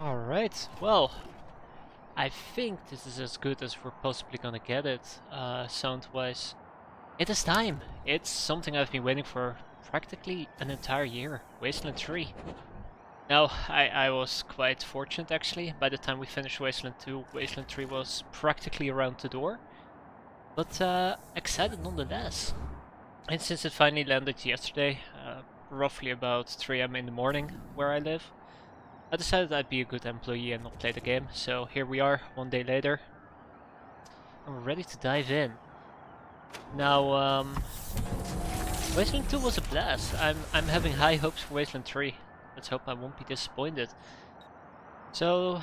Alright, well, I think this is as good as we're possibly gonna get it, sound-wise. It is time! It's something I've been waiting for practically an entire year. Wasteland 3. Now, I was quite fortunate actually. By the time we finished Wasteland 2, Wasteland 3 was practically around the door. But excited nonetheless. And since it finally landed yesterday, roughly about 3 AM in the morning where I live, I decided I'd be a good employee and not play the game. So here we are, one day later. And we're ready to dive in. Now, Wasteland 2 was a blast. I'm having high hopes for Wasteland 3. Let's hope I won't be disappointed. So,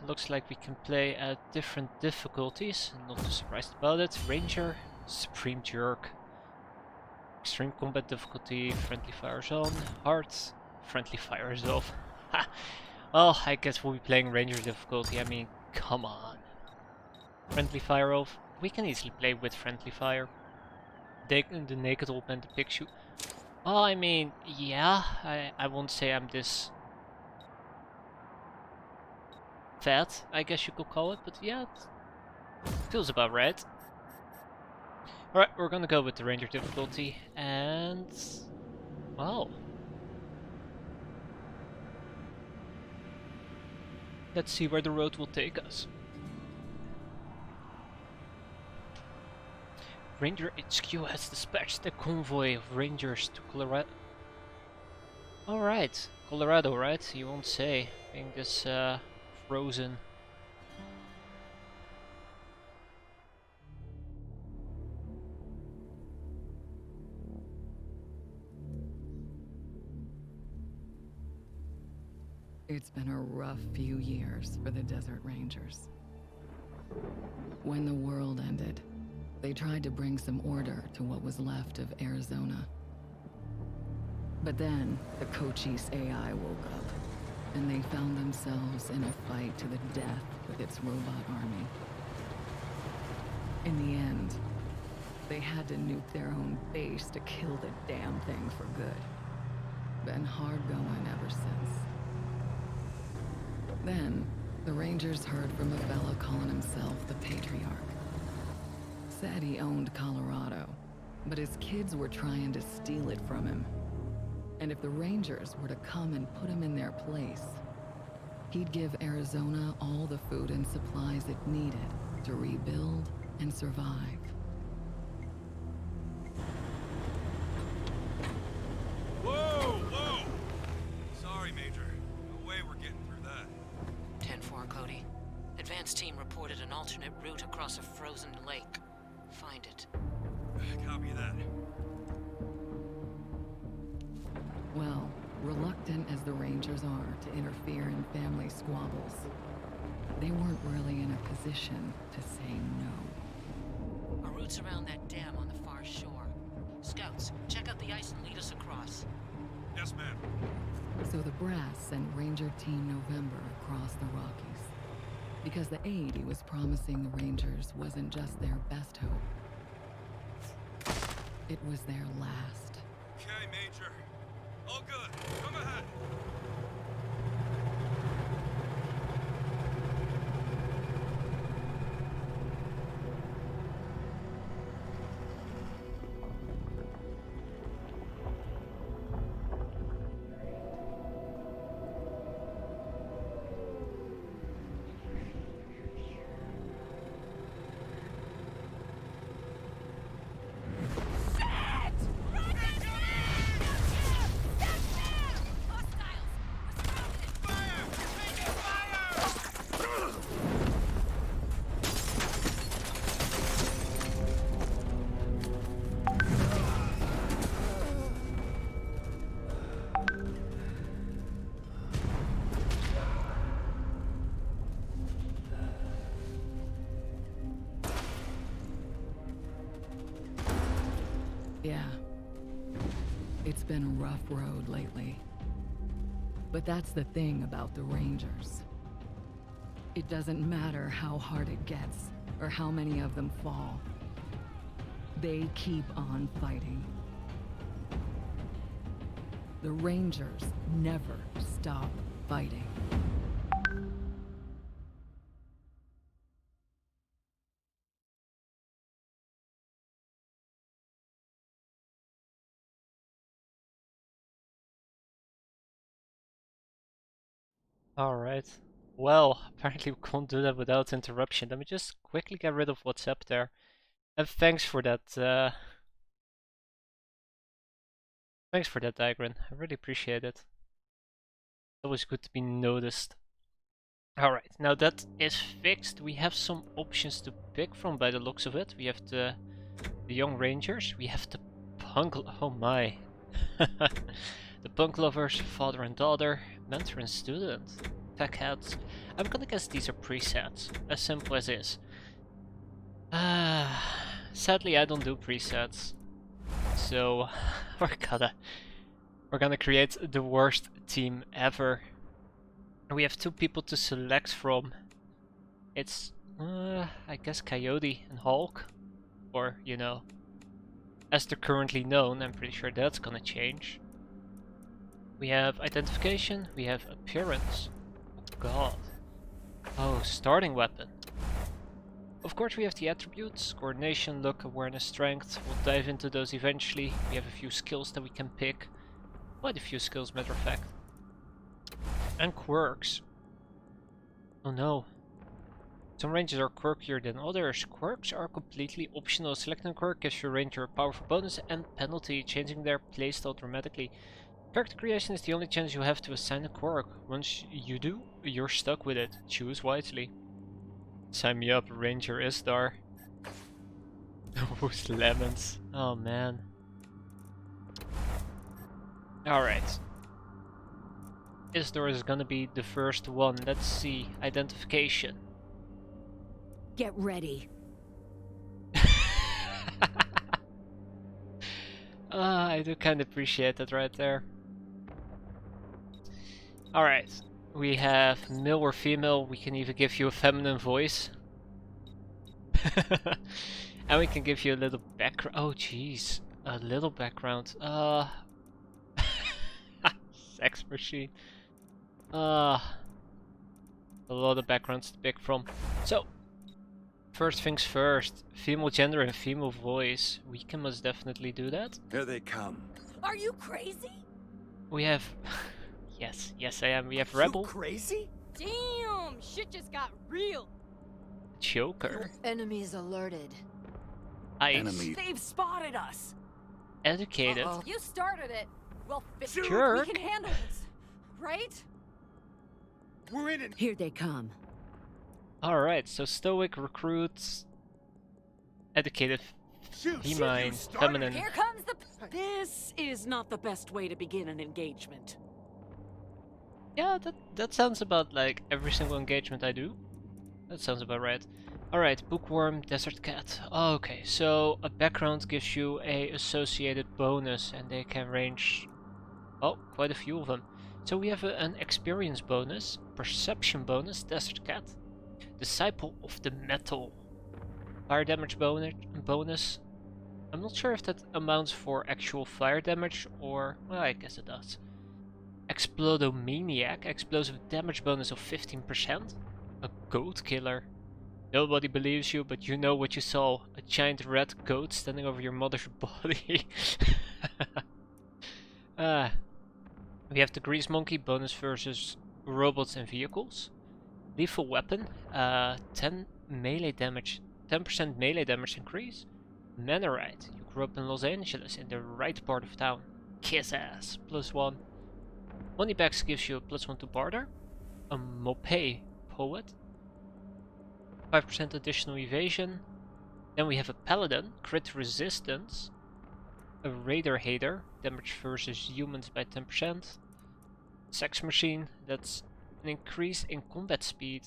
looks like we can play at different difficulties. Not too surprised about it. Ranger, Supreme Jerk, Extreme Combat difficulty, Friendly Fire Zone, Hard, Friendly Fire Zone. Ha! Well, I guess we'll be playing Ranger difficulty. I mean, come on. Friendly Fire off. We can easily play with Friendly Fire. The Naked Old Man, the Pig Shoot. Well, I mean, yeah, I won't say I'm this fat, I guess you could call it, but yeah, it feels about right. Alright, we're gonna go with the Ranger difficulty, and... well... let's see where the road will take us. Ranger HQ has dispatched a convoy of Rangers to Colorado. Alright, Colorado, right? You won't say, being this frozen. It's been a rough few years for the Desert Rangers. When the world ended, they tried to bring some order to what was left of Arizona. But then, the Cochise AI woke up, and they found themselves in a fight to the death with its robot army. In the end, they had to nuke their own base to kill the damn thing for good. Been hard going ever since. Then, the Rangers heard from a fella calling himself the Patriarch. Said he owned Colorado, but his kids were trying to steal it from him. And if the Rangers were to come and put him in their place, he'd give Arizona all the food and supplies it needed to rebuild and survive. Whoa, whoa! Sorry, Major. No way we're getting through that. 10-4, Cody. Advanced team reported an alternate route across a frozen lake. Find it. Copy that. Well, reluctant as the Rangers are to interfere in family squabbles, they weren't really in a position to say no. Our route's around that dam on the far shore. Scouts, check out the ice and lead us across. Yes, ma'am. So the brass sent Ranger Team November across the Rockies, because the aid he was promising the Rangers wasn't just their best hope. It was their last. Okay, Major. All good. Come ahead. Yeah. It's been a rough road lately. But that's the thing about the Rangers. It doesn't matter how hard it gets, or how many of them fall. They keep on fighting. The Rangers never stop fighting. Alright. Well, apparently we can't do that without interruption. Let me just quickly get rid of what's up there. And thanks for that, diagram. I really appreciate it. Always good to be noticed. Alright, now that is fixed, we have some options to pick from by the looks of it. We have the young rangers, we have the punk, oh my. The punk lovers, father and daughter, mentor and student, tech heads. I'm gonna guess these are presets, as simple as is. Sadly I don't do presets, so we're gonna create the worst team ever. We have two people to select from. It's, I guess Coyote and Hulk. Or, you know, as they're currently known. I'm pretty sure that's gonna change. We have identification, we have appearance. Oh god. Oh, starting weapon. Of course we have the attributes, coordination, luck, awareness, strength. We'll dive into those eventually. We have a few skills that we can pick. Quite a few skills, matter of fact. And quirks. Oh no. Some ranges are quirkier than others. Quirks are completely optional. Selecting a quirk gives your ranger a powerful bonus and penalty, changing their playstyle dramatically. Character creation is the only chance you have to assign a quirk. Once you do, you're stuck with it. Choose wisely. Sign me up, Ranger Istar. Those lemons. Oh man. Alright. Istar is gonna be the first one. Let's see. Identification. Get ready. I do kind of appreciate that right there. Alright. We have male or female. We can even give you a feminine voice. And we can give you a little background. Oh jeez. A little background. Sex machine. A lot of backgrounds to pick from. So, first things first. Female gender and female voice. We can most definitely do that. Here they come. Are you crazy? We have... yes I am. We have Rebel. You crazy? Damn, shit just got real. Joker. Enemies alerted. Ice. Enemy. They've spotted us. Educated. You started it. Well, Jerk. we can handle this, right? We're in it. Here they come. Alright, so stoic, recruits, educated, female, feminine. Here comes the... This is not the best way to begin an engagement. Yeah, that sounds about like every single engagement I do. That sounds about right. Alright, bookworm, desert cat. Okay, so a background gives you a associated bonus and they can range, oh, quite a few of them. So we have an experience bonus, perception bonus, desert cat, disciple of the metal, fire damage bonus. I'm not sure if that amounts for actual fire damage or, well, I guess it does. Explodomaniac, explosive damage bonus of 15%. A goat killer. Nobody believes you, but you know what you saw. A giant red goat standing over your mother's body. We have the grease monkey bonus versus robots and vehicles. Lethal weapon, 10% melee damage increase. Manorite, you grew up in Los Angeles in the right part of town. Kiss ass, +1. Moneybags gives you a +1 to barter. A Mopay poet, 5% additional evasion. Then we have a paladin, crit resistance. A raider hater, damage versus humans by 10%. Sex machine, that's an increase in combat speed.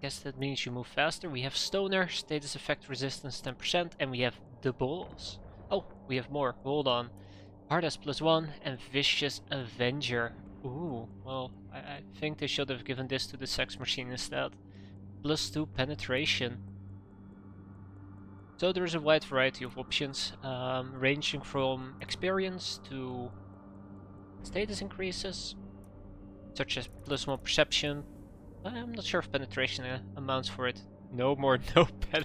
Guess that means you move faster. We have stoner, status effect resistance 10%, and we have the balls. Oh, we have more, hold on. Hardest +1 and vicious avenger. Ooh, well, I think they should have given this to the sex machine instead. +2 penetration. So there is a wide variety of options, ranging from experience to status increases, such as +1 perception. I'm not sure if penetration amounts for it. No more, no pen.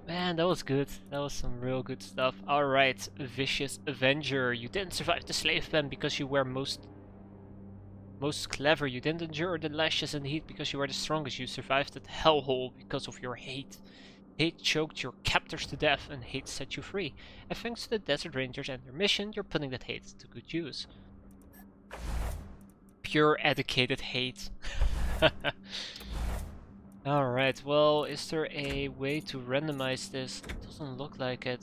Man, that was good. That was some real good stuff. Alright, Vicious Avenger. You didn't survive the slave pen because you were most Most clever, you didn't endure the lashes and heat because you were the strongest. You survived that hellhole because of your hate. Hate choked your captors to death, and hate set you free. And thanks to the Desert Rangers and their mission, you're putting that hate to good use. Pure educated hate. Alright, well, is there a way to randomize this? It doesn't look like it.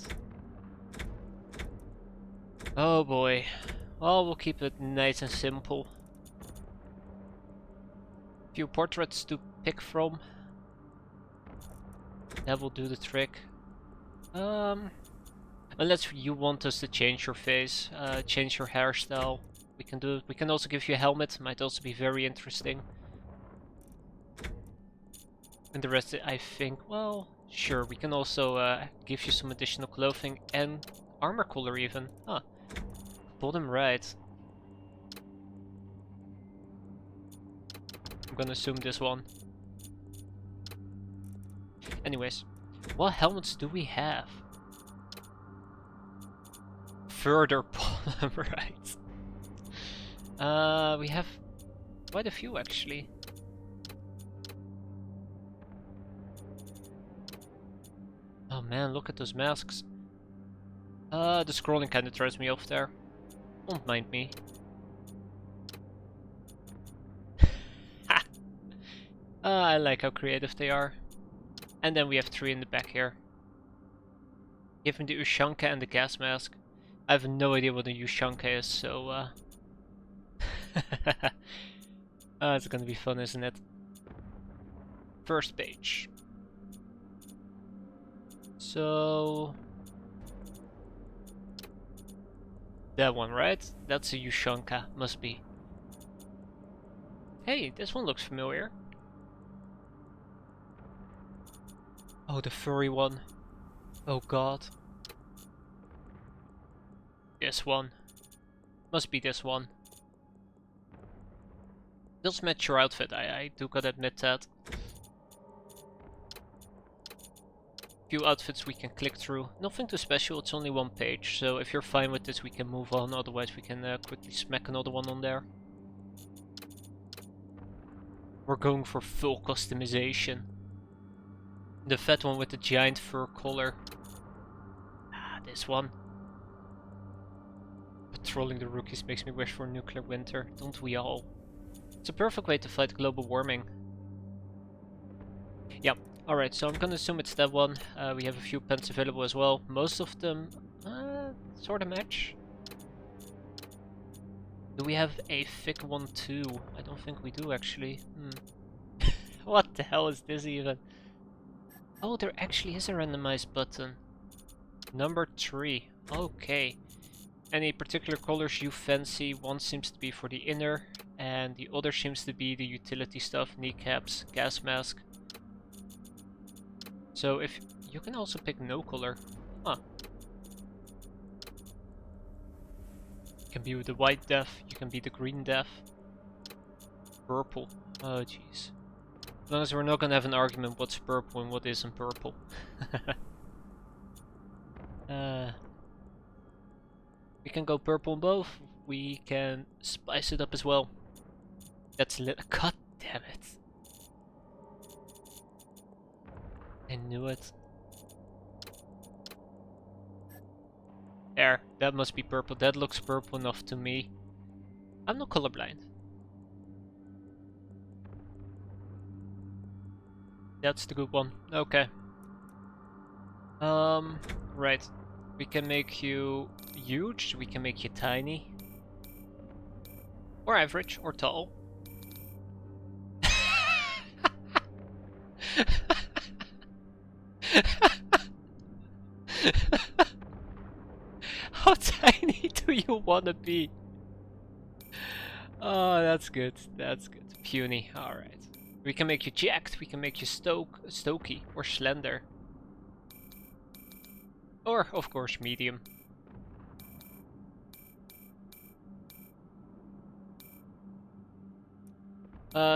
Oh boy. Well, we'll keep it nice and simple. Few portraits to pick from. That will do the trick. Unless you want us to change your face, change your hairstyle, we can do it. We can also give you a helmet, might also be very interesting. And the rest, I think, well, sure, we can also give you some additional clothing and armor color even. Huh. Bottom right. I'm gonna assume this one. Anyways, what helmets do we have? Further bottom right. We have quite a few actually. Oh man, look at those masks. The scrolling kinda throws me off there. Don't mind me. I like how creative they are. And then we have 3 in the back here. Given the Ushanka and the gas mask. I have no idea what a Ushanka is, so it's gonna be fun, isn't it? First page. So that one, right? That's a Ushanka, must be. Hey, this one looks familiar. Oh, the furry one. Oh god. This one. Must be this one. Does match your outfit, I do gotta admit that. Few outfits we can click through. Nothing too special, it's only 1 page. So if you're fine with this we can move on, otherwise we can quickly smack another one on there. We're going for full customization. The fat one with the giant fur collar. Ah, this one. Patrolling the rookies makes me wish for a nuclear winter, don't we all? It's a perfect way to fight global warming. Yeah, alright, so I'm gonna assume it's that one. We have a few pens available as well. Most of them sort of match. Do we have a thick one too? I don't think we do actually. What the hell is this even? Oh, there actually is a randomized button. Number 3. Okay. Any particular colors you fancy? One seems to be for the inner, and the other seems to be the utility stuff, kneecaps, gas mask. So if you can also pick no color. Huh. You can be the white death, you can be the green death. Purple. Oh jeez. As long as we're not gonna have an argument what's purple and what isn't purple. We can go purple on both. We can spice it up as well. That's God damn it. I knew it. There, that must be purple. That looks purple enough to me. I'm not colorblind. That's the good one. Okay. Right. We can make you huge, we can make you tiny. Or average, or tall. How tiny do you want to be? Oh, that's good. That's good. Puny. Alright. We can make you jacked, we can make you stoky, or slender. Or, of course, medium.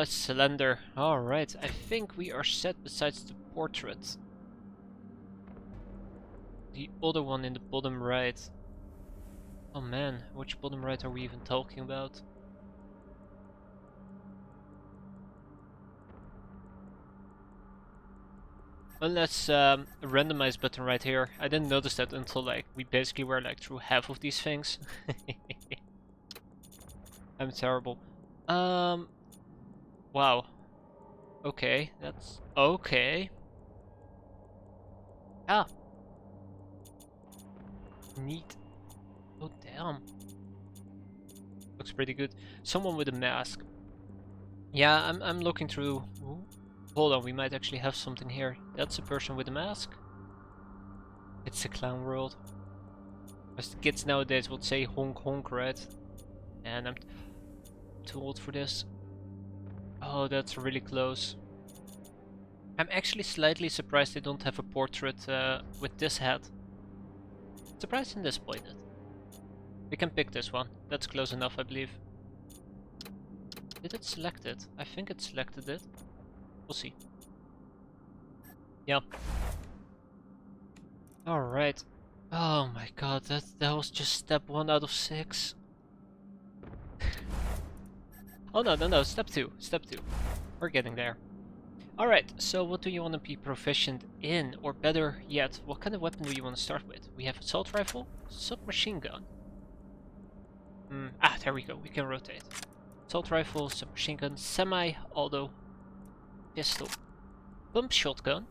Slender. Alright, I think we are set besides the portrait. The other one in the bottom right. Oh man, which bottom right are we even talking about? Unless a randomize button right here. I didn't notice that until like we basically were like through half of these things. I'm terrible. Wow. Okay, that's okay. Ah. Neat. Oh damn. Looks pretty good. Someone with a mask. Yeah, I'm looking through. Ooh. Hold on, we might actually have something here. That's a person with a mask. It's a clown world. As the kids nowadays would say honk honk, right? And I'm too old for this. Oh, that's really close. I'm actually slightly surprised they don't have a portrait with this head. Surprised and disappointed. We can pick this one. That's close enough, I believe. Did it select it? I think it selected it. We'll see. Yeah. Alright. Oh my god, that was just step 1 out of 6. Oh no, step 2. Step 2. We're getting there. Alright, so what do you want to be proficient in? Or better yet, what kind of weapon do you want to start with? We have assault rifle, submachine gun. There we go, we can rotate. Assault rifle, submachine gun, semi-auto, pistol, pump shotgun.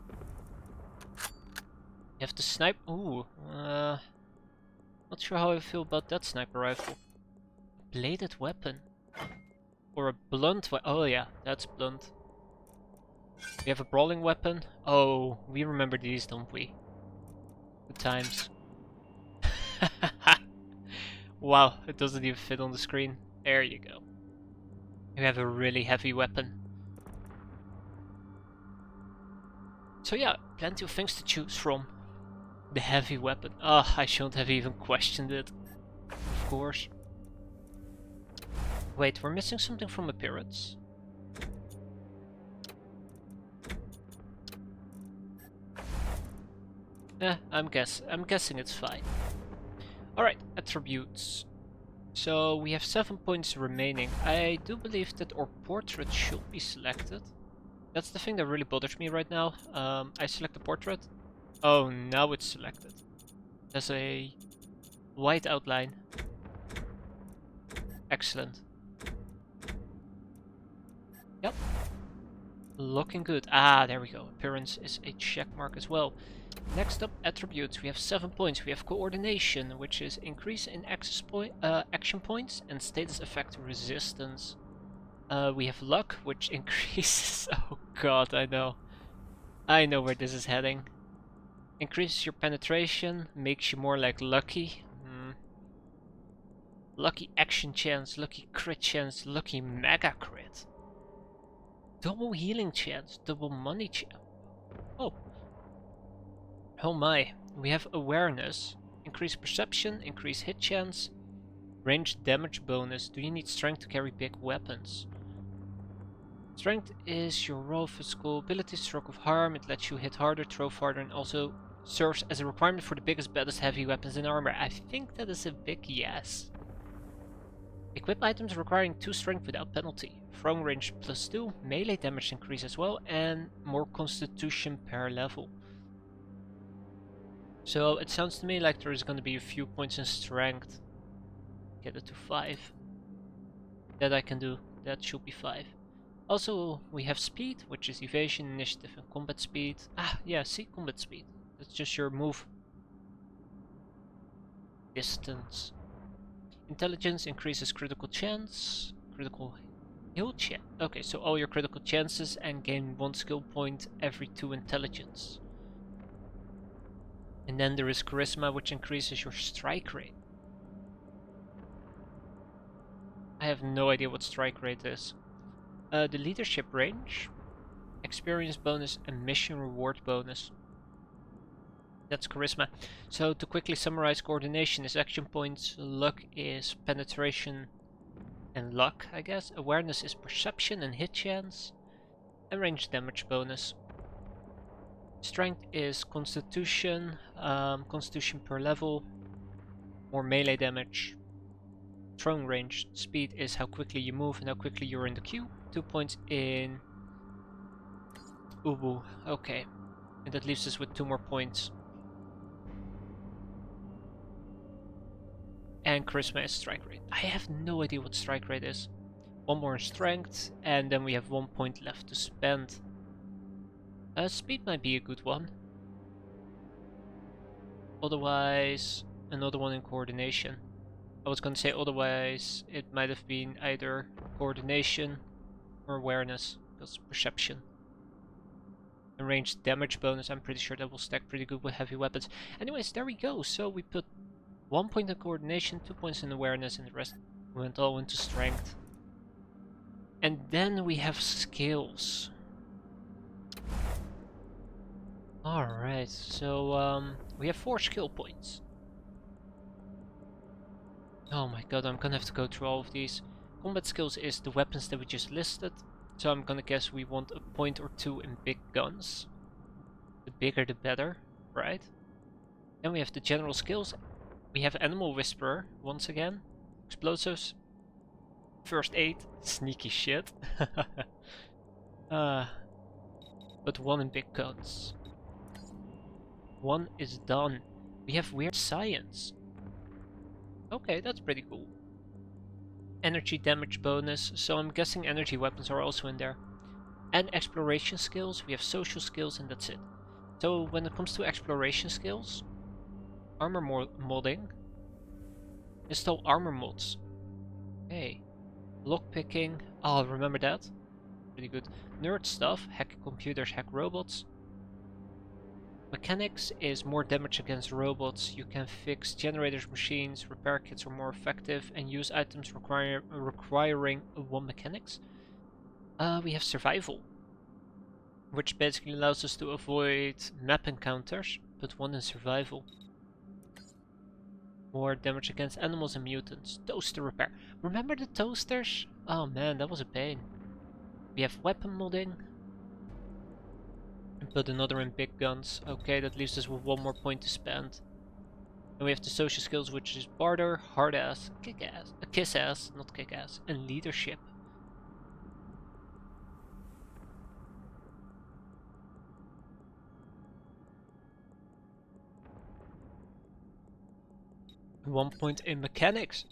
You have to snipe. Ooh, not sure how I feel about that sniper rifle. Bladed weapon. Or a blunt weapon. Oh yeah, that's blunt. We have a brawling weapon. Oh, we remember these, don't we? Good times. Wow, it doesn't even fit on the screen. There you go. You have a really heavy weapon. So yeah, plenty of things to choose from. The heavy weapon. Ah, I shouldn't have even questioned it. Of course. Wait, we're missing something from appearance. I'm guessing it's fine. Alright, attributes. So we have 7 points remaining. I do believe that our portrait should be selected. That's the thing that really bothers me right now. I select the portrait. Oh, now it's selected. There's a white outline. Excellent. Yep. Looking good. Ah, there we go. Appearance is a check mark as well. Next up, attributes. We have 7 points. We have coordination, which is increase in action points and status effect resistance. We have luck, which increases. Oh god, I know. I know where this is heading. Increases your penetration, makes you more like lucky. Lucky action chance, lucky crit chance, lucky mega crit. Double healing chance, double money chance. Oh my, we have awareness. Increase perception, increase hit chance, range damage bonus. Do you need strength to carry big weapons? Strength is your raw physical ability, stroke of harm. It lets you hit harder, throw farther, and also serves as a requirement for the biggest, baddest heavy weapons and armor. I think that is a big yes. Equip items requiring 2 strength without penalty. Throwing range +2, melee damage increase as well, and more constitution per level. So it sounds to me like there is going to be a few points in strength. Get it to 5. That I can do. That should be 5. Also, we have speed, which is evasion, initiative, and combat speed. Ah, yeah, see, combat speed. That's just your move distance. Intelligence increases critical chance, critical heal chance. Okay, so all your critical chances and gain 1 skill point every 2 intelligence. And then there is charisma, which increases your strike rate. I have no idea what strike rate is. The leadership range, experience bonus, and mission reward bonus. That's charisma. So to quickly summarize, coordination is action points, luck is penetration and luck, I guess. Awareness is perception and hit chance, and range damage bonus. Strength is constitution, constitution per level, more melee damage. Throwing range, speed is how quickly you move and how quickly you're in the queue. 2 points in Ubu, okay. And that leaves us with 2 more points. And charisma is strike rate. I have no idea what strike rate is. 1 more in strength, and then we have 1 point left to spend. Speed might be a good one. Otherwise, another one in coordination. I was gonna say otherwise, it might have been either coordination or awareness, because perception. And ranged damage bonus, I'm pretty sure that will stack pretty good with heavy weapons. Anyways, there we go. So we put 1 point in coordination, 2 points in awareness, and the rest went all into strength. And then we have skills. Alright, so we have 4 skill points. Oh my god, I'm gonna have to go through all of these. Combat skills is the weapons that we just listed. So I'm gonna guess we want a point or 2 in big guns. The bigger the better, right? Then we have the general skills. We have Animal Whisperer, once again. Explosives. First aid. Sneaky shit. But 1 in big guns. 1 is done. We have weird science. Okay, that's pretty cool. Energy damage bonus, so I'm guessing energy weapons are also in there. And exploration skills, we have social skills, and that's it. So when it comes to exploration skills, armor modding, install armor mods. Okay. Lockpicking, I'll remember that. Pretty good. Nerd stuff, hack computers, hack robots. Mechanics is more damage against robots. You can fix generators, machines, repair kits are more effective, and use items requiring 1 mechanics. We have survival, which basically allows us to avoid map encounters, but 1 in survival. More damage against animals and mutants. Toaster repair. Remember the toasters? Oh man, that was a pain. We have weapon modding. And put another in big guns. Okay, that leaves us with 1 more point to spend. And we have the social skills, which is barter, hard ass, kick ass, kiss ass, not kick ass, and leadership. One point in mechanics.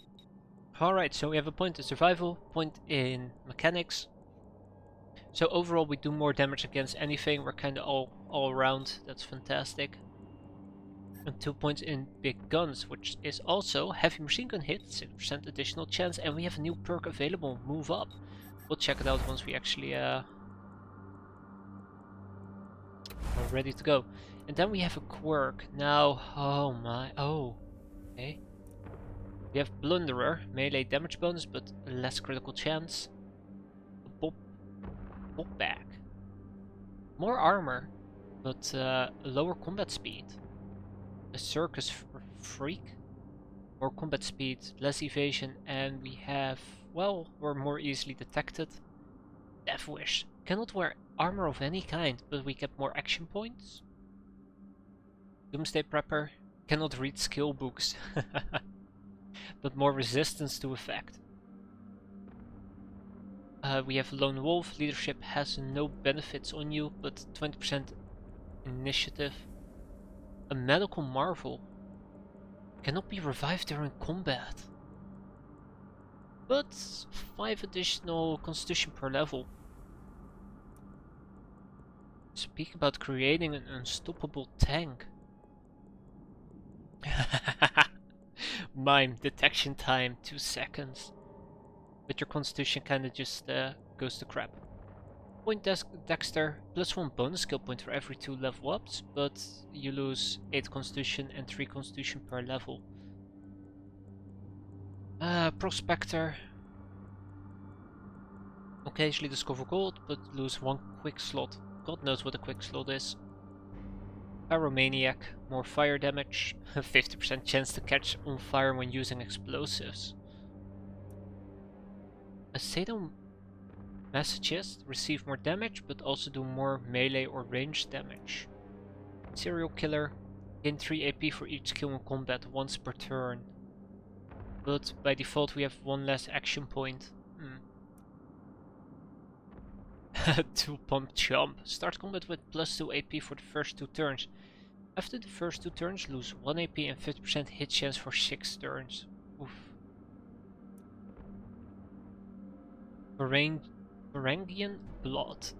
Alright, so we have a point in survival, point in mechanics. So overall we do more damage against anything, we're kinda all around, that's fantastic. And 2 points in big guns, which is also heavy machine gun hit, 6% additional chance, and we have a new perk available, move up. We'll check it out once we actually are ready to go. And then we have a quirk. Now, okay. We have Blunderer, melee damage bonus, but less critical chance. Pop back. More armor, but lower combat speed. A circus freak. More combat speed, less evasion, and we have, well, we're more easily detected. Death Wish. Cannot wear armor of any kind, but we get more action points. Doomsday Prepper. Cannot read skill books. But more resistance to effect. We have Lone Wolf. Leadership has no benefits on you, but 20% initiative. A medical marvel. Cannot be revived during combat. But 5 additional constitution per level. Speak about creating an unstoppable tank. Mime, detection time, 2 seconds. But your constitution kinda just goes to crap. Point Dexter, +1 bonus skill point for every 2 level ups, but you lose 8 constitution and 3 constitution per level. Prospector. Occasionally discover gold, but lose 1 quick slot. God knows what a quick slot is. Pyromaniac, more fire damage, 50% chance to catch on fire when using explosives. A sadomasochist, receive more damage, but also do more melee or ranged damage. Serial killer, gain 3 AP for each kill in combat once per turn. But by default we have 1 less action point. Two pump chomp. Start combat with +2 AP for the first 2 turns. After the first 2 turns, lose 1 AP and 50% hit chance for 6 turns. Oof. Varangian Blood.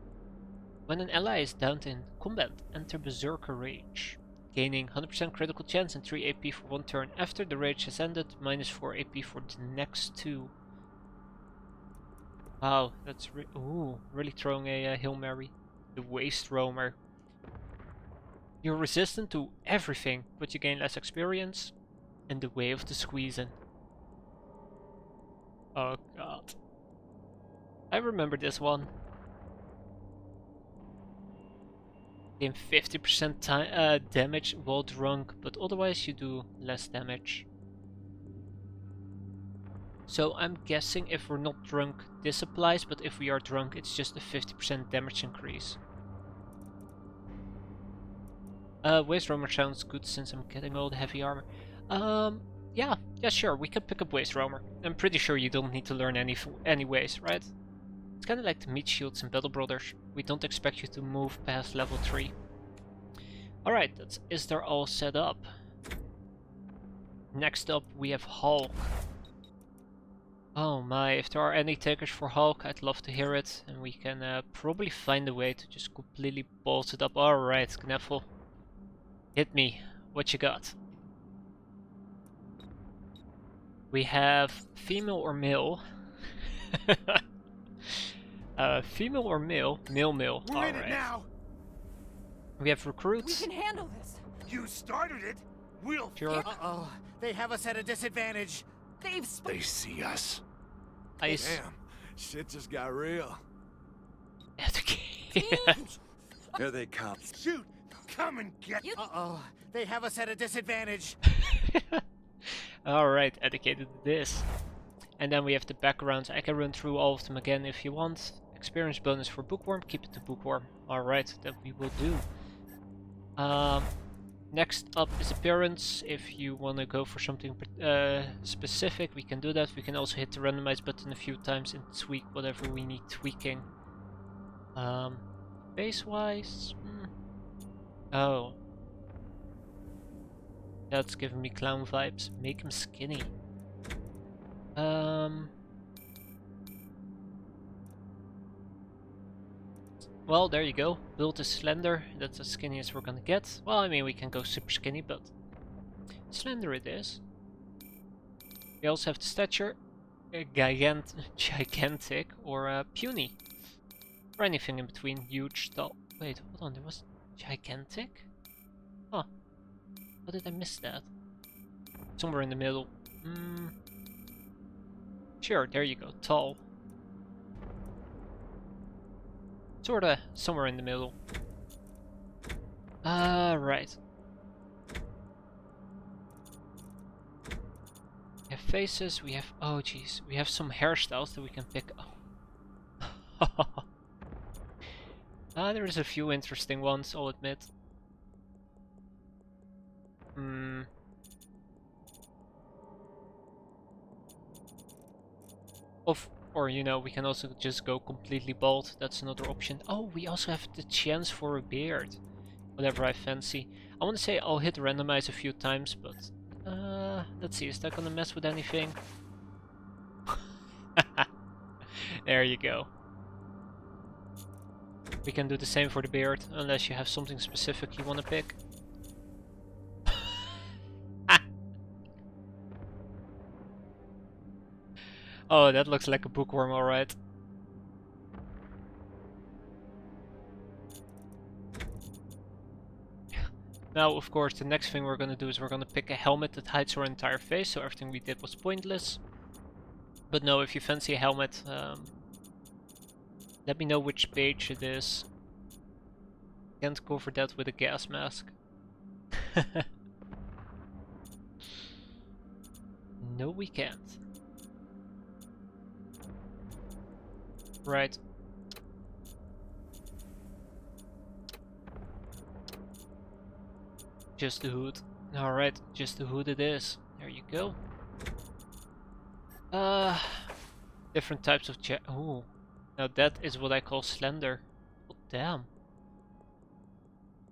When an ally is downed in combat, enter Berserker Rage. Gaining 100% critical chance and 3 AP for 1 turn. After the rage has ended, -4 AP for the next 2. Wow, that's really throwing a Hail Mary. The Waste Roamer. You're resistant to everything, but you gain less experience. And the Way of the Squeezing. Oh god. I remember this one. Gain 50% damage while drunk, but otherwise you do less damage. So I'm guessing if we're not drunk this applies, but if we are drunk it's just a 50% damage increase. Waste Roamer sounds good since I'm getting all the heavy armor. Yeah, sure, we can pick up Waste Roamer. I'm pretty sure you don't need to learn anyways, right? It's kinda like the meat shields in Battle Brothers. We don't expect you to move past level 3. Alright, is there all set up? Next up we have Hulk. Oh my, if there are any takers for Hulk, I'd love to hear it. And we can probably find a way to just completely bolt it up. Alright, Knuffle. Hit me. What you got? We have female or male. Female or male? Male. We're in it now. We have recruits. We can handle this. You started it. We'll. Sure. Uh-oh. They have us at a disadvantage. They see us. Ice. Damn. Shit just got real. Here they come. Shoot! Come and get. Uh-oh. They have us at a disadvantage. Alright, educated to this. And then we have the backgrounds. I can run through all of them again if you want. Experience bonus for Bookworm, keep it to Bookworm. Alright, that we will do. Next up is appearance. If you want to go for something specific, we can do that. We can also hit the randomize button a few times and tweak whatever we need tweaking. Base-wise... Oh. That's giving me clown vibes. Make him skinny. Well, there you go. Build is slender. That's as skinny as we're gonna get. Well, I mean, we can go super skinny, but slender it is. We also have the stature, gigantic, or puny, or anything in between. Huge, tall. Wait, hold on. There was gigantic. Huh? How did I miss that? Somewhere in the middle. Sure, there you go. Tall. Sorta somewhere in the middle. Right. We have faces, we have... Oh jeez, we have some hairstyles that we can pick. Oh. There's a few interesting ones, I'll admit. Or, you know, we can also just go completely bald. That's another option. Oh, we also have the chance for a beard. Whatever I fancy. I want to say I'll hit randomize a few times, but... let's see, is that gonna mess with anything? There you go. We can do the same for the beard, unless you have something specific you want to pick. Oh, that looks like a bookworm, alright. Now, of course, the next thing we're gonna do is we're gonna pick a helmet that hides our entire face, so everything we did was pointless. But no, if you fancy a helmet, let me know which page it is. Can't cover that with a gas mask. No, we can't. Right. Just the hood. Alright, just the hood it is. There you go. Different types of ooh. Now that is what I call slender. Oh, damn.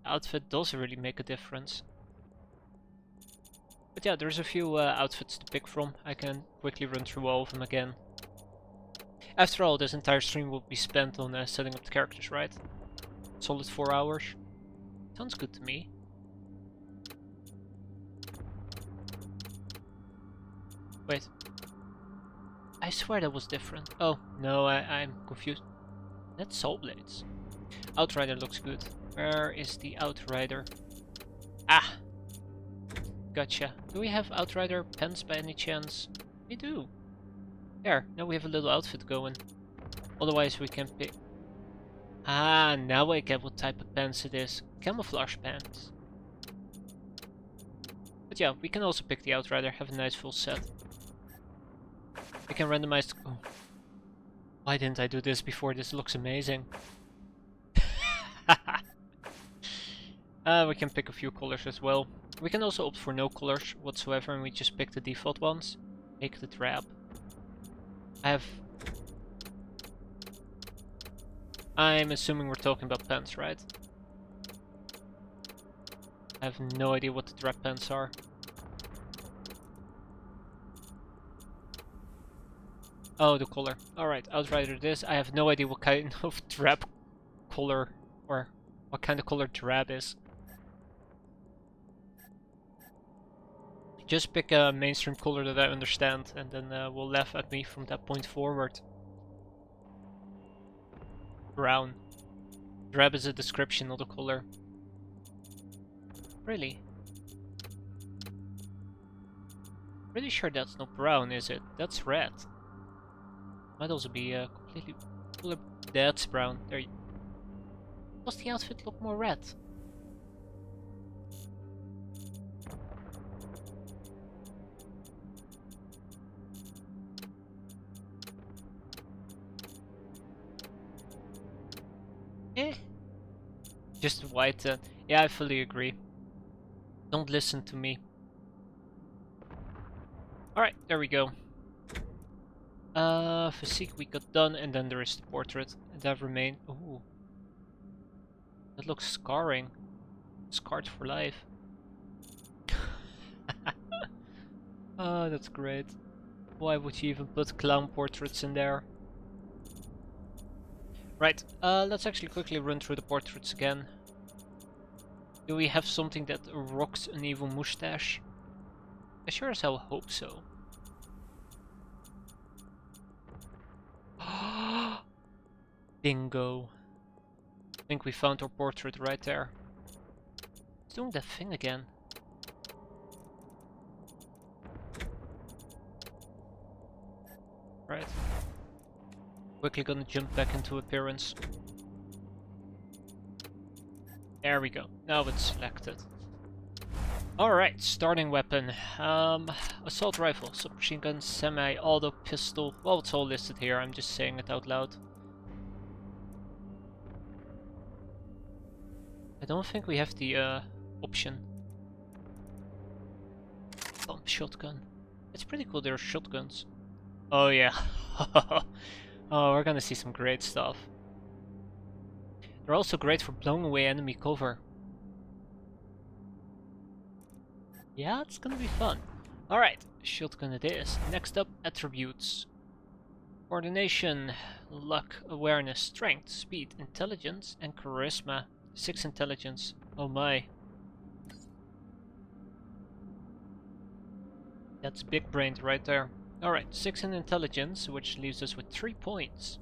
Outfit does really make a difference. But yeah, there's a few outfits to pick from. I can quickly run through all of them again. After all, this entire stream will be spent on setting up the characters, right? Solid 4 hours. Sounds good to me. Wait. I swear that was different. Oh, no, I'm confused. That's Salt Blades. Outrider looks good. Where is the Outrider? Ah! Gotcha. Do we have Outrider pens by any chance? We do. There, now we have a little outfit going. Otherwise we can pick... Ah, now I get what type of pants it is. Camouflage pants. But yeah, we can also pick the Outrider, have a nice full set. We can randomize... Oh. Why didn't I do this before? This looks amazing. We can pick a few colors as well. We can also opt for no colors whatsoever and we just pick the default ones. Make the drab. I'm assuming we're talking about pants, right? I have no idea what the drab pants are. Oh, the color. Alright, Outrider this. I have no idea what kind of drab color or what kind of color drab is. Just pick a mainstream color that I understand and then we'll laugh at me from that point forward. Brown. Drab is a description, not a color. Really? Pretty sure that's not brown, is it? That's red. Might also be completely... That's brown. There you... Does the outfit look more red? Eh. Just white. Yeah, I fully agree. Don't listen to me. Alright, there we go. Physique we got done, and then there is the portrait. And that remained. Ooh. That looks scarring. Scarred for life. Oh, that's great. Why would you even put clown portraits in there? Right, let's actually quickly run through the portraits again. Do we have something that rocks an evil mustache? I sure as hell hope so. Bingo. I think we found our portrait right there. It's doing that thing again. Right. Quickly gonna jump back into appearance. There we go. Now it's selected. Alright, starting weapon. Assault rifle, submachine gun, semi-auto pistol. Well, it's all listed here, I'm just saying it out loud. I don't think we have the option. Pump shotgun. It's pretty cool there are shotguns. Oh yeah. Oh, we're gonna see some great stuff. They're also great for blowing away enemy cover. Yeah, it's gonna be fun. Alright, shotgun it is. Next up, attributes. Coordination, luck, awareness, strength, speed, intelligence, and charisma. 6 intelligence. Oh my. That's big brained right there. Alright, 6 in intelligence, which leaves us with 3 points.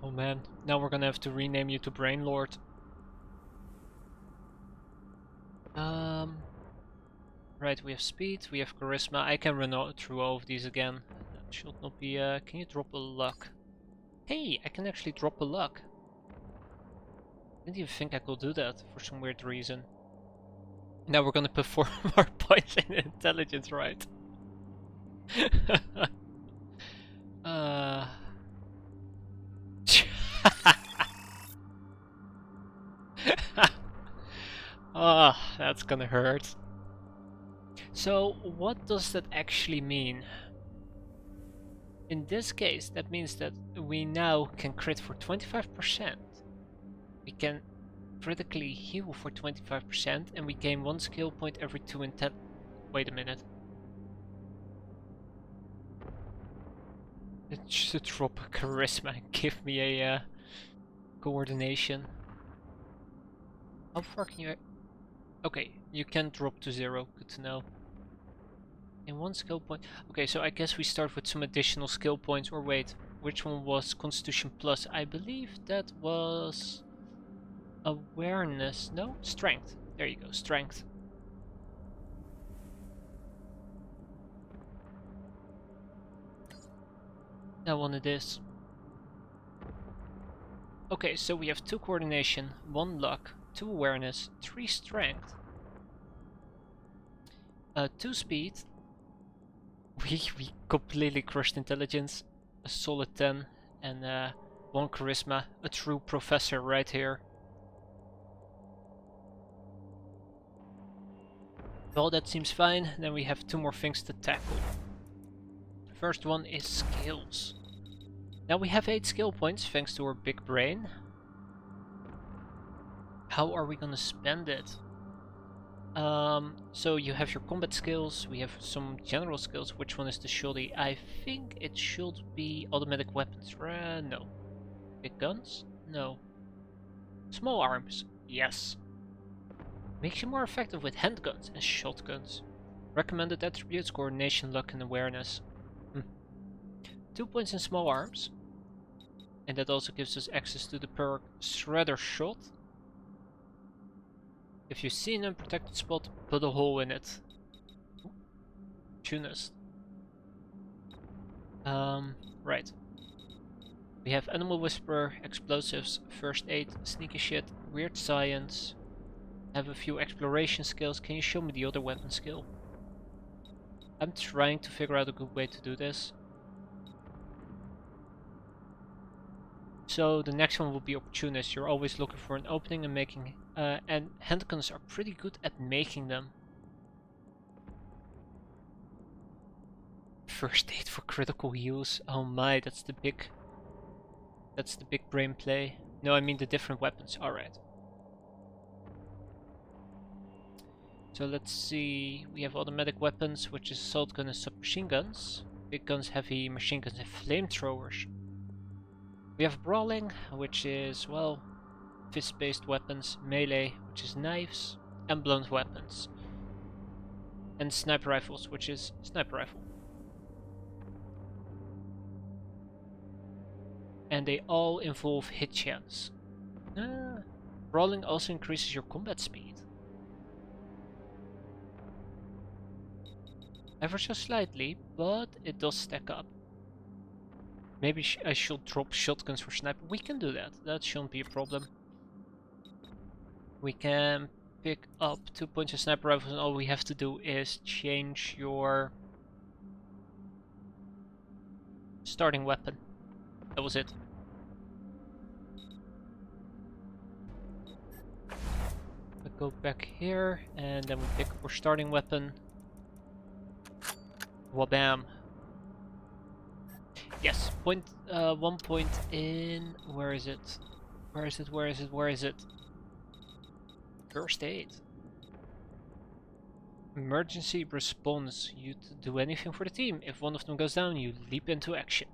Oh man, now we're gonna have to rename you to Brain Lord. Right, we have speed, we have charisma. I can run through all of these again. That should not be, can you drop a luck? Hey, I can actually drop a luck. I didn't even think I could do that for some weird reason. Now we're gonna put 4 more points in intelligence, right? Oh, that's gonna hurt. So what does that actually mean? In this case, that means that we now can crit for 25%. We can critically heal for 25%, and we gain 1 skill point every 2 intel. Wait a minute. It should drop a charisma and give me a coordination. How far can you... Okay, you can drop to 0, good to know. And 1 skill point. Okay, so I guess we start with some additional skill points. Or wait, which one was Constitution Plus? I believe that was awareness. No, strength. There you go, strength. That one it is. Okay, so we have 2 coordination, 1 luck, 2 awareness, 3 strength, 2 speed. We completely crushed intelligence, a solid 10, and 1 charisma, a true professor right here. Well, that seems fine. Then we have 2 more things to tackle. First one is skills. Now we have 8 skill points thanks to our big brain. How are we gonna spend it? So you have your combat skills, we have some general skills. Which one is the shoddy? I think it should be automatic weapons. No. Big guns? No. Small arms? Yes. Makes you more effective with handguns and shotguns. Recommended attributes, coordination, luck and awareness. 2 points in small arms. And that also gives us access to the perk Shredder Shot. If you see an unprotected spot, put a hole in it. Tunist. Right. We have Animal Whisperer, Explosives, First Aid, Sneaky Shit, Weird Science. Have a few exploration skills. Can you show me the other weapon skill? I'm trying to figure out a good way to do this. So the next one will be Opportunist. You're always looking for an opening and making... and handguns are pretty good at making them. First aid for critical heals. Oh my, that's the big brain play. No, I mean the different weapons. Alright. So let's see. We have automatic weapons, which is assault gun and submachine guns. Big guns, heavy machine guns and flamethrowers. We have brawling, which is, well, fist-based weapons, melee, which is knives, and blunt weapons. And sniper rifles, which is sniper rifle. And they all involve hit chance. Brawling also increases your combat speed. Ever so slightly, but it does stack up. Maybe I should drop shotguns for sniper. We can do that. That shouldn't be a problem. We can pick up 2 points of sniper rifles, and all we have to do is change your starting weapon. That was it. We go back here, and then we pick up our starting weapon. Wabam. Yes, 1 point in... Where is it? Where is it? Where is it? Where is it? First aid. Emergency response. You do anything for the team. If one of them goes down, you leap into action.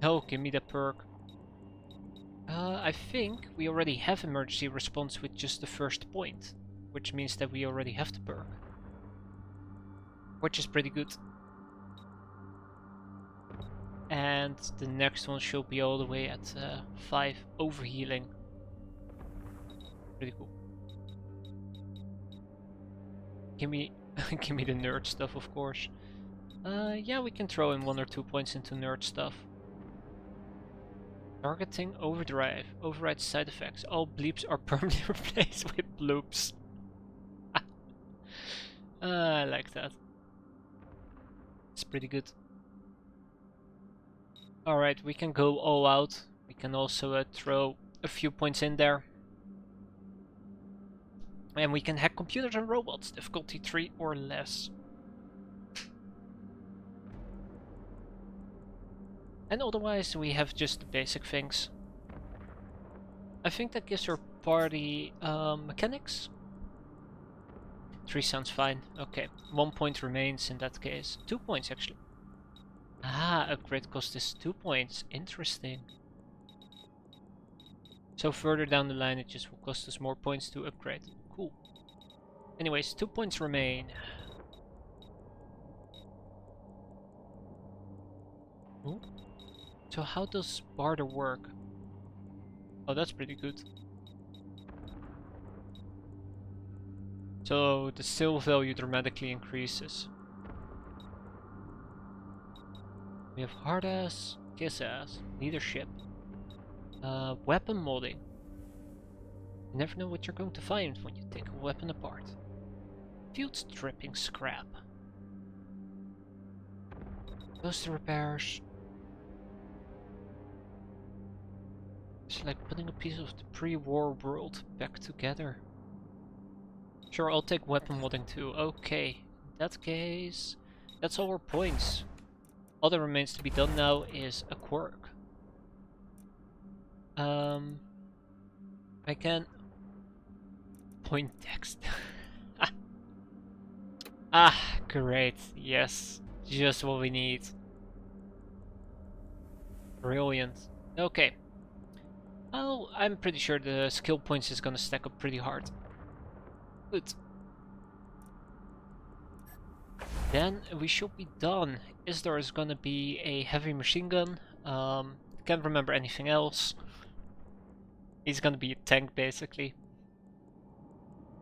No, give me that perk. I think we already have emergency response with just the first point. Which means that we already have the perk. Which is pretty good. And the next one should be all the way at 5 overhealing. Pretty cool. Give me give me the nerd stuff, of course. Yeah, we can throw in 1 or 2 points into nerd stuff. Targeting overdrive. Override side effects. All bleeps are permanently replaced with bloops. I like that. It's pretty good. Alright, we can go all out. We can also throw a few points in there. And we can hack computers and robots, difficulty 3 or less. And otherwise we have just the basic things. I think that gives our party mechanics. 3 sounds fine. Okay, 1 point remains in that case. 2 points actually. Ah, upgrade cost is 2 points. Interesting. So further down the line it just will cost us more points to upgrade. Cool. Anyways, 2 points remain. Ooh. So how does barter work? Oh, that's pretty good. So the sale value dramatically increases. We have hard ass, kiss ass, leadership, weapon modding. You never know what you're going to find when you take a weapon apart. Field stripping scrap. Poster repairs. It's like putting a piece of the pre-war world back together. Sure, I'll take weapon modding too. Okay, in that case, that's all our points. All that remains to be done now is a quirk. I can point text. Ah, great. Yes, just what we need. Brilliant. Okay. Well, I'm pretty sure the skill points is gonna stack up pretty hard. Good. Then we should be done. Isdar is gonna be a heavy machine gun. Can't remember anything else. He's gonna be a tank basically.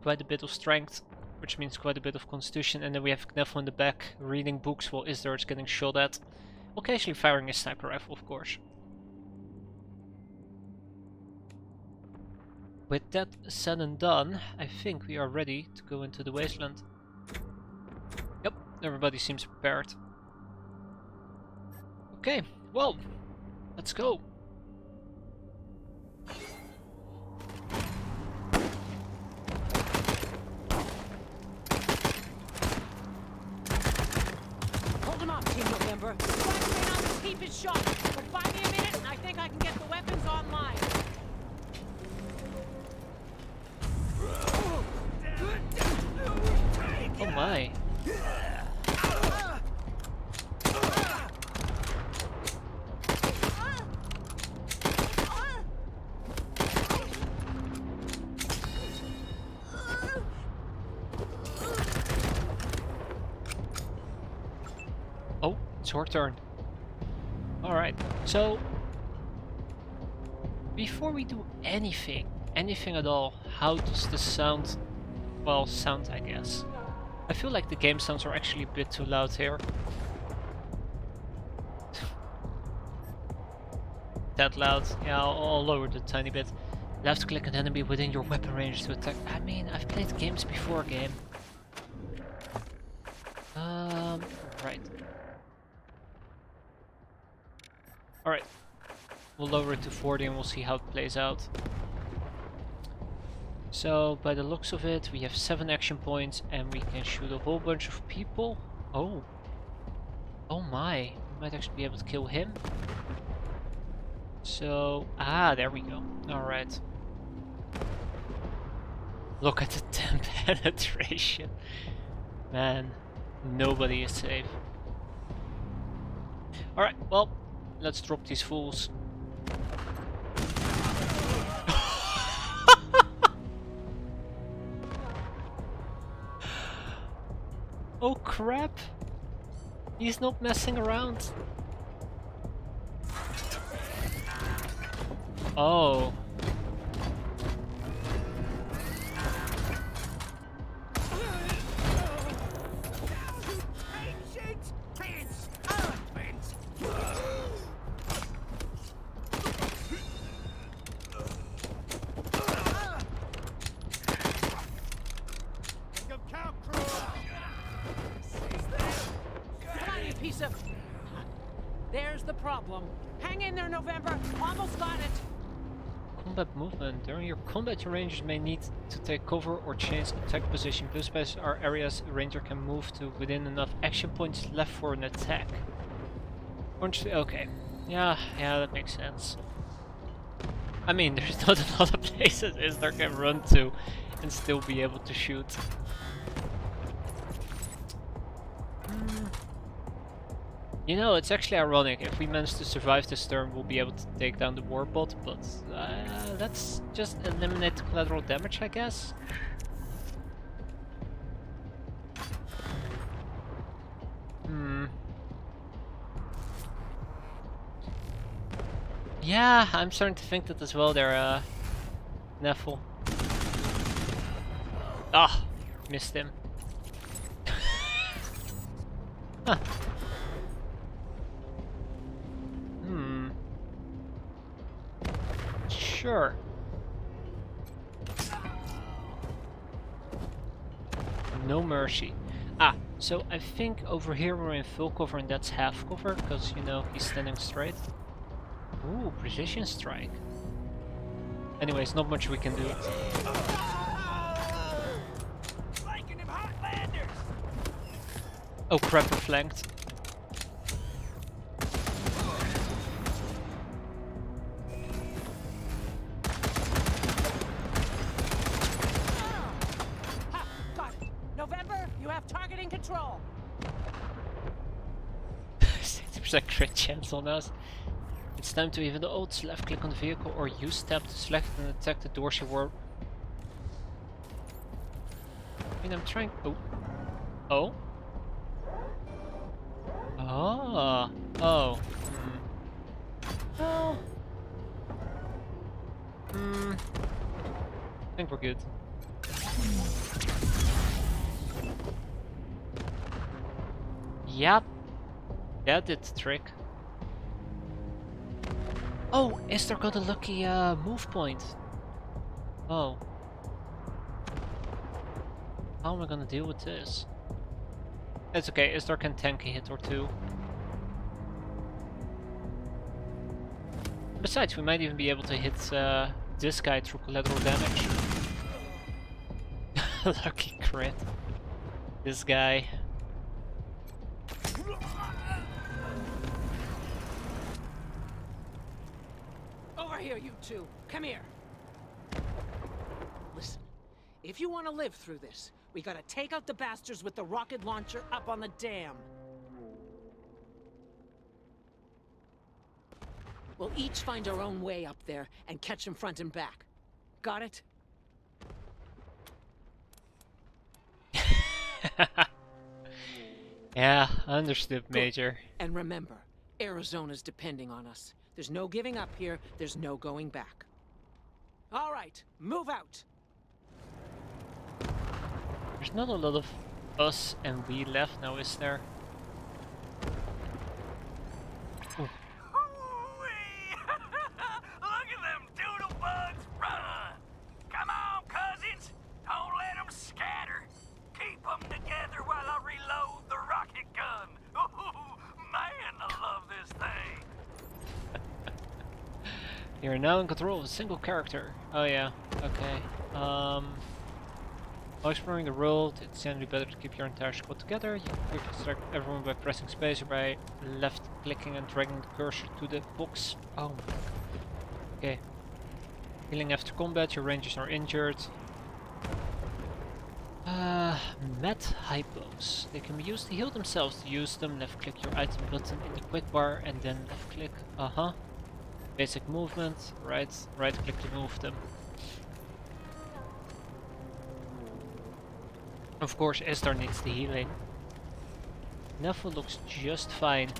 Quite a bit of strength, which means quite a bit of constitution, and then we have Kneffel in the back reading books while Isdar is getting shot at. Occasionally firing a sniper rifle, of course. With that said and done, I think we are ready to go into the Wasteland. Yep, everybody seems prepared. Okay, well, let's go. Hold him up, Team November. Flashbang on this heap is shot. But buy me a minute and I think I can get the weapons online. Oh my. Oh, it's your turn. Alright, so before we do anything at all, how does the sound, well, sound I guess. I feel like the game sounds are actually a bit too loud here. That loud? Yeah, I'll lower it a tiny bit. Left click an enemy within your weapon range to attack. I mean, I've played games before, game. Right. Alright. We'll lower it to 40 and we'll see how it plays out. So, by the looks of it, we have 7 action points and we can shoot a whole bunch of people. Oh. Oh my. We might actually be able to kill him. So, there we go. Alright. Look at the 10 penetration. Man, nobody is safe. Alright, well, let's drop these fools. Oh crap! He's not messing around. Oh. There's the problem. Hang in there, November. Almost got it. combat movement. During your combat, your rangers may need to take cover or change attack position. Blue spaces are areas a ranger can move to within enough action points left for an attack. Orange, okay. Yeah, that makes sense. I mean, there's not a lot of places Isdar can run to and still be able to shoot. You know, it's actually ironic. If we manage to survive this turn, we'll be able to take down the warbot, but let's just eliminate the collateral damage, I guess. Yeah, I'm starting to think that as well there, Neffel. Ah, missed him. Huh. Sure. No mercy. Ah, so I think over here we're in full cover and that's half cover, because, you know, he's standing straight. Ooh, precision strike. Anyways, not much we can do. Oh crap, we're flanked. Ha! Got it. November, you have targeting control. 60% crit chance on us. It's time to even the odds. Left click on the vehicle or use tab to select and attack the dorsal warp. I mean, I'm trying. Oh. Oh? Ah. Oh. Well. I think we're good. Yep. That did the trick. Oh, Esther got a lucky move point. Oh. How am I gonna deal with this? It's okay, Esther can tank a hit or two. Besides, we might even be able to hit this guy through collateral damage. Lucky crit. This guy. Over here, you two. Come here. Listen, if you want to live through this, we gotta take out the bastards with the rocket launcher up on the dam. We'll each find our own way up there and catch them front and back. Got it? Yeah, understood, Major. And remember, Arizona's depending on us. There's no giving up here, there's no going back. All right, move out. There's not a lot of us and we left now, is there? Ooh. Look at them doodle bugs run! Come on, cousins! Don't let them scatter! Keep them together while I reload the rocket gun! Ooh, man, I love this thing! You're now in control of a single character. Oh yeah, okay. While exploring the world, it's generally better to keep your entire squad together. You can quickly distract everyone by pressing space or by left clicking and dragging the cursor to the box. Oh my god. Okay. Healing after combat, your rangers are injured. Met hypos. They can be used to heal themselves. To use them, left click your item button in the quick bar and then left click. Basic movement, right click to move them. Of course, Estar needs the healing. Neffel looks just fine.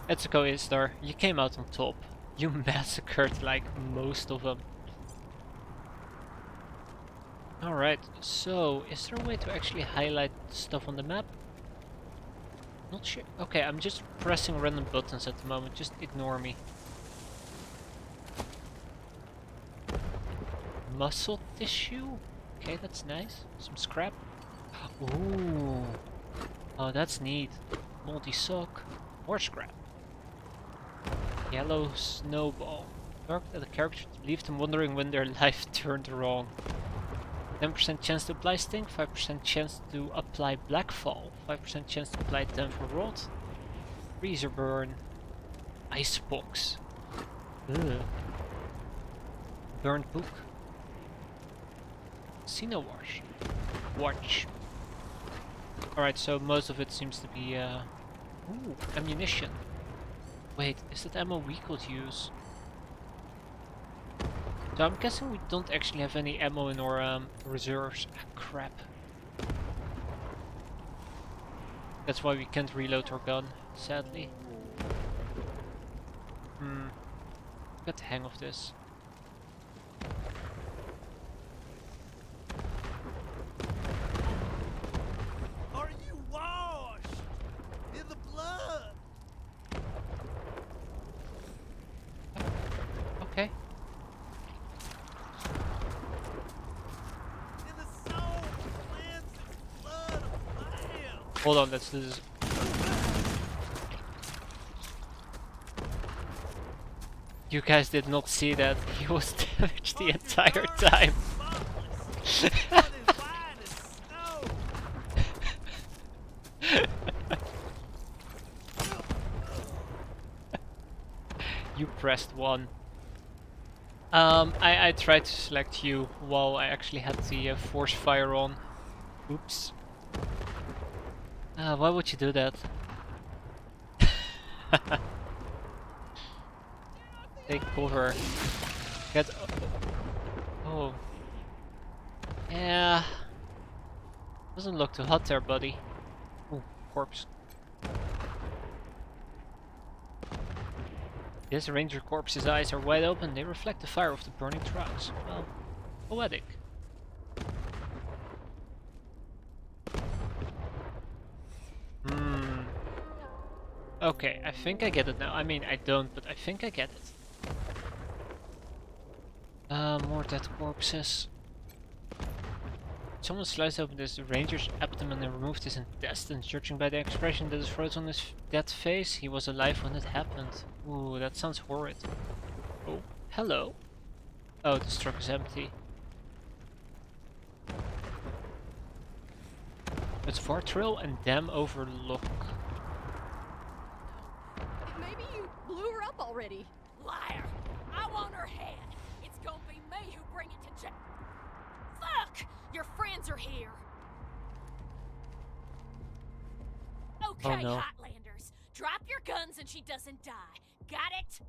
Etsuko Estar, you came out on top. You massacred like most of them. Alright, so is there a way to actually highlight stuff on the map? Not sure. Okay, I'm just pressing random buttons at the moment, just ignore me. Muscle tissue? Okay, that's nice. Some scrap. Ooh. Oh, that's neat. Moldy sock. More scrap. Yellow snowball. Target at a character to leave them wondering when their life turned wrong. 10% chance to apply stink, 5% chance to apply blackfall, 5% chance to apply denver rot, freezer burn, icebox, burned book, Cino wash, watch. Alright, so most of it seems to be ooh, ammunition. Wait, is that ammo we could use? So I'm guessing we don't actually have any ammo in our reserves. Ah, crap. That's why we can't reload our gun, sadly. Got the hang of this. Are you washed in the blood? Okay. In the soul, cleansing blood of the Lamb. Hold on, let's do this. You guys did not see that. He was damaged the entire time. Blood is white as snow. You pressed 1. I tried to select you while I actually had the force fire on. Oops. Why would you do that? Take cover. Get. Oh. Yeah. Doesn't look too hot there, buddy. Ooh, corpse. This ranger corpse's eyes are wide open. They reflect the fire of the burning trucks. Well, poetic. Okay, I think I get it now. I mean, I don't, but I think I get it. More dead corpses. Someone sliced open this ranger's abdomen and removed his intestines. Judging by the expression that is frozen on his dead face, he was alive when it happened. Ooh, that sounds horrid. Oh, hello. Oh, this truck is empty. It's Vartrill and Dam Overlook. Maybe you blew her up already. Liar! I want her head. It's gonna be me who bring it to jail. Fuck! Your friends are here. Okay, Oh, no. Hotlanders. Drop your guns and she doesn't die. Got it?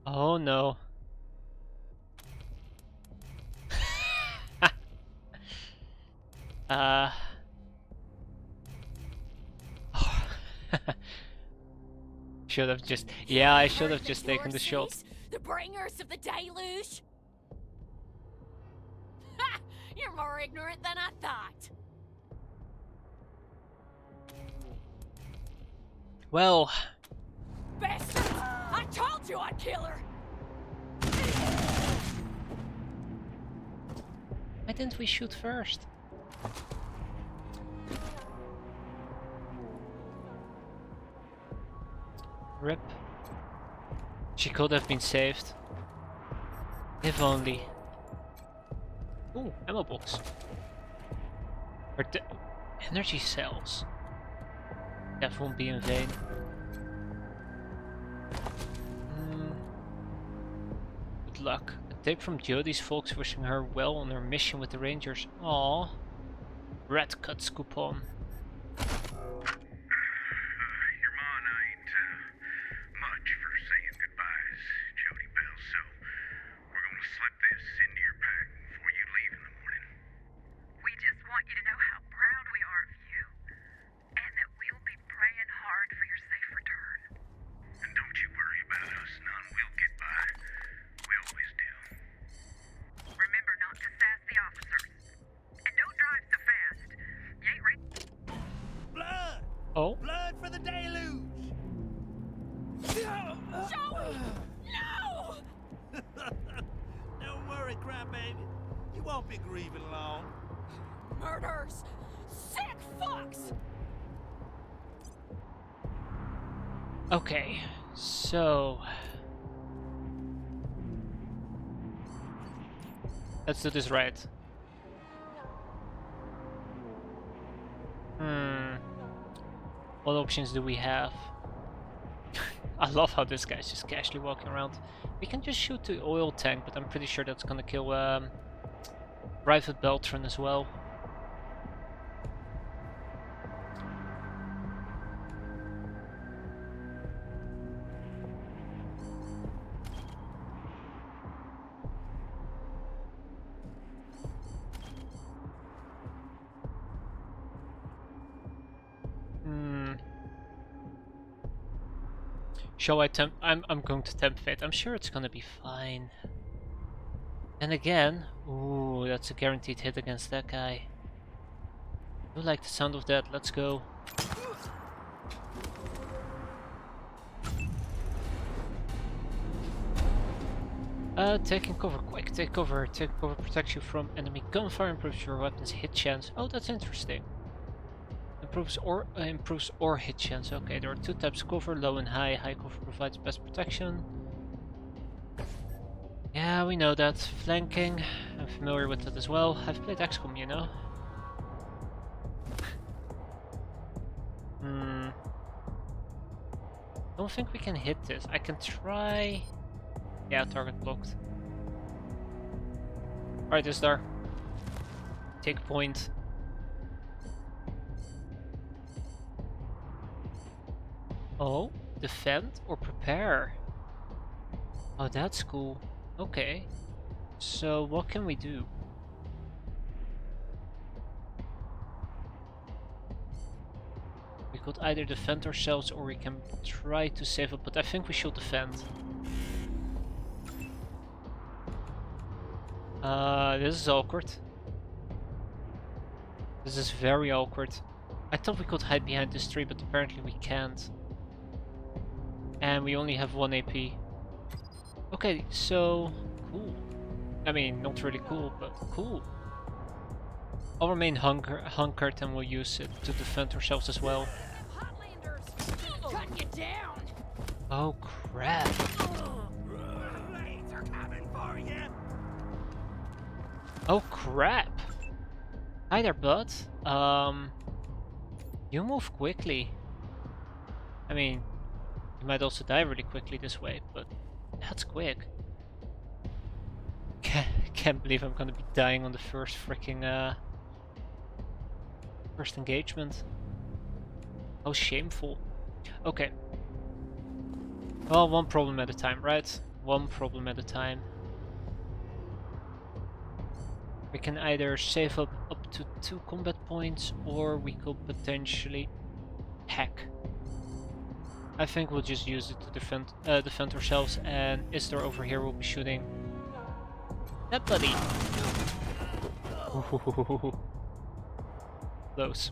Oh no. Should have just. Yeah, I should have just taken the shot. The bringers of the deluge? Ha! You're more ignorant than I thought. Well, Bastards! I told you I'd kill her! why didn't we shoot first? Rip. She could have been saved. If only. Ooh, ammo box. Or energy cells. That won't be in vain. Good luck. A tape from Jodie's folks wishing her well on her mission with the Rangers. Aww. Rat cuts coupon. Your ma ain't much for saying goodbyes, Jody Bell, so we're gonna slip this into your pack before you leave in the morning. We just want you to know how proud we are of you, and that we'll be praying hard for your safe return. And don't you worry about us, none. We'll get by. We always do. Remember not to sass the officers. And don't drive so fast. You ain't ready. Blood! Oh. Blood for the deluge! Joey! No! Don't worry, crybaby. You won't be grieving long. Murders! Sick fucks! Okay, so let's do this right. What options do we have? I love how this guy's just casually walking around. We can just shoot the oil tank, but I'm pretty sure that's gonna kill Private Beltran as well. Shall I tempt? I'm going to tempt fate. I'm sure it's gonna be fine. And again, ooh, that's a guaranteed hit against that guy. I like the sound of that. Let's go. Taking cover, quick, take cover. Take cover protects you from enemy gunfire, improves your weapon's hit chance. Oh, that's interesting. Improves or hit chance. Okay, there are two types of cover, low and high. High cover provides best protection. Yeah, we know that. Flanking, I'm familiar with that as well. I've played XCOM, you know. Don't think we can hit this. I can try. Yeah, target blocked. Alright, Isdar. Take point. Oh, defend or prepare. Oh, that's cool. Okay. So what can we do? We could either defend ourselves or we can try to save up, but I think we should defend. This is awkward. This is very awkward. I thought we could hide behind this tree, but apparently we can't. And we only have 1 AP. Okay, so cool. I mean, not really cool, but cool. I'll remain hunkered and we'll use it to defend ourselves as well. Cut you down. Oh crap. Blades are coming for you. Oh crap. Hi there, bud. You move quickly. I mean, you might also die really quickly this way, but that's quick. Can't believe I'm gonna be dying on the first freaking first engagement. How shameful. Okay. Well, one problem at a time, right? One problem at a time. We can either save up to 2 combat points, or we could potentially hack. I think we'll just use it to defend ourselves, and Isdar over here will be shooting that buddy. Close.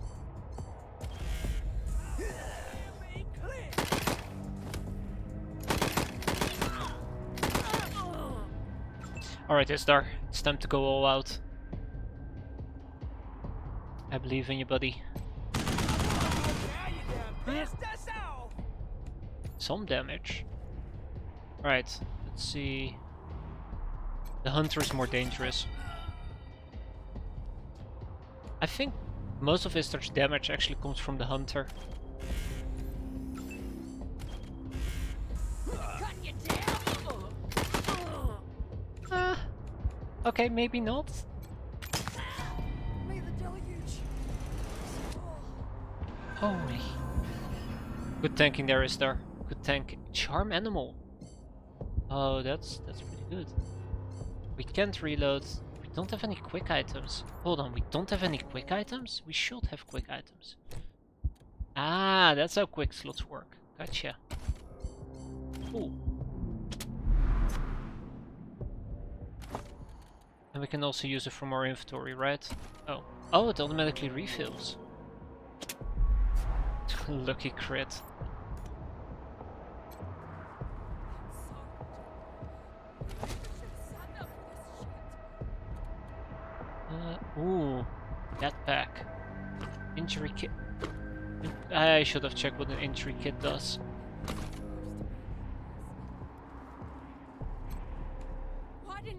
Alright, Isdar, it's time to go all out. I believe in you, buddy. Some damage. Alright, let's see. The hunter is more dangerous. I think most of Isdar's damage actually comes from the hunter. Okay, maybe not. Holy. Good tanking there, Isdar. Good tank. Charm animal. Oh, that's pretty good. We can't reload. We don't have any quick items. Hold on, we don't have any quick items? We should have quick items. Ah, that's how quick slots work. Gotcha. Cool. And we can also use it from our inventory, right? Oh. Oh, it automatically refills. Lucky crit. Ooh, that pack. Injury kit. I should have checked what an injury kit does.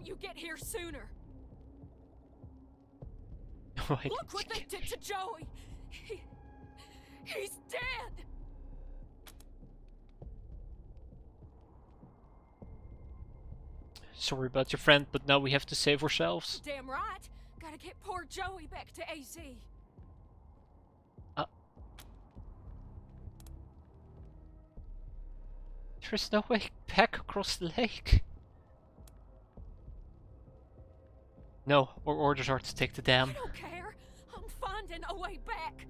you get here sooner? Why Look did what you they get- did to Joey! He's dead! Sorry about your friend, but now we have to save ourselves. Damn right! Gotta get poor Joey back to AZ. There's no way back across the lake. No, our orders are to take the I dam. don't care. I'm finding a way back.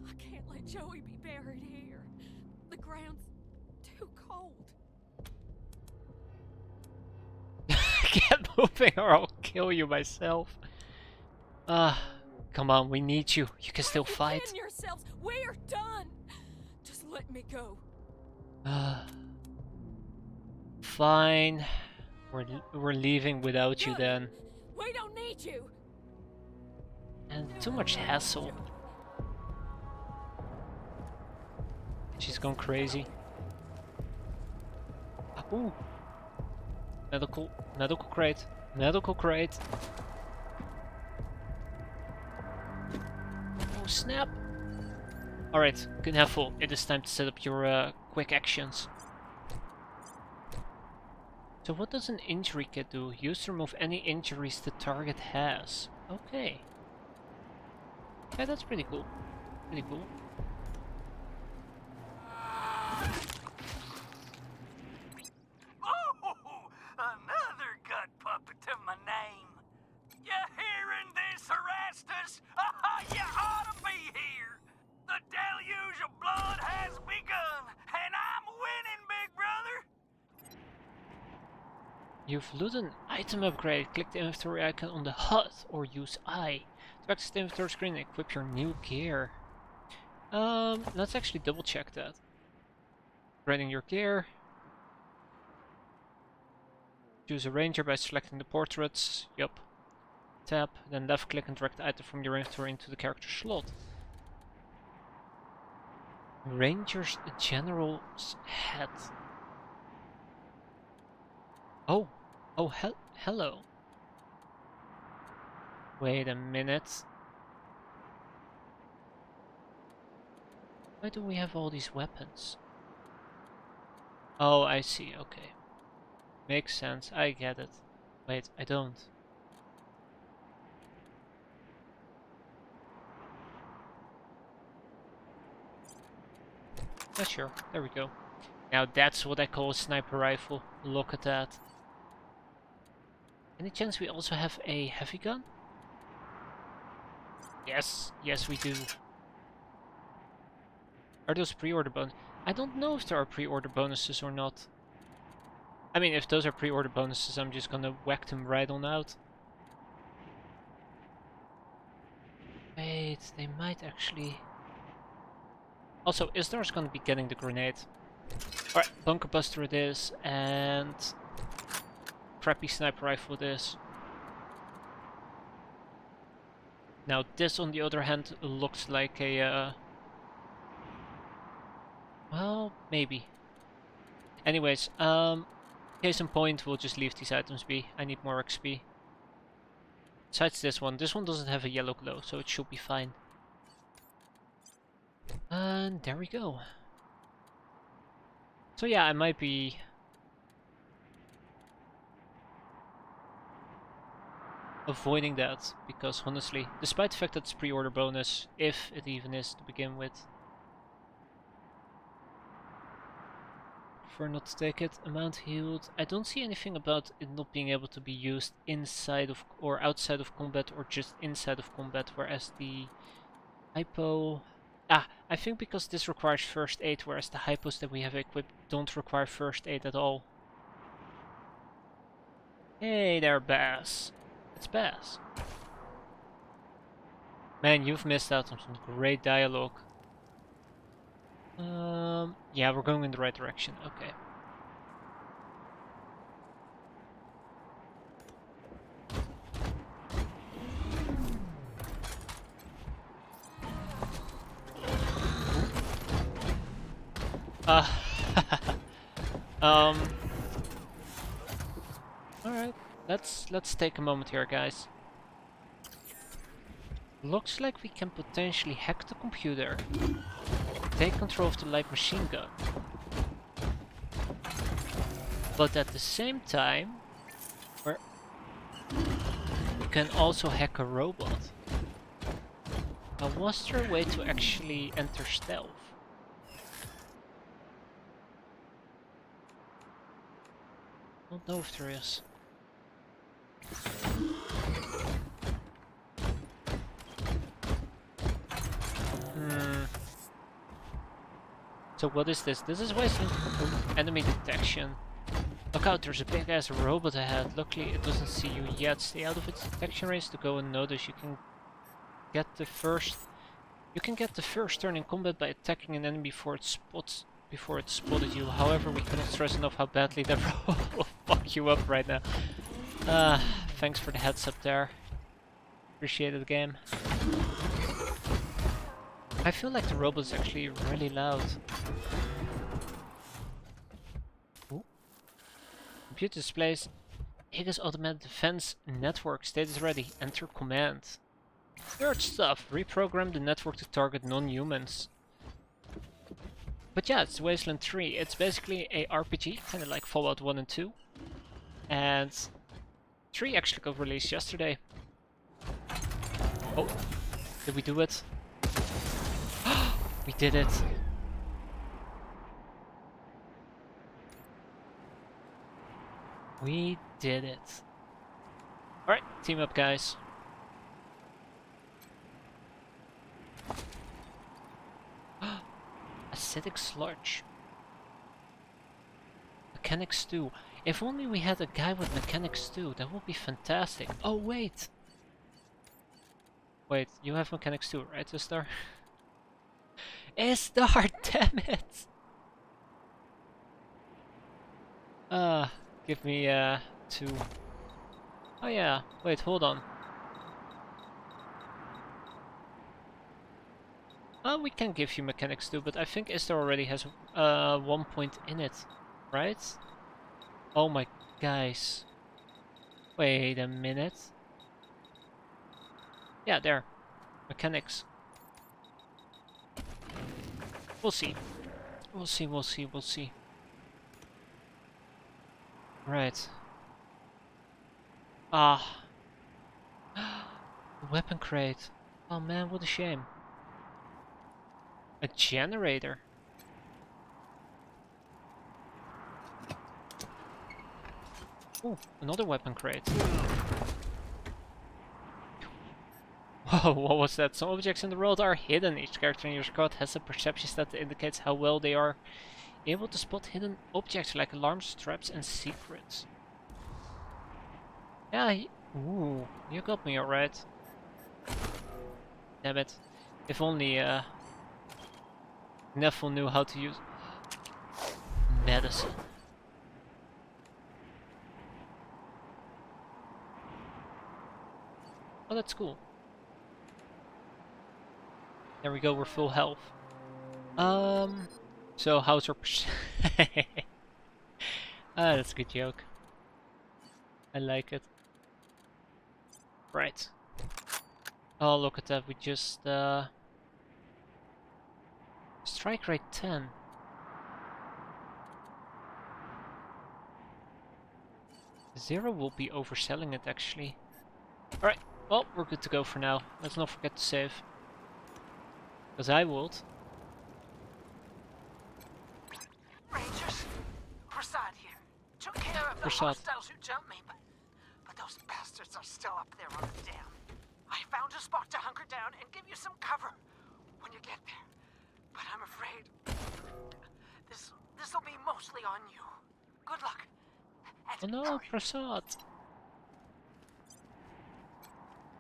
I can't let Joey be buried here. The ground's too cold. Get moving or I'll kill you myself. Come on, we need you. You can still You fight. kidding yourselves? We're done. Just let me go. Fine. We're leaving without you Good. then. We don't need you. And too much hassle. She's gone crazy. Ooh. Medical crate. Medical crate. Oh snap. Alright, good full. It is time to set up your quick actions. So what does an injury kit do? Use to remove any injuries the target has. Okay. Yeah, that's pretty cool. Pretty cool. Oh, another gut puppet to my name. You hearing this, Erastus? You ought to be here. The deluge of blood has begun, and I'm winning, big brother. You've looted an item upgrade. Click the inventory icon on the HUD or use I. To access the inventory screen and equip your new gear. Let's actually double check that. Upgrading your gear. Choose a ranger by selecting the portraits. Yup. Tap, then left click and drag the item from your inventory into the character slot. Ranger's General's Hat. Oh, hello. Wait a minute. Why do we have all these weapons? Oh, I see, okay. Makes sense, I get it. Wait, I don't. Yeah, sure, there we go. Now that's what I call a sniper rifle. Look at that. Any chance we also have a heavy gun? Yes, yes we do. Are those pre-order bonuses? I don't know if there are pre-order bonuses or not. I mean, if those are pre-order bonuses, I'm just gonna whack them right on out. Wait, they might actually... Also, Isdar's gonna be getting the grenade. Alright, bunker buster it is, and... crappy sniper rifle it is. Now this, on the other hand, looks like a... well, maybe. Anyways, case in point, we'll just leave these items be. I need more XP. Besides this one doesn't have a yellow glow, so it should be fine. And there we go. So yeah, I might be... avoiding that, because honestly, despite the fact that it's pre-order bonus, if it even is to begin with, prefer not to take it. Amount healed. I don't see anything about it not being able to be used inside of or outside of combat or just inside of combat, whereas the hypo... I think because this requires first aid, whereas the hypos that we have equipped don't require first aid at all. Hey there, Bass. It's Bass. Man, you've missed out on some great dialogue. Yeah, we're going in the right direction. Okay. Alright. let's take a moment here, guys. Looks like we can potentially hack the computer, take control of the light machine gun, but at the same time, we can also hack a robot. Now, was there a way to actually enter stealth? I don't know if there is. So what is this? This is Wasteland enemy detection. Look out, there's a big ass robot ahead. Luckily it doesn't see you yet. Stay out of its detection range to go unnoticed. You can get the first turn in combat by attacking an enemy before it spotted you. However, we cannot stress enough how badly that robot will fuck you up right now. Thanks for the heads up there. Appreciate it, game. I feel like the robot is actually really loud. Ooh. Computer displays Higgins automated defense network status ready. Enter command. Third stuff. Reprogram the network to target non-humans. But yeah, it's Wasteland 3. It's basically a RPG, kind of like Fallout 1 and 2. And 3 actually got released yesterday. Oh, did we do it? We did it. We did it. Alright, team up, guys. Acidic sludge. Mechanic stew. If only we had a guy with mechanic stew, that would be fantastic. Oh, wait. Wait, you have mechanic stew, right, Istar? Istar, damn it! Give me, 2. Oh yeah, wait, hold on. We can give you mechanics too, but I think Istar already has 1 point in it, right? Oh my guys. Wait a minute. Yeah, there. Mechanics. We'll see. We'll see, we'll see, we'll see. Right. Ah. Weapon crate. Oh man, what a shame. A generator. Oh, another weapon crate. Whoa, what was that? Some objects in the world are hidden. Each character in your squad has a perception stat that indicates how well they are able to spot hidden objects like alarms, traps, and secrets. Yeah, ooh, you got me alright. Damn it. If only Neville knew how to use medicine. Oh, that's cool. There we go, we're full health. So how's our Ah, that's a good joke. I like it. Right. Oh, look at that, we just strike rate 10. Zero will be overselling it actually. Alright, well, we're good to go for now. Let's not forget to save. Because I would. Rangers, Prasad here. Took care of the Prasad. hostiles who jumped me, but those bastards are still up there on the dam. I found a spot to hunker down and give you some cover when you get there. But I'm afraid this'll be mostly on you. Good luck. Oh no, Prasad!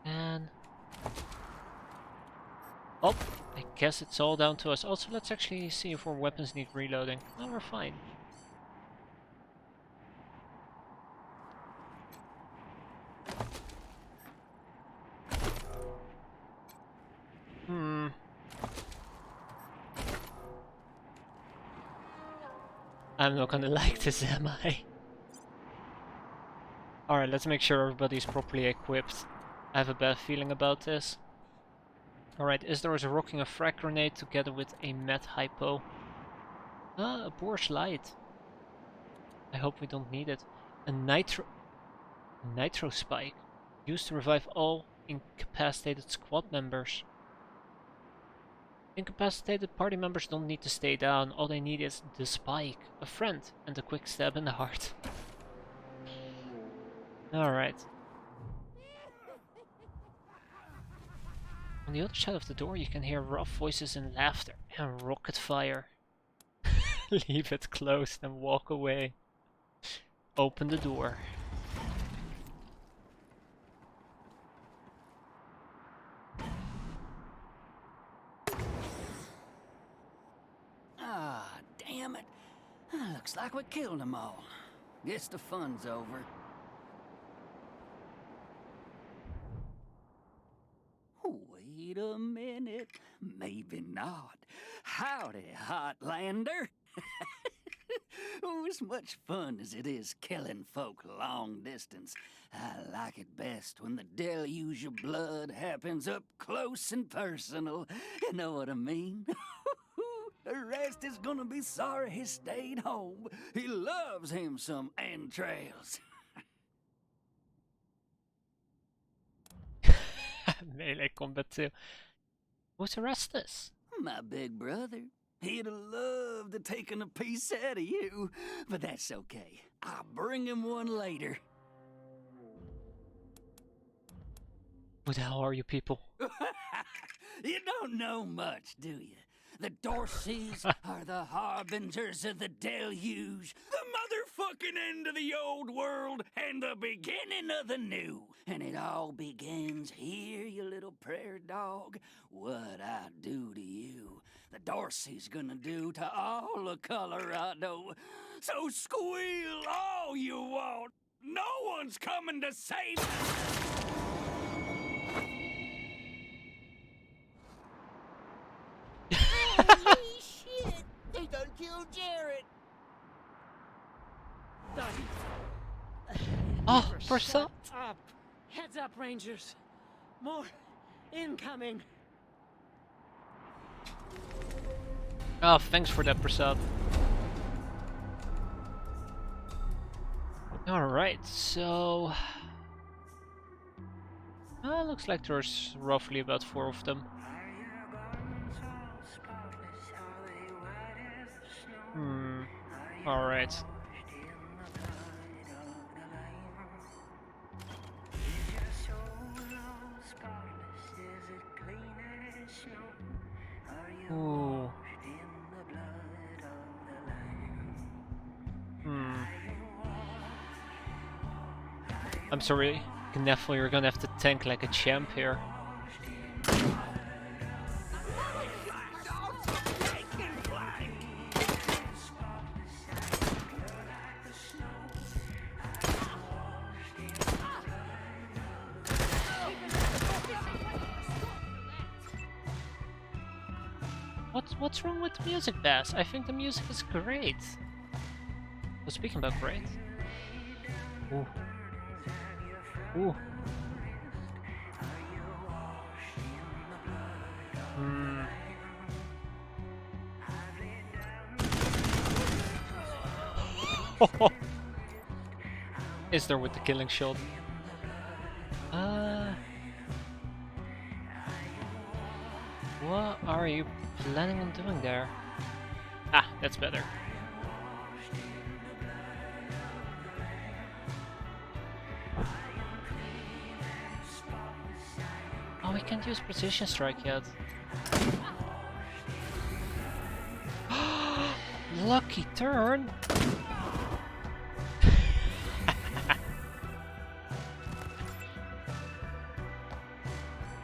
And oh, I guess it's all down to us. Also, let's actually see if our weapons need reloading. No, we're fine. I'm not gonna like this, am I? Alright, let's make sure everybody's properly equipped. I have a bad feeling about this. Alright, Isdor is rocking a frag grenade together with a med hypo. Ah, a Bourge light. I hope we don't need it. A nitro spike. Used to revive all incapacitated squad members. Incapacitated party members don't need to stay down. All they need is the spike, a friend, and a quick stab in the heart. Alright. On the other side of the door you can hear rough voices and laughter and rocket fire. Leave it closed and walk away. Open the door. Ah, damn it. Looks like we killed them all. Guess the fun's over. Wait a minute. Maybe not. Howdy, Hotlander. Oh, as much fun as it is killing folk long distance, I like it best when the deluge of blood happens up close and personal. You know what I mean? The rest is gonna be sorry he stayed home. He loves him some entrails. Melee combat too. Who's Erastus? My big brother. He'd have loved to taken a piece out of you, but that's okay. I'll bring him one later. Who the hell are you people? You don't know much, do you? The Dorseys are the harbingers of the deluge, the motherfucking end of the old world, and the beginning of the new. And it all begins here, you little prairie dog. What I do to you, the Dorsey's gonna do to all of Colorado. So squeal all you want. No one's coming to save us. Holy shit! They done killed Jared! Oh, Prasad! Up! Heads up, Rangers! More incoming! Oh, thanks for that, Prasad. Alright, so... looks like there's roughly about 4 of them. Alright. Ooh. I'm sorry, Knuffle, you're gonna have to tank like a champ here. What's wrong with the music, Bass? I think the music is great. Well, speaking about great. Ooh. Ooh. Is there with the killing shot? What are you planning on doing there? Ah, that's better. Oh, we can't use precision strike yet. Lucky turn!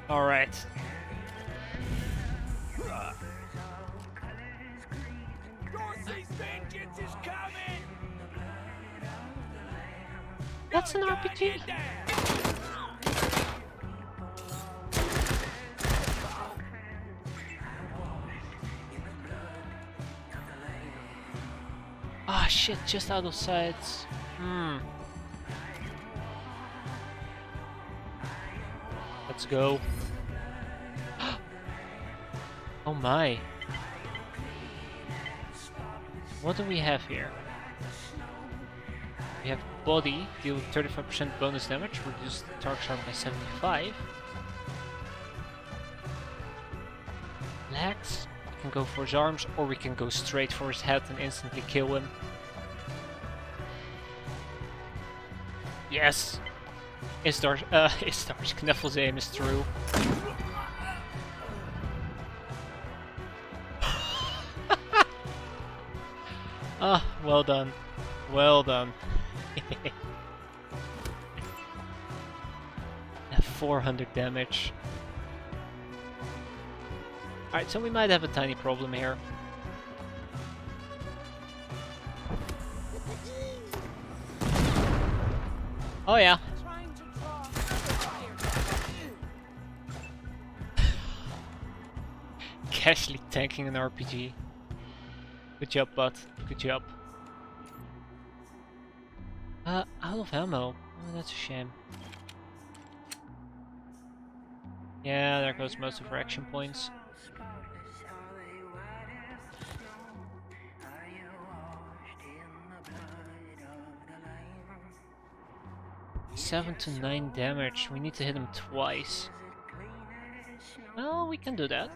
Alright. That's an RPG! Ah shit, just out of sight. Let's go. Oh my. What do we have here? We have body, deal 35% bonus damage, reduce the target's arm by 75. Legs, we can go for his arms, or we can go straight for his head and instantly kill him. Yes! Istar's Knuffel's aim is true. Ah, well done. Well done. 400 damage. Alright, so we might have a tiny problem here. Oh yeah. Casually tanking an RPG. Good job, bud. Good job. Out of ammo. Oh, that's a shame. Yeah, there goes most of our action points. Seven to 9 damage. We need to hit him twice. Well, we can do that.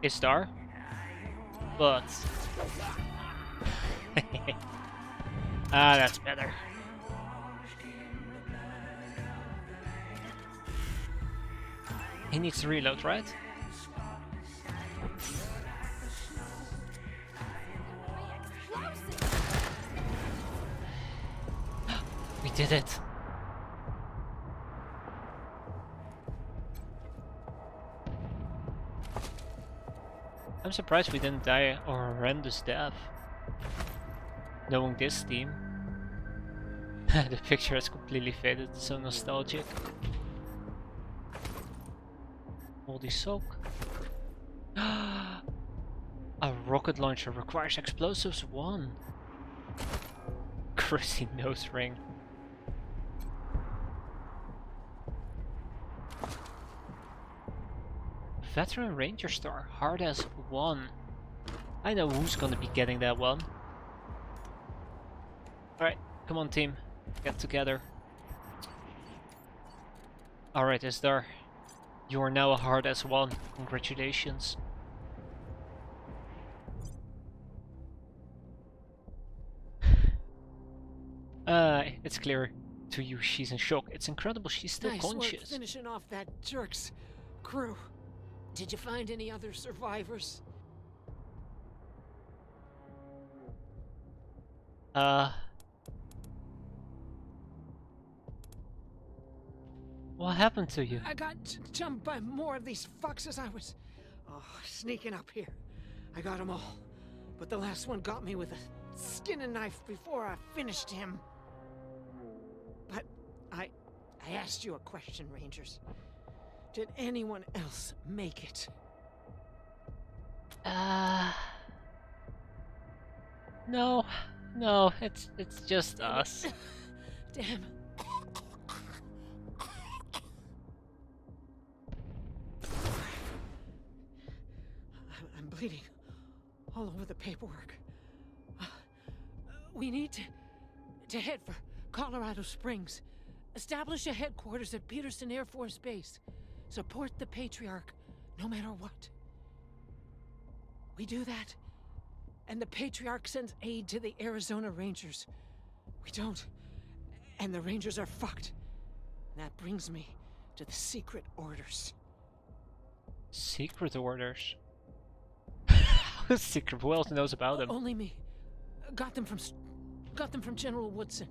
Istar. But... ah, that's better. He needs to reload, right? We did it! I'm surprised we didn't die a horrendous death. Knowing this team. The picture has completely faded, it's so nostalgic. Moldy soak. A rocket launcher requires explosives 1. Chrissy nose ring. Veteran Ranger Star, hard as 1. I know who's gonna be getting that one. Alright, come on team, get together. Alright, Isdar. You are now a hard as 1. Congratulations. It's clear to you she's in shock. It's incredible she's still Nice conscious. work finishing off that jerk's crew. Did you find any other survivors? What happened to you? I got jumped by more of these foxes. I was sneaking up here. I got them all. But the last one got me with a skinning knife before I finished him. But I asked you a question, Rangers. Did anyone else make it? No, it's just us. Damn. I'm bleeding all over the paperwork. We need to head for Colorado Springs. Establish a headquarters at Peterson Air Force Base. Support the Patriarch, no matter what. We do that, and the Patriarch sends aid to the Arizona Rangers. We don't, and the Rangers are fucked. And that brings me to the secret orders. Secret orders? Secret, who else knows about them? Only me. Got them from General Woodson.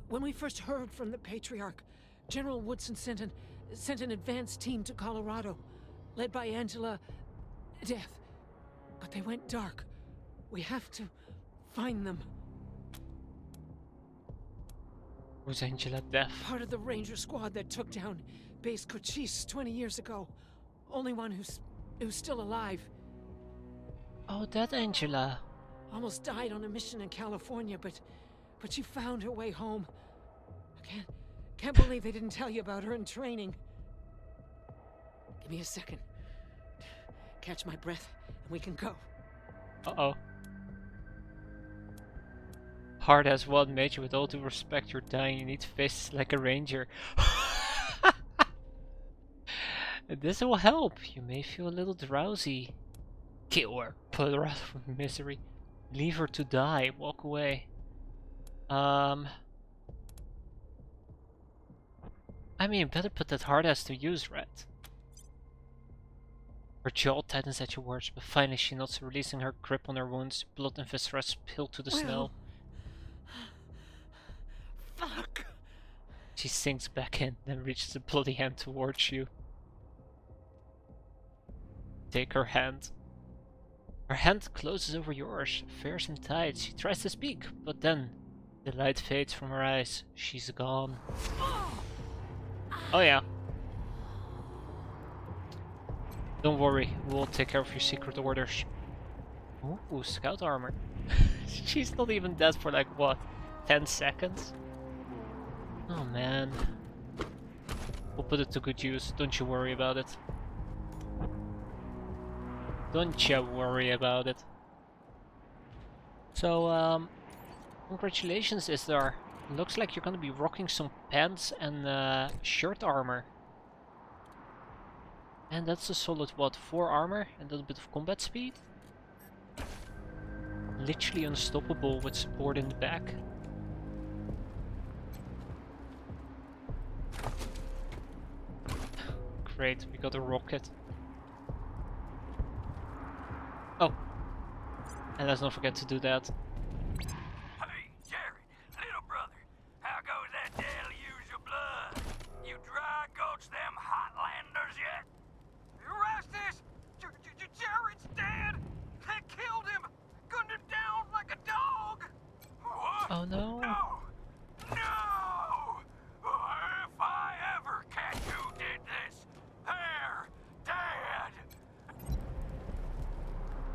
When we first heard from the Patriarch, General Woodson sent an advance team to Colorado, led by Angela Death. But they went dark. We have to find them. Who's Angela Death? Part of the Ranger squad that took down Base Cochise 20 years ago. Only one who's still alive. Oh, that Angela. Almost died on a mission in California, but she found her way home. Can't believe they didn't tell you about her in training. Give me a second. Catch my breath, and we can go. Uh-oh. Hard as one, Major. With all due respect, you're dying. You need fists like a ranger. This will help. You may feel a little drowsy. Kill her. Put her out of misery. Leave her to die. Walk away. I mean, better put that hard ass to use, Red. Her jaw tightens at your words, but finally she nods, releasing her grip on her wounds. Blood and viscera spill to the snow. Fuck! She sinks back in, then reaches a bloody hand towards you. Take her hand. Her hand closes over yours, fierce and tight. She tries to speak, but then the light fades from her eyes. She's gone. Oh yeah. Don't worry, we'll take care of your secret orders. Ooh, scout armor. She's not even dead for like, what, 10 seconds? Oh man. We'll put it to good use, don't you worry about it. Don't you worry about it. So, congratulations, Isdar. Looks like you're gonna be rocking some pants and shirt armor. And that's a solid, what, 4 armor and a little bit of combat speed? Literally unstoppable with support in the back. Great, we got a rocket. Oh, and let's not forget to do that. Hey, Jared, little brother, how goes that deluge of blood? You dry gulch them Hotlanders yet? You Rastus! Jared's dead! They killed him! Gunned him down like a dog! What? Oh no. No! No! If I ever catch who did this, they're dead!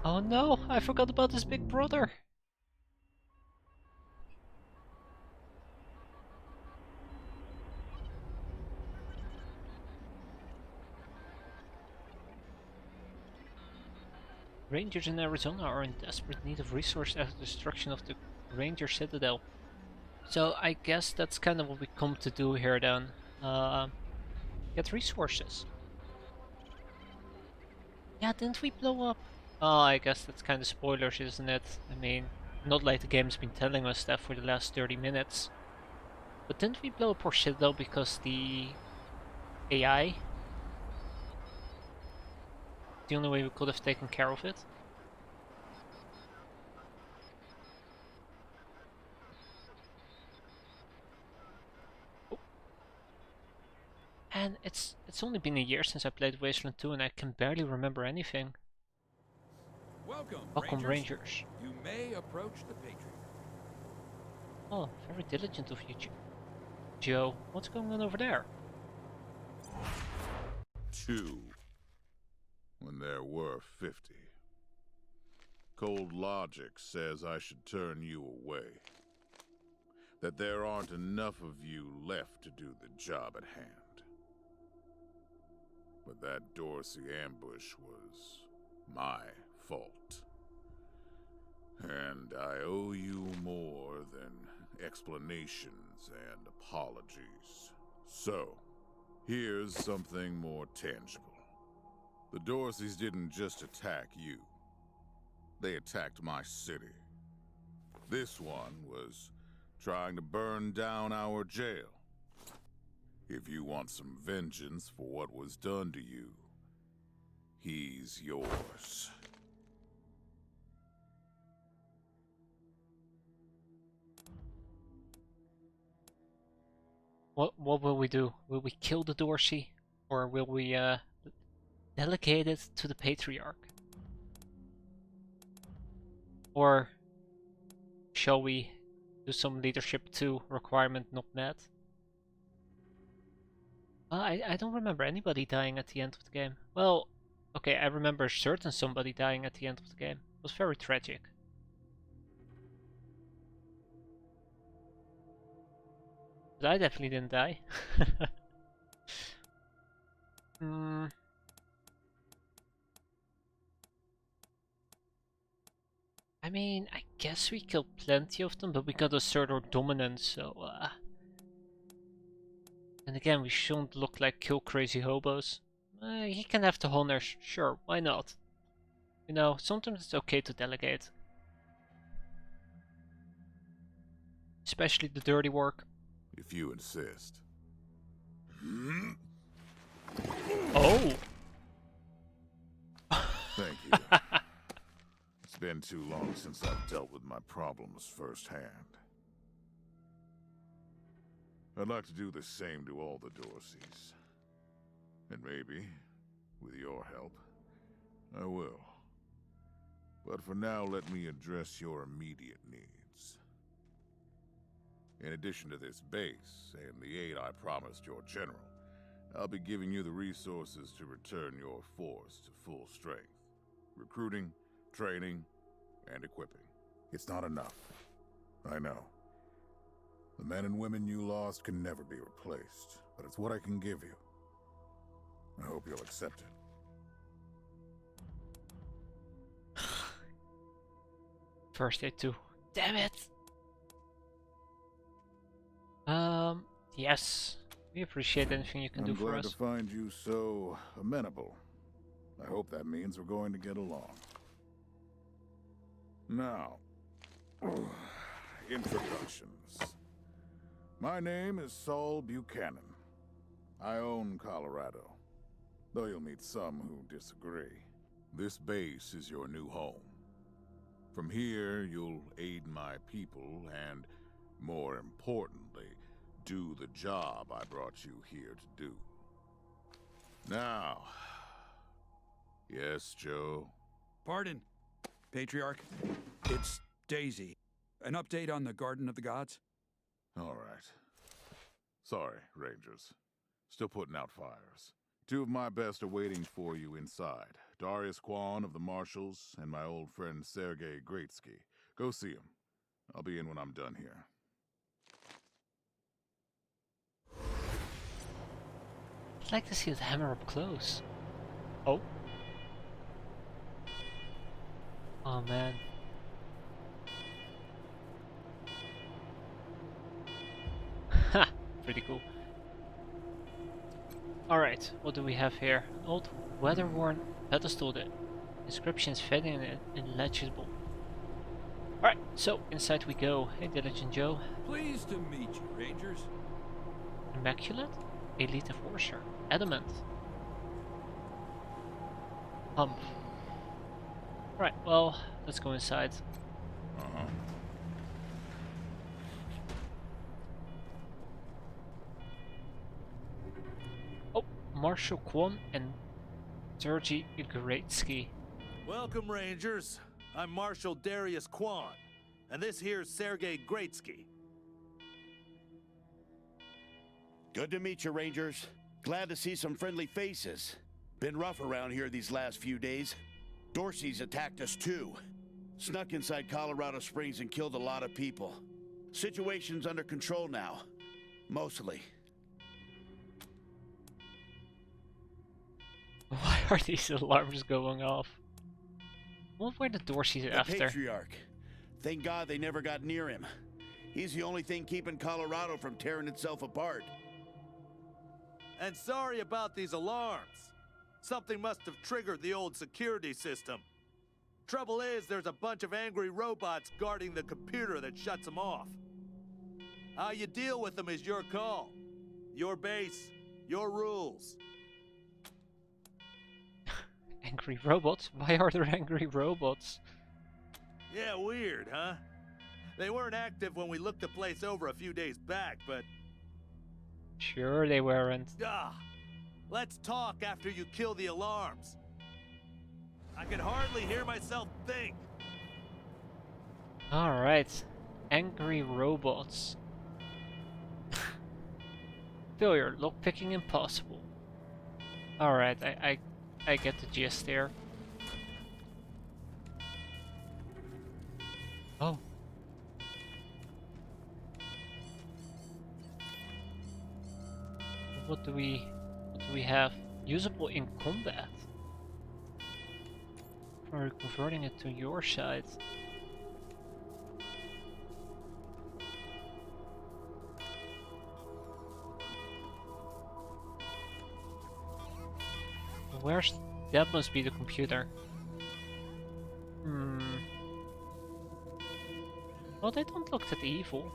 Oh no, I forgot about his big brother. Rangers in Arizona are in desperate need of resources after the destruction of the Ranger Citadel. So I guess that's kind of what we come to do here then. Get resources. Yeah, didn't we blow up? Oh, I guess that's kind of spoilers, isn't it? I mean, not like the game's been telling us that for the last 30 minutes. But didn't we blow up our Citadel because the AI? The only way we could have taken care of it. Oh. And it's only been a year since I played Wasteland 2 and I can barely remember anything. Welcome, Rangers. You may approach the Patriot. Oh, very diligent of you, Joe. What's going on over there? 2. When there were 50. Cold logic says I should turn you away. That there aren't enough of you left to do the job at hand. But that Dorsey ambush was my fault. And I owe you more than explanations and apologies. So, here's something more tangible. The Dorseys didn't just attack you. They attacked my city. This one was trying to burn down our jail. If you want some vengeance for what was done to you, he's yours. What will we do? Will we kill the Dorsey? Or will we delegate it to the Patriarch? Or shall we do some leadership 2 requirement not met? I don't remember anybody dying at the end of the game. Well, okay, I remember certain somebody dying at the end of the game. It was very tragic. But But I definitely didn't die. I mean, I guess we killed plenty of them, but we got assert our dominance, so and again, we shouldn't look like kill crazy hobos. He can have the honor, sure, why not? You know, sometimes it's okay to delegate. Especially the dirty work. If you insist. Oh! Thank you. It's been too long since I've dealt with my problems firsthand. I'd like to do the same to all the Dorseys. And maybe, with your help, I will. But for now, let me address your immediate needs. In addition to this base and the aid I promised your general, I'll be giving you the resources to return your force to full strength. Recruiting, training, and equipping. It's not enough. I know. The men and women you lost can never be replaced, but it's what I can give you. I hope you'll accept it. First aid too. Damn it! Yes. We appreciate anything you can do for us. I'm glad to find you so amenable. I hope that means we're going to get along. Now, introductions. My name is Saul Buchanan. I own Colorado, though you'll meet some who disagree. This base is your new home. From here, you'll aid my people and, more importantly, do the job I brought you here to do. Now, yes, Joe? Pardon, Patriarch. It's Daisy. An update on the Garden of the Gods? All right. Sorry, Rangers. Still putting out fires. Two of my best are waiting for you inside. Darius Kwan of the Marshals and my old friend Sergei Greatsky. Go see him. I'll be in when I'm done here. I'd like to see the hammer up close. Oh. Oh man. Ha! Pretty cool. Alright, what do we have here? Old weather-worn pedestal. The inscription is fading and illegible. Alright, so inside we go. Hey Diligent Joe. Pleased to meet you, Rangers. Immaculate? Elite Enforcer. Adamant. Hump. Right, well, let's go inside. Oh, Marshal Kwon and Sergei Greatsky. Welcome, Rangers. I'm Marshal Darius Kwan, and this here's Sergei Greatsky. Good to meet you, Rangers. Glad to see some friendly faces. Been rough around here these last few days. Dorsey's attacked us too. Snuck inside Colorado Springs and killed a lot of people. Situation's under control now. Mostly. Why are these alarms going off? What were the Dorseys after? The Patriarch. Thank God they never got near him. He's the only thing keeping Colorado from tearing itself apart. And sorry about these alarms. Something must have triggered the old security system. Trouble is, there's a bunch of angry robots guarding the computer that shuts them off. How you deal with them is your call. Your base, your rules. Angry robots? Why are there angry robots? Yeah, weird, huh? They weren't active when we looked the place over a few days back, but... Sure they weren't. Let's talk after you kill the alarms. I can hardly hear myself think. Alright. Angry robots. Failure. Lockpicking impossible. Alright, I get the gist there. Oh. What do we have? Usable in combat. Or converting it to your side. Where's that? Must be the computer. Well, they don't look that evil.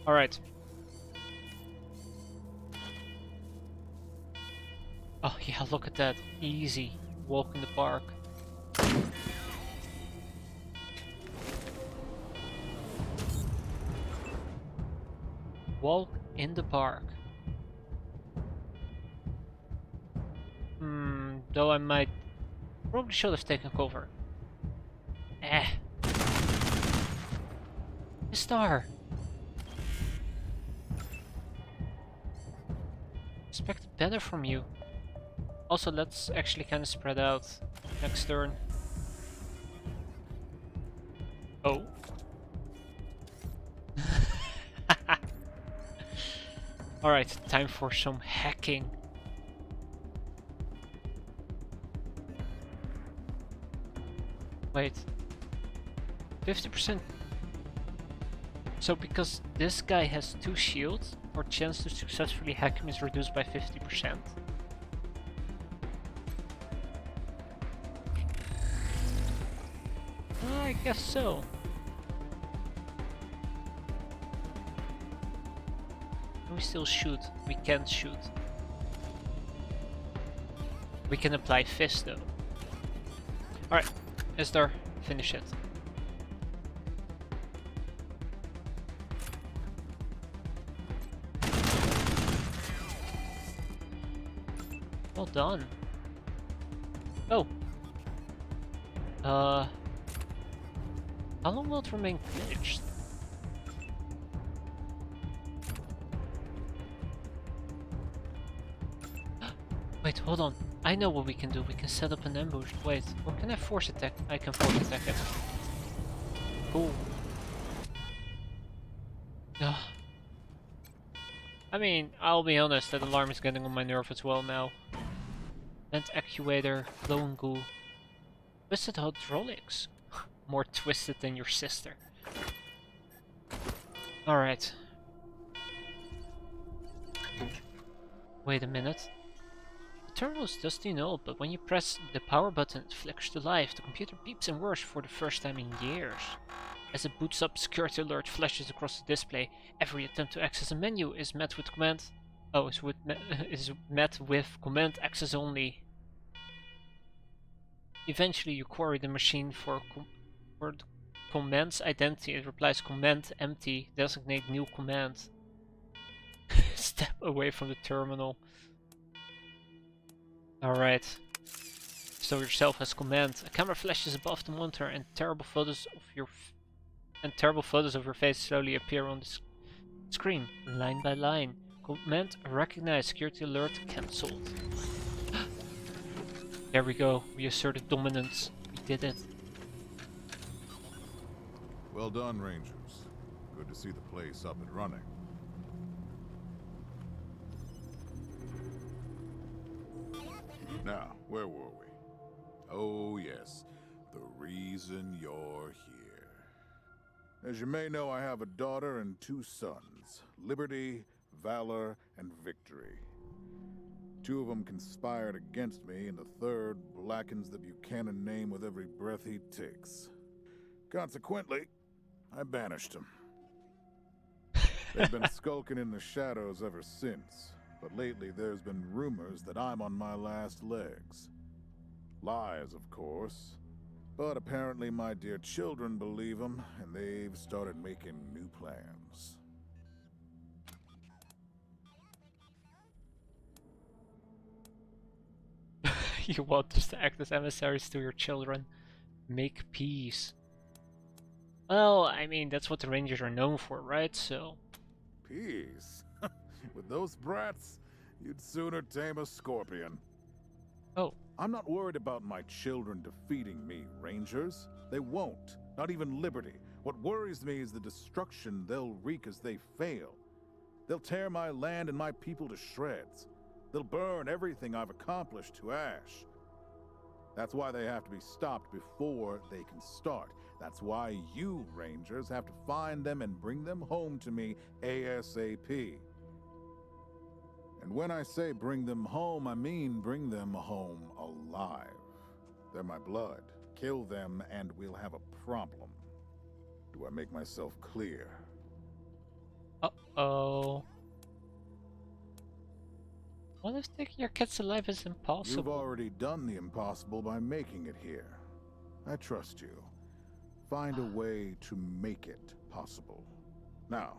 Alright. Oh yeah, look at that. Easy. Walk in the park. Walk in the park. Though I might... Probably should have taken cover. Star! Expect better from you. Also, let's actually kind of spread out next turn. Oh. Alright, time for some hacking. Wait. 50%. So because this guy has 2 shields, our chance to successfully hack him is reduced by 50%. I guess so. Can we still shoot? We can't shoot. We can apply fist though. Alright, Esther, finish it. Well done. Oh. How long will it remain glitched? Wait, hold on. I know what we can do. We can set up an ambush. Wait, or can I force attack? I can force attack it. Cool. I mean, I'll be honest, that alarm is getting on my nerve as well now. Vent actuator, glowing goo. Twisted hydraulics. More twisted than your sister. Alright. Wait a minute. The terminal is dusty and old, but when you press the power button it flickers to life. The computer beeps and whirs for the first time in years. As it boots up, security alert flashes across the display. Every attempt to access a menu is met with command... Oh, is met with command access only. Eventually you query the machine for the command's identity. It replies command empty, designate new command. Step away from the terminal. Alright. Store yourself as command. A camera flashes above the monitor and terrible photos of your face slowly appear on the screen, line by line. Command recognized, security alert cancelled. There we go, we asserted dominance. We did it. Well done, Rangers. Good to see the place up and running. Now, where were we? Oh yes, the reason you're here. As you may know, I have a daughter and 2 sons, Liberty, Valor, and Victory. 2 of them conspired against me, and the third blackens the Buchanan name with every breath he takes. Consequently, I banished him. They've been skulking in the shadows ever since, but lately there's been rumors that I'm on my last legs. Lies, of course, but apparently my dear children believe them, and they've started making new plans. You want us to act as emissaries to your children. Make peace. Well, I mean, that's what the Rangers are known for, right? So... Peace? With those brats, you'd sooner tame a scorpion. Oh. I'm not worried about my children defeating me, Rangers. They won't. Not even Liberty. What worries me is the destruction they'll wreak as they fail. They'll tear my land and my people to shreds. They'll burn everything I've accomplished to ash. That's why they have to be stopped before they can start. That's why you, Rangers, have to find them and bring them home to me ASAP. And when I say bring them home, I mean bring them home alive. They're my blood. Kill them and we'll have a problem. Do I make myself clear? Uh-oh. What if taking your kids alive is impossible? You've already done the impossible by making it here. I trust you. Find a way to make it possible. Now,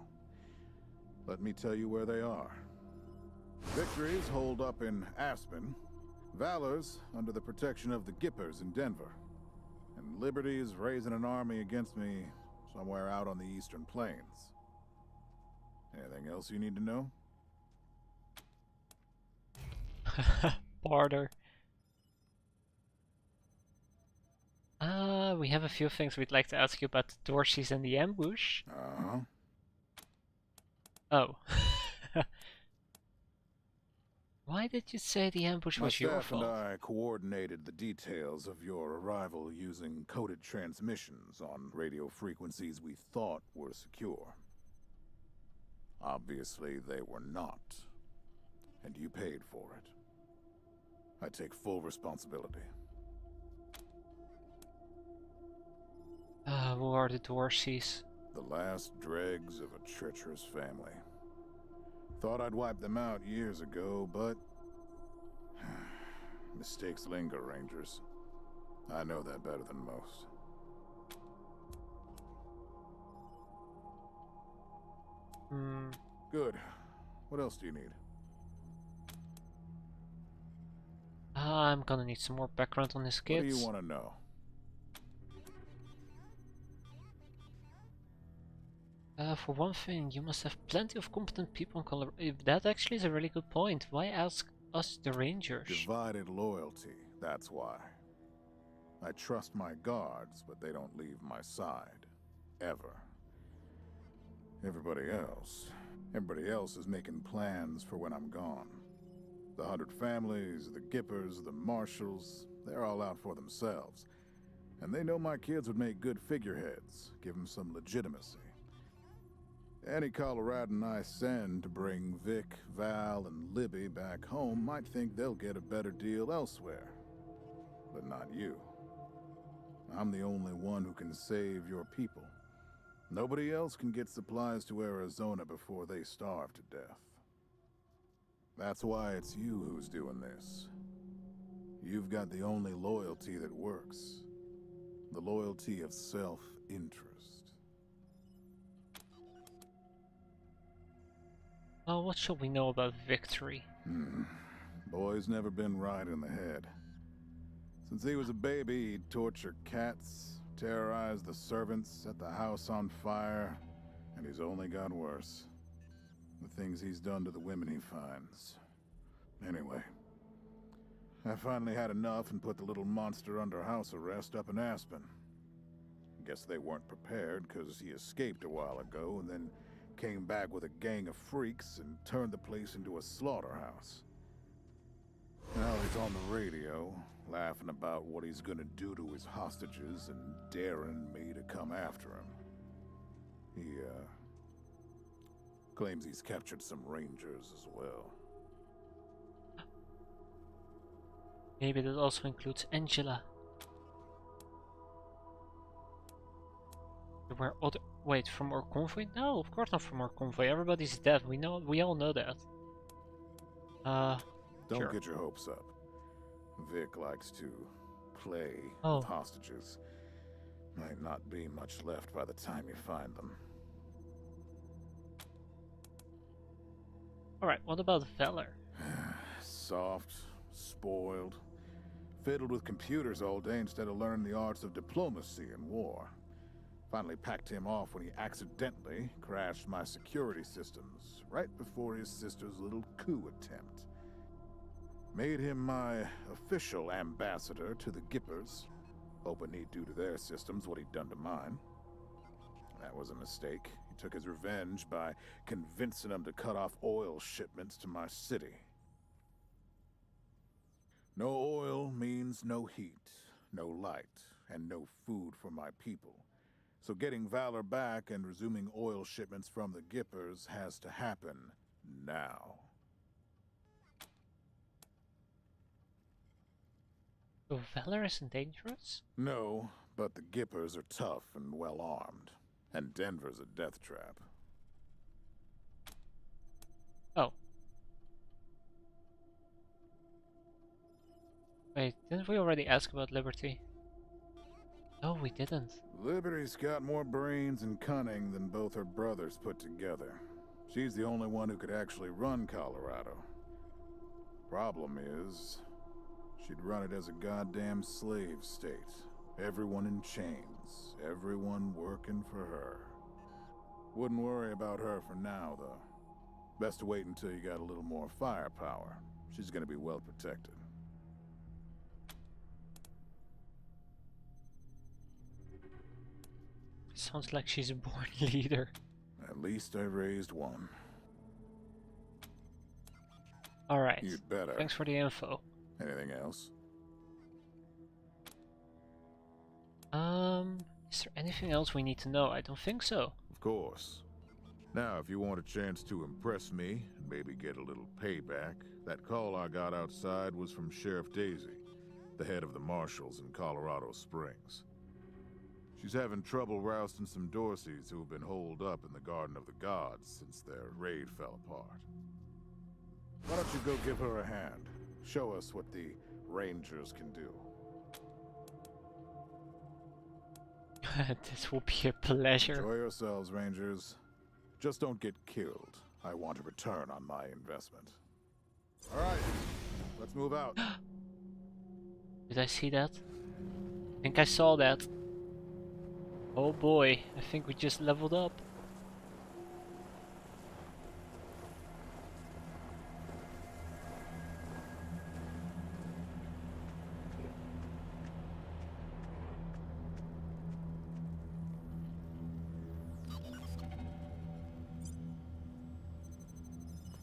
let me tell you where they are. Victory's holed up in Aspen. Valor's under the protection of the Gippers in Denver. And Liberty's raising an army against me somewhere out on the Eastern Plains. Anything else you need to know? Border. We have a few things we'd like to ask you about the Dorseys and the ambush. Uh-huh. Oh. Why did you say the ambush was your My staff fault? and I coordinated the details of your arrival using coded transmissions on radio frequencies we thought were secure. Obviously, they were not. And you paid for it. I take full responsibility. Who are the Dorseys? The last dregs of a treacherous family. Thought I'd wipe them out years ago, but mistakes linger, Rangers. I know that better than most. Good. What else do you need? I'm gonna need some more background on his kids. What do you want to know? For one thing, you must have plenty of competent people in Colorado. That actually is a really good point. Why ask us, the Rangers? Divided loyalty, that's why. I trust my guards, but they don't leave my side. Ever. Everybody else is making plans for when I'm gone. The 100 families, the Gippers, the Marshals, they're all out for themselves. And they know my kids would make good figureheads, give them some legitimacy. Any Coloradan I send to bring Vic, Val, and Libby back home might think they'll get a better deal elsewhere. But not you. I'm the only one who can save your people. Nobody else can get supplies to Arizona before they starve to death. That's why it's you who's doing this. You've got the only loyalty that works. The loyalty of self-interest. Well, what should we know about Victory? Boy's never been right in the head. Since he was a baby, he'd torture cats, terrorize the servants, set the house on fire, and he's only got worse. The things he's done to the women he finds. Anyway, I finally had enough and put the little monster under house arrest up in Aspen. Guess they weren't prepared, because he escaped a while ago and then came back with a gang of freaks and turned the place into a slaughterhouse. Now he's on the radio, laughing about what he's gonna do to his hostages and daring me to come after him. He, claims he's captured some Rangers as well. Maybe that also includes Angela. There were other... Wait, from our convoy? No, of course not from our convoy. Everybody's dead. We all know that. Don't sure. get your hopes up. Vic likes to play with hostages. Might not be much left by the time you find them. Alright, what about Valor? Soft, spoiled, fiddled with computers all day instead of learning the arts of diplomacy and war. Finally packed him off when he accidentally crashed my security systems right before his sister's little coup attempt. Made him my official ambassador to the Gippers. Hoping he'd do to their systems what he'd done to mine. That was a mistake. He took his revenge by convincing them to cut off oil shipments to my city. No oil means no heat, no light, and no food for my people. So getting Valor back and resuming oil shipments from the Gippers has to happen now. So Valor isn't dangerous? No, but the Gippers are tough and well-armed. And Denver's a death trap. Oh. Wait, didn't we already ask about Liberty? No, we didn't. Liberty's got more brains and cunning than both her brothers put together. She's the only one who could actually run Colorado. Problem is, she'd run it as a goddamn slave state. Everyone in chains, everyone working for her. Wouldn't worry about her for now, though. Best to wait until you got a little more firepower. She's gonna be well protected. Sounds like she's a born leader. At least I raised one. Alright. You'd better. Thanks for the info. Anything else? Is there anything else we need to know? I don't think so. Of course. Now, if you want a chance to impress me, and maybe get a little payback, that call I got outside was from Sheriff Daisy, the head of the marshals in Colorado Springs. She's having trouble rousting some Dorseys who have been holed up in the Garden of the Gods since their raid fell apart. Why don't you go give her a hand? Show us what the Rangers can do. This will be a pleasure. Enjoy yourselves, Rangers. Just don't get killed. I want a return on my investment. Alright, let's move out. Did I see that? I think I saw that. Oh boy, I think we just leveled up.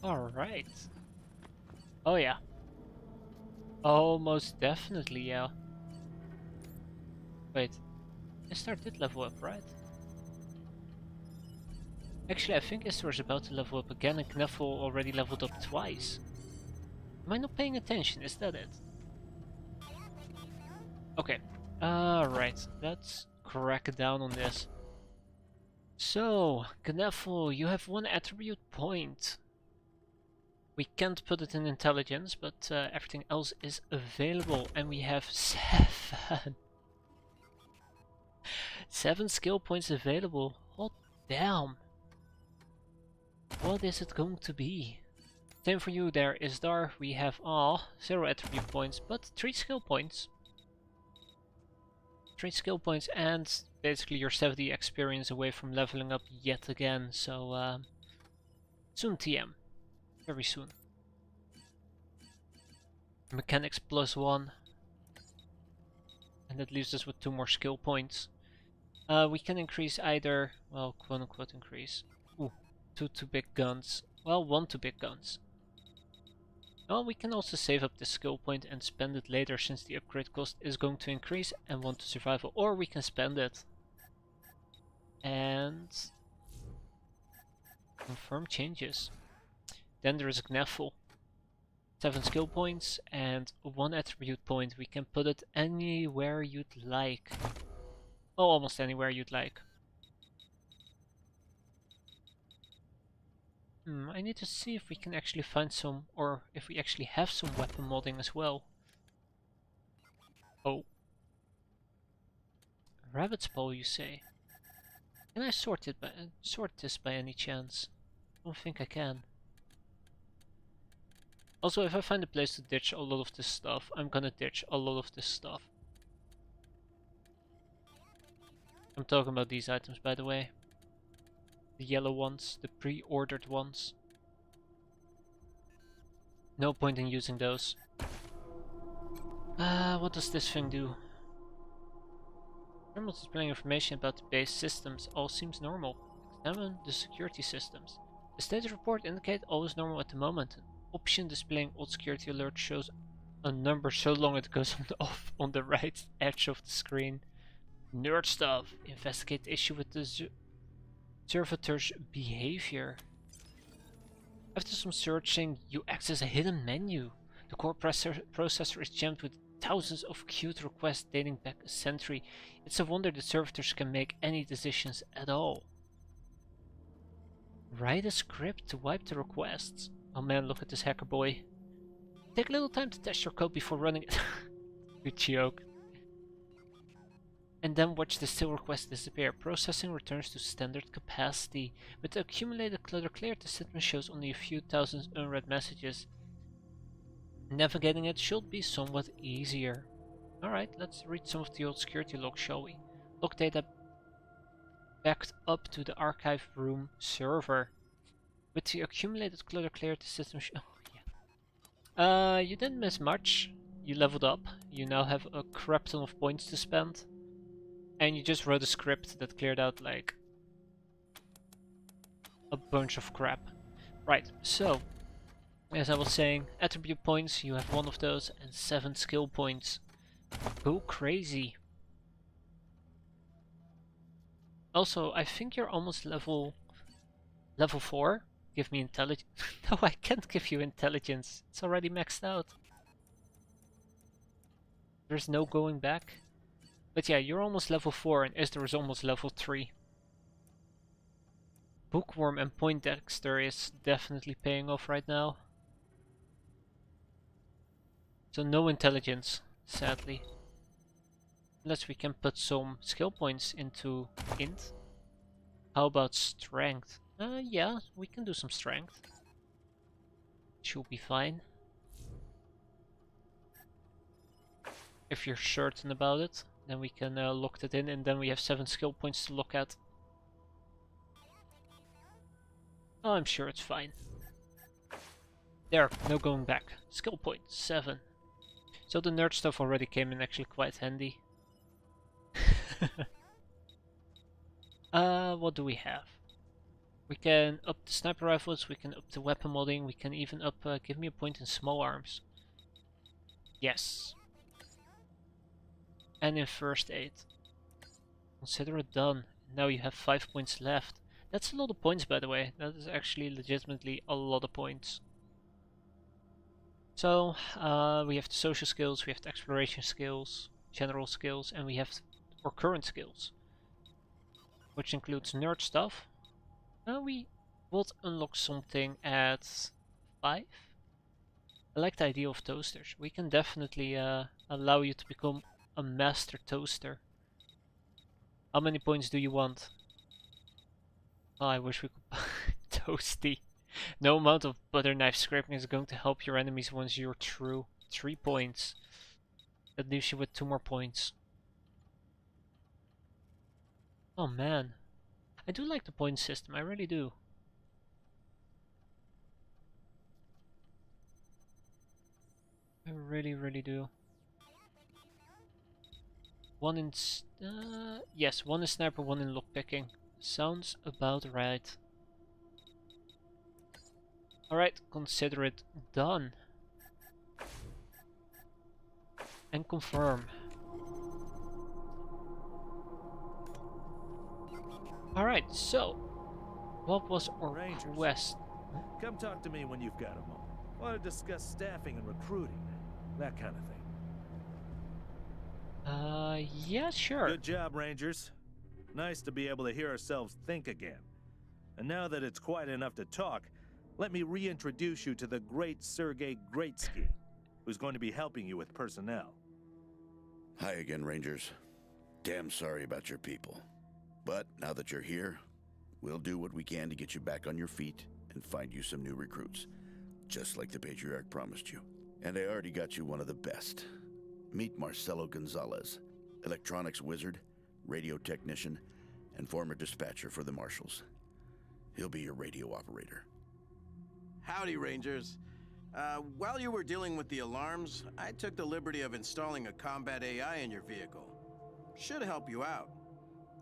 Alright. Oh yeah. Oh, most definitely, yeah. Wait. Esther did level up, right? Actually, I think Esther is about to level up again and Knuffle already leveled up twice. Am I not paying attention? Is that it? Okay. Right. Let's crack down on this. So, Knuffle, you have one attribute point. We can't put it in intelligence, but everything else is available, and we have 7. 7 skill points available. Hot damn. What is it going to be? Same for you there, Isdar. We have 0 attribute points, but 3 skill points. 3 skill points, and basically you're 70 experience away from leveling up yet again. So soon TM. Very soon. Mechanics +1. And that leaves us with 2 more skill points. We can increase either, well, quote unquote increase. Ooh, 2 to big guns. Well, 1 to big guns. Well, we can also save up the skill point and spend it later since the upgrade cost is going to increase, and 1 to survival. Or we can spend it. And confirm changes. Then there is Knuffle. 7 skill points and 1 attribute point. We can put it anywhere you'd like. Oh, almost anywhere you'd like. I need to see if we can actually find some, or if we actually have some weapon modding as well. Oh. Rabbit's paw, you say? Can I sort this by any chance? I don't think I can. Also, if I find a place to ditch a lot of this stuff, I'm gonna ditch a lot of this stuff. I'm talking about these items, by the way. The yellow ones, the pre-ordered ones. No point in using those. What does this thing do? Thermal displaying information about the base systems. All seems normal. Examine the security systems. The status report indicates all is normal at the moment. An option displaying old security alert shows a number so long it goes on the off on the right edge of the screen. Nerd stuff. Investigate the issue with the servitor's behavior. After some searching, you access a hidden menu. The core processor is jammed with thousands of queued requests dating back a century. It's a wonder the servitors can make any decisions at all. Write a script to wipe the requests. Oh man, look at this hacker boy. Take a little time to test your code before running it. Good joke. And then watch the still request disappear. Processing returns to standard capacity. With the accumulated clutter cleared, the system shows only a few thousand unread messages. Navigating it should be somewhat easier. Alright, let's read some of the old security logs, shall we? Log data backed up to the archive room server. With the accumulated clutter cleared, the system oh, yeah. You didn't miss much. You leveled up. You now have a crap ton of points to spend. And you just wrote a script that cleared out like a bunch of crap. Right, so as I was saying, attribute points, you have 1 of those, and 7 skill points. Go crazy. Also, I think you're almost level 4. Give me intelligence. No, I can't give you intelligence. It's already maxed out. There's no going back. But yeah, you're almost level 4 and Esther is almost level 3. Bookworm and Poindexter is definitely paying off right now. So no intelligence, sadly. Unless we can put some skill points into int. How about strength? Yeah, we can do some strength. Should be fine. If you're certain about it. Then we can lock that in, and then we have 7 skill points to look at. Oh, I'm sure it's fine. There, no going back. Skill point 7. So the nerd stuff already came in actually quite handy. What do we have? We can up the sniper rifles, we can up the weapon modding, we can even up, give me a point in small arms. Yes. And in first aid. Consider it done. Now you have 5 points left. That's a lot of points, by the way. That is actually legitimately a lot of points. So, we have the social skills, we have the exploration skills, general skills, and we have our current skills. Which includes nerd stuff. We will unlock something at 5. I like the idea of toasters. We can definitely allow you to become a master toaster. How many points do you want? Oh, I wish we could toasty. No amount of butter knife scraping is going to help your enemies once you're through. 3 points. That leaves you with 2 more points. Oh man. I do like the point system, I really do. I really, really do. 1 in... yes, 1 in sniper, 1 in lockpicking. Sounds about right. Alright, consider it done. And confirm. Alright, so what was our quest? Come talk to me when you've got a moment. Want to discuss staffing and recruiting, that kind of thing. Yeah, sure. Good job, Rangers. Nice to be able to hear ourselves think again. And now that it's quiet enough to talk, let me reintroduce you to the great Sergei Greatsky, who's going to be helping you with personnel. Hi again, Rangers. Damn sorry about your people. But now that you're here, we'll do what we can to get you back on your feet and find you some new recruits, just like the Patriarch promised you. And I already got you one of the best. Meet Marcelo Gonzalez, electronics wizard, radio technician, and former dispatcher for the Marshals. He'll be your radio operator. Howdy, Rangers. While you were dealing with the alarms, I took the liberty of installing a combat AI in your vehicle. Should help you out.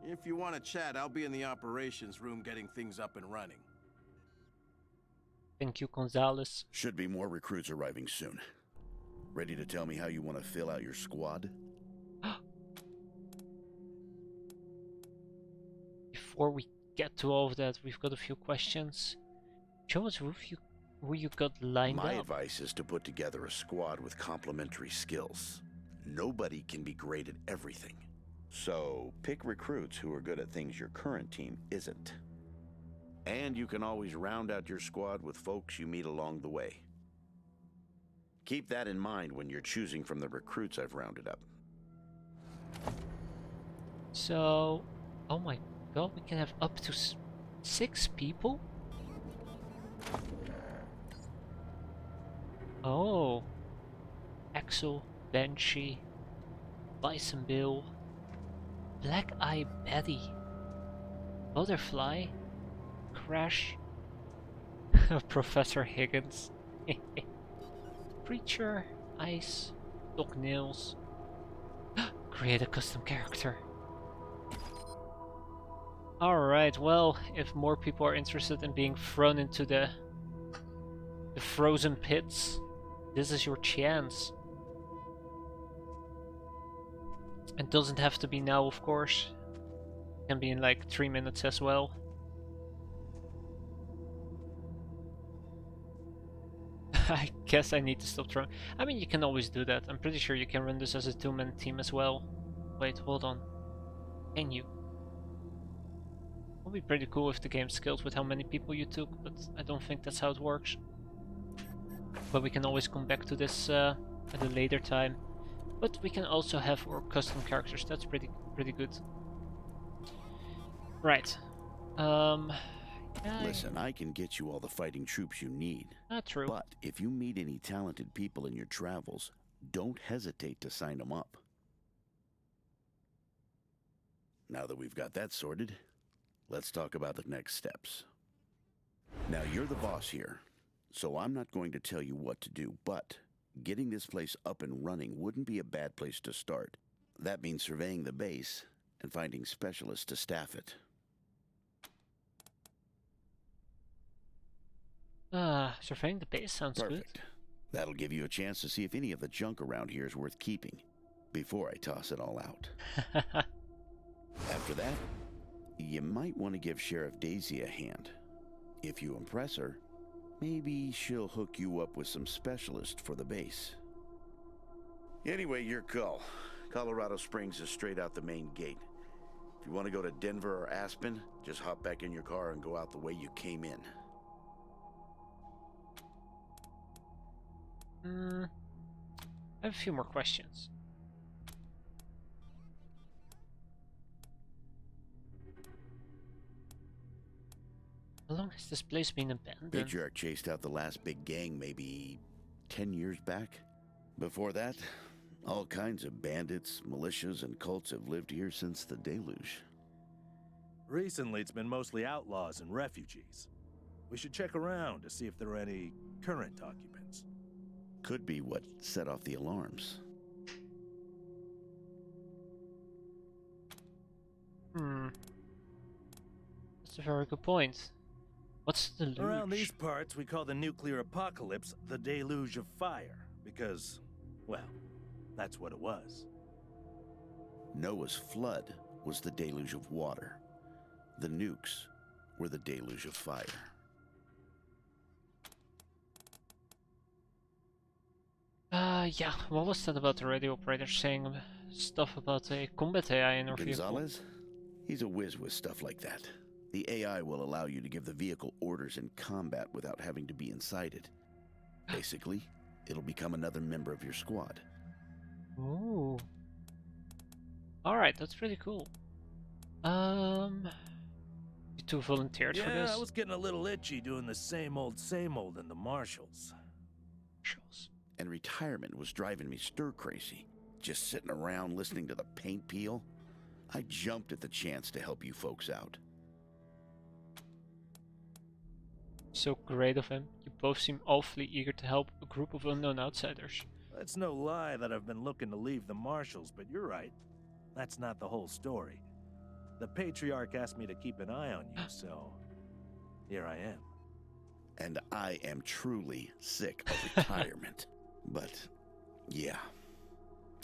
If you want to chat, I'll be in the operations room getting things up and running. Thank you, Gonzalez. Should be more recruits arriving soon. Ready to tell me how you want to fill out your squad? Before we get to all of that, we've got a few questions. Show us who you got lined My up. advice is to put together a squad with complementary skills. Nobody can be great at everything. So, pick recruits who are good at things your current team isn't. And you can always round out your squad with folks you meet along the way. Keep that in mind when you're choosing from the recruits I've rounded up. So, oh my god, we can have up to 6 people? Oh. Axel, Banshee, Bison Bill, Black Eye Betty, Butterfly, Crash, Professor Higgins, Preacher, Ice, Doc Nails. Create a custom character. Alright, well, if more people are interested in being thrown into the frozen pits, this is your chance. It doesn't have to be now, of course. It can be in like 3 minutes as well. I guess I need to stop trying. I mean, you can always do that. I'm pretty sure you can run this as a 2-man team as well. Wait, hold on. Can you? It would be pretty cool if the game scaled with how many people you took, but I don't think that's how it works. But we can always come back to this at a later time. But we can also have our custom characters. That's pretty good. Right. Listen, I can get you all the fighting troops you need. True. But if you meet any talented people in your travels, don't hesitate to sign them up. Now that we've got that sorted, let's talk about the next steps. Now, you're the boss here, so I'm not going to tell you what to do, but getting this place up and running wouldn't be a bad place to start. That means surveying the base and finding specialists to staff it. Surveying the base sounds Perfect. good. That'll give you a chance to see if any of the junk around here is worth keeping before I toss it all out. After that, you might want to give Sheriff Daisy a hand. If you impress her, maybe she'll hook you up with some specialists for the base. Anyway, your call. Colorado Springs is straight out the main gate. If you want to go to Denver or Aspen, just hop back in your car and go out the way you came in. I have a few more questions. How long has this place been abandoned? Patriarch chased out the last big gang maybe 10 years back. Before that, all kinds of bandits, militias, and cults have lived here since the deluge. Recently, it's been mostly outlaws and refugees. We should check around to see if there are any current occupants. Could be what set off the alarms. That's a very good point. What's the deluge? Around these parts, we call the nuclear apocalypse the deluge of fire, because, well, that's what it was. Noah's flood was the deluge of water. The nukes were the deluge of fire. Yeah, what was that about the radio operator saying stuff about a combat AI in our vehicle? Gonzalez? He's a whiz with stuff like that. The AI will allow you to give the vehicle orders in combat without having to be inside it. Basically, it'll become another member of your squad. Ooh. Alright, that's pretty cool. You two volunteered for this? Yeah, I was getting a little itchy doing the same old in the marshals. And retirement was driving me stir-crazy. Just sitting around listening to the paint peel. I jumped at the chance to help you folks out. So great of him. You both seem awfully eager to help a group of unknown outsiders. It's no lie that I've been looking to leave the Marshals, but you're right. That's not the whole story. The Patriarch asked me to keep an eye on you, so here I am. And I am truly sick of retirement. But, yeah,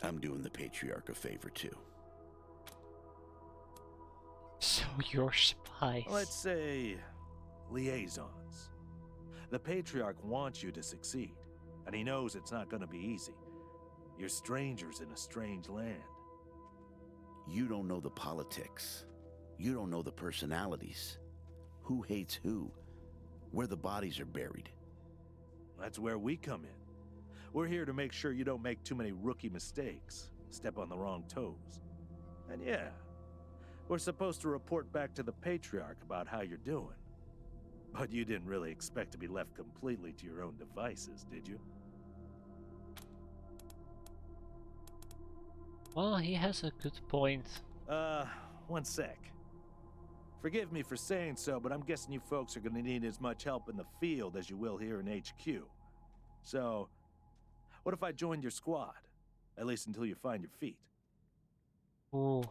I'm doing the Patriarch a favor too. So you're spies. Let's say liaisons. The Patriarch wants you to succeed, and he knows it's not going to be easy. You're strangers in a strange land. You don't know the politics. You don't know the personalities. Who hates who? Where the bodies are buried. That's where we come in. We're here to make sure you don't make too many rookie mistakes, step on the wrong toes. And yeah, we're supposed to report back to the Patriarch about how you're doing. But you didn't really expect to be left completely to your own devices, did you? Well, he has a good point. One sec. Forgive me for saying so, but I'm guessing you folks are gonna need as much help in the field as you will here in HQ. So, what if I joined your squad? At least until you find your feet. Ooh.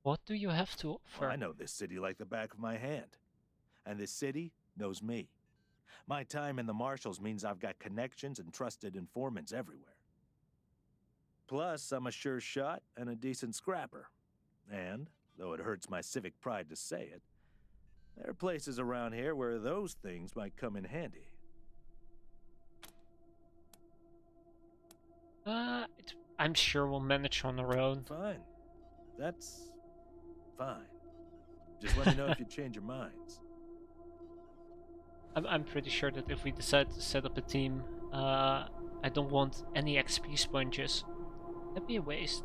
What do you have to offer? Well, I know this city like the back of my hand. And this city knows me. My time in the Marshals means I've got connections and trusted informants everywhere. Plus, I'm a sure shot and a decent scrapper. And, though it hurts my civic pride to say it, there are places around here where those things might come in handy. I'm sure we'll manage on our own. Fine. That's fine. Just let me know if you change your minds. I'm pretty sure that if we decide to set up a team, I don't want any XP sponges. That'd be a waste.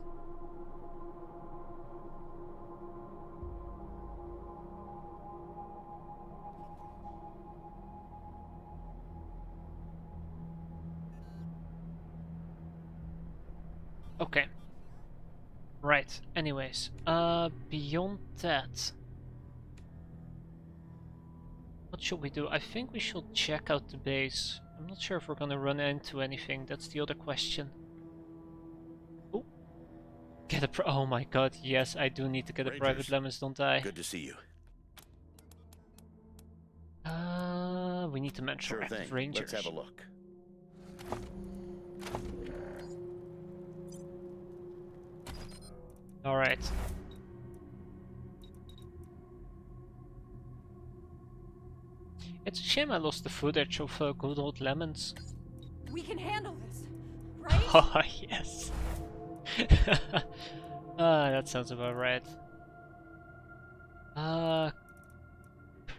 Okay. Right, anyways. Beyond that, what should we do? I think we should check out the base. I'm not sure if we're gonna run into anything. That's the other question. Oh, get a oh my god, yes, I do need to get a private lemons, don't I? Good to see you. We need to mention Sure active thing. rangers. Let's have a look. Alright. It's a shame I lost the footage of good old lemons. We can handle this, right? Oh, yes. That sounds about right.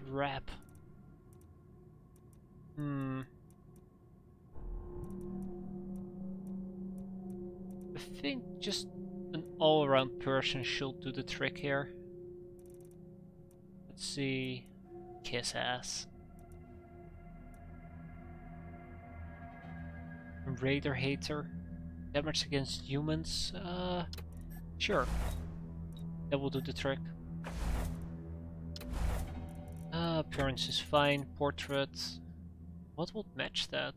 Crap. I think just an all-around person should do the trick here. Let's see. Kiss ass. Raider hater. Damage against humans. Sure. That will do the trick. Appearance is fine. Portrait. What would match that?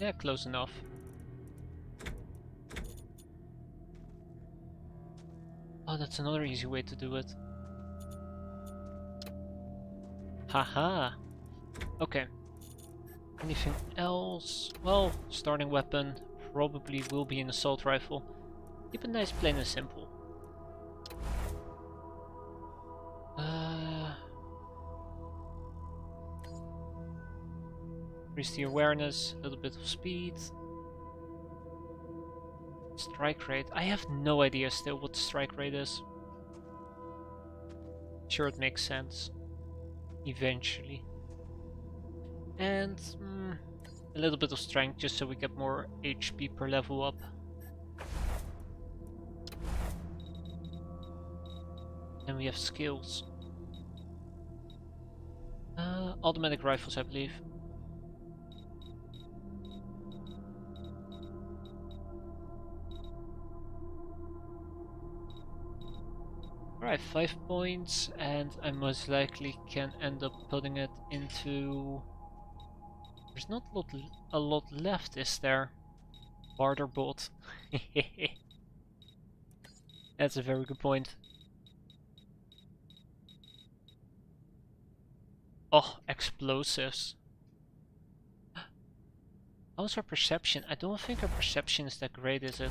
Yeah, close enough. Oh, that's another easy way to do it. Haha. Okay. Anything else? Well, starting weapon probably will be an assault rifle. Keep it nice, plain and simple. Increase the awareness, a little bit of speed. Strike rate. I have no idea still what the strike rate is. Sure, it makes sense. Eventually. And a little bit of strength just so we get more HP per level up. Then we have skills. Automatic rifles, I believe. Alright, 5 points, and I most likely can end up putting it into... There's not a lot left, is there? Barter bot. That's a very good point. Oh, explosives. How's our perception? I don't think our perception is that great, is it?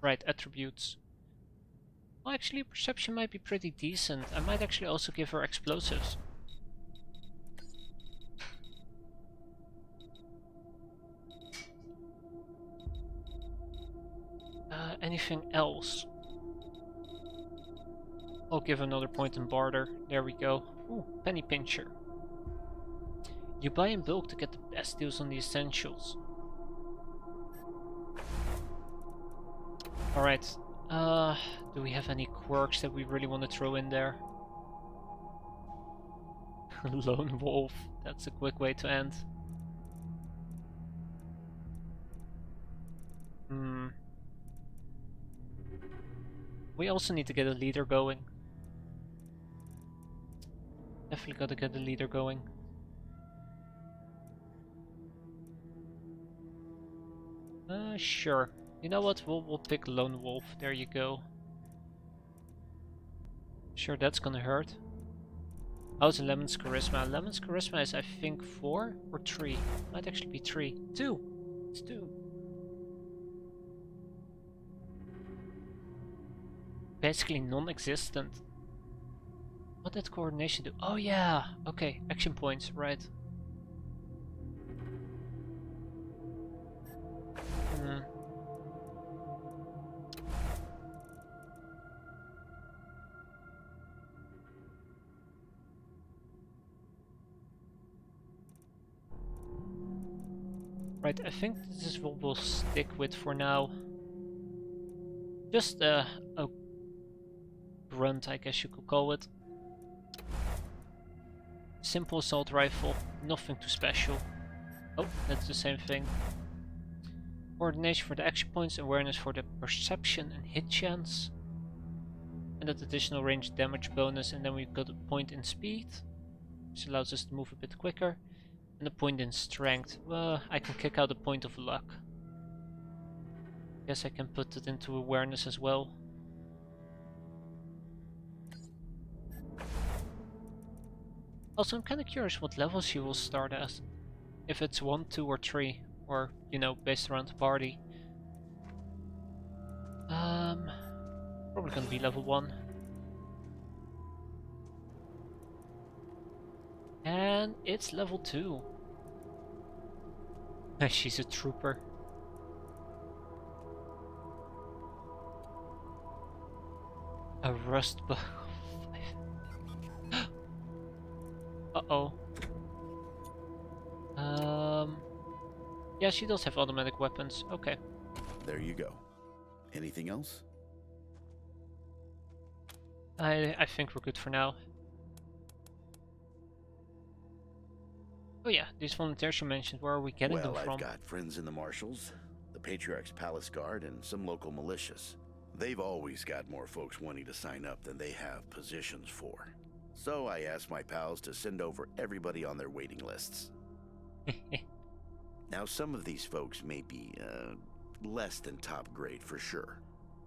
Right, attributes. Well, actually, perception might be pretty decent. I might actually also give her explosives. Anything else? I'll give another point in barter. There we go. Ooh, penny pincher. You buy in bulk to get the best deals on the essentials. Alright. Do we have any quirks that we really want to throw in there? Lone wolf. That's a quick way to end. We also need to get a leader going. Definitely gotta get the leader going. Sure. You know what? We'll pick Lone Wolf. There you go. Sure, that's gonna hurt. How's Lemon's charisma? Lemon's charisma is, I think, 4 or 3. Might actually be 3. 2. It's 2. Basically non-existent. What did coordination do? Oh yeah! Okay, action points, right. Right, I think this is what we'll stick with for now. Just a grunt, I guess you could call it. Simple assault rifle, nothing too special. Oh, that's the same thing. Coordination for the action points, awareness for the perception and hit chance. And that additional range damage bonus, and then we've got a point in speed, which allows us to move a bit quicker. And a point in strength. Well, I can kick out a point of luck. Guess I can put it into awareness as well. Also, I'm kind of curious what level she will start as. If it's 1, 2 or 3. Or, you know, based around the party. Probably gonna be level 1. And it's level 2. She's a trooper. A rust bug. Uh-oh. Yeah, she does have automatic weapons. Okay. There you go. Anything else? I think we're good for now. Oh yeah, these volunteers you mentioned, where are we getting them from? I've got friends in the Marshals, the Patriarch's Palace Guard, and some local militias. They've always got more folks wanting to sign up than they have positions for. So I asked my pals to send over everybody on their waiting lists. Now, some of these folks may be less than top grade for sure,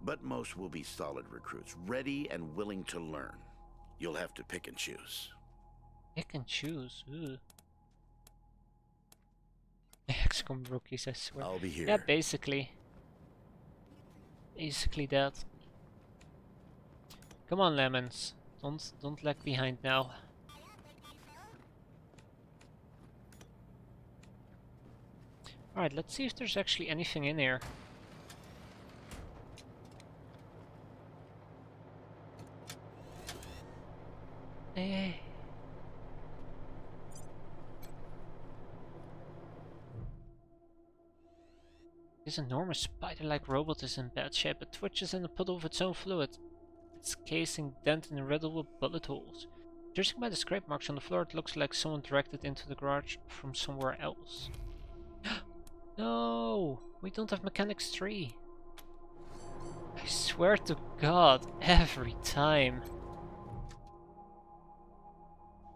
but most will be solid recruits, ready and willing to learn. You'll have to pick and choose. Pick and choose? Ooh. XCOM rookies, I swear. I'll be here. Yeah, basically. Basically that. Come on, Lemons. Don't lag behind now. Alright, let's see if there's actually anything in here. Hey. This enormous spider-like robot is in bad shape. It twitches in a puddle of its own fluid. Its casing dented and riddled with bullet holes. Judging by the scrape marks on the floor, it looks like someone dragged it into the garage from somewhere else. No! We don't have Mechanics 3. I swear to God, every time.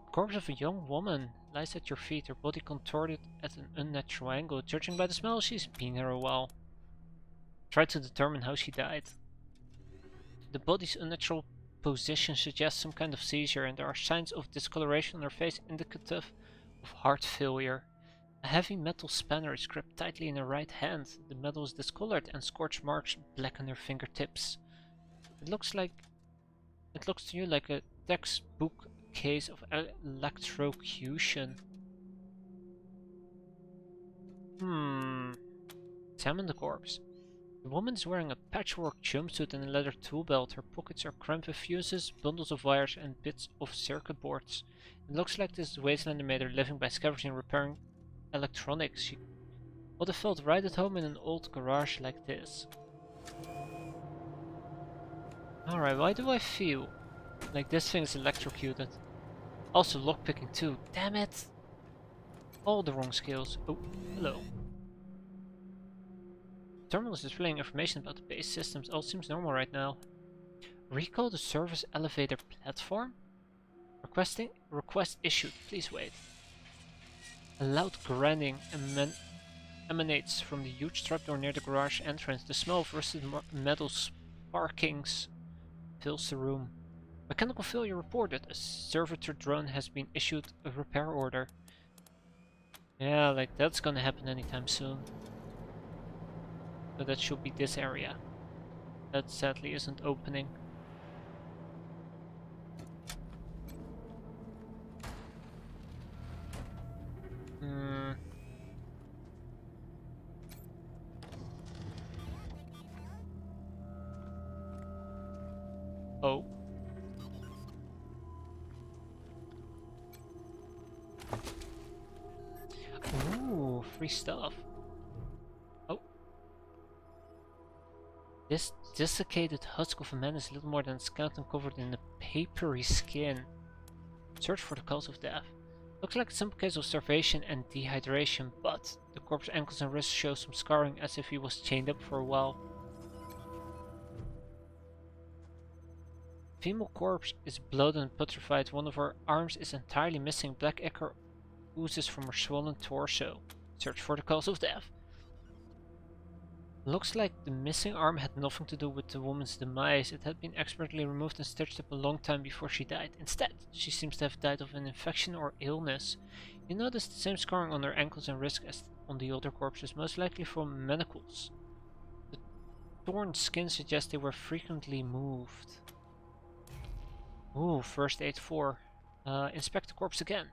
The corpse of a young woman lies at your feet, her body contorted at an unnatural angle. Judging by the smell, she's been here a while. Try to determine how she died. The body's unnatural position suggests some kind of seizure, and there are signs of discoloration on her face indicative of heart failure. A heavy metal spanner is gripped tightly in her right hand. The metal is discolored and scorch marks blacken her fingertips. It looks to you like a textbook case of electrocution. Examine the corpse. The woman is wearing a patchwork jumpsuit and a leather tool belt. Her pockets are crammed with fuses, bundles of wires, and bits of circuit boards. It looks like this Wastelander made her living by scavenging and repairing electronics. She would have felt right at home in an old garage like this. Alright, why do I feel like this thing is electrocuted? Also lockpicking too, damn it! All the wrong skills. Oh, hello. Terminal is displaying information about the base systems. All seems normal right now. Recall the service elevator platform? Request issued. Please wait. A loud grinding emanates from the huge trapdoor near the garage entrance. The smell of rusted metal sparkings fills the room. Mechanical failure reported. A servitor drone has been issued a repair order. Yeah, like that's gonna happen anytime soon. So that should be this area. That sadly isn't opening. Oh. Ooh, free stuff. Oh. This desiccated husk of a man is little more than a skeleton covered in a papery skin. Search for the cause of death. Looks like some case of starvation and dehydration, but the corpse's ankles and wrists show some scarring as if he was chained up for a while. Female corpse is bloated and putrefied. One of her arms is entirely missing. Black ichor oozes from her swollen torso. Search for the cause of death. Looks like the missing arm had nothing to do with the woman's demise. It had been expertly removed and stitched up a long time before she died. Instead, she seems to have died of an infection or illness. You notice the same scarring on her ankles and wrists as on the older corpses, most likely from manacles. The torn skin suggests they were frequently moved. Ooh, first aid 4. Inspect the corpse again.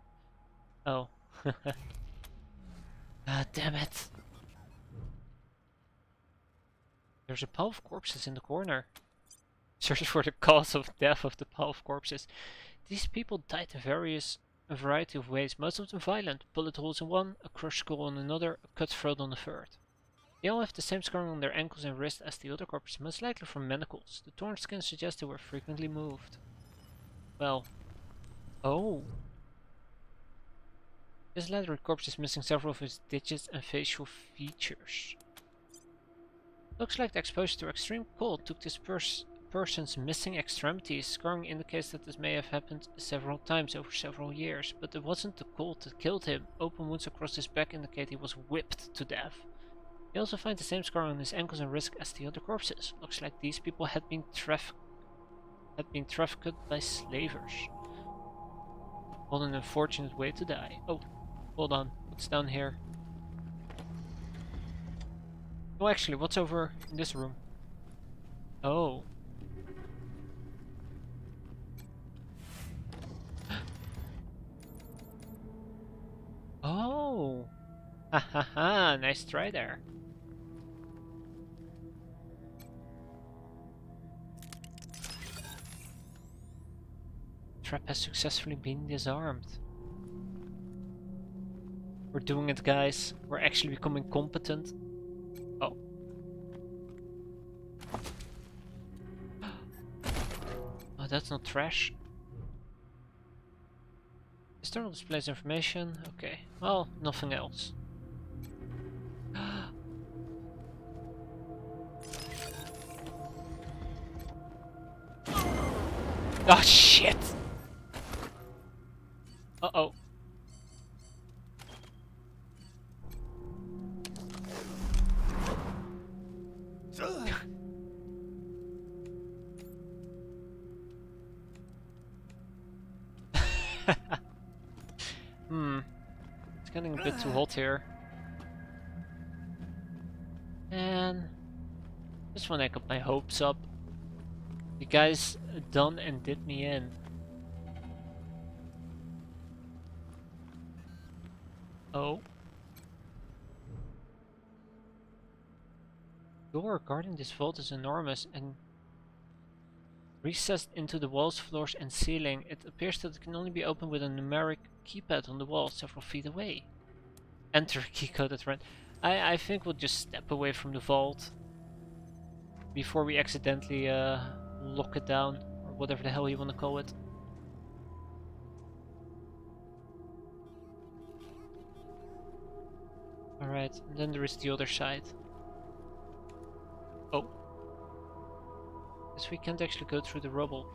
Oh. Ah, damn it. There's a pile of corpses in the corner. Search for the cause of death of the pile of corpses. These people died in a variety of ways, most of them violent. Bullet holes in one, a crushed skull on another, a cut throat on the third. They all have the same scarring on their ankles and wrists as the other corpses, most likely from manacles. The torn skin suggests they were frequently moved. Well. Oh. This leathery corpse is missing several of its digits and facial features. Looks like the exposure to extreme cold took this person's missing extremities. Scarring indicates that this may have happened several times over several years, but it wasn't the cold that killed him. Open wounds across his back indicate he was whipped to death. You also find the same scar on his ankles and wrists as the other corpses. Looks like these people had been trafficked by slavers. What an unfortunate way to die. Oh, hold on. What's down here? Oh, actually, what's over in this room? Oh. Oh. Ha ha ha. Nice try there. Trap has successfully been disarmed. We're doing it, guys. We're actually becoming competent. Oh. Oh, that's not trash. External displays information. Okay. Well, nothing else. Oh shit! Uh-oh. It's getting a bit too hot here. And just when I got my hopes up, you guys done and did me in. Oh. Door guarding this vault is enormous and recessed into the walls, floors and ceiling. It appears that it can only be opened with a numeric keypad on the wall several feet away. Enter keycode at random. I think we'll just step away from the vault before we accidentally lock it down, or whatever the hell you want to call it. Alright, and then there is the other side. Oh. Guess we can't actually go through the rubble.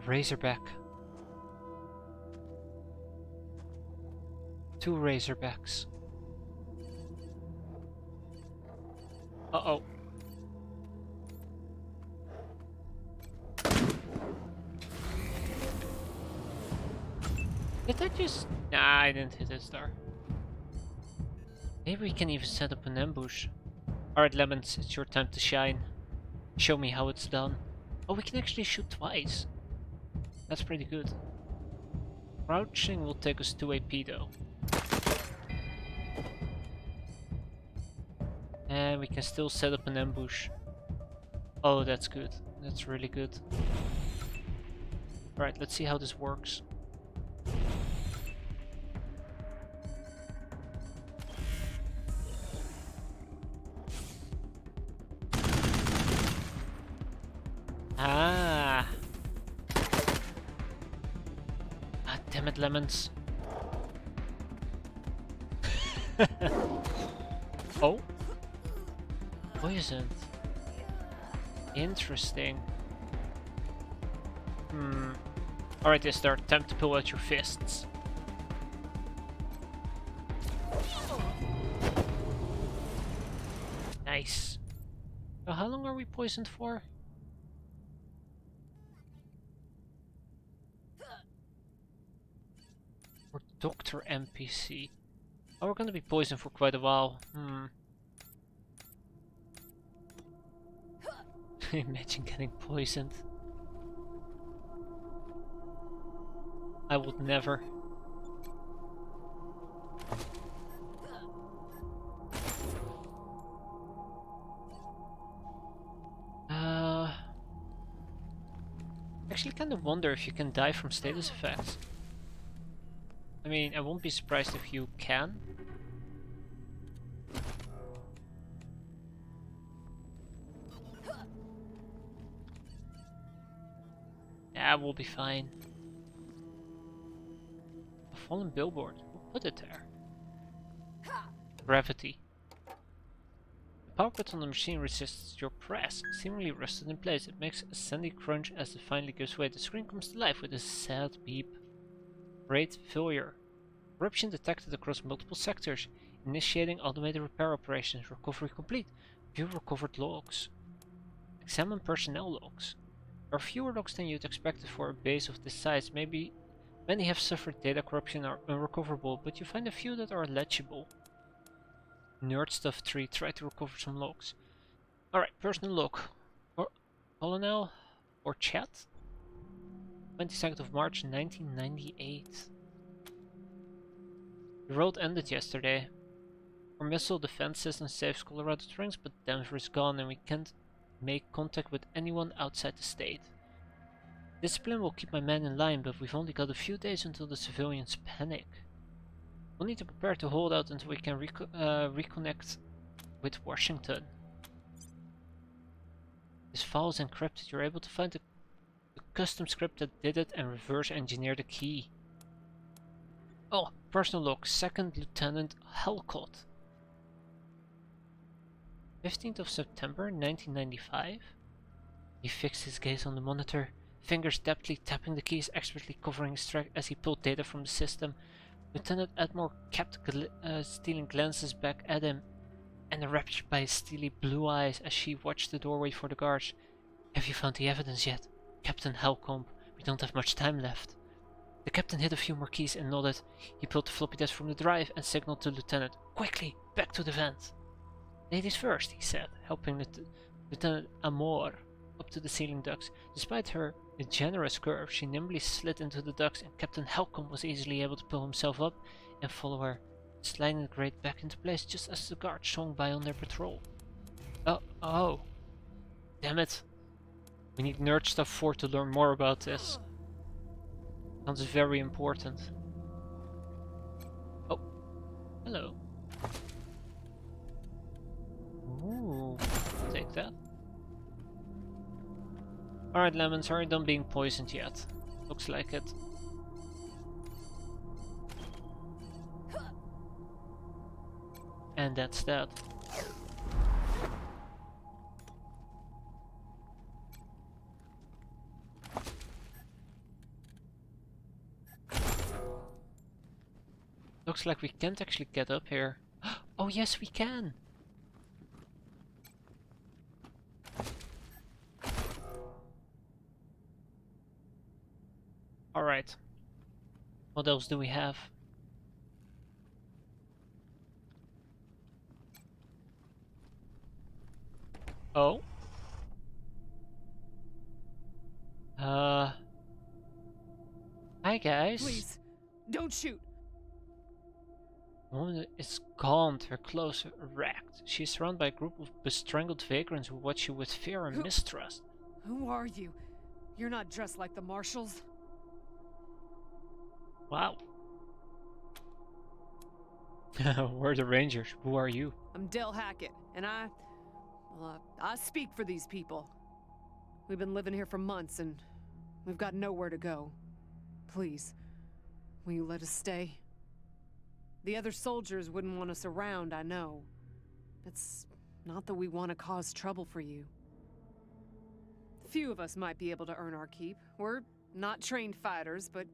Razorback. 2 Razorbacks. Uh-oh. Did I just... Nah, I didn't hit a star. Maybe we can even set up an ambush. Alright, Lemons, it's your time to shine. Show me how it's done. Oh, we can actually shoot twice. That's pretty good. Crouching will take us 2 AP though. And we can still set up an ambush. Oh, that's good. That's really good. Alright, let's see how this works. Ah! Ah, damn it, Lemons. Oh? Poisoned. Interesting. Alright, Istar, time to pull out your fists. Nice. So how long are we poisoned for? Or Dr. NPC. Oh, we're gonna be poisoned for quite a while. Imagine getting poisoned. I would never. Actually kind of wonder if you can die from status effects. I mean, I won't be surprised if you can. Yeah, we'll be fine. A fallen billboard. Who put it there? Gravity. The power button on the machine resists your press, seemingly rusted in place. It makes a sandy crunch as it finally gives way. The screen comes to life with a sad beep. Rate failure. Corruption detected across multiple sectors. Initiating automated repair operations. Recovery complete. View recovered logs. Examine personnel logs. There are fewer logs than you'd expected for a base of this size. Maybe many have suffered data corruption or are unrecoverable, but you find a few that are legible. Nerd Stuff 3, try to recover some logs. Alright, personal log. Colonel or chat? 22nd of March 1998. The road ended yesterday. Our missile defense system saves Colorado Springs, but Denver is gone and we can't make contact with anyone outside the state. Discipline will keep my men in line, but we've only got a few days until the civilians panic. We'll need to prepare to hold out until we can reconnect with Washington. This file is encrypted. You're able to find the custom script that did it and reverse engineer the key. Oh, Personal log, 2nd Lieutenant Halcott. 15th of September 1995. He fixed his gaze on the monitor, fingers deftly tapping the keys, expertly covering his track as he pulled data from the system. Lieutenant Edmore kept stealing glances back at him, and enraptured by his steely blue eyes as she watched the doorway for the guards. Have you found the evidence yet? Captain Halcombe, we don't have much time left. The captain hit a few more keys and nodded. He pulled the floppy disk from the drive and signaled to Lieutenant. Quickly, back to the vent. Ladies first, he said, helping Lieutenant Amor up to the ceiling ducts. Despite her generous curve, she nimbly slid into the ducts, and Captain Halcombe was easily able to pull himself up and follow her, sliding the grate back into place just as the guards swung by on their patrol. Oh. Damn it. We need Nerd Stuff 4 to learn more about this. Sounds very important. Oh. Hello. Ooh. Take that. Alright, lemons, are you done being poisoned yet? Looks like it. And that's that. Looks like we can't actually get up here. Oh yes, we can! Alright. What else do we have? Oh. Hi guys. Please, don't shoot. The woman is gaunt, her clothes wrecked. She is surrounded by a group of bestrangled vagrants who watch you with fear and mistrust. Who are you? You're not dressed like the marshals. Wow. We're the Rangers. Who are you? I'm Del Hackett, and I speak for these people. We've been living here for months, and we've got nowhere to go. Please, will you let us stay? The other soldiers wouldn't want us around, I know. It's not that we want to cause trouble for you. Few of us might be able to earn our keep. We're not trained fighters, but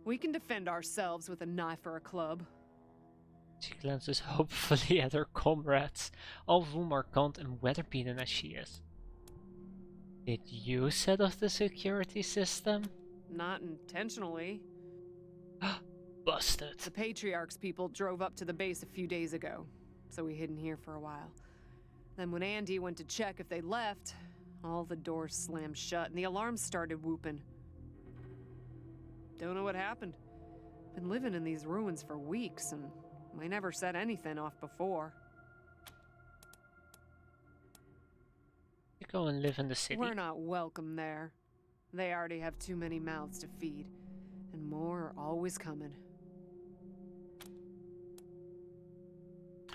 we can defend ourselves with a knife or a club. She glances hopefully at her comrades, all of whom are gaunt and weather-beaten as she is. Did you set off the security system? Not intentionally. Busted. The Patriarch's people drove up to the base a few days ago, so we hid in here for a while. Then when Andy went to check if they left, all the doors slammed shut and the alarms started whooping. Don't know what happened. Been living in these ruins for weeks, and we never set anything off before. You go and live in the city. We're not welcome there. They already have too many mouths to feed, and more are always coming.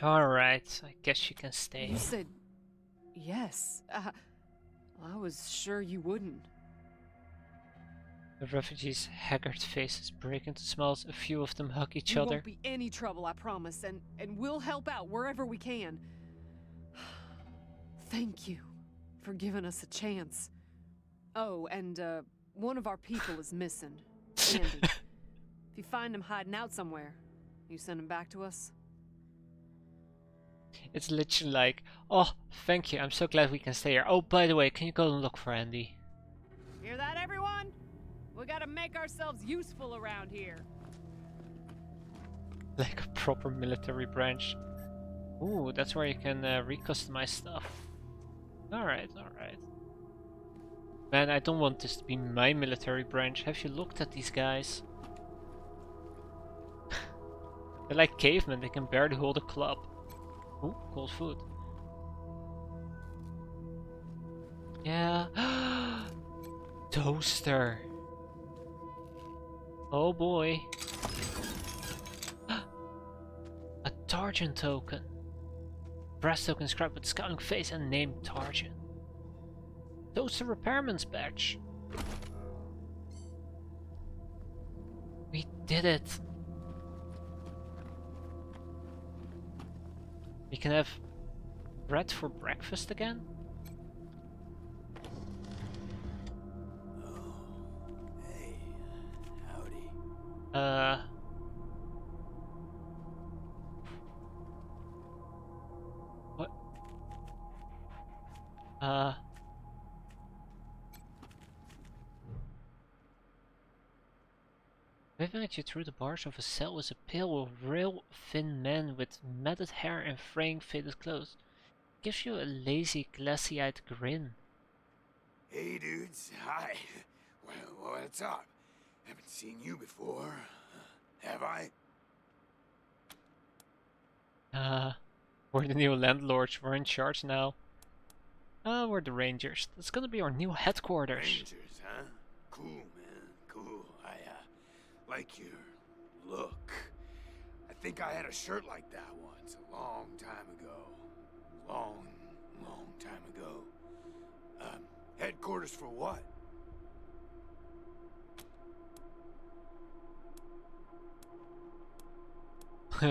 Alright, I guess you can stay. You said yes. I was sure you wouldn't. The refugees' haggard faces break into smiles. A few of them hug each other. Won't be any trouble, I promise, and we'll help out wherever we can. Thank you for giving us a chance. Oh, and one of our people is missing. Andy. If you find him hiding out somewhere, you send him back to us? It's literally like, oh, thank you, I'm so glad we can stay here. Oh, by the way, can you go and look for Andy? Hear that, everyone? We gotta make ourselves useful around here. Like a proper military branch. Ooh, that's where you can recustomize stuff. Alright, alright. Man, I don't want this to be my military branch. Have you looked at these guys? They're like cavemen, they can barely hold a club. Ooh, cold food. Yeah. Toaster. Oh boy. A Tarjan token. Brass token inscribed with scowling face and name Tarjan. Toaster repairman's badge. We did it. We can have bread for breakfast again? Oh, hey, howdy. What? Waving at you through the bars of a cell is a pale, real thin man with matted hair and fraying faded clothes. Gives you a lazy, glassy-eyed grin. Hey, dudes. Hi. Well, what's up? Haven't seen you before. Have I? We're the new landlords. We're in charge now. We're the Rangers. That's gonna be our new headquarters. Rangers, huh? Cool, man. Cool. I like your look. I think I had a shirt like that once, a long time ago. Long time ago. Headquarters for what?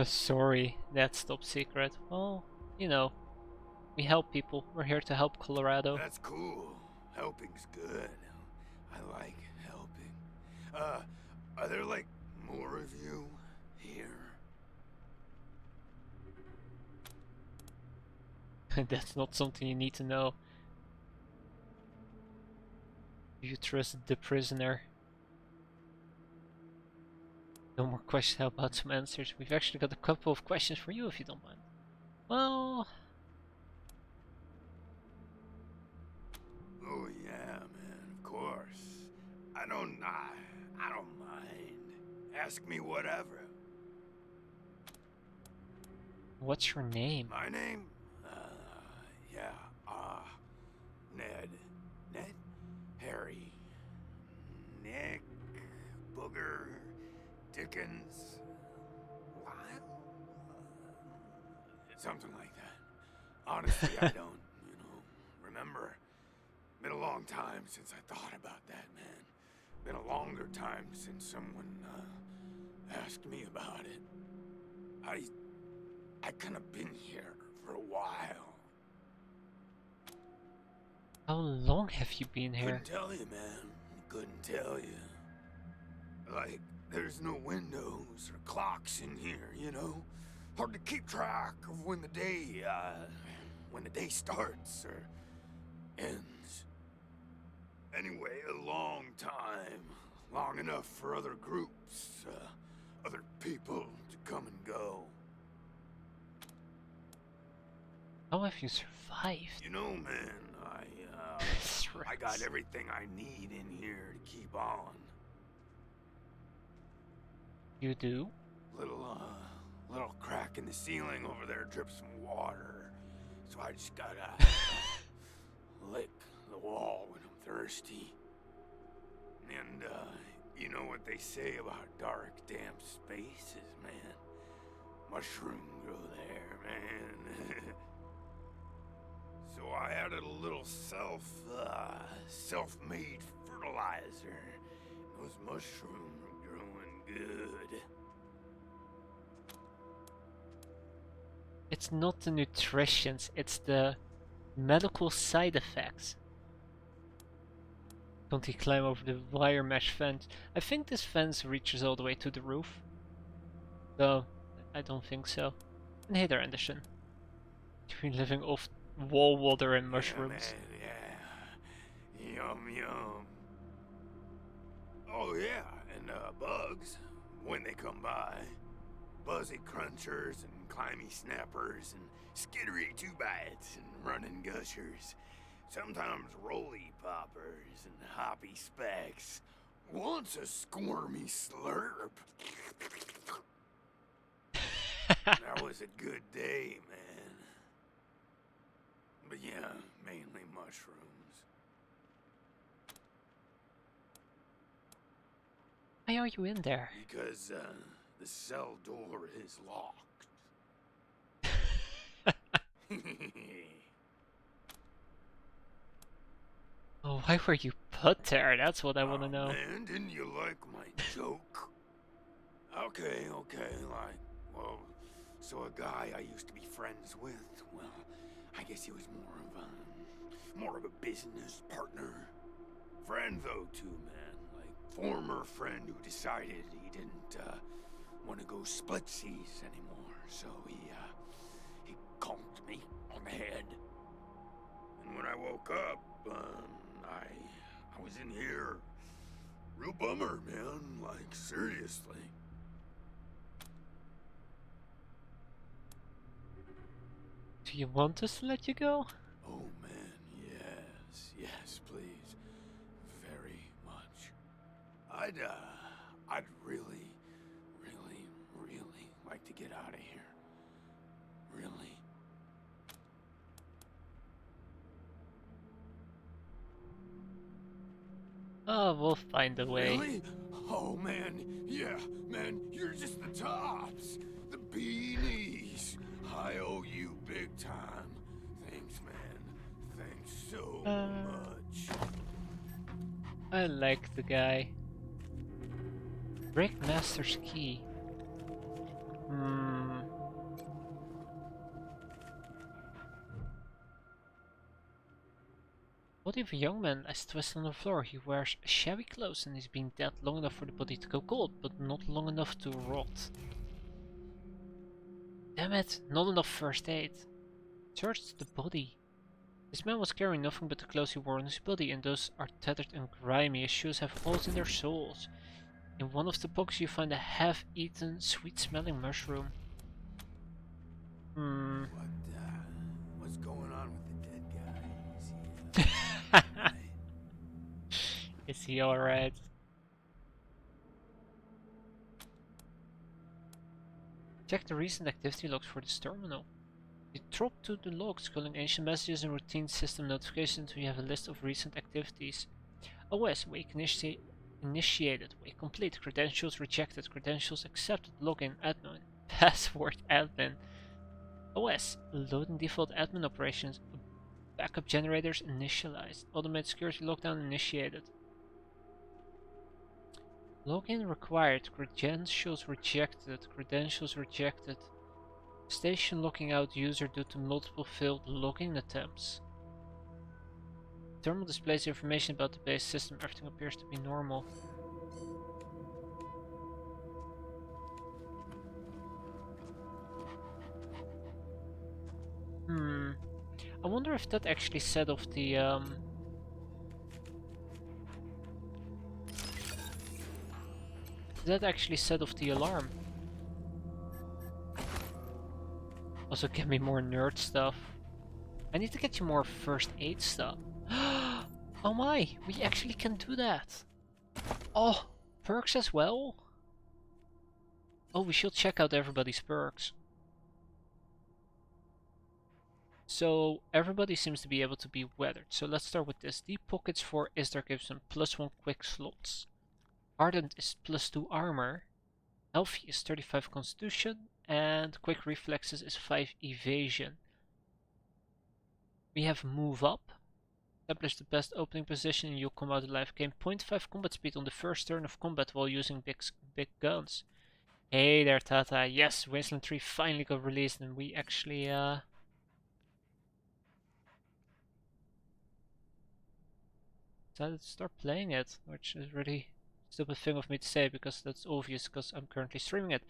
Sorry, that's top secret. Well, you know, we help people. We're here to help Colorado. That's cool. Helping's good. I like helping. Are there like more of you here? That's not something you need to know. You trust the prisoner. No more questions, how about some answers? We've actually got a couple of questions for you if you don't mind. Well... Oh yeah, man, of course. I don't mind. Ask me whatever. What's your name? My name? Yeah, Ned. Ned? Harry. Nick. Booger. Dickens. Lyle? Something like that. Honestly, I don't, remember. Been a long time since I thought about that, man. Been a longer time since someone, asked me about it. I kinda been here for a while. How long have you been here? Couldn't tell you, man. Couldn't tell you. Like, there's no windows or clocks in here, you know? Hard to keep track of when the day starts or ends. Anyway, a long time. Long enough for other groups, other people to come and go. How have you survived? You know, man, I got everything I need in here to keep on. You do? Little crack in the ceiling over there drips some water. So I just gotta lick the wall when I'm thirsty. And, you know what they say about dark, damp spaces, man? Mushroom grow there, man. So I added a little self-made fertilizer. Those mushrooms are growing good. It's not the nutritions, it's the medical side effects. Don't he climb over the wire mesh fence? I think this fence reaches all the way to the roof. No, I don't think so. And hey there, Anderson. You've been living off wall water and mushrooms. Yeah, man, yeah. Yum. Oh yeah, and bugs, when they come by. Buzzy crunchers and climby snappers and skittery two-bites and running gushers. Sometimes roly poppers and hoppy specks. Once a squirmy slurp. That was a good day, man. But yeah, mainly mushrooms. Why are you in there? Because, the cell door is locked. Oh, why were you put there? That's what I want to know. Man, didn't you like my joke? Okay, like, well, So a guy I used to be friends with, well, I guess he was more of a business partner. Friend though too, man. Like former friend who decided he didn't want to go split seas anymore. So he conked me on the head. And when I woke up, I was in here. Real bummer, man. Like seriously. Do you want us to let you go? Oh man, yes, please. Very much. I'd really like to get out of here. Really. Oh, we'll find a way. Really? Oh man, yeah, man, you're just the tops. The beanies. I owe you big time. Thanks, man. Thanks so much. I like the guy. Breakmaster's key. Body of a young man lies twisted on the floor. He wears shabby clothes and is being dead long enough for the body to go cold, but not long enough to rot. Damn it, not enough first aid. Search the body. This man was carrying nothing but the clothes he wore on his body, and those are tattered and grimy. His shoes have holes in their soles. In one of the pockets you find a half-eaten, sweet-smelling mushroom. What's going on with the dead guy? Is he alright? Check the recent activity logs for this terminal. You drop to the logs, calling ancient messages and routine system notifications until you have a list of recent activities. OS, wake initiated, wake complete, credentials rejected, credentials accepted, login, admin, password, admin. OS, loading default admin operations, backup generators initialized, automated security lockdown initiated. Login required, credentials rejected, Station locking out user due to multiple failed login attempts. Terminal displays information about the base system, everything appears to be normal. I wonder if that actually set off the alarm. Also, give me more nerd stuff. I need to get you more first aid stuff. Oh my, we actually can do that. Oh, perks as well? Oh, we should check out everybody's perks. So, everybody seems to be able to be weathered. So let's start with this. Deep Pockets for Isdar gives them +1 quick slots. Ardent is +2 armor. Healthy is 35 constitution. And Quick Reflexes is 5 evasion. We have Move Up. Establish the best opening position and you'll come out alive. Gain 0.5 combat speed on the first turn of combat while using big guns. Hey there, Tata. Yes, Wasteland 3 finally got released and we actually decided to start playing it, which is really a stupid thing of me to say because that's obvious because I'm currently streaming it.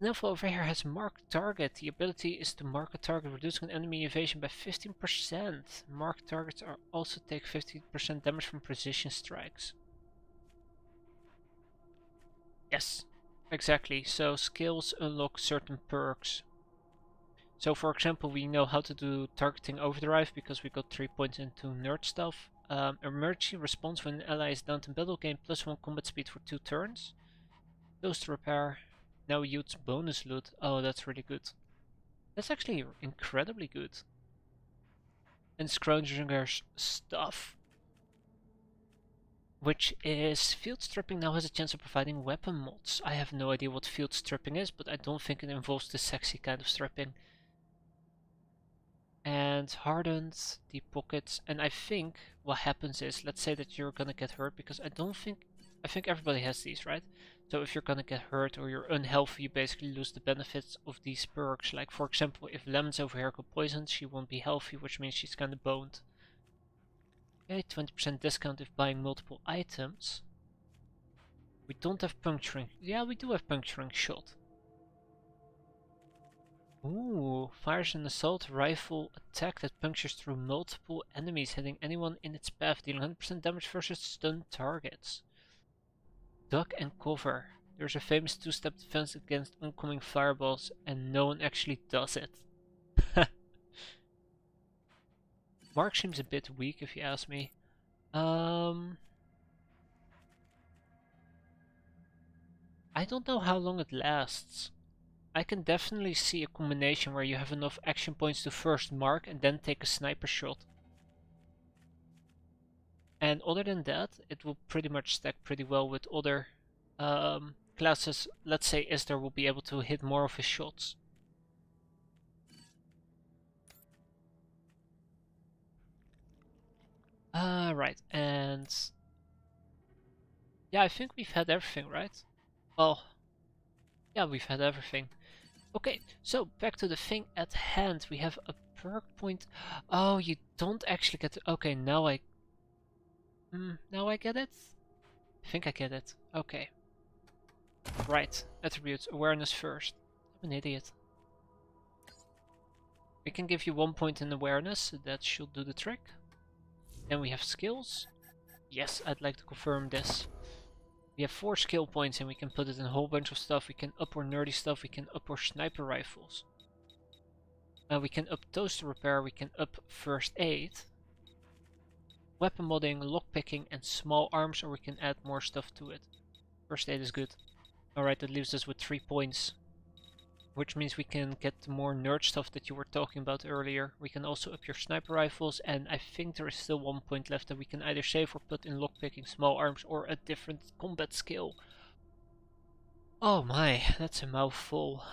Nelfa over here has Marked Target. The ability is to mark a target, reducing an enemy evasion by 15%. Marked targets are also take 15% damage from precision strikes. Yes, exactly. So skills unlock certain perks. So for example, we know how to do targeting overdrive because we got 3 points into nerd stuff. Emergency response when an ally is downed in battle, gain +1 combat speed for 2 turns. Toast repair. Now use bonus loot. Oh, that's really good. That's actually incredibly good. And Scrounger's stuff, which is field stripping, now has a chance of providing weapon mods. I have no idea what field stripping is, but I don't think it involves the sexy kind of stripping. And hardened, deep pockets, and I think what happens is, let's say that you're gonna get hurt, because I think everybody has these, right? So if you're gonna get hurt or you're unhealthy, you basically lose the benefits of these perks. Like for example, if Lemon's over here got poisoned, she won't be healthy, which means she's kinda boned. Okay, 20% discount if buying multiple items. We don't have puncturing. Yeah, we do have puncturing shot. Ooh, fires an assault rifle attack that punctures through multiple enemies, hitting anyone in its path, dealing 100% damage versus stunned targets. Duck and cover. There's a famous two-step defense against oncoming fireballs, and no one actually does it. Mark seems a bit weak if you ask me. I don't know how long it lasts. I can definitely see a combination where you have enough action points to first mark and then take a sniper shot. And other than that, it will pretty much stack pretty well with other classes. Let's say Esther will be able to hit more of his shots. Right, and yeah, I think we've had everything, right? Well, yeah, we've had everything. Okay, so back to the thing at hand. We have a perk point. Oh, you don't actually get to... Okay, now I get it? I think I get it. Okay. Right, attributes, awareness first. I'm an idiot. We can give you 1 point in awareness, that should do the trick. Then we have skills. Yes, I'd like to confirm this. We have 4 skill points and we can put it in a whole bunch of stuff. We can up our nerdy stuff, we can up our sniper rifles. We can up toaster repair, we can up first aid. Weapon modding, lockpicking and small arms, or we can add more stuff to it. First aid is good. Alright, that leaves us with 3 points. Which means we can get the more nerd stuff that you were talking about earlier. We can also up your sniper rifles, and I think there is still 1 point left that we can either save or put in lockpicking, small arms, or a different combat skill. Oh my, that's a mouthful.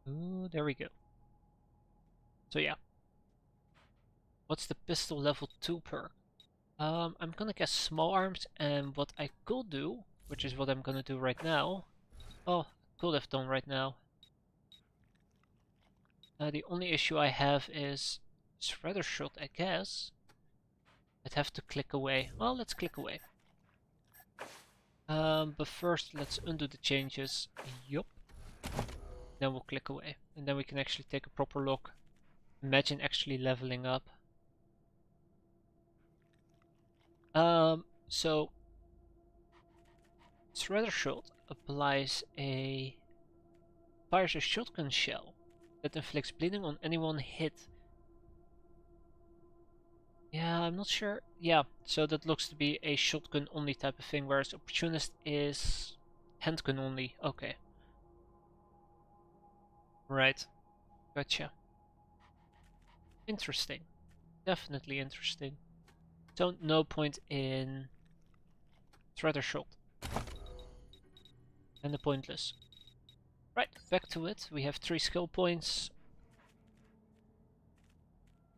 Ooh, there we go. So yeah. What's the pistol level 2 perk? I'm gonna guess small arms, and what I could do, which is what I'm gonna do right now. Oh, could have done right now. The only issue I have is shredder shot, I guess. I'd have to click away. Well, let's click away. But first, let's undo the changes. Yup. Then we'll click away, and then we can actually take a proper look. Imagine actually leveling up. So shredder shot fires a shotgun shell that inflicts bleeding on anyone hit. Yeah, I'm not sure. Yeah, so that looks to be a shotgun only type of thing, whereas opportunist is handgun only. Okay. Right. Gotcha. Interesting. Definitely interesting. So no point in shredder shot. And the pointless. Right, back to it. We have 3 skill points.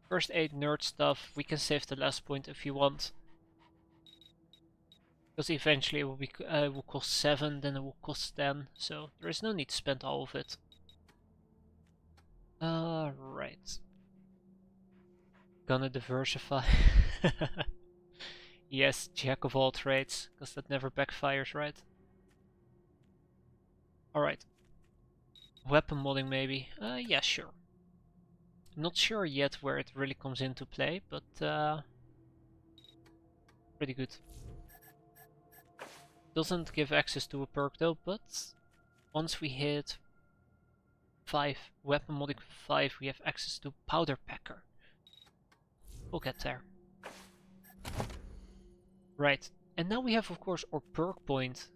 First aid, nerd stuff. We can save the last point if you want. Because eventually it will be will cost 7, then it will cost 10. So there is no need to spend all of it. Right. Gonna diversify. Yes, jack of all trades, because that never backfires, right? Alright. Weapon modding maybe? Yeah, sure. Not sure yet where it really comes into play, but pretty good. Doesn't give access to a perk though, but once we hit 5, weapon modding 5, we have access to powder packer. We'll get there. Right, and now we have of course our perk point.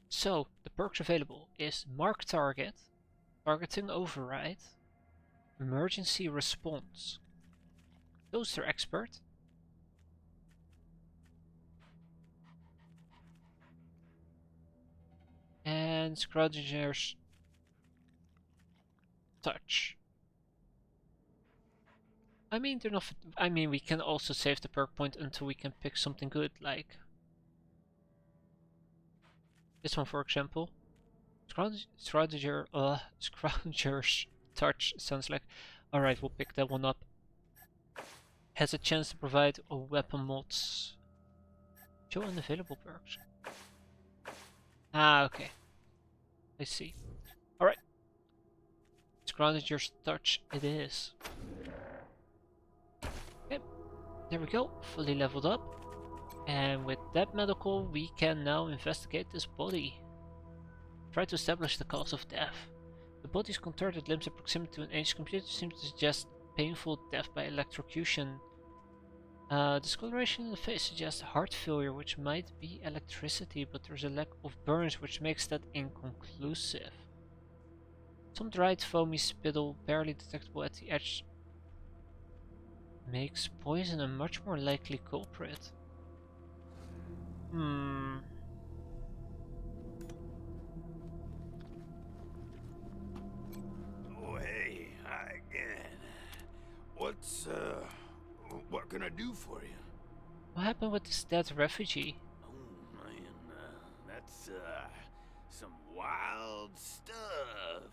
So, the perks available is Mark Target, Targeting Override, Emergency Response, Toaster Expert, and Scavenger's Touch. I mean, they're not. I mean, we can also save the perk point until we can pick something good, like this one, for example. Scrounger's touch sounds like. Alright, we'll pick that one up. Has a chance to provide a weapon mods. Show unavailable perks. Ah, okay. I see. Alright. Scrounger's touch it is. Okay, there we go. Fully leveled up. And with that medical, we can now investigate this body. Try to establish the cause of death. The body's contorted limbs in proximity to an ancient computer seem to suggest painful death by electrocution. Discoloration in the face suggests heart failure, which might be electricity, but there's a lack of burns, which makes that inconclusive. Some dried foamy spittle, barely detectable at the edge, makes poison a much more likely culprit. Oh, hey, hi again. What can I do for you? What happened with this dead refugee? Oh, man, that's, some wild stuff.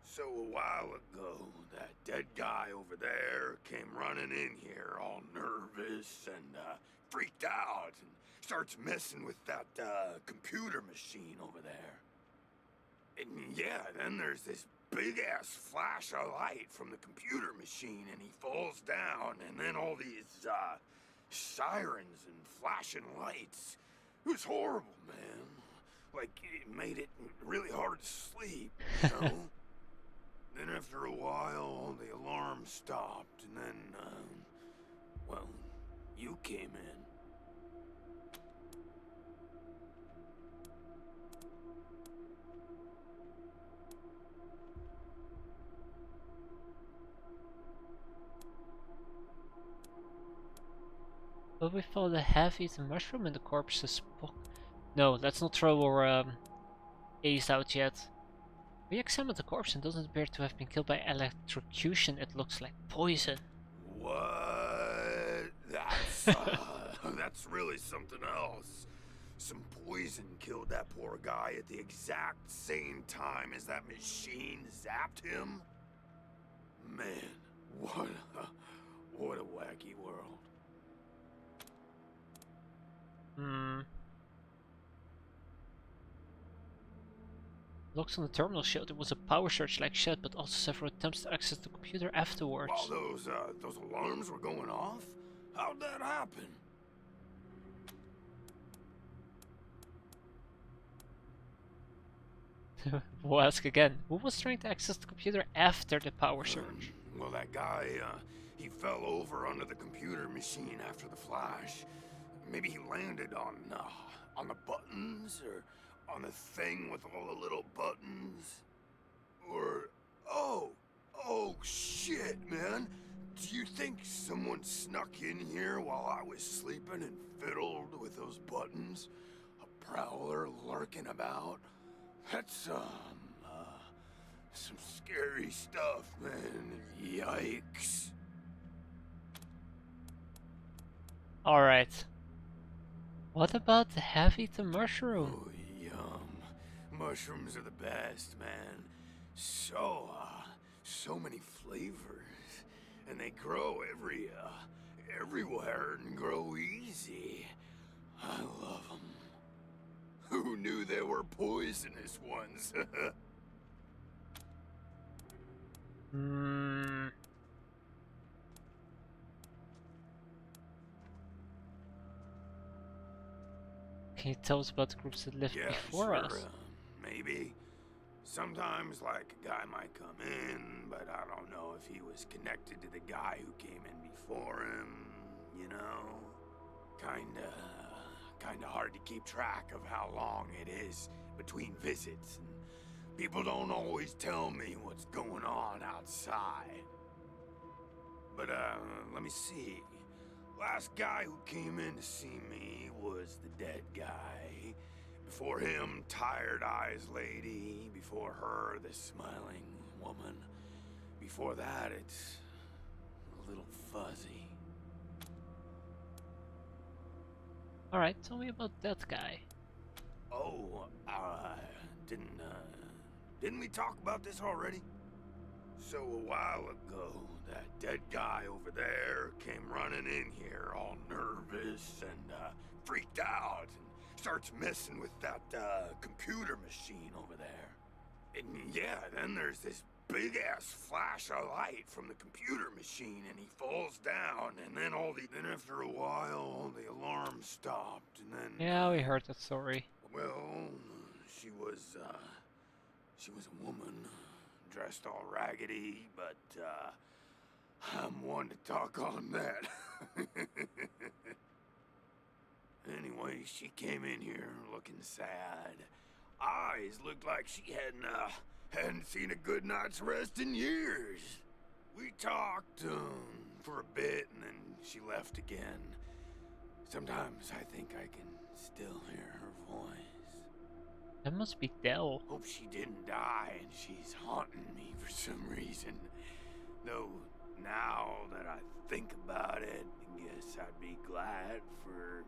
So a while ago, that dead guy over there came running in here all nervous and, freaked out and starts messing with that, computer machine over there. And yeah, then there's this big-ass flash of light from the computer machine, and he falls down, and then all these, sirens and flashing lights. It was horrible, man. Like, it made it really hard to sleep, you know? Then after a while, the alarm stopped, and then, well, you came in. But we found a half-eaten mushroom in the corpse's pocket. No, let's not throw our ace out yet. We examined the corpse and doesn't appear to have been killed by electrocution. It looks like poison. What? That's, that's really something else. Some poison killed that poor guy at the exact same time as that machine zapped him? Man, what a wacky world. Looks on the terminal showed it was a power surge like shit, but also several attempts to access the computer afterwards. While those alarms were going off? How'd that happen? We'll ask again. Who was trying to access the computer after the power surge? Well, that guy, he fell over under the computer machine after the flash. Maybe he landed on the buttons, or on the thing with all the little buttons. Or, oh shit, man. Do you think someone snuck in here while I was sleeping and fiddled with those buttons? A prowler lurking about? That's some scary stuff, man. Yikes. Alright. What about the half-eaten mushroom? Oh, yum. Mushrooms are the best, man. So many flavors. And they grow everywhere and grow easy. I love them. Who knew there were poisonous ones? Can you tell us about the groups that lived before sure, us? Maybe. Sometimes, like, a guy might come in, but I don't know if he was connected to the guy who came in before him, you know? Kinda hard to keep track of how long it is between visits, and people don't always tell me what's going on outside. But, let me see. Last guy who came in to see me was the dead guy. Before him, Tired Eyes Lady. Before her, the Smiling Woman. Before that, it's... a little fuzzy. Alright, tell me about that guy. Oh, didn't we talk about this already? So a while ago, that dead guy over there came running in here all nervous and freaked out and starts messing with that computer machine over there. And yeah, then there's this big-ass flash of light from the computer machine and he falls down and then then after a while, all the alarms stopped and then... Yeah, we heard that story. Well, she was a woman, dressed all raggedy, but, I'm one to talk on that. Anyway, she came in here looking sad. Eyes looked like she hadn't seen a good night's rest in years. We talked, for a bit, and then she left again. Sometimes I think I can still hear her voice. That must be Dell. Hope she didn't die and she's haunting me for some reason. Though, now that I think about it, I guess I'd be glad for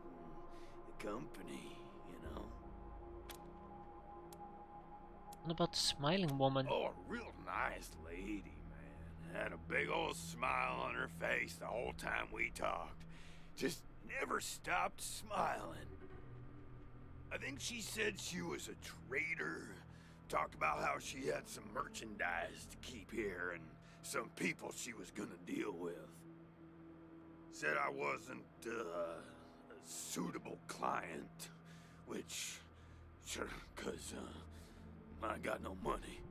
the company, you know? What about the smiling woman? Oh, a real nice lady, man. Had a big old smile on her face the whole time we talked. Just never stopped smiling. I think she said she was a trader. Talked about how she had some merchandise to keep here and some people she was gonna deal with. Said I wasn't a suitable client, which, sure, 'cause I got no money.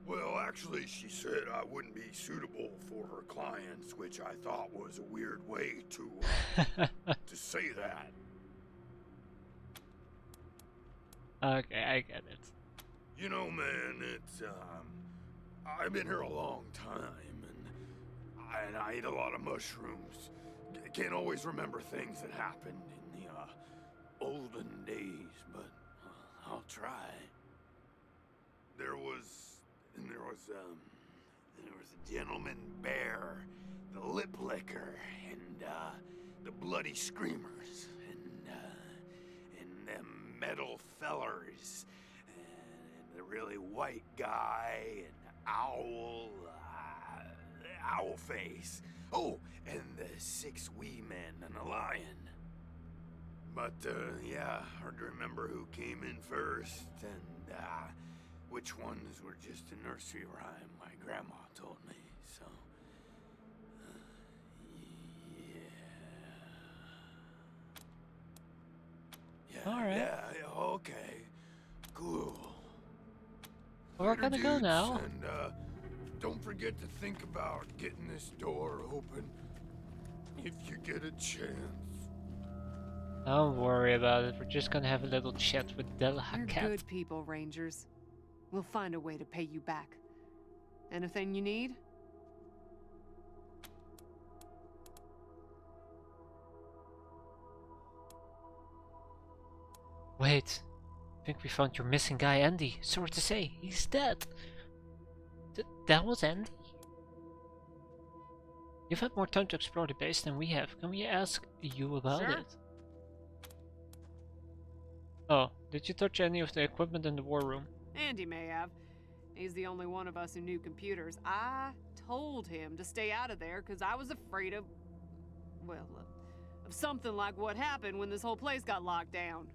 Well, actually, she said I wouldn't be suitable for her clients, which I thought was a weird way to say that. Okay, I get it. You know, man, it's, I've been here a long time, and I eat a lot of mushrooms. Can't always remember things that happened in the, olden days, but I'll try. There was a gentleman bear, the lip licker, and, the bloody screamers, and them metal fellers, and the really white guy, and owl face. Oh, and the 6 wee men and a lion. But, yeah, hard to remember who came in first, and, which ones were just a nursery rhyme my grandma told me, so... yeah. Alright. Yeah, okay. Cool. We're gonna go dudes, now. And, don't forget to think about getting this door open if you get a chance. Don't worry about it. We're just gonna have a little chat with Del You're Hackett. good people, Rangers. We'll find a way to pay you back. Anything you need? Wait. I think we found your missing guy, Andy. Sorry to say, he's dead. That was Andy? You've had more time to explore the base than we have. Can we ask you about Sure. it? Oh, did you touch any of the equipment in the war room? Andy may have. He's the only one of us who knew computers. I told him to stay out of there because I was afraid of, well, of something like what happened when this whole place got locked down.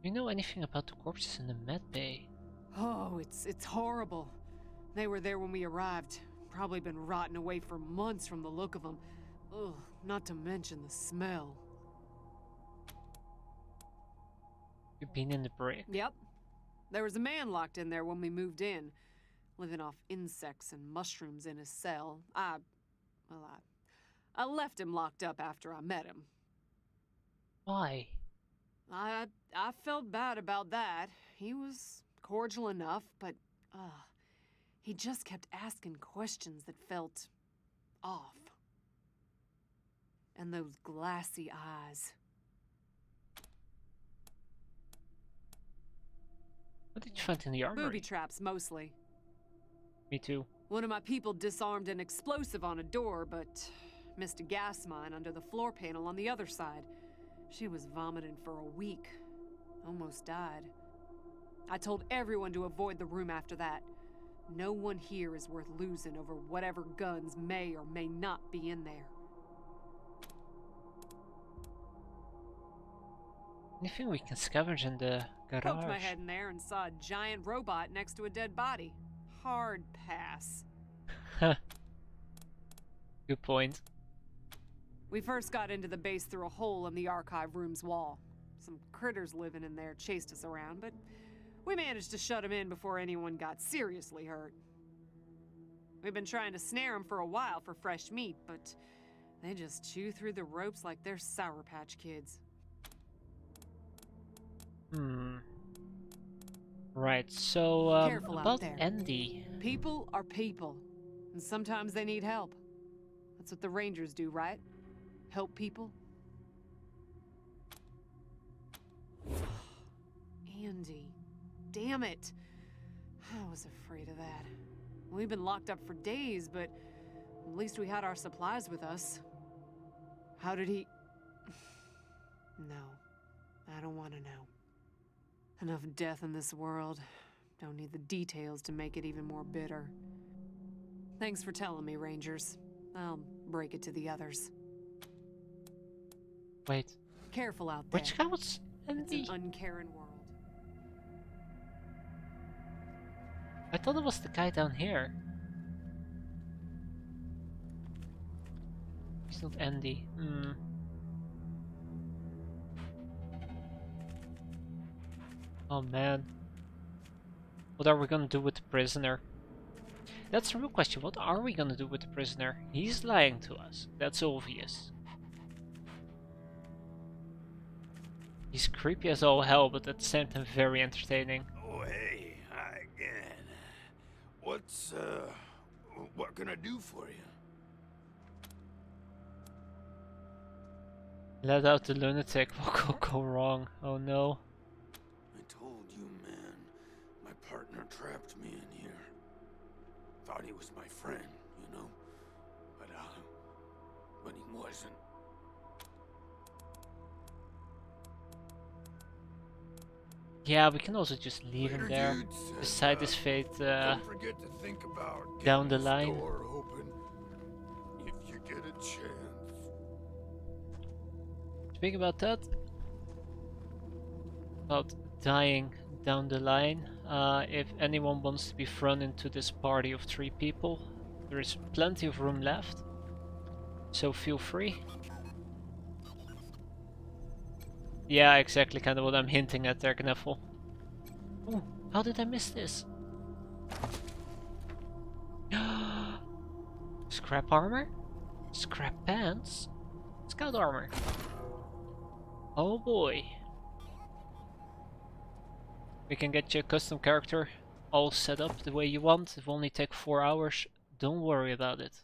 Do you know anything about the corpses in the med bay? Oh, it's horrible. They were there when we arrived. Probably been rotting away for months from the look of them. Ugh, not to mention the smell. You've been in the break? Yep. There was a man locked in there when we moved in, living off insects and mushrooms in his cell. I left him locked up after I met him. Why? I felt bad about that. He was cordial enough, but he just kept asking questions that felt off. And those glassy eyes. What did you find in the armory? Booby traps, mostly. Me too. One of my people disarmed an explosive on a door, but missed a gas mine under the floor panel on the other side. She was vomiting for a week. Almost died. I told everyone to avoid the room after that. No one here is worth losing over whatever guns may or may not be in there. Anything we can scavenge in the garage? Poked my head in there and saw a giant robot next to a dead body. Hard pass. Good point. We first got into the base through a hole in the archive room's wall. Some critters living in there chased us around, but we managed to shut them in before anyone got seriously hurt. We've been trying to snare them for a while for fresh meat, but they just chew through the ropes like they're Sour Patch Kids. Right, so Careful out about there. Andy. People are people, and sometimes they need help. That's what the Rangers do, right? Help people? Andy. Damn it. I was afraid of that. We've been locked up for days, but at least we had our supplies with us. How did he... No. I don't want to know. Enough death in this world. Don't need the details to make it even more bitter. Thanks for telling me, Rangers. I'll break it to the others. Wait. Careful out there. Which guy was Andy? It's an uncaring world. I thought it was the guy down here. He's not Andy. Oh man. What are we gonna do with the prisoner? That's the real question. What are we gonna do with the prisoner? He's lying to us. That's obvious. He's creepy as all hell, but at the same time very entertaining. Oh, hey, hi again. What can I do for you? Let out the lunatic. What could go wrong? Oh no. I told you, man. My partner trapped me in here. Thought he was my friend, you know? But he wasn't. Yeah, we can also just leave him there, Dudes, beside his fate don't forget to think about down the getting line. this door open if you get a chance. Speaking about that, about dying down the line, if anyone wants to be thrown into this party of 3 people, there is plenty of room left, so feel free. Yeah, exactly kind of what I'm hinting at there, Knuffle. Oh, how did I miss this? Scrap armor? Scrap pants? Scout armor. Oh boy. We can get you a custom character all set up the way you want. It will only take 4 hours. Don't worry about it.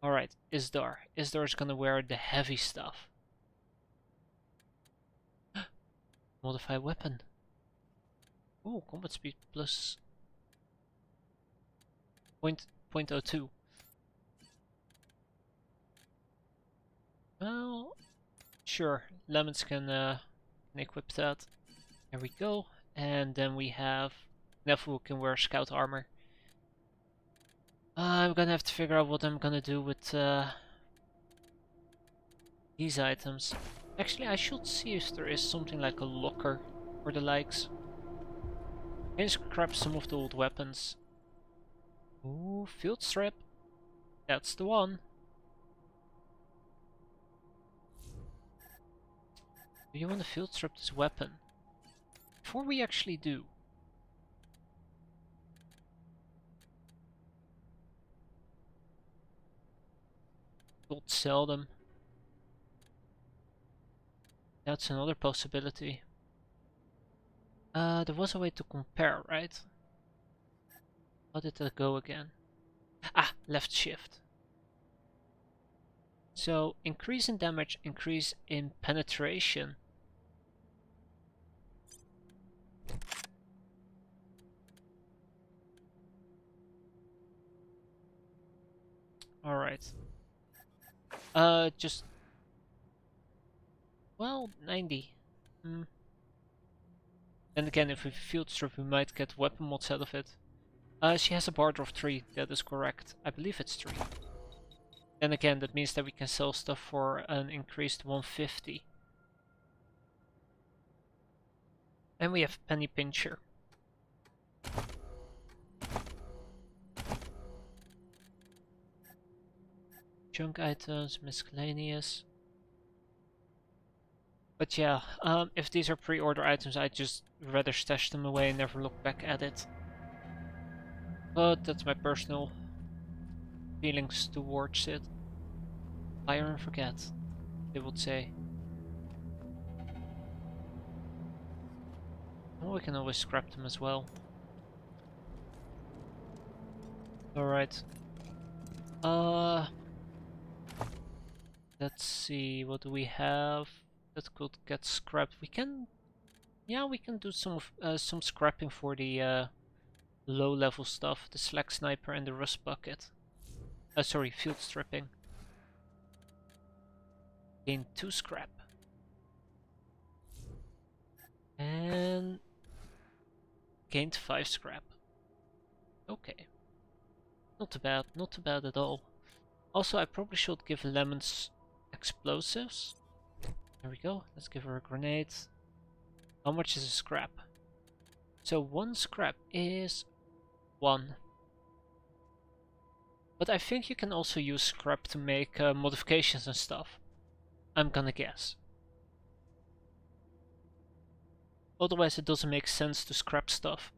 Alright, Isdar. Isdar's gonna wear the heavy stuff. Modify weapon. Oh, combat speed plus 0.02. Well, sure. Lemons can equip that. There we go. And then we have Nefu who can wear scout armor. I'm gonna have to figure out what I'm gonna do with these items. Actually, I should see if there is something like a locker or the likes. Can scrap some of the old weapons. Ooh, field strip. That's the one. Do you want to field strip this weapon? Before we actually do. Don't sell them. That's another possibility. There was a way to compare, right? How did that go again? Ah, left shift. So, increase in damage, increase in penetration. Alright. Just... Well, 90. Hmm. And again, if we field strip, we might get weapon mods out of it. She has a barter of 3, that is correct. I believe it's 3. Then again, that means that we can sell stuff for an increased 150. And we have Penny Pincher. Junk items, miscellaneous. But yeah, if these are pre-order items, I'd just rather stash them away and never look back at it. But that's my personal feelings towards it. Fire and forget, they would say. Well, we can always scrap them as well. Alright. Let's see, what do we have that could get scrapped? We can, yeah, we can do some scrapping for the low level stuff, the Slack Sniper and the Rust Bucket. Sorry, field stripping. Gain 2 scrap. And gained 5 scrap. Okay. Not too bad, not too bad at all. Also, I probably should give Lemons explosives. There we go, let's give her a grenade. How much is a scrap? So 1 scrap is 1. But I think you can also use scrap to make modifications and stuff. I'm gonna guess. Otherwise it doesn't make sense to scrap stuff.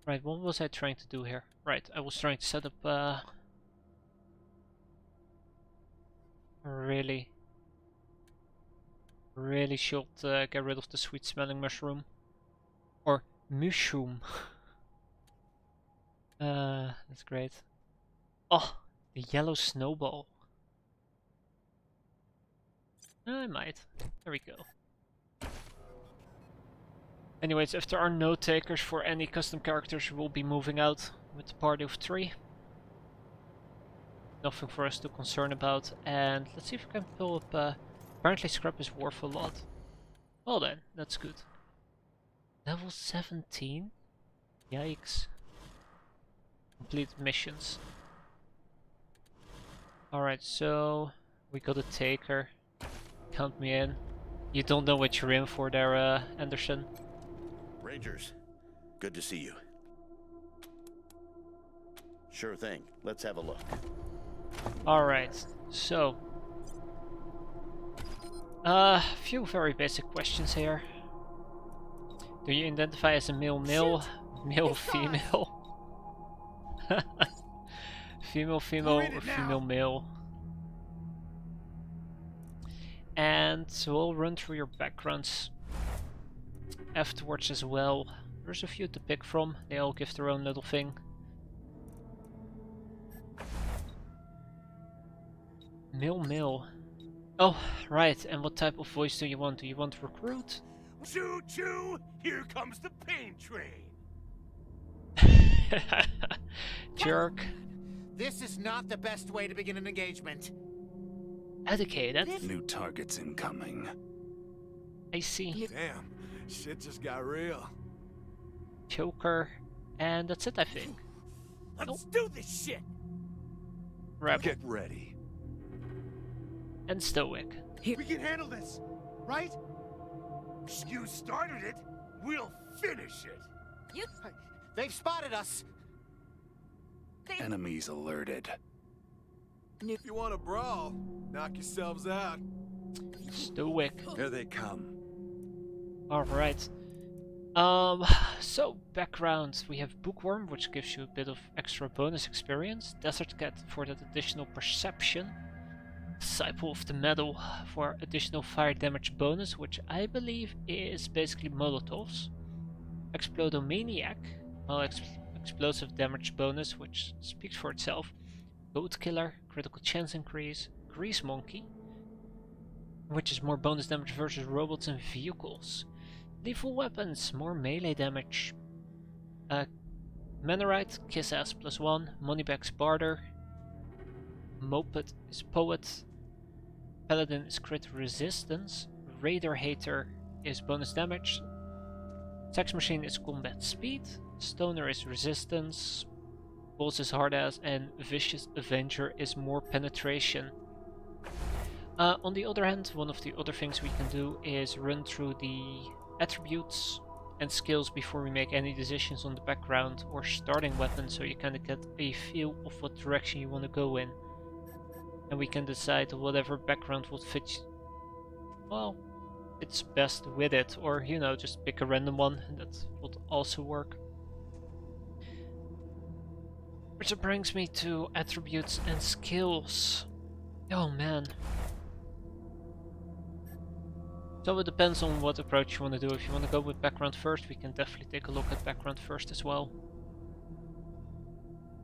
Right, what was I trying to do here? Right, I was trying to set up really should get rid of the sweet smelling mushroom. Or mushroom. That's great. Oh, the yellow snowball. I might. There we go. Anyways, if there are no takers for any custom characters, we'll be moving out with the party of 3. Nothing for us to concern about. And let's see if we can pull up... apparently scrap is worth a lot. Well then, that's good. Level 17? Yikes. Complete missions. Alright, so... we got a taker. Count me in. You don't know what you're in for there, Anderson. Rangers, good to see you. Sure thing. Let's have a look. Alright, so... few very basic questions here. Do you identify as a male-male? Male-female? Female-female or female-male? And we'll run through your backgrounds afterwards as well. There's a few to pick from, they all give their own little thing. Male. Oh, right, and what type of voice do you want? Do you want recruit? Choo choo! Here comes the pain train! Jerk. This is not the best way to begin an engagement. Educated. New targets incoming. I see. Damn, shit just got real. Choker, and that's it, I think. Let's do this shit! Rebel. Get ready. And Stoic. We can handle this, right? You started it, we'll finish it. They've spotted us. Enemies alerted. If you want to brawl, knock yourselves out. Stoic. Here they come. Alright. So, background. We have Bookworm, which gives you a bit of extra bonus experience. Desert Cat for that additional perception. Disciple of the Metal for additional fire damage bonus, which I believe is basically Molotovs. Explodomaniac, well, explosive damage bonus, which speaks for itself. Goat Killer, critical chance increase. Grease Monkey, which is more bonus damage versus robots and vehicles. Lethal weapons, more melee damage. Mannerite, Kiss Ass +1, Moneybags Barter. Moped is Poet. Paladin is Crit Resistance. Raider Hater is bonus damage. Sex Machine is Combat Speed. Stoner is Resistance. Boss is Hard Ass, and Vicious Avenger is more penetration. On the other hand, one of the other things we can do is run through the attributes and skills before we make any decisions on the background or starting weapon, so you kind of get a feel of what direction you want to go in. And we can decide whatever background will fit, well, it's best with it, or you know, just pick a random one, and that would also work. Which brings me to attributes and skills. Oh man. So it depends on what approach you want to do. If you want to go with background first, we can definitely take a look at background first as well.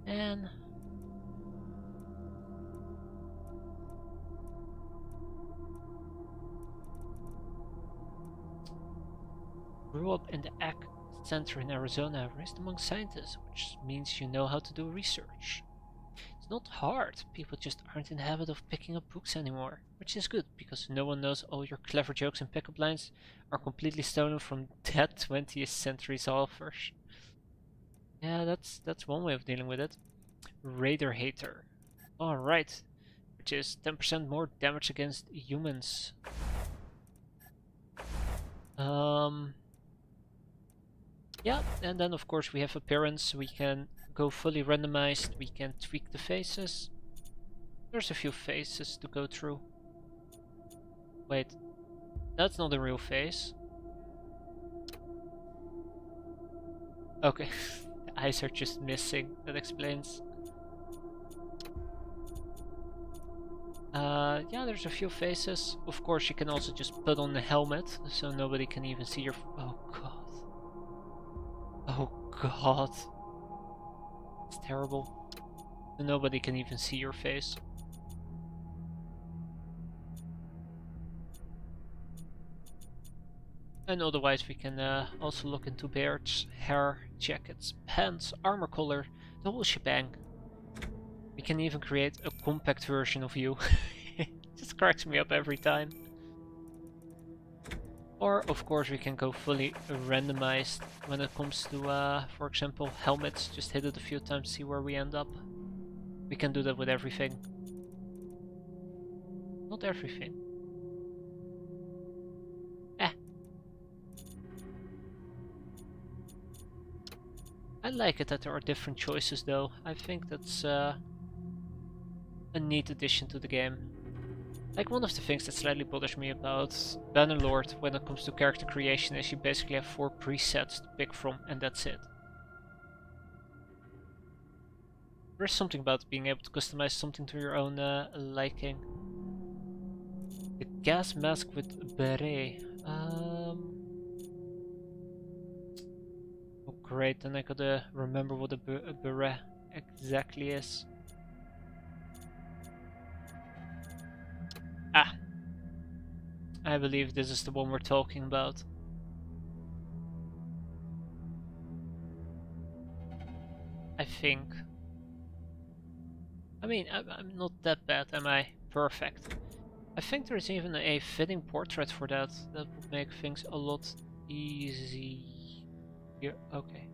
And grew up in the Ag Center in Arizona, raised among scientists, which means you know how to do research. It's not hard, people just aren't in the habit of picking up books anymore, which is good, because no one knows all your clever jokes and pickup lines are completely stolen from dead 20th century authors. Yeah, that's one way of dealing with it. Raider Hater. Alright, which is 10% more damage against humans. Yeah, and then of course we have appearance, we can go fully randomized, we can tweak the faces. There's a few faces to go through. Wait, that's not a real face. Okay, the eyes are just missing, that explains. Yeah, there's a few faces. Of course you can also just put on the helmet, so nobody can even see your oh god. Oh god. It's terrible. Nobody can even see your face. And otherwise we can also look into beards, hair, jackets, pants, armor color, the whole shebang. We can even create a compact version of you. It just cracks me up every time. Or of course we can go fully randomized when it comes to, for example, helmets. Just hit it a few times, see where we end up. We can do that with everything. Not everything. I like it that there are different choices though. I think that's a neat addition to the game. Like, one of the things that slightly bothers me about Bannerlord when it comes to character creation is you basically have 4 presets to pick from, and that's it. There's something about being able to customize something to your own liking. The gas mask with beret. Oh great, then I gotta remember what a beret exactly is. Ah! I believe this is the one we're talking about. I think. I mean, I'm not that bad, am I? Perfect. I think there's even a fitting portrait for that. That would make things a lot easier. Okay.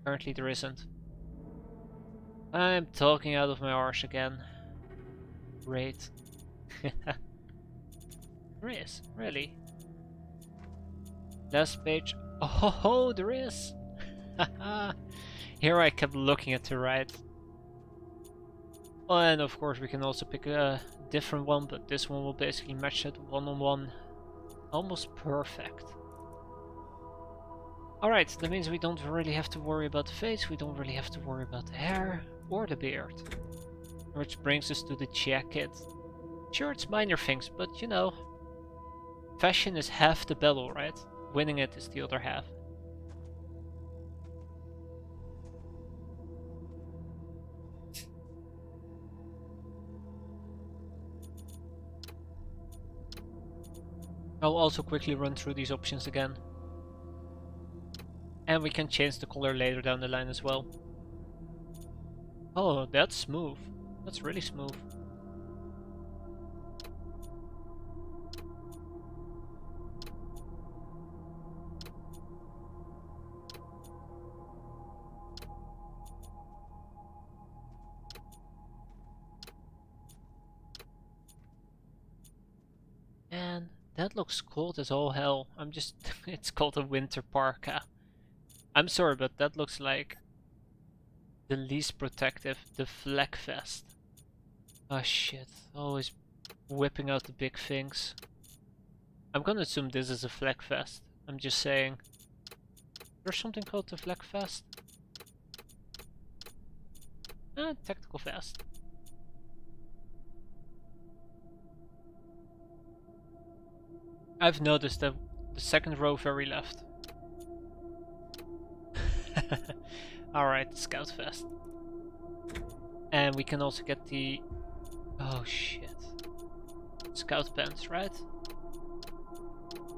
Apparently there isn't. I'm talking out of my arse again. Great. There is, really. Last page. Oh, there is! Here I kept looking at the right. Oh, and of course we can also pick a different one, but this one will basically match it one-on-one. Almost perfect. Alright, that means we don't really have to worry about the face, we don't really have to worry about the hair or the beard. Which brings us to the jacket. Sure, it's minor things, but you know, fashion is half the battle, right? Winning it is the other half. I'll also quickly run through these options again. And we can change the color later down the line as well. Oh, that's smooth. That's really smooth. And that looks cold as all hell. I'm just... it's called a winter parka. I'm sorry, but that looks like the least protective, the flak vest. Oh shit, always whipping out the big things. I'm gonna assume this is a flak vest. I'm just saying. There's something called the flak vest. Tactical vest. I've noticed that the second row very left. Alright, scout vest. And we can also get the... oh shit. Scout pants, right?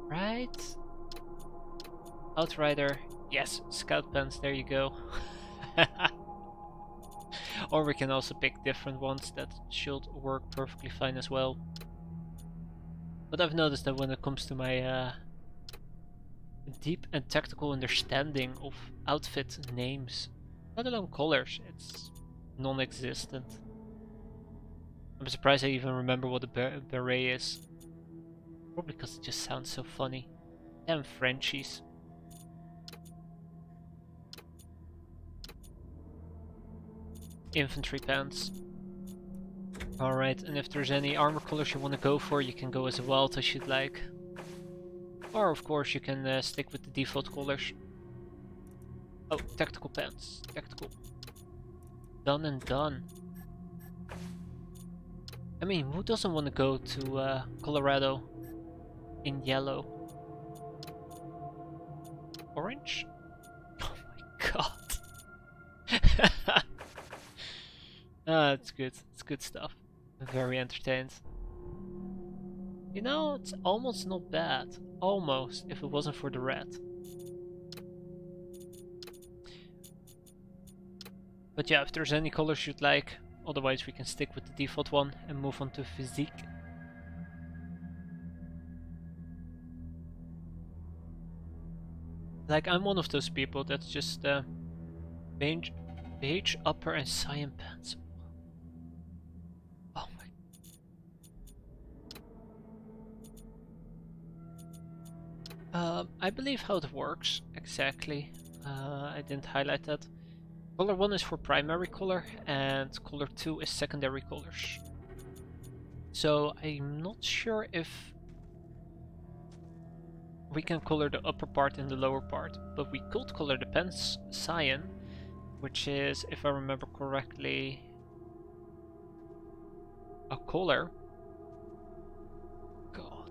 Right? Outrider. Yes, scout pants, there you go. Or we can also pick different ones that should work perfectly fine as well. But I've noticed that when it comes to my deep and tactical understanding of outfit names, let alone colors, it's non-existent. I'm surprised I even remember what a beret is. Probably because it just sounds so funny. Damn Frenchies. Infantry pants. Alright, and if there's any armor colors you want to go for, you can go as wild as you'd like. Or of course you can stick with the default colors. Oh, tactical pants. Tactical. Done and done. I mean, who doesn't want to go to Colorado in yellow? Orange? Oh my god. It's good. It's good stuff. I'm very entertained. You know, it's almost not bad. Almost, if it wasn't for the red. But yeah, if there's any colors you'd like, otherwise we can stick with the default one and move on to physique. Like, I'm one of those people that's just beige upper and cyan pants. Oh my. I believe how it works exactly. I didn't highlight that. Color 1 is for primary color and color 2 is secondary colors. So I'm not sure if we can color the upper part and the lower part, but we could color the pants cyan, which is, if I remember correctly, a color. God.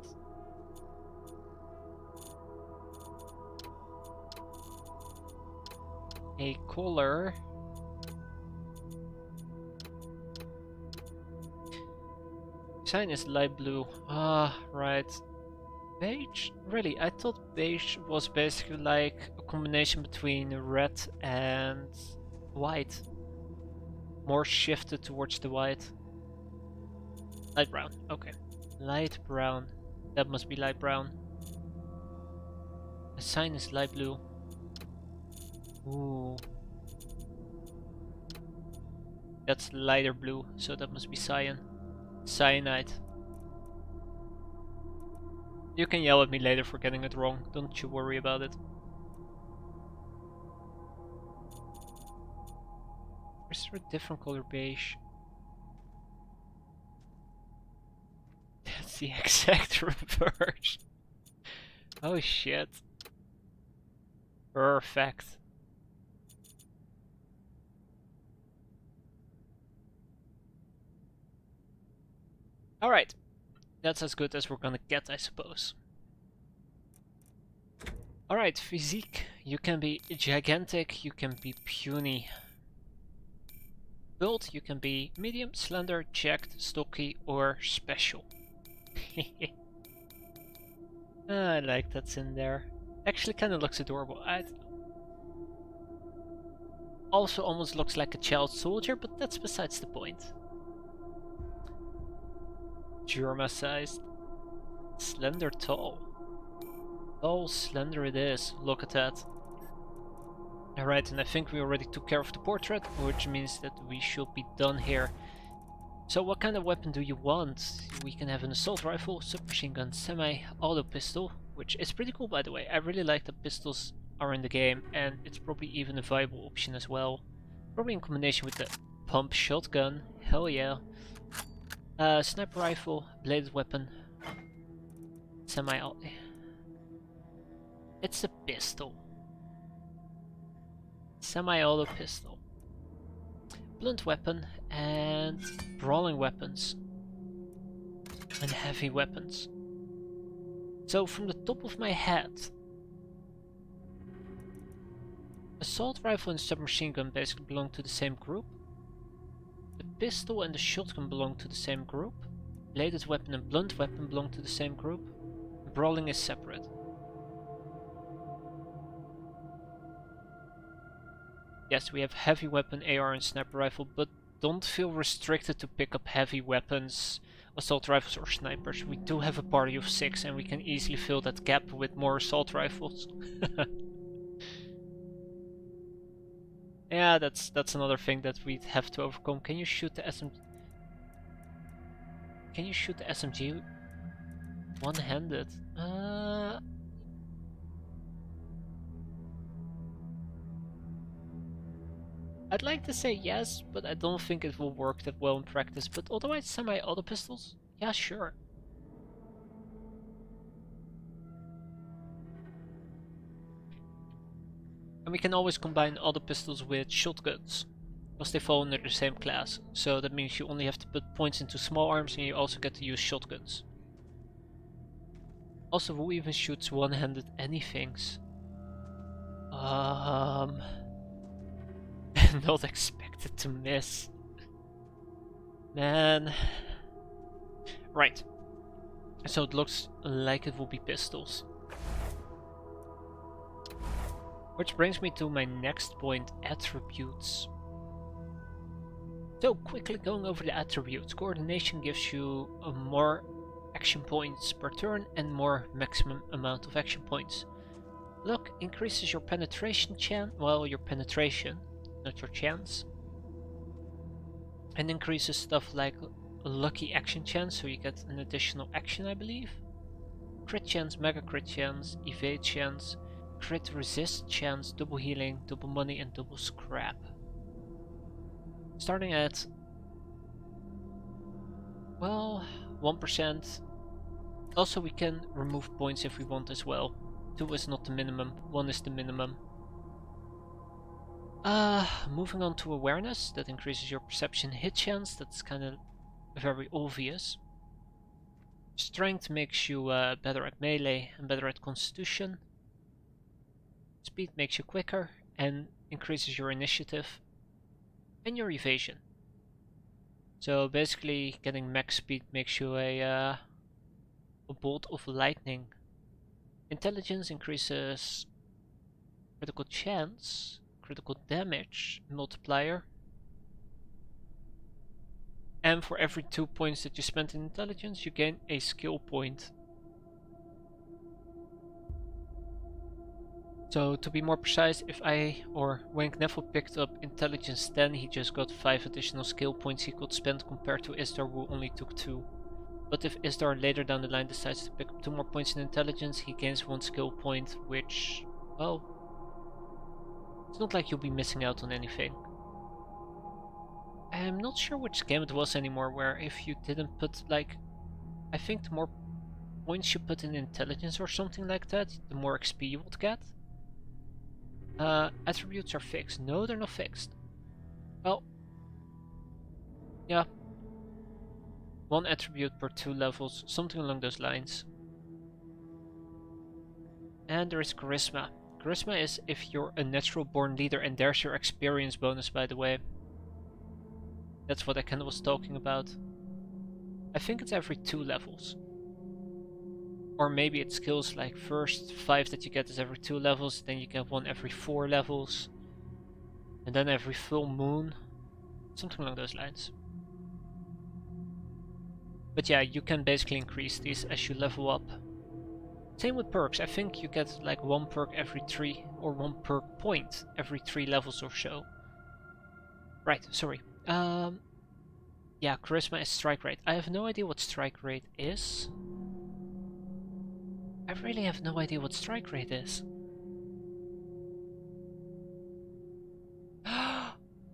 A color. Cyan is light blue. Ah, right. Beige? Really? I thought beige was basically like a combination between red and white. More shifted towards the white. Light brown, okay. Light brown. That must be light brown. The sign is light blue. Ooh. That's lighter blue, so that must be cyan. Cyanide. You can yell at me later for getting it wrong, don't you worry about it. Is there a different color beige? That's the exact reverse. Oh shit. Perfect. Alright. That's as good as we're gonna get, I suppose. Alright, physique. You can be gigantic, you can be puny. Build, you can be medium, slender, jacked, stocky, or special. I like that's in there. Actually kind of looks adorable. Also almost looks like a child soldier, but that's besides the point. Germa-sized. Slender tall. Tall, slender it is. Look at that. Alright, and I think we already took care of the portrait, which means that we should be done here. So what kind of weapon do you want? We can have an assault rifle, submachine gun, semi-auto pistol, which is pretty cool by the way. I really like that pistols are in the game, and it's probably even a viable option as well. Probably in combination with the pump shotgun. Hell yeah. Sniper rifle, bladed weapon, semi-auto. It's a pistol. Semi-auto pistol. Blunt weapon and brawling weapons. And heavy weapons. So from the top of my head, assault rifle and submachine gun basically belong to the same group. The pistol and the shotgun belong to the same group. Bladed weapon and blunt weapon belong to the same group. Brawling is separate. Yes, we have heavy weapon, AR and sniper rifle, but don't feel restricted to pick up heavy weapons, assault rifles or snipers. We do have a party of 6 and we can easily fill that gap with more assault rifles. Yeah, that's another thing that we'd have to overcome. Can you shoot the SMG? Can you shoot the SMG one-handed? I'd like to say yes, but I don't think it will work that well in practice. But otherwise, semi-auto pistols? Yeah, sure. And we can always combine auto pistols with shotguns, because they fall under the same class. So that means you only have to put points into small arms and you also get to use shotguns. Also, who even shoots one-handed anythings? Not expected to miss. Man. Right. So it looks like it will be pistols. Which brings me to my next point, attributes. So quickly going over the attributes. Coordination gives you more action points per turn and more maximum amount of action points. Luck increases your penetration chance, well, your penetration, not your chance. And increases stuff like lucky action chance, so you get an additional action, I believe. Crit chance, mega crit chance, evade chance, crit resist chance, double healing, double money and double scrap. Starting at, well, 1%. Also we can remove points if we want as well. 2 is not the minimum, 1 is the minimum. Moving on to awareness, that increases your perception hit chance, that's kind of very obvious. Strength makes you better at melee and better at constitution. Speed makes you quicker and increases your initiative and your evasion. So basically getting max speed makes you a bolt of lightning. Intelligence increases critical chance, critical damage multiplier. And for every 2 points that you spend in intelligence, you gain a skill point. So to be more precise, if when Neville picked up intelligence 10, he just got 5 additional skill points he could spend compared to Isdar, who only took 2. But if Isdar later down the line decides to pick up 2 more points in intelligence, he gains 1 skill point, which, well, it's not like you'll be missing out on anything. I'm not sure which game it was anymore, where if you didn't put, like, I think the more points you put in intelligence or something like that, the more XP you would get. Attributes are fixed. No, they're not fixed. Well, yeah. 1 attribute per 2 levels, something along those lines. And there is Charisma. Charisma is if you're a natural born leader, and there's your experience bonus, by the way. That's what I kind of was talking about. I think it's every 2 levels. Or maybe it skills like first 5 that you get is every 2 levels, then you get 1 every 4 levels, and then every full moon. Something along those lines. But yeah, you can basically increase these as you level up. Same with perks. I think you get like 1 perk every 3, or 1 perk point every 3 levels or so. Right, sorry. Yeah, charisma is strike rate. I have no idea what strike rate is. I really have no idea what strike rate is.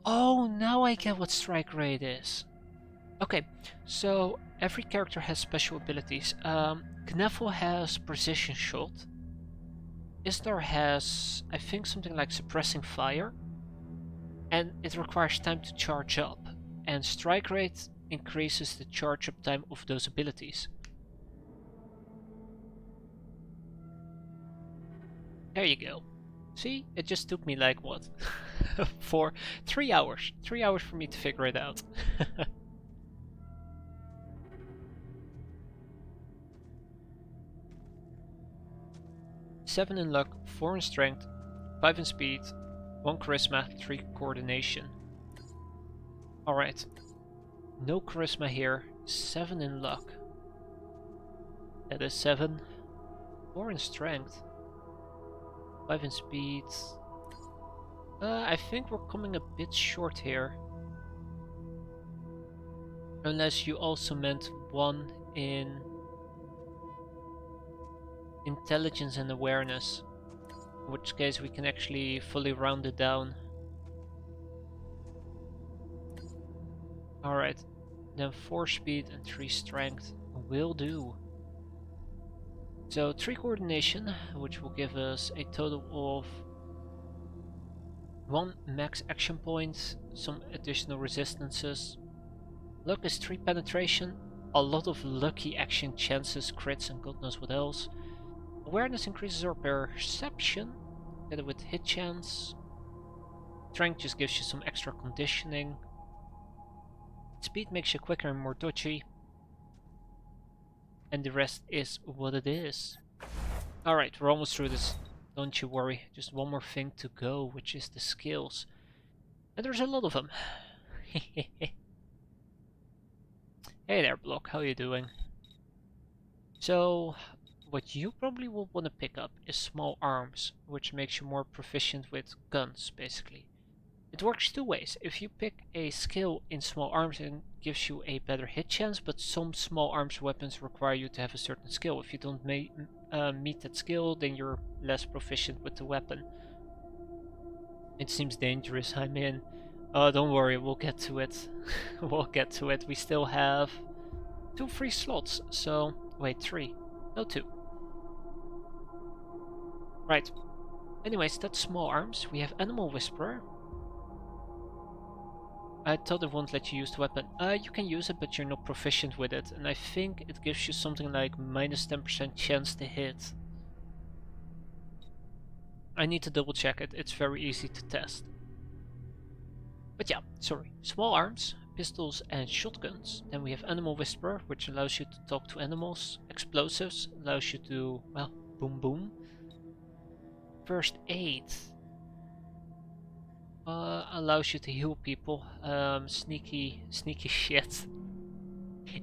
Oh, now I get what strike rate is. Okay, so every character has special abilities. Knuffle has precision shot. Istar has, I think, something like suppressing fire. And it requires time to charge up. And strike rate increases the charge up time of those abilities. There you go. See, it just took me like what? For 3 hours. 3 hours for me to figure it out. 7 in luck, 4 in strength, 5 in speed, 1 charisma, 3 coordination. Alright. No charisma here, 7 in luck. That is 7. 4 in strength, 5 in speed. I think we're coming a bit short here. Unless you also meant 1 in intelligence and awareness. In which case we can actually fully round it down. Alright, then 4 speed and 3 strength will do. So 3 coordination, which will give us a total of 1 max action point, some additional resistances. Luck is 3 penetration, a lot of lucky action chances, crits and god knows what else. Awareness increases our perception, together with hit chance. Strength just gives you some extra conditioning. Speed makes you quicker and more dodgy. And the rest is what it is. Alright, we're almost through this. Don't you worry. Just one more thing to go, which is the skills. And there's a lot of them. Hey there, Block. How you doing? So, what you probably will want to pick up is small arms, which makes you more proficient with guns, basically. It works 2 ways. If you pick a skill in small arms, it gives you a better hit chance, but some small arms weapons require you to have a certain skill. If you don't meet that skill, then you're less proficient with the weapon. It seems dangerous, I'm in. Oh, don't worry, we'll get to it. We'll get to it. We still have 2 free slots, so... Wait, 3. No, 2. Right. Anyways, that's small arms. We have Animal Whisperer. I thought it won't let you use the weapon. You can use it, but you're not proficient with it. And I think it gives you something like minus 10% chance to hit. I need to double check it. It's very easy to test. But yeah, sorry. Small arms, pistols and shotguns. Then we have Animal Whisperer, which allows you to talk to animals. Explosives allows you to, well, boom boom. First aid allows you to heal people. Sneaky shit.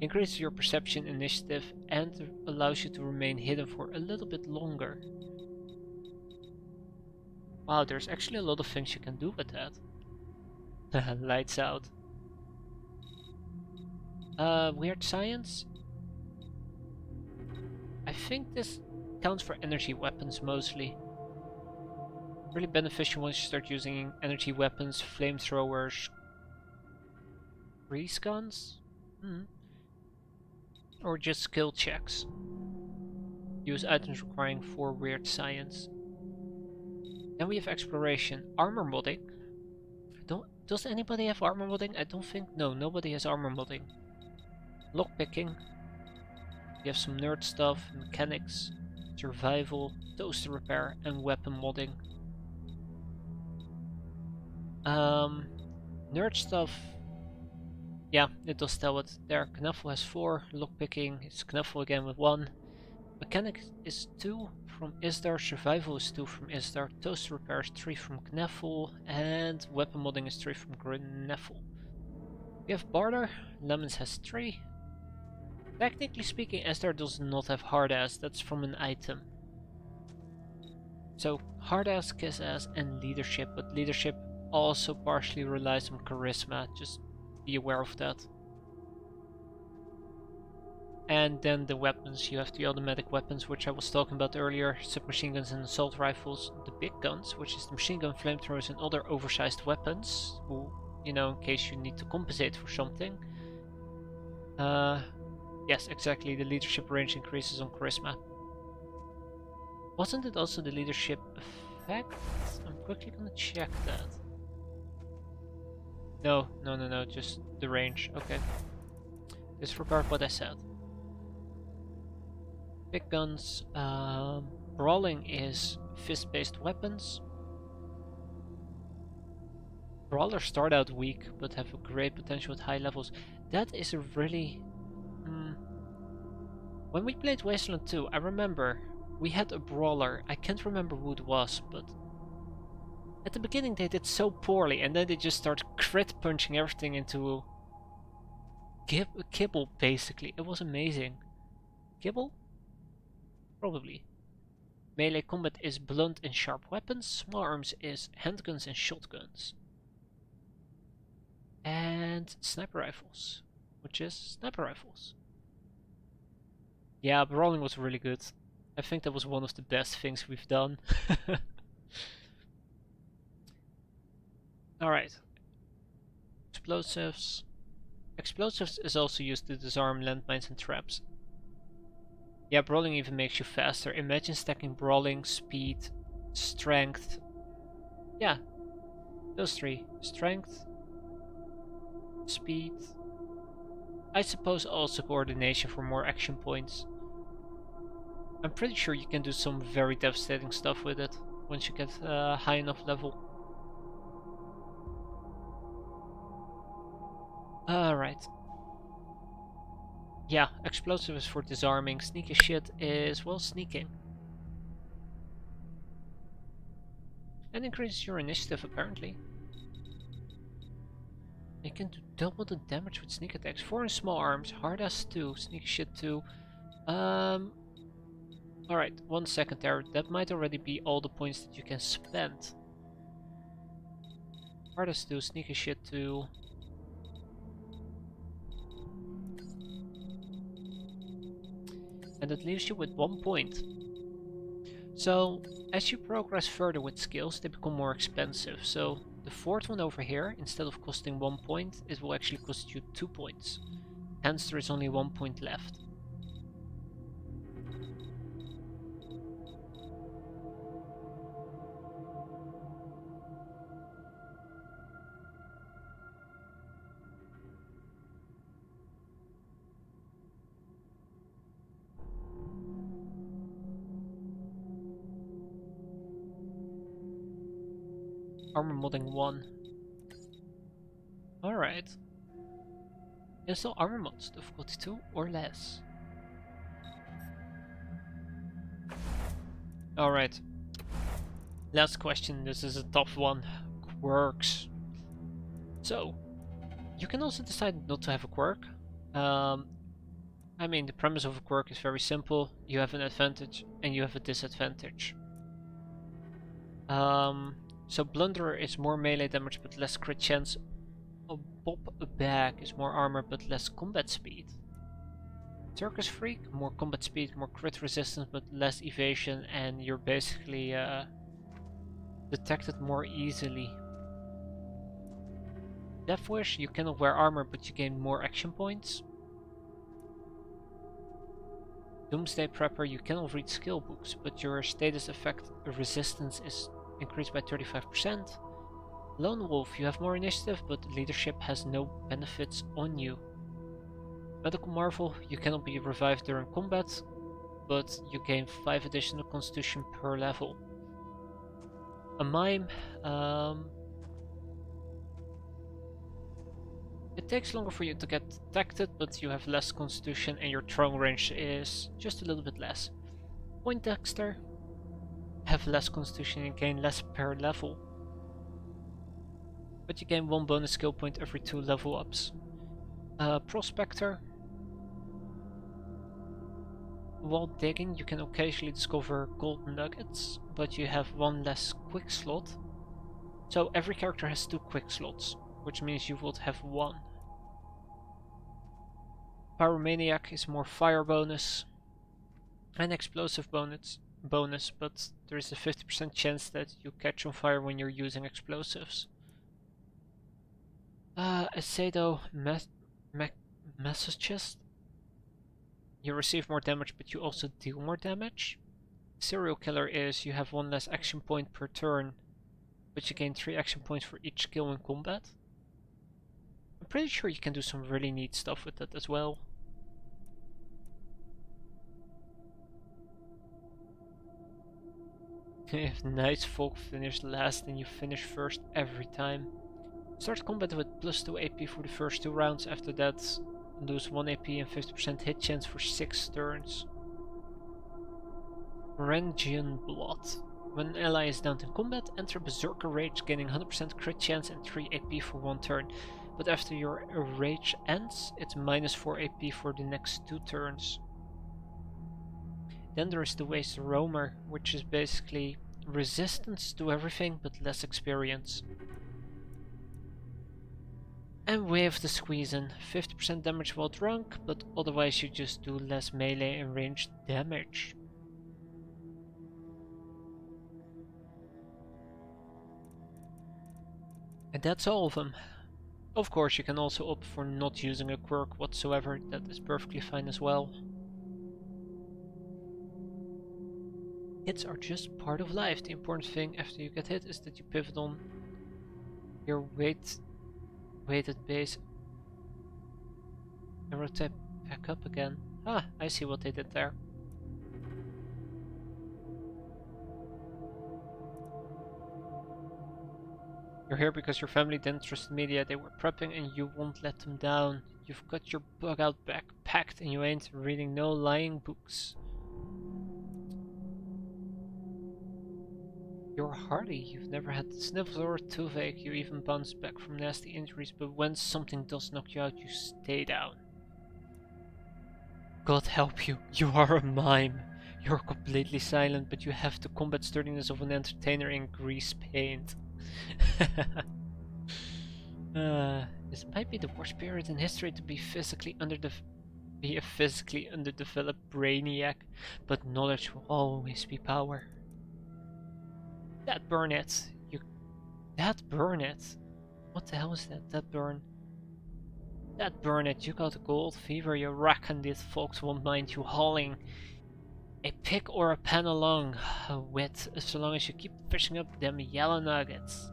Increases your perception, initiative, and allows you to remain hidden for a little bit longer. Wow, there's actually a lot of things you can do with that. Lights out. Weird science. I think this counts for energy weapons mostly. Really beneficial once you start using energy weapons, flamethrowers, grease guns, or just skill checks. Use items requiring 4 weird science. Then we have exploration, armor modding. Does anybody have armor modding? I don't think. No, nobody has armor modding. Lockpicking. We have some nerd stuff, mechanics, survival, toaster repair, and weapon modding. Nerd stuff. Yeah, it does tell it there. Knuffle has 4. Lockpicking, it's Knuffle again with 1. Mechanic is 2 from Isdar, Survival is 2 from Isdar, Toast Repair is 3 from Kneffel, and Weapon Modding is 3 from Kneffel. We have Barter, Lemons has 3. Technically speaking, Isdar does not have Hard Ass, that's from an item. So Hard Ass, Kiss Ass, and Leadership, but Leadership also partially relies on Charisma, just be aware of that. And then the weapons, you have the automatic weapons, which I was talking about earlier, submachine guns and assault rifles, the big guns, which is the machine gun, flamethrowers, and other oversized weapons, who, you know, in case you need to compensate for something. Yes, exactly, the leadership range increases on charisma. Wasn't it also the leadership effect? I'm quickly gonna check that. No, just the range, okay. Disregard what I said. Big guns, brawling is fist-based weapons. Brawlers start out weak, but have a great potential at high levels. That is a really... When we played Wasteland 2, I remember we had a brawler, I can't remember who it was, but... At the beginning they did so poorly, and then they just start crit punching everything into... Kibble, basically. It was amazing. Kibble? Probably. Melee combat is blunt and sharp weapons, small arms is handguns and shotguns. And sniper rifles, which is sniper rifles. Yeah, brawling was really good. I think that was one of the best things we've done. Alright. Explosives. Explosives is also used to disarm landmines and traps. Yeah, brawling even makes you faster. Imagine stacking brawling, speed, strength. Yeah, those three. Strength, speed. I suppose also coordination for more action points. I'm pretty sure you can do some very devastating stuff with it once you get high enough level. Alright. Yeah, explosive is for disarming. Sneaky shit is, well, sneaking. And increases your initiative, apparently. You can do double the damage with sneak attacks. 4 in small arms, hard ass 2, sneaky shit 2. Alright, 1 second there. That might already be all the points that you can spend. Hard ass 2, sneaky shit 2. And that leaves you with 1 point. So, as you progress further with skills, they become more expensive. So, the fourth one over here, instead of costing 1 point, it will actually cost you 2 points. Hence, there is only 1 point left. Armor modding 1. Alright. Install armor mods, difficulty 2 or less. Alright. Last question, this is a tough one. Quirks. So, you can also decide not to have a quirk. I mean, the premise of a quirk is very simple. You have an advantage and you have a disadvantage. So Blunderer is more melee damage but less crit chance. A Bob Bag is more armor but less combat speed. Circus Freak, more combat speed, more crit resistance but less evasion, and you're basically detected more easily. Death Wish, you cannot wear armor but you gain more action points. Doomsday Prepper, you cannot read skill books but your status effect resistance is increased by 35%. Lone Wolf, you have more initiative, but leadership has no benefits on you. Medical Marvel, you cannot be revived during combat, but you gain 5 additional constitution per level. A Mime, it takes longer for you to get detected, but you have less constitution and your throwing range is just a little bit less. Poindexter have less constitution and gain less per level. But you gain 1 bonus skill point every 2 level ups. Prospector. While digging, you can occasionally discover gold nuggets, but you have 1 less quick slot. So every character has 2 quick slots, which means you would have 1. Pyromaniac is more fire bonus and explosive bonus, but there is a 50% chance that you catch on fire when you're using explosives. Aceto Masochist. You receive more damage, but you also deal more damage. Serial Killer is you have 1 less action point per turn, but you gain 3 action points for each kill in combat. I'm pretty sure you can do some really neat stuff with that as well. If Night Folk finish last, then you finish first every time. Start combat with +2 AP for the first 2 rounds. After that, lose 1 AP and 50% hit chance for 6 turns. Rengian Blood. When an ally is downed in combat, enter Berserker Rage, gaining 100% crit chance and 3 AP for 1 turn. But after your rage ends, it's -4 AP for the next 2 turns. Then there is the Waste Roamer, which is basically resistance to everything but less experience. And we have the Squeezin', 50% damage while drunk, but otherwise you just do less melee and ranged damage. And that's all of them. Of course, you can also opt for not using a quirk whatsoever, that is perfectly fine as well. Hits are just part of life. The important thing after you get hit is that you pivot on your weighted base and rotate back up again. Ah, I see what they did there. You're here because your family didn't trust the media. They were prepping and you won't let them down. You've got your bug out bag packed and you ain't reading no lying books. You're hardy. You've never had the sniffles or a toothache. You even bounce back from nasty injuries, but when something does knock you out, you stay down. God help you. You are a mime. You're completely silent, but you have the combat sturdiness of an entertainer in grease paint. This might be the worst period in history to be a physically underdeveloped brainiac, but knowledge will always be power. That burn it. That burn it. What the hell is that? That burn. That burn it. You got a gold fever. You reckon these folks won't mind you hauling a pick or a pen along with, so long as you keep fishing up them yellow nuggets.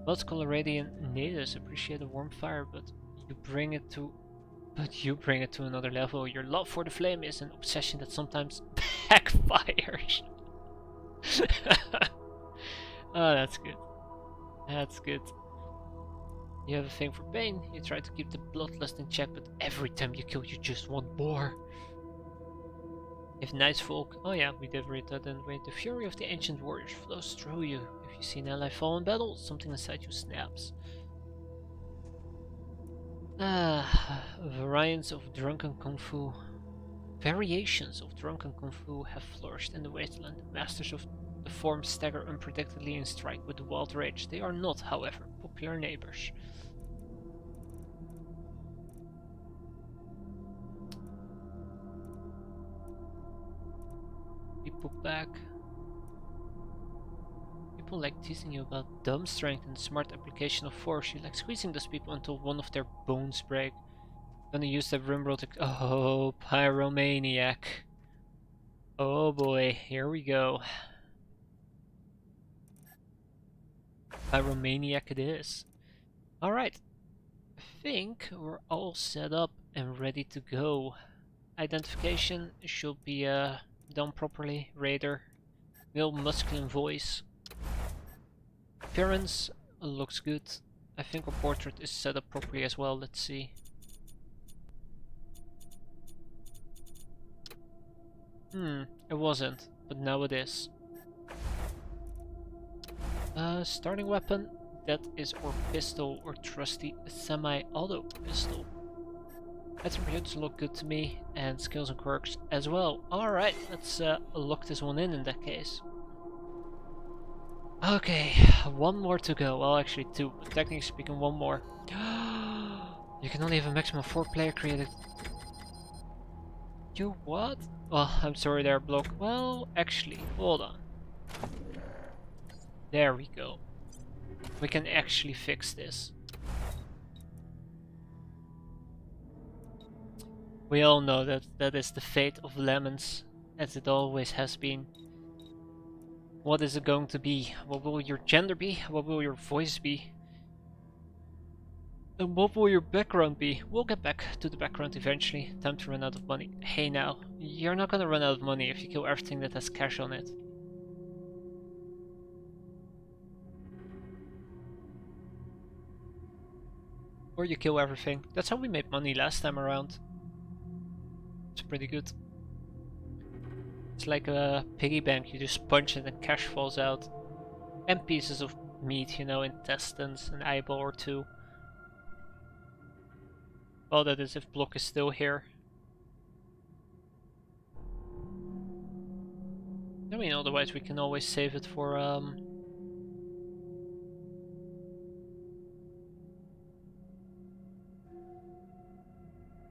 Most Coloradian natives appreciate a warm fire, but you bring it to another level. Your love for the flame is an obsession that sometimes backfires. Oh, that's good. That's good. You have a thing for pain. You try to keep the bloodlust in check, but every time you kill, you just want more. If Night Folk, oh yeah, we did read that, didn't we? The fury of the ancient warriors flows through you. If you see an ally fall in battle, something inside you snaps. Variations of drunken kung fu have flourished in the Wasteland. Masters of the form stagger unpredictably and strike with wild rage. They are not, however, popular neighbors. People back. People like teasing you about dumb strength and smart application of force. You like squeezing those people until one of their bones break. Gonna use that rimroll to... Oh, Pyromaniac. Oh boy, here we go. Pyromaniac it is. Alright. I think we're all set up and ready to go. Identification should be done properly. Raider. Male masculine voice. Appearance looks good. I think our portrait is set up properly as well. Let's see. It wasn't, but now it is. Starting weapon, that is our pistol, or trusty semi-auto pistol. Attributes look good to me, and skills and quirks as well. Alright, let's lock this one in that case. Okay, one more to go. Well, actually two, but technically speaking, one more. You can only have a maximum 4 player created. You what? Oh, I'm sorry there, Block. Well, actually, hold on. There we go. We can actually fix this. We all know that that is the fate of lemons, as it always has been. What is it going to be? What will your gender be? What will your voice be? And what will your background be? We'll get back to the background eventually. Time to run out of money. Hey now, you're not gonna run out of money if you kill everything that has cash on it. Or you kill everything. That's how we made money last time around. It's pretty good. It's like a piggy bank, you just punch it and cash falls out. And pieces of meat, you know, intestines, an eyeball or two. Well, that is if Block is still here. I mean, otherwise we can always save it for,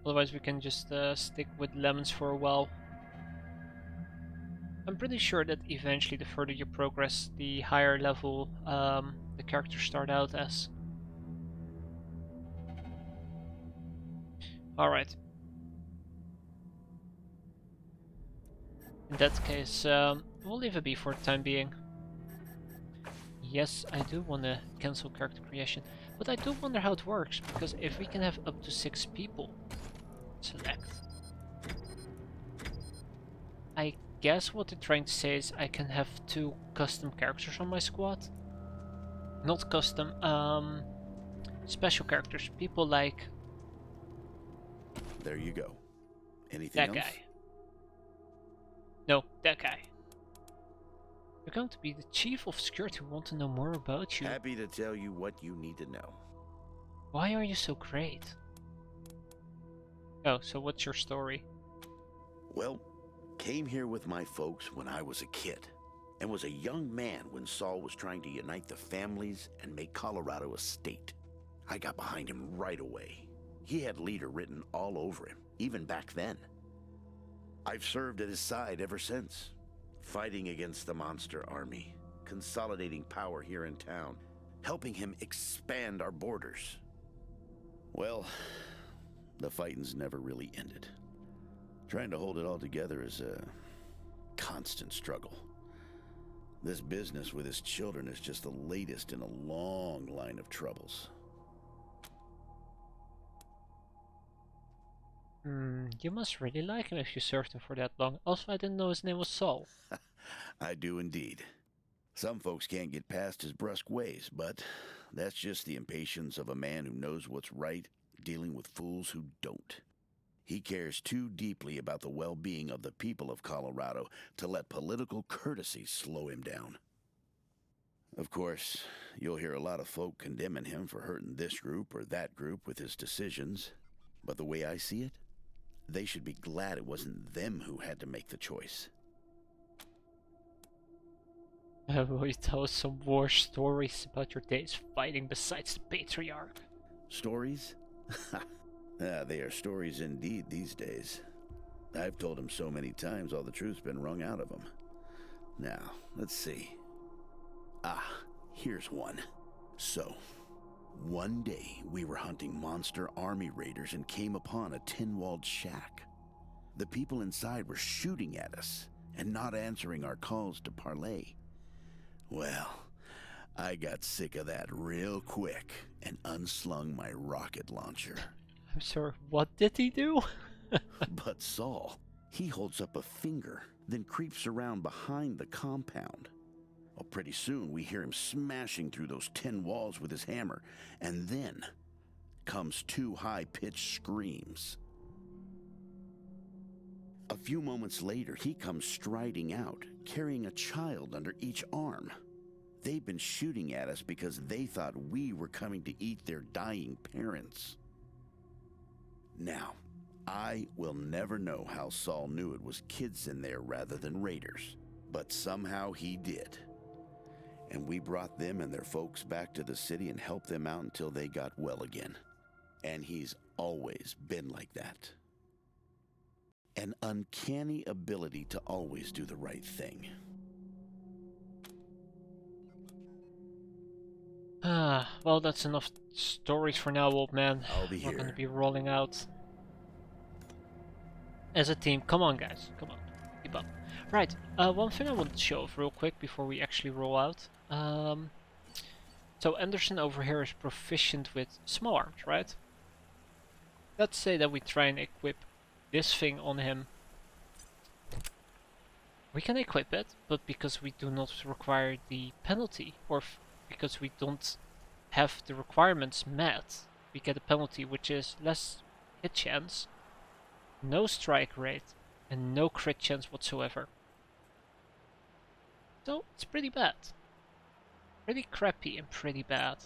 otherwise we can just stick with lemons for a while. I'm pretty sure that eventually the further you progress, the higher level the characters start out as. Alright. In that case, we'll leave it be for the time being. Yes, I do want to cancel character creation, but I do wonder how it works, because if we can have up to 6 people select, I guess what they're trying to say is I can have 2 custom characters on my squad. Not custom, special characters. People like... There you go. Anything that else? guy. No, that guy. You're going to be the chief of security. We want to know more about you. Happy to tell you what you need to know. Why are you so great? Oh, so what's your story? Well, came here with my folks when I was a kid, and was a young man when Saul was trying to unite the families and make Colorado a state. I got behind him right away. He had leader written all over him, even back then. I've served at his side ever since, fighting against the monster army, consolidating power here in town, helping him expand our borders. Well, the fighting's never really ended. Trying to hold it all together is a constant struggle. This business with his children is just the latest in a long line of troubles. You must really like him if you served him for that long. Also, I didn't know his name was Saul. I do indeed. Some folks can't get past his brusque ways, but that's just the impatience of a man who knows what's right, dealing with fools who don't. He cares too deeply about the well-being of the people of Colorado to let political courtesy slow him down. Of course, you'll hear a lot of folk condemning him for hurting this group or that group with his decisions, but the way I see it, they should be glad it wasn't them who had to make the choice. Will you tell us some war stories about your days fighting besides the Patriarch? Stories? They are stories indeed these days. I've told him so many times all the truth's been wrung out of him. Now, let's see. Here's one. So, one day we were hunting monster army raiders and came upon a tin-walled shack. The people inside were shooting at us and not answering our calls to parley. Well, I got sick of that real quick and unslung my rocket launcher. I'm sorry, what did he do? But Saul, he holds up a finger, then creeps around behind the compound. Well, pretty soon we hear him smashing through those tin walls with his hammer, and then comes 2 high-pitched screams. A few moments later, he comes striding out, carrying a child under each arm. They've been shooting at us because they thought we were coming to eat their dying parents. Now, I will never know how Saul knew it was kids in there rather than raiders, but somehow he did. And we brought them and their folks back to the city and helped them out until they got well again. And he's always been like that. An uncanny ability to always do the right thing. Well, that's enough stories for now, old man. I'll be We're here. gonna be rolling out as a team. Come on, guys. Come on. Keep up. Right. One thing I wanted to show off real quick before we actually roll out. So Anderson over here is proficient with small arms, right? Let's say that we try and equip this thing on him. We can equip it, but because we do not require the penalty, or because we don't have the requirements met, we get a penalty which is less hit chance, no strike rate, and no crit chance whatsoever. So it's pretty bad. Pretty crappy and pretty bad.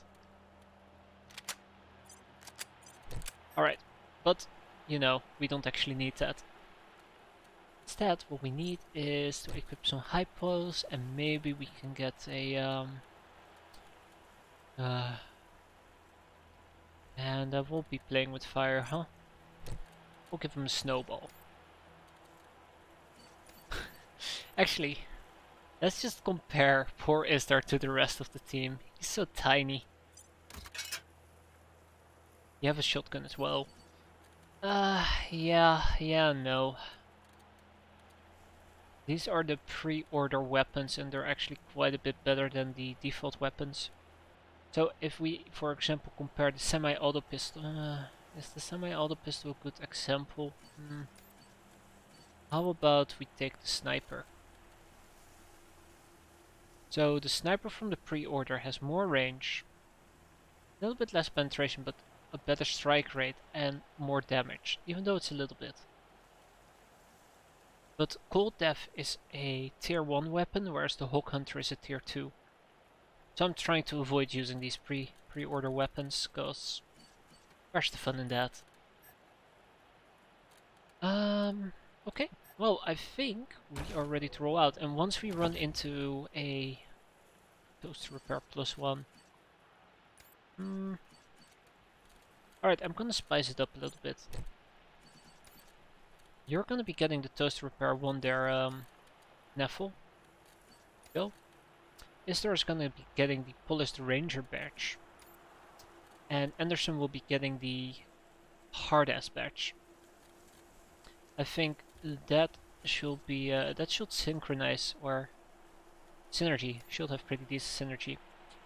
Alright, but you know, we don't actually need that. Instead, what we need is to equip some hypos, and maybe we can get a and I won't be playing with fire, huh? We'll give him a snowball. Actually, let's just compare poor Isdar to the rest of the team. He's so tiny. You have a shotgun as well. Yeah, no. These are the pre-order weapons, and they're actually quite a bit better than the default weapons. So if we, for example, compare the semi-auto pistol, is the semi-auto pistol a good example? How about we take the sniper? So the sniper from the pre-order has more range, a little bit less penetration, but a better strike rate and more damage, even though it's a little bit. But Cold Death is a tier 1 weapon, whereas the Hawk Hunter is a tier 2. So I'm trying to avoid using these pre-order weapons, cause where's the fun in that? Okay. Well, I think we are ready to roll out, and once we run into a toast repair +1. Alright, I'm gonna spice it up a little bit. You're gonna be getting the toast repair 1 there, Neffel. Go. Isdar is gonna be getting the Polished Ranger badge. And Anderson will be getting the Hard-Ass badge. I think that should be, that should synchronize, or synergy, should have pretty decent synergy.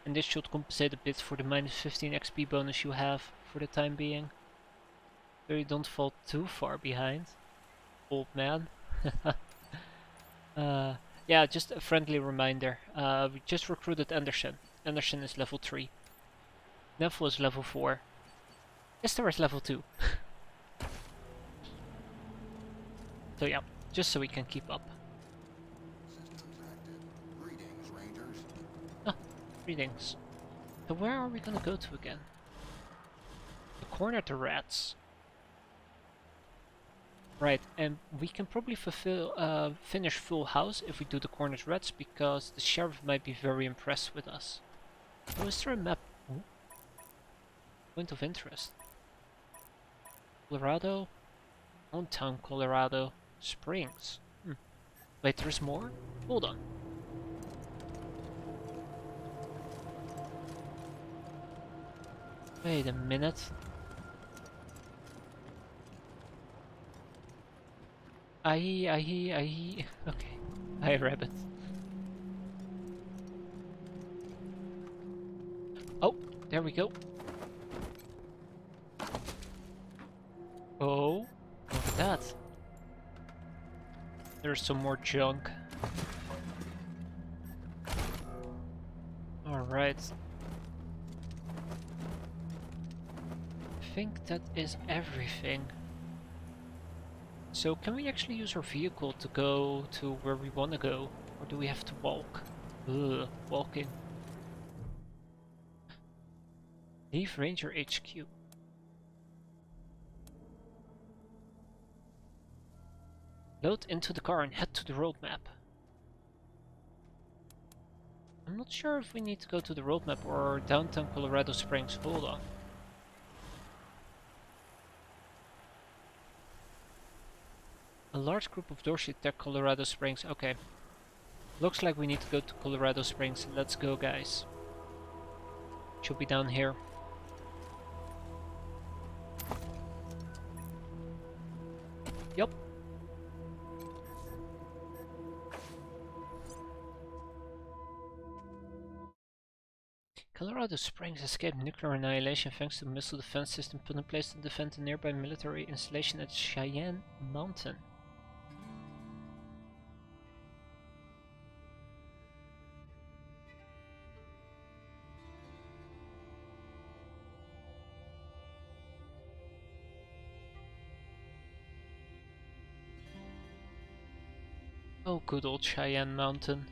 And this should compensate a bit for the -15 XP bonus you have for the time being. So you don't fall too far behind, old man. Yeah, just a friendly reminder. We just recruited Anderson. Anderson is level 3. Neville is level 4. Isdar is level 2. So yeah, just so we can keep up. Greetings, Rangers. Greetings. So where are we gonna go to again? The corner to rats. Right, and we can probably finish full house if we do the corner to rats, because the sheriff might be very impressed with us. Oh, is there a map? Ooh. Point of interest. Colorado? Hometown Colorado Springs. Wait, there's more? Hold on. Wait a minute. Aye. Okay. Hi, rabbit. Oh, there we go. Oh, look at that. There's some more junk. Alright. I think that is everything. So can we actually use our vehicle to go to where we want to go? Or do we have to walk? Ugh, walking. Leave Ranger HQ. Load into the car and head to the roadmap. I'm not sure if we need to go to the roadmap or downtown Colorado Springs. Hold on. A large group of Dorsey attack Colorado Springs. Okay. Looks like we need to go to Colorado Springs. Let's go, guys. Should be down here. Yup. Colorado Springs escaped nuclear annihilation thanks to a missile defense system put in place to defend the nearby military installation at Cheyenne Mountain. Oh, good old Cheyenne Mountain.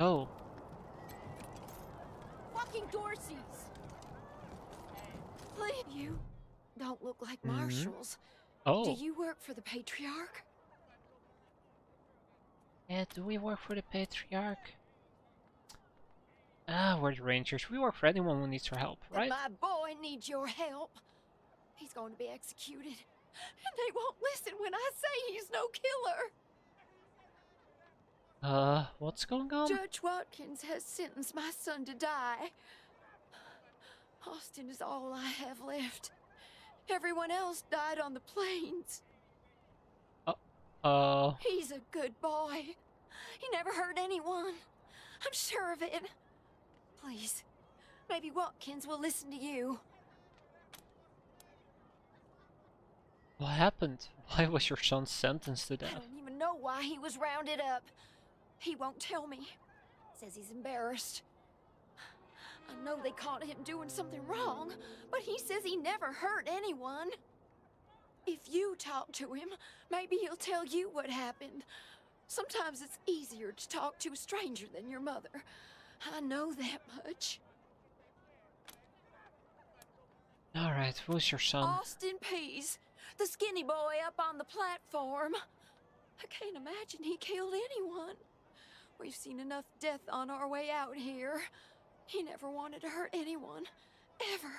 Oh. Fucking Dorseys! Please, you don't look like Mm-hmm. marshals. Oh. Do you work for the Patriarch? Yeah, do we work for the Patriarch? Ah, we're the Rangers. We work for anyone who needs our help, right? My boy needs your help. He's going to be executed. And they won't listen when I say he's no killer. What's going on? Judge Watkins has sentenced my son to die. Austin is all I have left. Everyone else died on the plains. He's a good boy. He never hurt anyone. I'm sure of it. Please, maybe Watkins will listen to you. What happened? Why was your son sentenced to I death? don't even know why he was rounded up. He won't tell me. Says he's embarrassed. I know they caught him doing something wrong, but he says he never hurt anyone. If you talk to him, maybe he'll tell you what happened. Sometimes it's easier to talk to a stranger than your mother. I know that much. Alright, who's your son? Austin Pease, the skinny boy up on the platform. I can't imagine he killed anyone. We've seen enough death on our way out here. He never wanted to hurt anyone, ever.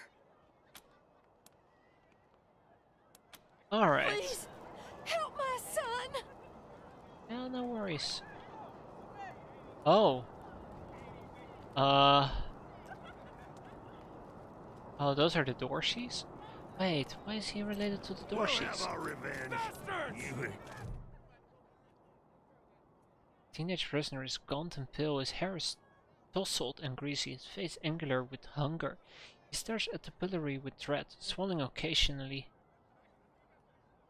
Alright. Please, help my son! Yeah, no worries. Oh. Oh, those are the Dorseys? Wait, why is he related to the Dorseys? We'll have our revenge. You... Teenage prisoner is gaunt and pale, his hair is tousled and greasy, his face angular with hunger. He stares at the pillory with dread, swallowing occasionally.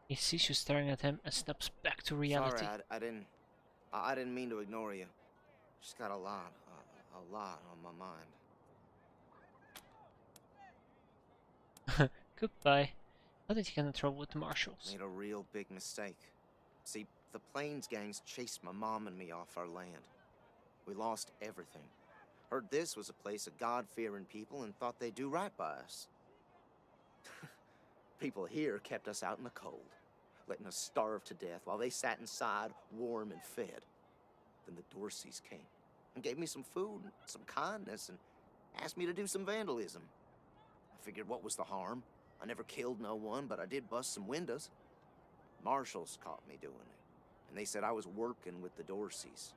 He sees you staring at him and snaps back to reality. Sorry, I didn't mean to ignore you. Just got a lot on my mind. Goodbye. How did you get in trouble with the marshals? Made a real big mistake. See, the Plains gangs chased my mom and me off our land. We lost everything. Heard this was a place of God-fearing people and thought they'd do right by us. People here kept us out in the cold, letting us starve to death while they sat inside, warm and fed. Then the Dorseys came and gave me some food, some kindness, and asked me to do some vandalism. I figured, what was the harm? I never killed no one, but I did bust some windows. Marshals caught me doing it, and they said I was working with the Dorseys.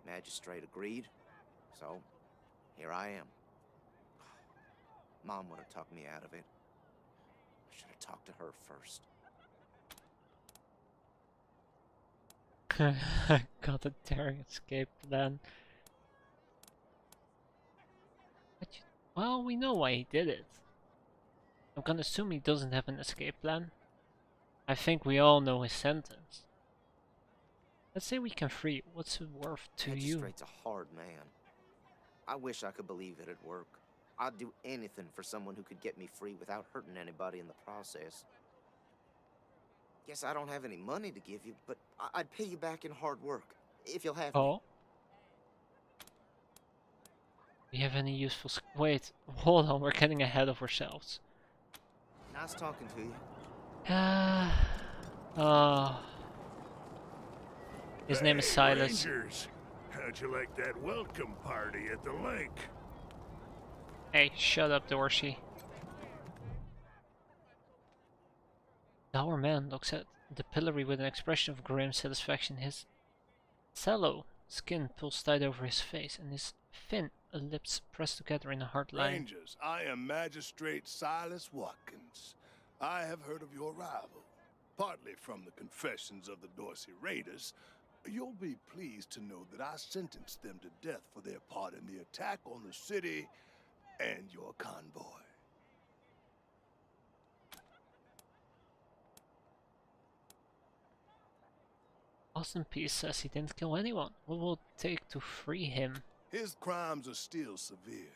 Magistrate agreed, so here I am. Mom would have talked me out of it. I should have talked to her first. Got a daring escape plan. Well, we know why he did it. I'm gonna assume he doesn't have an escape plan. I think we all know his sentence. Let's say we can free. What's it worth to you? Magistrate's a hard man. I wish I could believe it'd work. I'd do anything for someone who could get me free without hurting anybody in the process. Guess I don't have any money to give you, but I'd pay you back in hard work, if you'll have me. Oh? Do you have any useful wait, hold on, we're getting ahead of ourselves. Nice talking to you. His name is Silas. Rangers, how'd you like that welcome party at the lake? Hey, shut up, Dorsey. Our man looks at the pillory with an expression of grim satisfaction. His sallow skin pulls tight over his face, and his thin lips pressed together in a hard line. Rangers, I am Magistrate Silas Watkins. I have heard of your arrival, partly from the confessions of the Dorsey Raiders. You'll be pleased to know that I sentenced them to death for their part in the attack on the city and your convoy. Austin Peace says he didn't kill anyone. What will it take to free him? His crimes are still severe.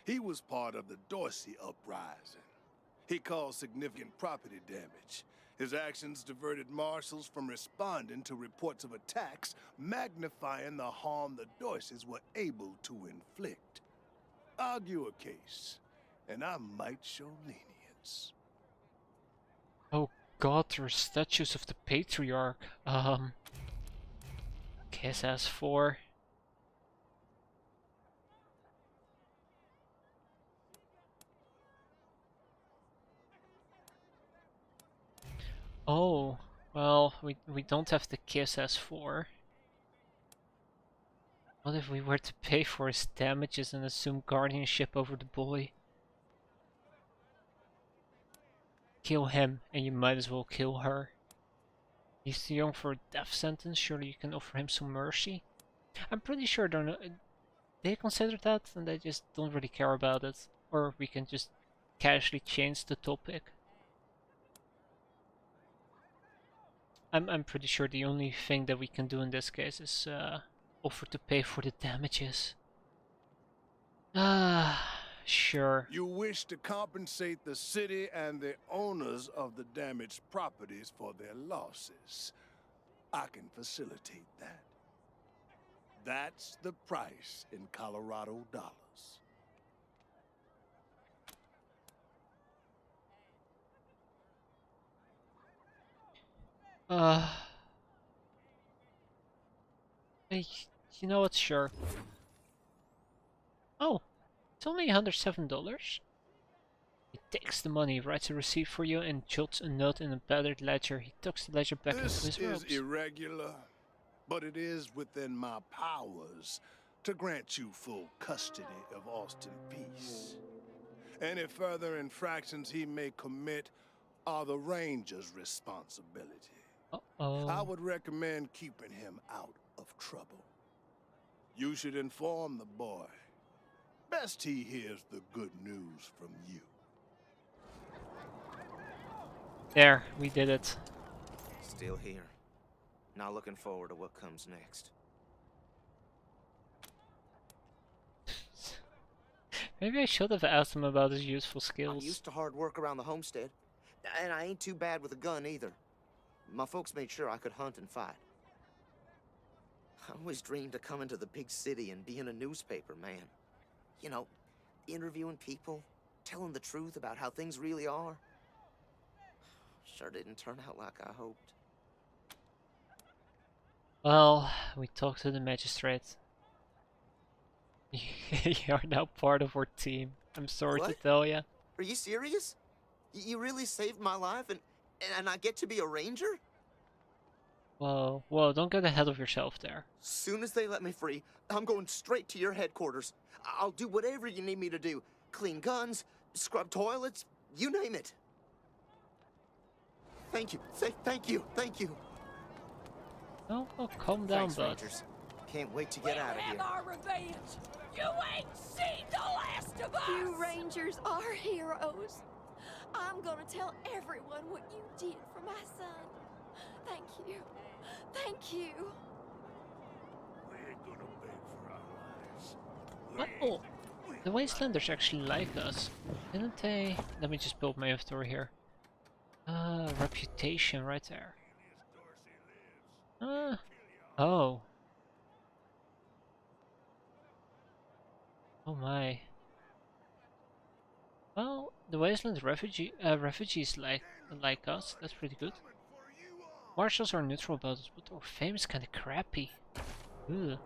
He was part of the Dorsey uprising. He caused significant property damage. His actions diverted marshals from responding to reports of attacks, magnifying the harm the Dorseys were able to inflict. Argue a case, and I might show lenience. Oh god, there are statues of the Patriarch. Kiss ass 4. Oh, well, we don't have the Kiss S4. What if we were to pay for his damages and assume guardianship over the boy? Kill him, and you might as well kill her. He's too young for a death sentence, surely you can offer him some mercy? I'm pretty sure they're not, they consider that, and they just don't really care about it. Or we can just casually change the topic. I'm pretty sure the only thing that we can do in this case is offer to pay for the damages. Sure. You wish to compensate the city and the owners of the damaged properties for their losses. I can facilitate that. That's the price in Colorado dollars. Hey, you know what? Sure. Oh, it's only $107. He takes the money, writes a receipt for you, and jots a note in a battered ledger. He tucks the ledger back into his robes. This is irregular, but it is within my powers to grant you full custody of Austin Peace. Any further infractions he may commit are the Ranger's responsibility. I would recommend keeping him out of trouble. You should inform the boy. Best he hears the good news from you. There, we did it. Still here. Not looking forward to what comes next. Maybe I should have asked him about his useful skills. I'm used to hard work around the homestead, and I ain't too bad with a gun either. My folks made sure I could hunt and fight. I always dreamed of coming to the big city and being a newspaper man. You know, interviewing people, telling the truth about how things really are. Sure didn't turn out like I hoped. Well, we talked to the magistrate. You are now part of our team. I'm sorry to tell you. Are you serious? You really saved my life and I get to be a ranger? Whoa, don't get ahead of yourself there. Soon as they let me free, I'm going straight to your headquarters. I'll do whatever you need me to do. Clean guns, scrub toilets, you name it. Thank you, thank you, thank you. Oh, calm down, Thanks, bud. Rangers. Can't wait to get out of here. Our revenge. You ain't seen the last of us. You Rangers are heroes. I'm gonna tell everyone what you did for my son. Thank you. Thank you. We ain't gonna beg for our lives. What? Oh, the Wastelanders actually like us, didn't they? Let me just build my inventory here. Reputation right there. Oh. Oh my. Well, the Wasteland refugees like us. That's pretty good. Marshals are neutral about us, but our fame is kind of crappy. Ugh.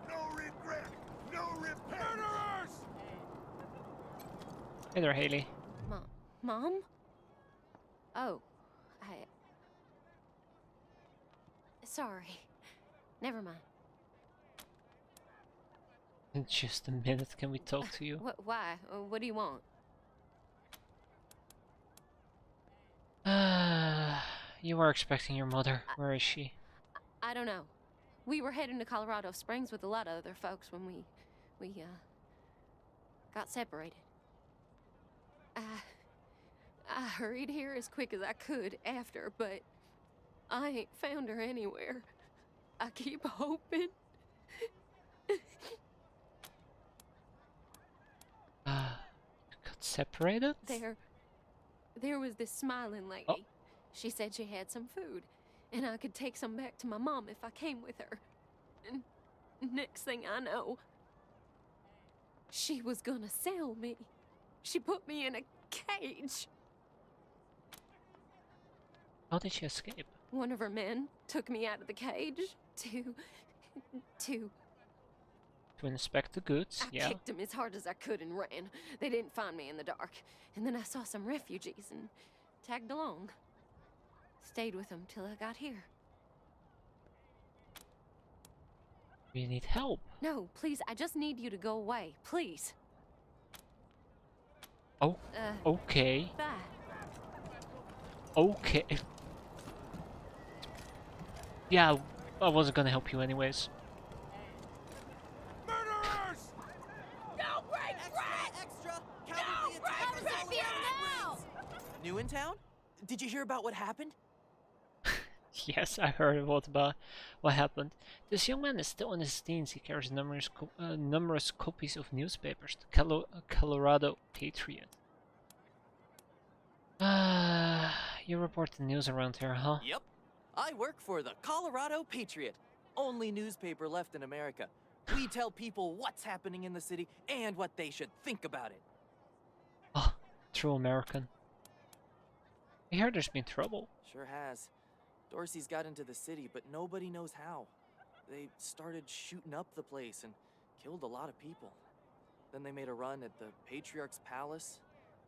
No regret, no repentance. Hey there, Haley. Mom? Oh, sorry. Never mind. In just a minute, can we talk to you? Why? What do you want? You were expecting your mother. Where is she? I don't know. We were heading to Colorado Springs with a lot of other folks when we got separated. I hurried here as quick as I could after, but I ain't found her anywhere. I keep hoping. Got separated? There was this smiling lady. Oh. She said she had some food, and I could take some back to my mom if I came with her. And next thing I know, she was gonna sell me. She put me in a cage. How did she escape? One of her men took me out of the cage to inspect the goods, I yeah. kicked him as hard as I could and ran. They didn't find me in the dark. And then I saw some refugees and tagged along. Stayed with them till I got here. We need help. No, please, I just need you to go away. Please. Oh, okay. Bye. Okay. Yeah, I wasn't gonna help you anyways. Murderers! No break free! Extra! No break free now! New in town? Did you hear about what happened? Yes, I heard what happened. This young man is still in his teens. He carries numerous copies of newspapers. The Colorado Patriot. You report the news around here, huh? Yep. I work for the Colorado Patriot. Only newspaper left in America. We tell people what's happening in the city and what they should think about it. Oh, true American. I hear there's been trouble. Sure has. Dorsey's got into the city, but nobody knows how. They started shooting up the place and killed a lot of people. Then they made a run at the Patriarch's palace.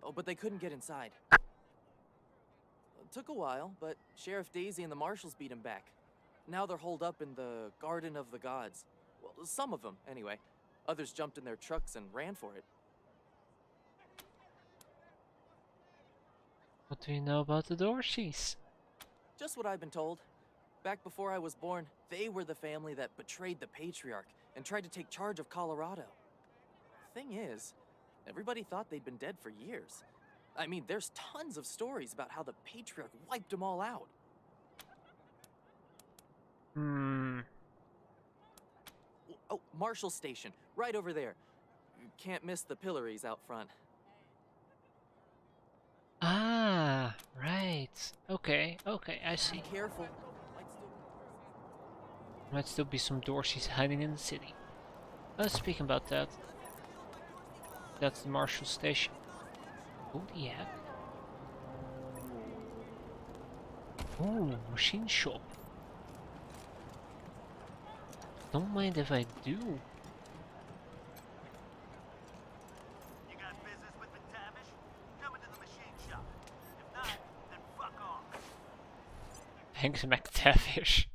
Oh, but they couldn't get inside. It took a while, but Sheriff Daisy and the marshals beat him back. Now they're holed up in the Garden of the Gods. Well, some of them, anyway. Others jumped in their trucks and ran for it. What do you know about the Dorseys? Just what I've been told. Back before I was born, they were the family that betrayed the Patriarch and tried to take charge of Colorado. Thing is, everybody thought they'd been dead for years. I mean, there's tons of stories about how the Patriarch wiped them all out. Oh, Marshall Station, right over there. You can't miss the pillories out front. Ah, right. Okay, I see. Be careful. Might still be some Dorseys hiding in the city. Speaking about that, that's the Marshall Station. Oh, the heck? Oh, machine shop. Don't mind if I do. You got business with McTavish? Come into the machine shop. If not, then fuck off. Thanks, McTavish.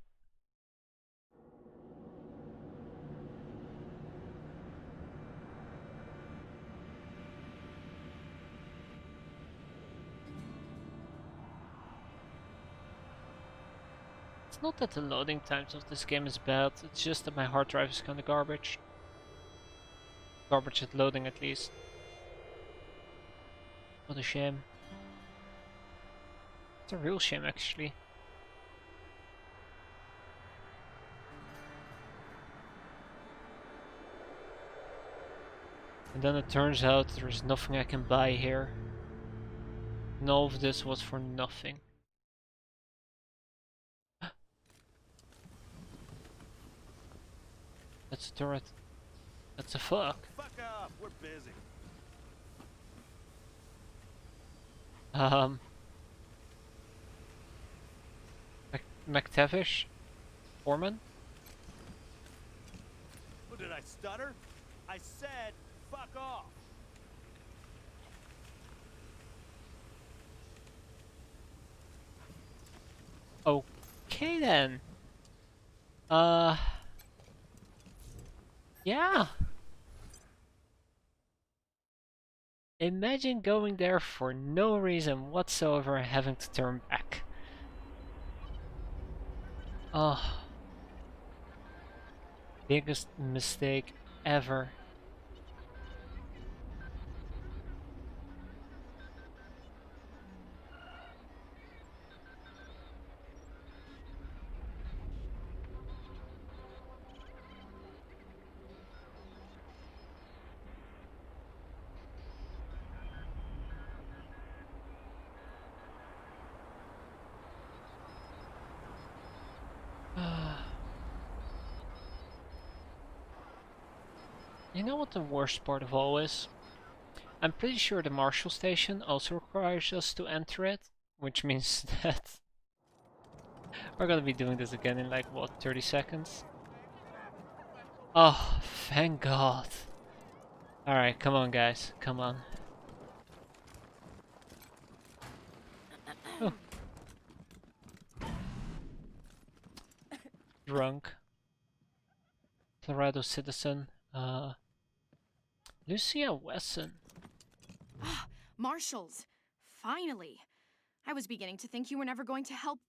not that the loading times of this game is bad, it's just that my hard drive is kinda garbage. Garbage at loading at least. What a shame. It's a real shame actually. And then it turns out there's nothing I can buy here. And all of this was for nothing. That's a turret. That's a fuck. Fuck off, we're busy. McTavish? Foreman? What, did I stutter? I said, fuck off. Okay then. Yeah. Imagine going there for no reason whatsoever and having to turn back. Oh. Biggest mistake ever. You know what the worst part of all is? I'm pretty sure the Marshall station also requires us to enter it, which means that we're gonna be doing this again in like, what, 30 seconds? Oh, thank God. Alright, come on guys, come on. Oh. Drunk. Colorado citizen. Lucia Wesson. Ah, Marshals! Finally! I was beginning to think you were never going to help.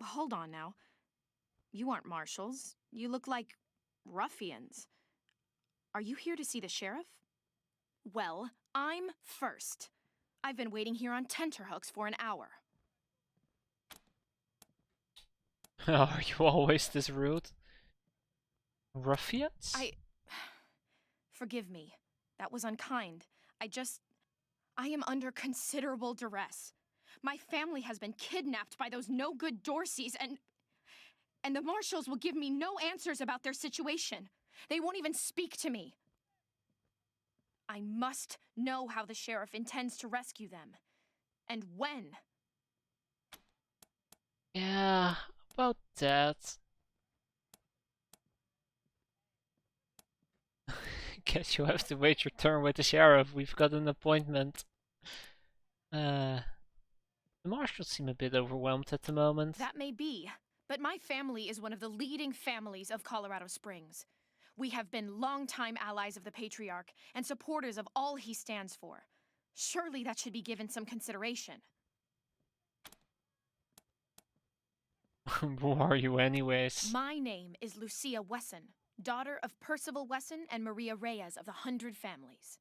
Hold on now. You aren't marshals. You look like ruffians. Are you here to see the sheriff? Well, I'm first. I've been waiting here on tenterhooks for an hour. Are you always this rude? Ruffians? Forgive me. That was unkind. I am under considerable duress. My family has been kidnapped by those no-good Dorseys, and the marshals will give me no answers about their situation. They won't even speak to me. I must know how the sheriff intends to rescue them. And when. Yeah, about that. Guess you have to wait your turn with the sheriff. We've got an appointment. The marshals seem a bit overwhelmed at the moment. That may be, but my family is one of the leading families of Colorado Springs. We have been longtime allies of the Patriarch and supporters of all he stands for. Surely that should be given some consideration. Who are you anyways? My name is Lucia Wesson, daughter of Percival Wesson and Maria Reyes of the 100 Families.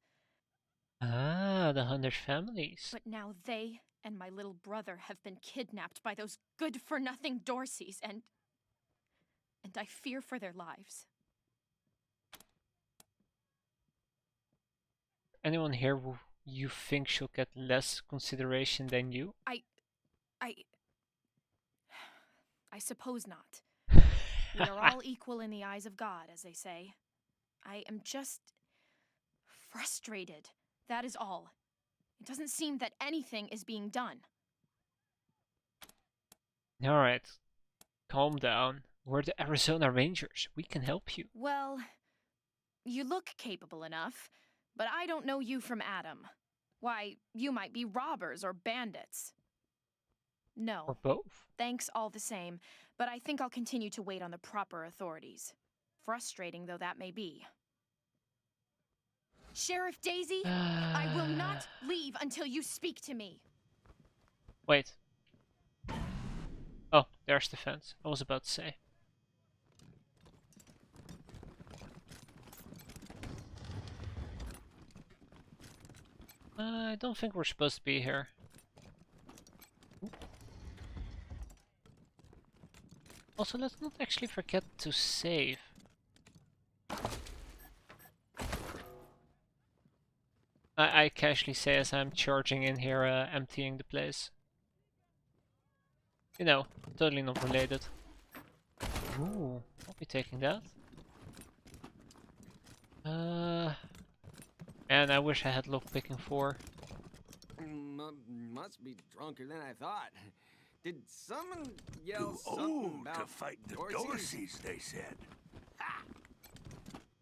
Ah, the 100 Families. But now they and my little brother have been kidnapped by those good-for-nothing Dorseys, and I fear for their lives. Anyone here who you think should get less consideration than you? I suppose not. We are all equal in the eyes of God, as they say. I am just frustrated. That is all. It doesn't seem that anything is being done. Alright, calm down. We're the Arizona Rangers. We can help you. Well, you look capable enough, but I don't know you from Adam. Why, you might be robbers or bandits. No. Or both. Thanks all the same, but I think I'll continue to wait on the proper authorities. Frustrating though that may be. Sheriff Daisy, I will not leave until you speak to me. Wait. Oh, there's the fence. I was about to say. I don't think we're supposed to be here. Also, let's not actually forget to save. I casually say as I'm charging in here, emptying the place. You know, totally not related. Ooh, I'll be taking that. Man, I wish I had lockpicking 4. Must be drunker than I thought. Did someone yell You something owe about to fight the Dorseys? Dorseys, they said.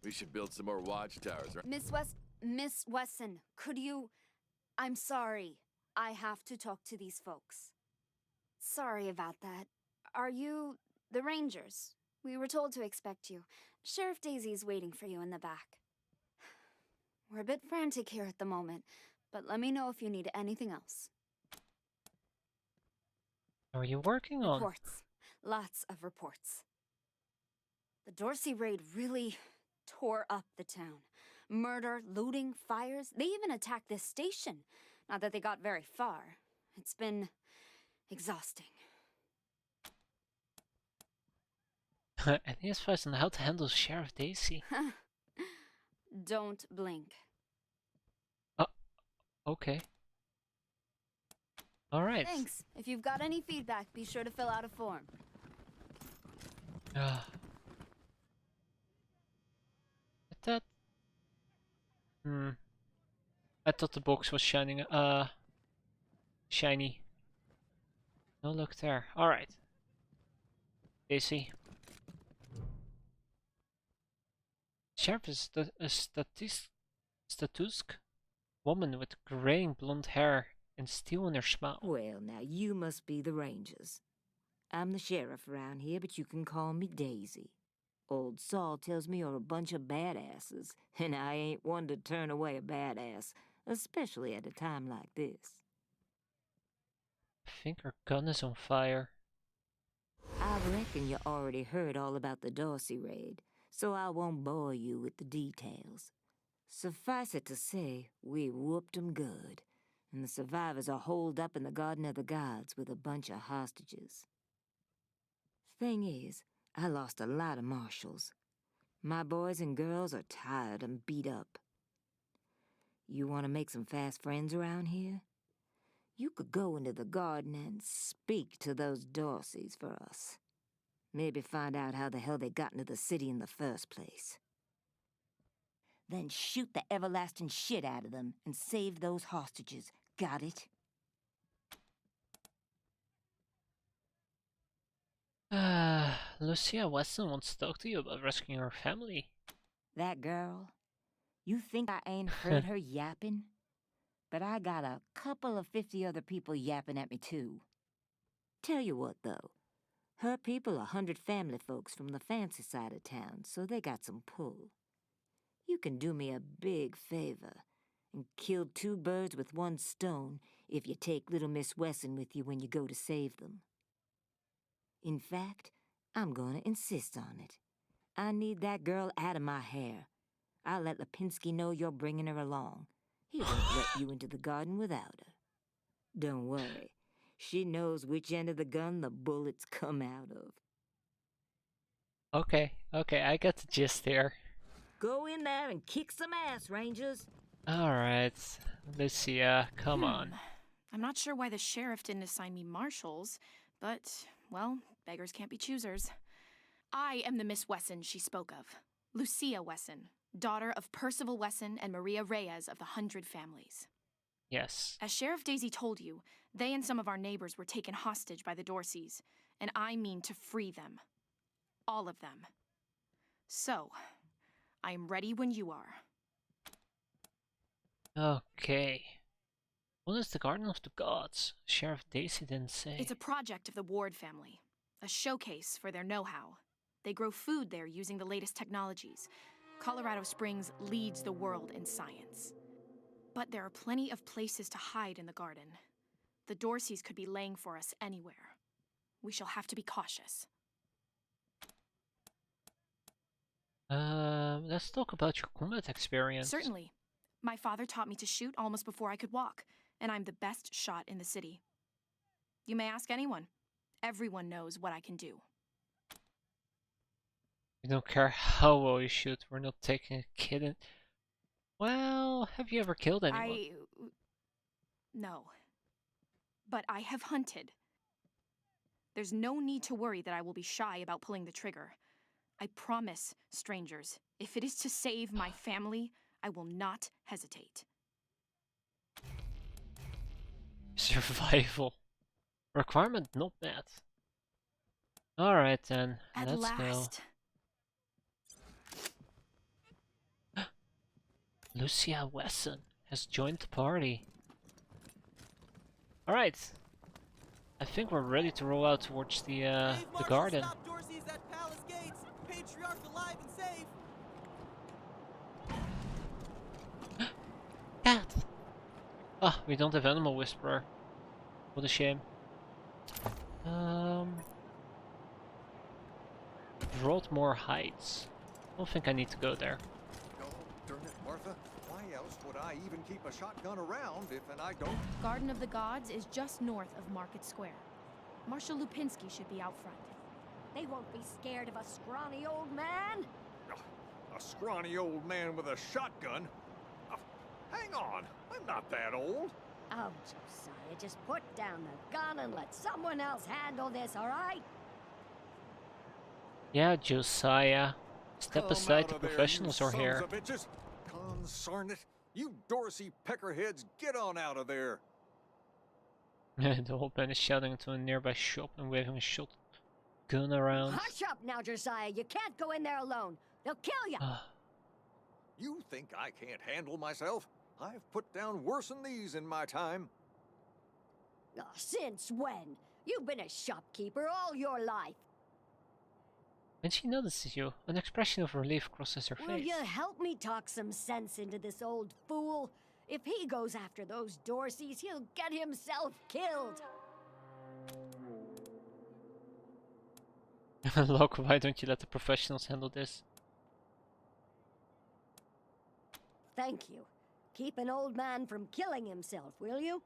We should build some more watchtowers, right? Miss Wesson, could you... I'm sorry. I have to talk to these folks. Sorry about that. Are you the Rangers? We were told to expect you. Sheriff Daisy's waiting for you in the back. We're a bit frantic here at the moment, but let me know if you need anything else. What are you working on? Reports. Lots of reports. The Dorsey raid really tore up the town. Murder, looting, fires. They even attacked this station. Not that they got very far. It's been exhausting. And he has advice on how to handle Sheriff Daisy. Don't blink. Okay. Alright. Thanks. If you've got any feedback, be sure to fill out a form. That... I thought the box was shining, shiny. No look there. Alright. Daisy. Sheriff is a statuesque woman with graying blonde hair and steel in her smile. Well, now you must be the Rangers. I'm the sheriff around here, but you can call me Daisy. Old Saul tells me you're a bunch of badasses, and I ain't one to turn away a badass, especially at a time like this. I think her gun is on fire. I reckon you already heard all about the Dorsey raid, so I won't bore you with the details. Suffice it to say, we whooped 'em good, and the survivors are holed up in the Garden of the Gods with a bunch of hostages. Thing is, I lost a lot of marshals. My boys and girls are tired and beat up. You want to make some fast friends around here? You could go into the garden and speak to those Dorseys for us. Maybe find out how the hell they got into the city in the first place. Then shoot the everlasting shit out of them and save those hostages. Got it? Lucia Weston wants to talk to you about rescuing her family. That girl? You think I ain't heard her yapping? But I got a couple of 50 other people yapping at me too. Tell you what, though. Her people are 100 family folks from the fancy side of town, so they got some pull. You can do me a big favor and kill 2 birds with 1 stone if you take little Miss Wesson with you when you go to save them. In fact, I'm gonna insist on it. I need that girl out of my hair. I'll let Lipinski know you're bringing her along. He won't let you into the garden without her. Don't worry. She knows which end of the gun the bullets come out of. Okay, I got the gist here. Go in there and kick some ass, Rangers. Alright, Lucia, come on. I'm not sure why the sheriff didn't assign me marshals, but, well, beggars can't be choosers. I am the Miss Wesson she spoke of. Lucia Wesson, daughter of Percival Wesson and Maria Reyes of the 100 Families. Yes. As Sheriff Daisy told you, they and some of our neighbors were taken hostage by the Dorseys, and I mean to free them. All of them. So, I am ready when you are. Okay. What is the Garden of the Gods? Sheriff Daisy didn't say. It's a project of the Ward family, a showcase for their know-how. They grow food there using the latest technologies. Colorado Springs leads the world in science. But there are plenty of places to hide in the garden. The Dorseys could be laying for us anywhere. We shall have to be cautious. Let's talk about your combat experience. Certainly. My father taught me to shoot almost before I could walk, and I'm the best shot in the city. You may ask anyone. Everyone knows what I can do. We don't care how well you shoot. We're not taking a kid in. Well, have you ever killed anyone? No. But I have hunted. There's no need to worry that I will be shy about pulling the trigger. I promise, strangers, if it is to save my family, I will not hesitate. Survival. Requirement not met. Alright then, let's go. Lucia Wesson has joined the party. Alright. I think we're ready to roll out towards the garden. Stop Dorsey's at Palace Gates. Patriarch alive and safe. Cat! Ah, we don't have Animal Whisperer. What a shame. Broadmoor Heights. Don't think I need to go there. Darn it, Martha. Why else would I even keep a shotgun around if I don't? Garden of the Gods is just north of Market Square. Marshal Lupinski should be out front. They won't be scared of a scrawny old man. A scrawny old man with a shotgun? Hang on, I'm not that old. Oh, Josiah, just put down the gun and let someone else handle this, all right? Yeah, Josiah. Step aside, the professionals are here. Sons of bitches. Consarn it. You Dorsey peckerheads, get on out of there. The old man is shouting into a nearby shop and waving a shotgun around. Hush up now, Josiah. You can't go in there alone. They'll kill you. You think I can't handle myself? I've put down worse than these in my time. Oh, since when? You've been a shopkeeper all your life. When she notices you, an expression of relief crosses her Will face. you help me talk some sense into this old fool? If he goes after those Dorseys, he'll get himself killed. Look, why don't you let the professionals handle this? Thank you. Keep an old man from killing himself, will you?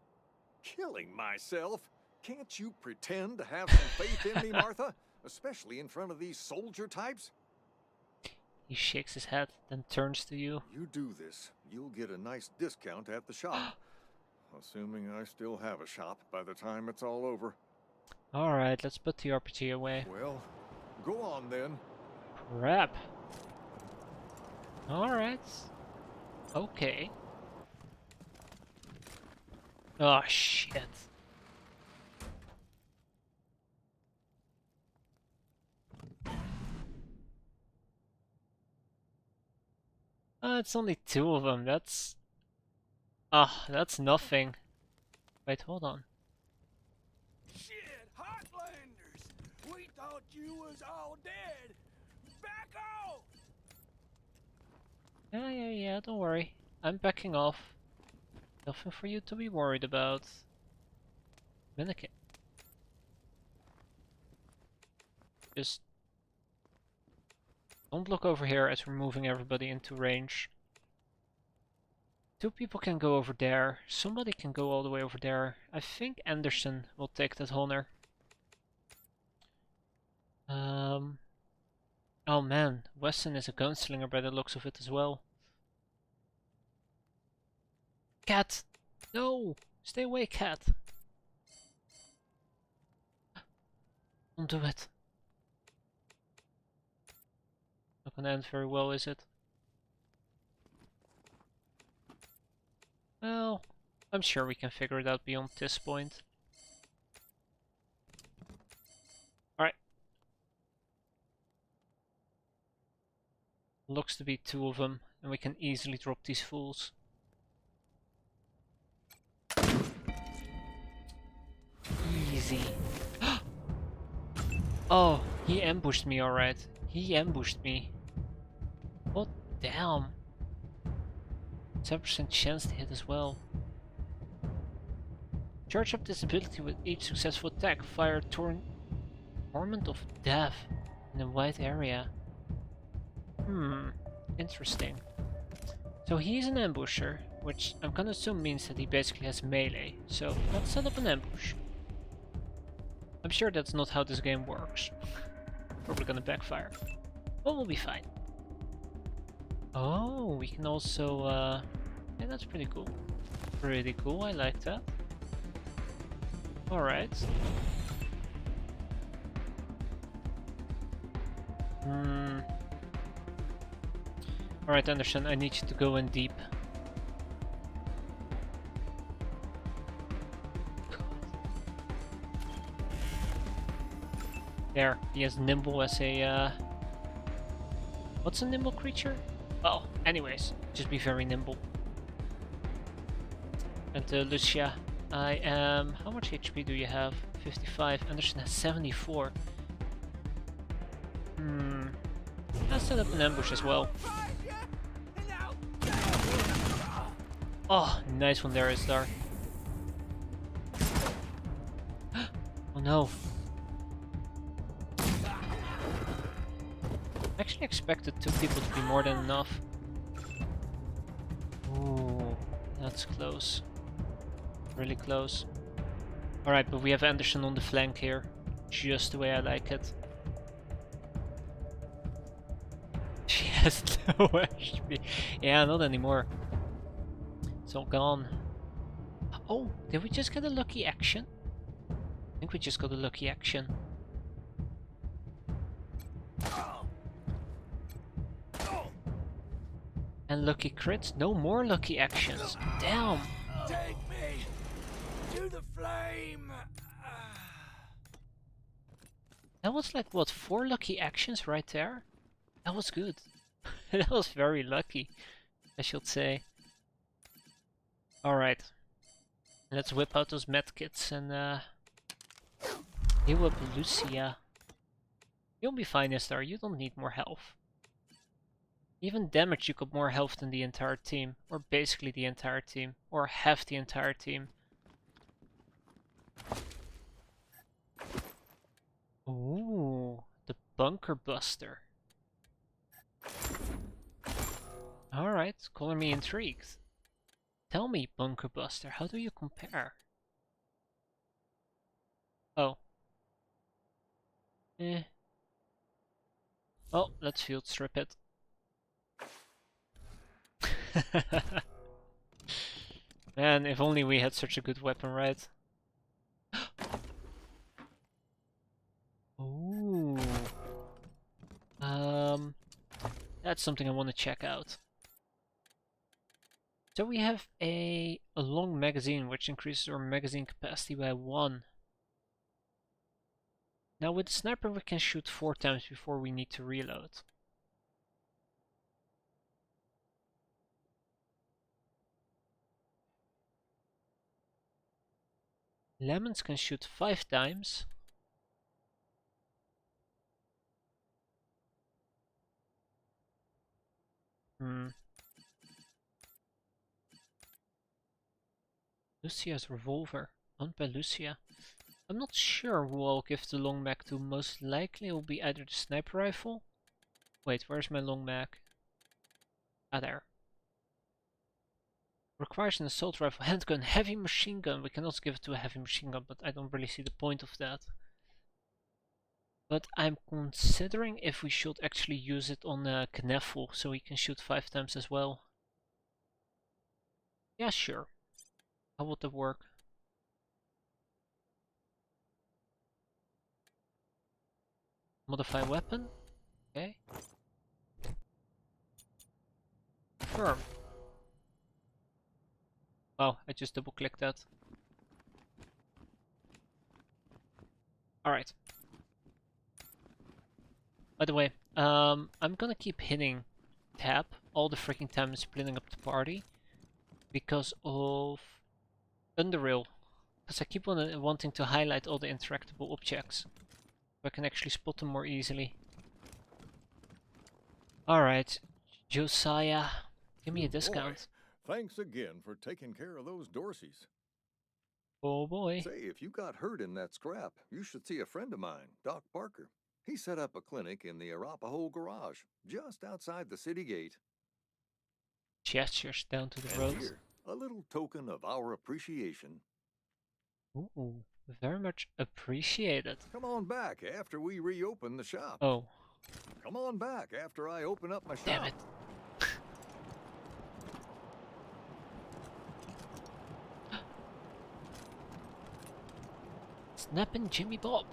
Killing myself? Can't you pretend to have some faith in me, Martha? Especially in front of these soldier types? He shakes his head, then turns to you. You do this, you'll get a nice discount at the shop. Assuming I still have a shop by the time it's all over. Alright, let's put the RPG away. Well, go on then. Crap. Alright. Okay. Oh shit. It's only 2 of them. That's nothing. Wait, hold on. Shit, Heartlanders! We thought you was all dead! Back off! Yeah, don't worry. I'm backing off. Nothing for you to be worried about. Mannequin. Just don't look over here as we're moving everybody into range. 2 people can go over there. Somebody can go all the way over there. I think Anderson will take that honor. Oh man, Weston is a gunslinger by the looks of it as well. Cat! No! Stay away, cat! Don't do it. Not gonna end very well, is it? Well, I'm sure we can figure it out beyond this point. Alright. Looks to be 2 of them, and we can easily drop these fools. Easy. Oh, he ambushed me, alright. He ambushed me. Oh, damn. 7% chance to hit as well. Charge up this ability with each successful attack. Fire Torment of Death in a wide area. Interesting. So he's an ambusher, which I'm gonna assume means that he basically has melee. So let's set up an ambush. I'm sure that's not how this game works. Probably gonna backfire. But we'll be fine. Oh, we can also... yeah, that's pretty cool. Pretty cool, I like that. Alright. Alright, Anderson, I need you to go in deep. There, he has nimble as a... What's a nimble creature? Well, anyways, just be very nimble. And Lucia, I am... How much HP do you have? 55. Anderson has 74. Let's set up an ambush as well. Oh, nice one there, Isdar. Oh no. I actually expected 2 people to be more than enough. Ooh, that's close. Really close. Alright, but we have Anderson on the flank here. Just the way I like it. She has no HP. Yeah, not anymore. It's all gone. Oh, did we just get a lucky action? I think we just got a lucky action. And lucky crits? No more lucky actions. Damn. Take me to the flame. That was like, what, 4 lucky actions right there? That was good. That was very lucky, I should say. Alright. Let's whip out those medkits and heal up Lucia. You'll be fine, Istar. You don't need more health. Even damage, you got more health than the entire team. Or basically the entire team. Or half the entire team. Ooh, the Bunker Buster. Alright, color me intrigued. Tell me, Bunker Buster, how do you compare? Oh. Oh, let's field strip it. Man, if only we had such a good weapon, right? Ooh. That's something I want to check out. So we have a long magazine, which increases our magazine capacity by 1. Now with the sniper we can shoot 4 times before we need to reload. Lemons can shoot 5 times. Lucia's revolver, owned by Lucia. I'm not sure who I'll give the long mag to. Most likely it will be either the sniper rifle. Wait, where's my long mag? Ah, there. Requires an assault rifle, handgun, heavy machine gun. We can also give it to a heavy machine gun, but I don't really see the point of that. But I'm considering if we should actually use it on Kneffel, so he can shoot 5 times as well. Yeah, sure. How would that work? Modify weapon? Okay. Confirm. Wow, I just double clicked that. Alright. By the way, I'm gonna keep hitting tab all the freaking time and splitting up the party because of Underrail. Because I keep on wanting to highlight all the interactable objects so I can actually spot them more easily. Alright, Josiah, give me a discount. Boy, thanks again for taking care of those Dorseys. Oh boy. Say, if you got hurt in that scrap, you should see a friend of mine, Doc Parker. He set up a clinic in the Arapahoe garage, just outside the city gate. Gestures down to the And road. here, a little token of our appreciation. Ooh, very much appreciated. Come on back after we reopen the shop. Oh. Come on back after I open up my shop. Damn it. Snapping Jimmy Bob.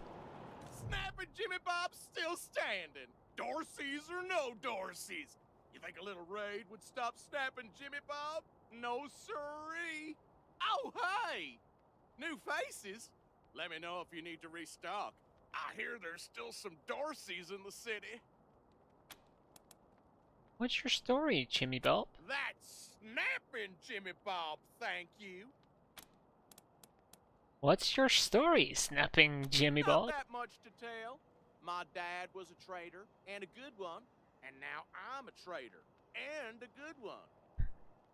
Snapping Jimmy Bob's still standing. Dorsey's or no Dorsey's. You think a little raid would stop snapping Jimmy Bob? No siree. Oh, hey! New faces? Let me know if you need to restock. I hear there's still some Dorseys in the city. What's your story, Jimmy Bob? That's snapping Jimmy Bob, thank you. What's your story, snapping Jimmy Bob? Not that much to tell. My dad was a trader, and a good one. And now I'm a trader, and a good one.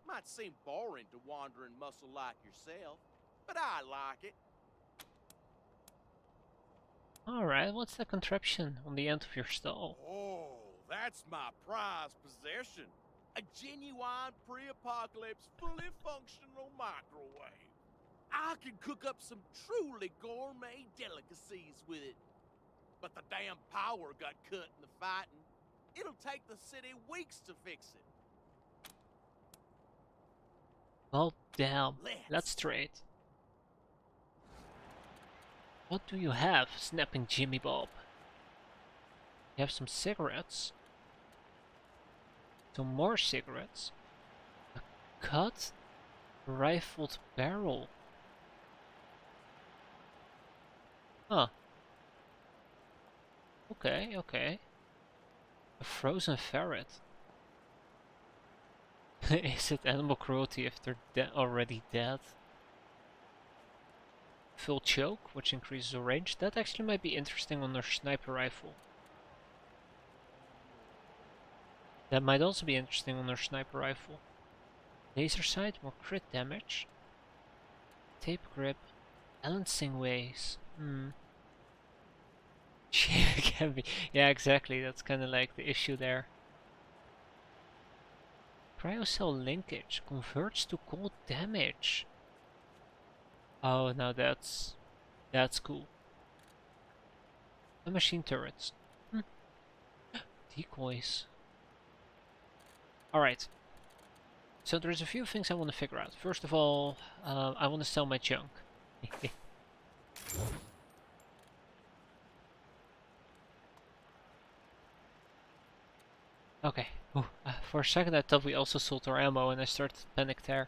Might seem boring to wandering muscle like yourself, but I like it. Alright, what's the contraption on the end of your stall? Oh, that's my prized possession. A genuine pre-apocalypse, fully functional microwave. I can cook up some truly gourmet delicacies with it. But the damn power got cut in the fighting. It'll take the city weeks to fix it. Well, damn. Let's trade. What do you have, snapping Jimmy Bob? You have some cigarettes. Some more cigarettes. A cut rifled barrel. Huh. Okay, okay. A frozen ferret. Is it animal cruelty if they're already dead? Full choke, which increases the range. That actually might be interesting on their sniper rifle. That might also be interesting on their sniper rifle. Laser sight, more crit damage. Tape grip. Balancing ways. Can be. Yeah, exactly. That's kind of like the issue there. Cryocell linkage converts to cold damage. Oh, now that's cool. The machine turrets. Decoys. Alright. So there's a few things I want to figure out. First of all, I want to sell my junk. Okay. For a second I thought we also sold our ammo and I started to panic there.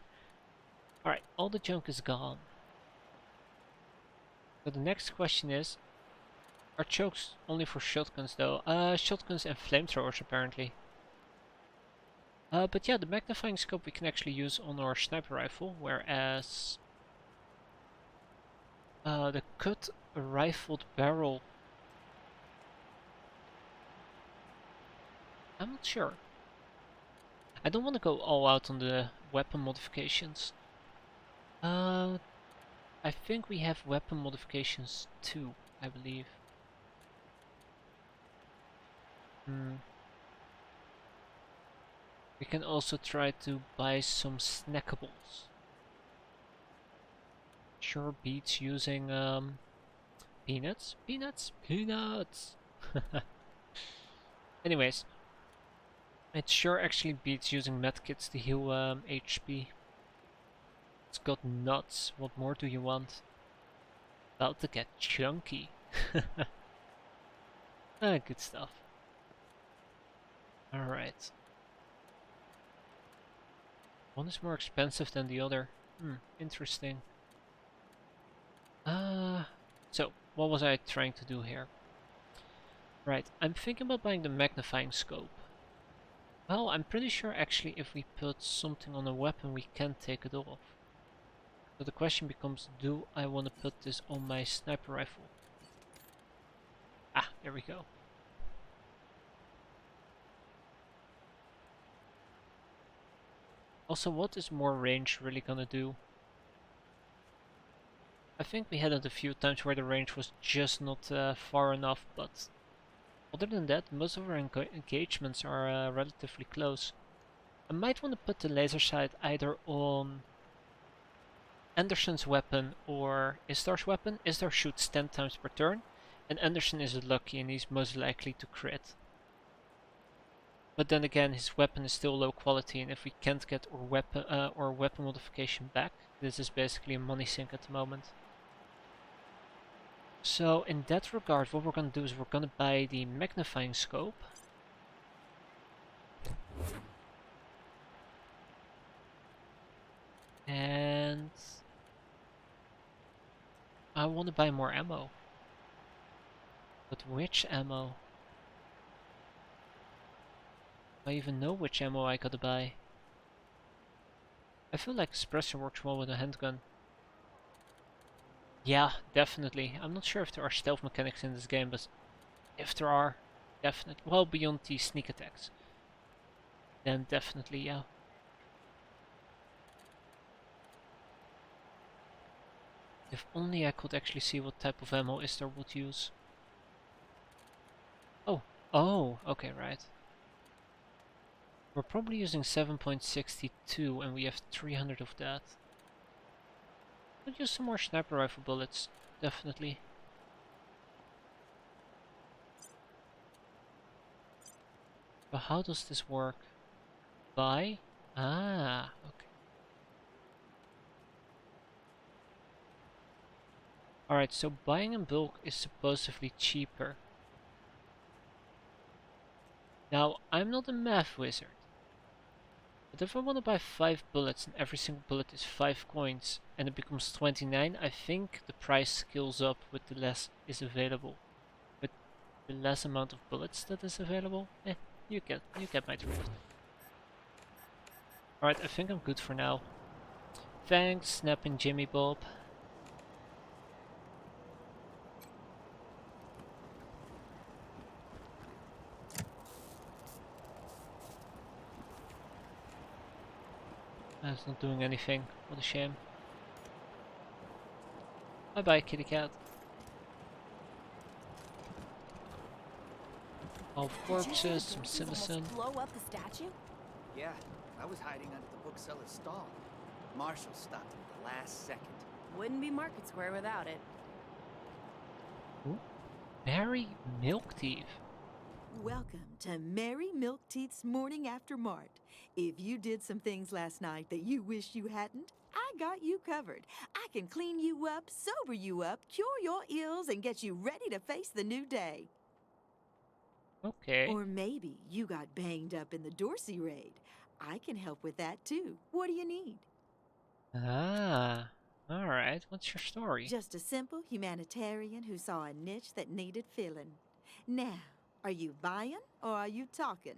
Alright, all the junk is gone. So the next question is, are chokes only for shotguns though? Shotguns and flamethrowers apparently. But yeah, the magnifying scope we can actually use on our sniper rifle, whereas the cut rifled barrel, I'm not sure. I don't want to go all out on the weapon modifications. I think we have weapon modifications too, I believe. We can also try to buy some snackables. Sure beats using peanuts? Peanuts? Peanuts! Anyways, it sure actually beats using medkits to heal HP. It's got nuts. What more do you want? About to get chunky. Good stuff. Alright. One is more expensive than the other. Interesting. So, what was I trying to do here? Right, I'm thinking about buying the magnifying scope. Well, I'm pretty sure actually if we put something on a weapon we can take it off. So the question becomes, do I want to put this on my sniper rifle? Ah, there we go. Also, what is more range really gonna do? think we had it a few times where the range was just not far enough, but other than that, most of our engagements are relatively close. I might want to put the laser sight either on Anderson's weapon or Istar's weapon. Istar shoots 10 times per turn, and Anderson is lucky and he's most likely to crit. But then again, his weapon is still low quality, and if we can't get our weapon modification back, this is basically a money sink at the moment. So in that regard, what we're gonna do is we're gonna buy the magnifying scope. And I want to buy more ammo. But which ammo? Do I even know which ammo I gotta buy? I feel like suppressor works well with a handgun. Yeah, definitely. I'm not sure if there are stealth mechanics in this game, but if there are, definitely. Well, beyond the sneak attacks. Then definitely, yeah. If only I could actually see what type of ammo Istar would use. Oh, okay, right. We're probably using 7.62 and we have 300 of that. Could use some more sniper rifle bullets, definitely. But how does this work? Buy? Ah, okay. Alright, so buying in bulk is supposedly cheaper. Now, I'm not a math wizard. But if I want to buy 5 bullets and every single bullet is 5 coins and it becomes 29, I think the price scales up with the less is available. With the less amount of bullets that is available, you get my drift. Alright, I think I'm good for now. Thanks, Snap and Jimmy Bob. That's not doing anything. What a shame. Bye bye, kitty cat. All corpses, some citizen. Blow up the statue? Yeah, I was hiding under the bookseller's stall. Marshall stopped him at the last second. Wouldn't be Market Square without it. Ooh. Mary Milk Thief. Welcome to Mary Milk Teeth's Morning After Mart. If you did some things last night that you wish you hadn't, I got you covered. I can clean you up, sober you up, cure your ills, and get you ready to face the new day. Okay. Or maybe you got banged up in the Dorsey raid. I can help with that too. What do you need? Ah, alright. What's your story? Just a simple humanitarian who saw a niche that needed filling. Now, are you buying or are you talking?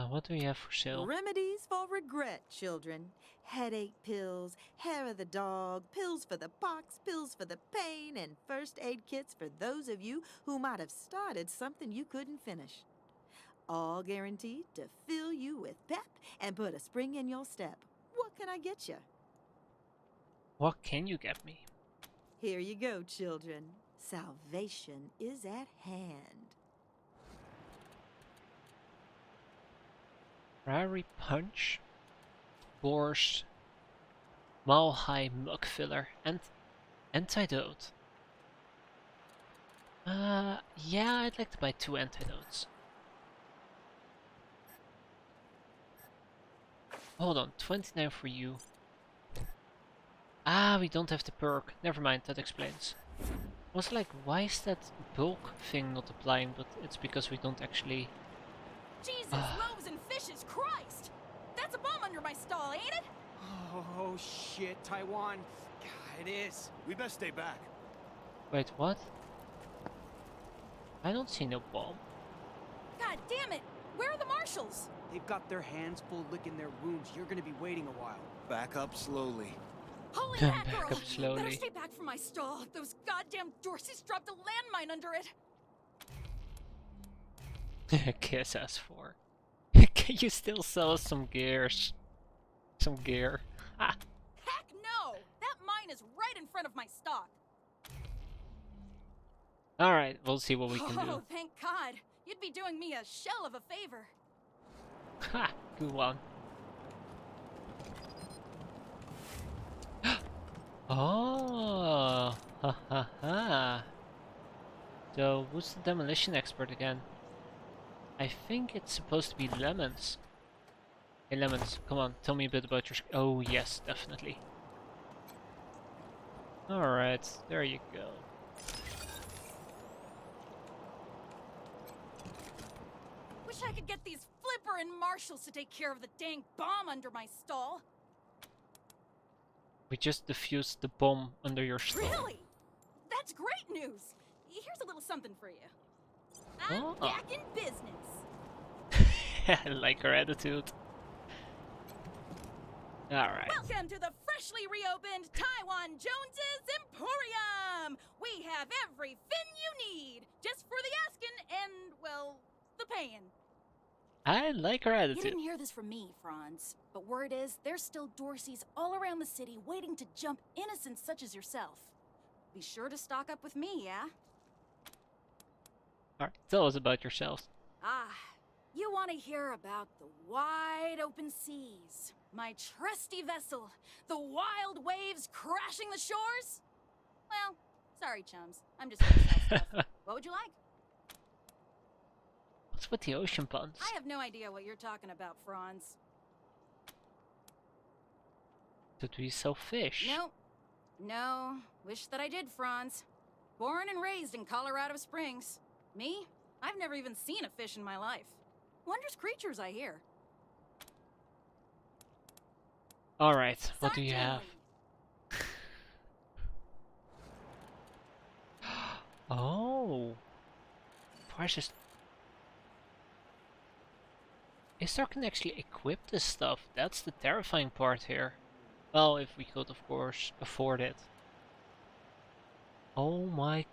What do we have for sale? Remedies for regret, children. Headache pills, hair of the dog, pills for the pox, pills for the pain, and first aid kits for those of you who might have started something you couldn't finish. All guaranteed to fill you with pep and put a spring in your step. What can I get you? What can you get me? Here you go, children. Salvation is at hand. Prairie Punch, Borscht, Mile High Mug Filler, and Antidote. Yeah, I'd like to buy 2 antidotes. Hold on, 29 for you. Ah, we don't have the perk. Never mind, that explains. I was like, why is that bulk thing not applying? But it's because we don't actually... Jesus, loaves and fishes, Christ! That's a bomb under my stall, ain't it? Oh, shit, Taiwan. God, it is. We best stay back. Wait, what? I don't see no bomb. God damn it! Where are the marshals? They've got their hands full licking their wounds. You're gonna be waiting a while. Back up slowly. Holy Back mackerel! up slowly. Better stay back from my stall. Those goddamn Dorseys dropped a landmine under it. Kiss S4. Can you still sell us some gears? Some gear? Ha! Heck no! mine is right in front of my stock. Alright, we'll see what we can do. Oh, thank God. You'd be doing me a shell of a favor. Ha! Good one. Oh! Ha ha ha! So, who's the demolition expert again? I think it's supposed to be Lemons. Hey Lemons, come on, tell me a bit about your... Oh yes, definitely. Alright, there you go. Wish I could get these Flipper and Marshals to take care of the dang bomb under my stall. We just defused the bomb under your stall. Really? That's great news. Here's a little something for you. I'm Oh. back in business. I like her attitude. Alright. Welcome to the freshly reopened Taiwan Jones's Emporium. We have everything you need, just for the asking and, well, the paying. I like her You attitude. didn't hear this from me, Franz, but word is there's still Dorseys all around the city waiting to jump innocents such as yourself. Be sure to stock up with me, yeah? Alright, tell us about yourself. Ah, you want to hear about the wide open seas, my trusty vessel, the wild waves crashing the shores? Well, sorry, chums. I'm just here to sell stuff. What would you like? What's with the ocean puns? I have no idea what you're talking about, Franz. Did we sell fish? No. No. Wish that I did, Franz. Born and raised in Colorado Springs. Me? I've never even seen a fish in my life. Wondrous creatures, I hear. Alright, what do you have? Oh! Precious. Istar can actually equip this stuff. That's the terrifying part here. Well, if we could, of course, afford it. Oh my...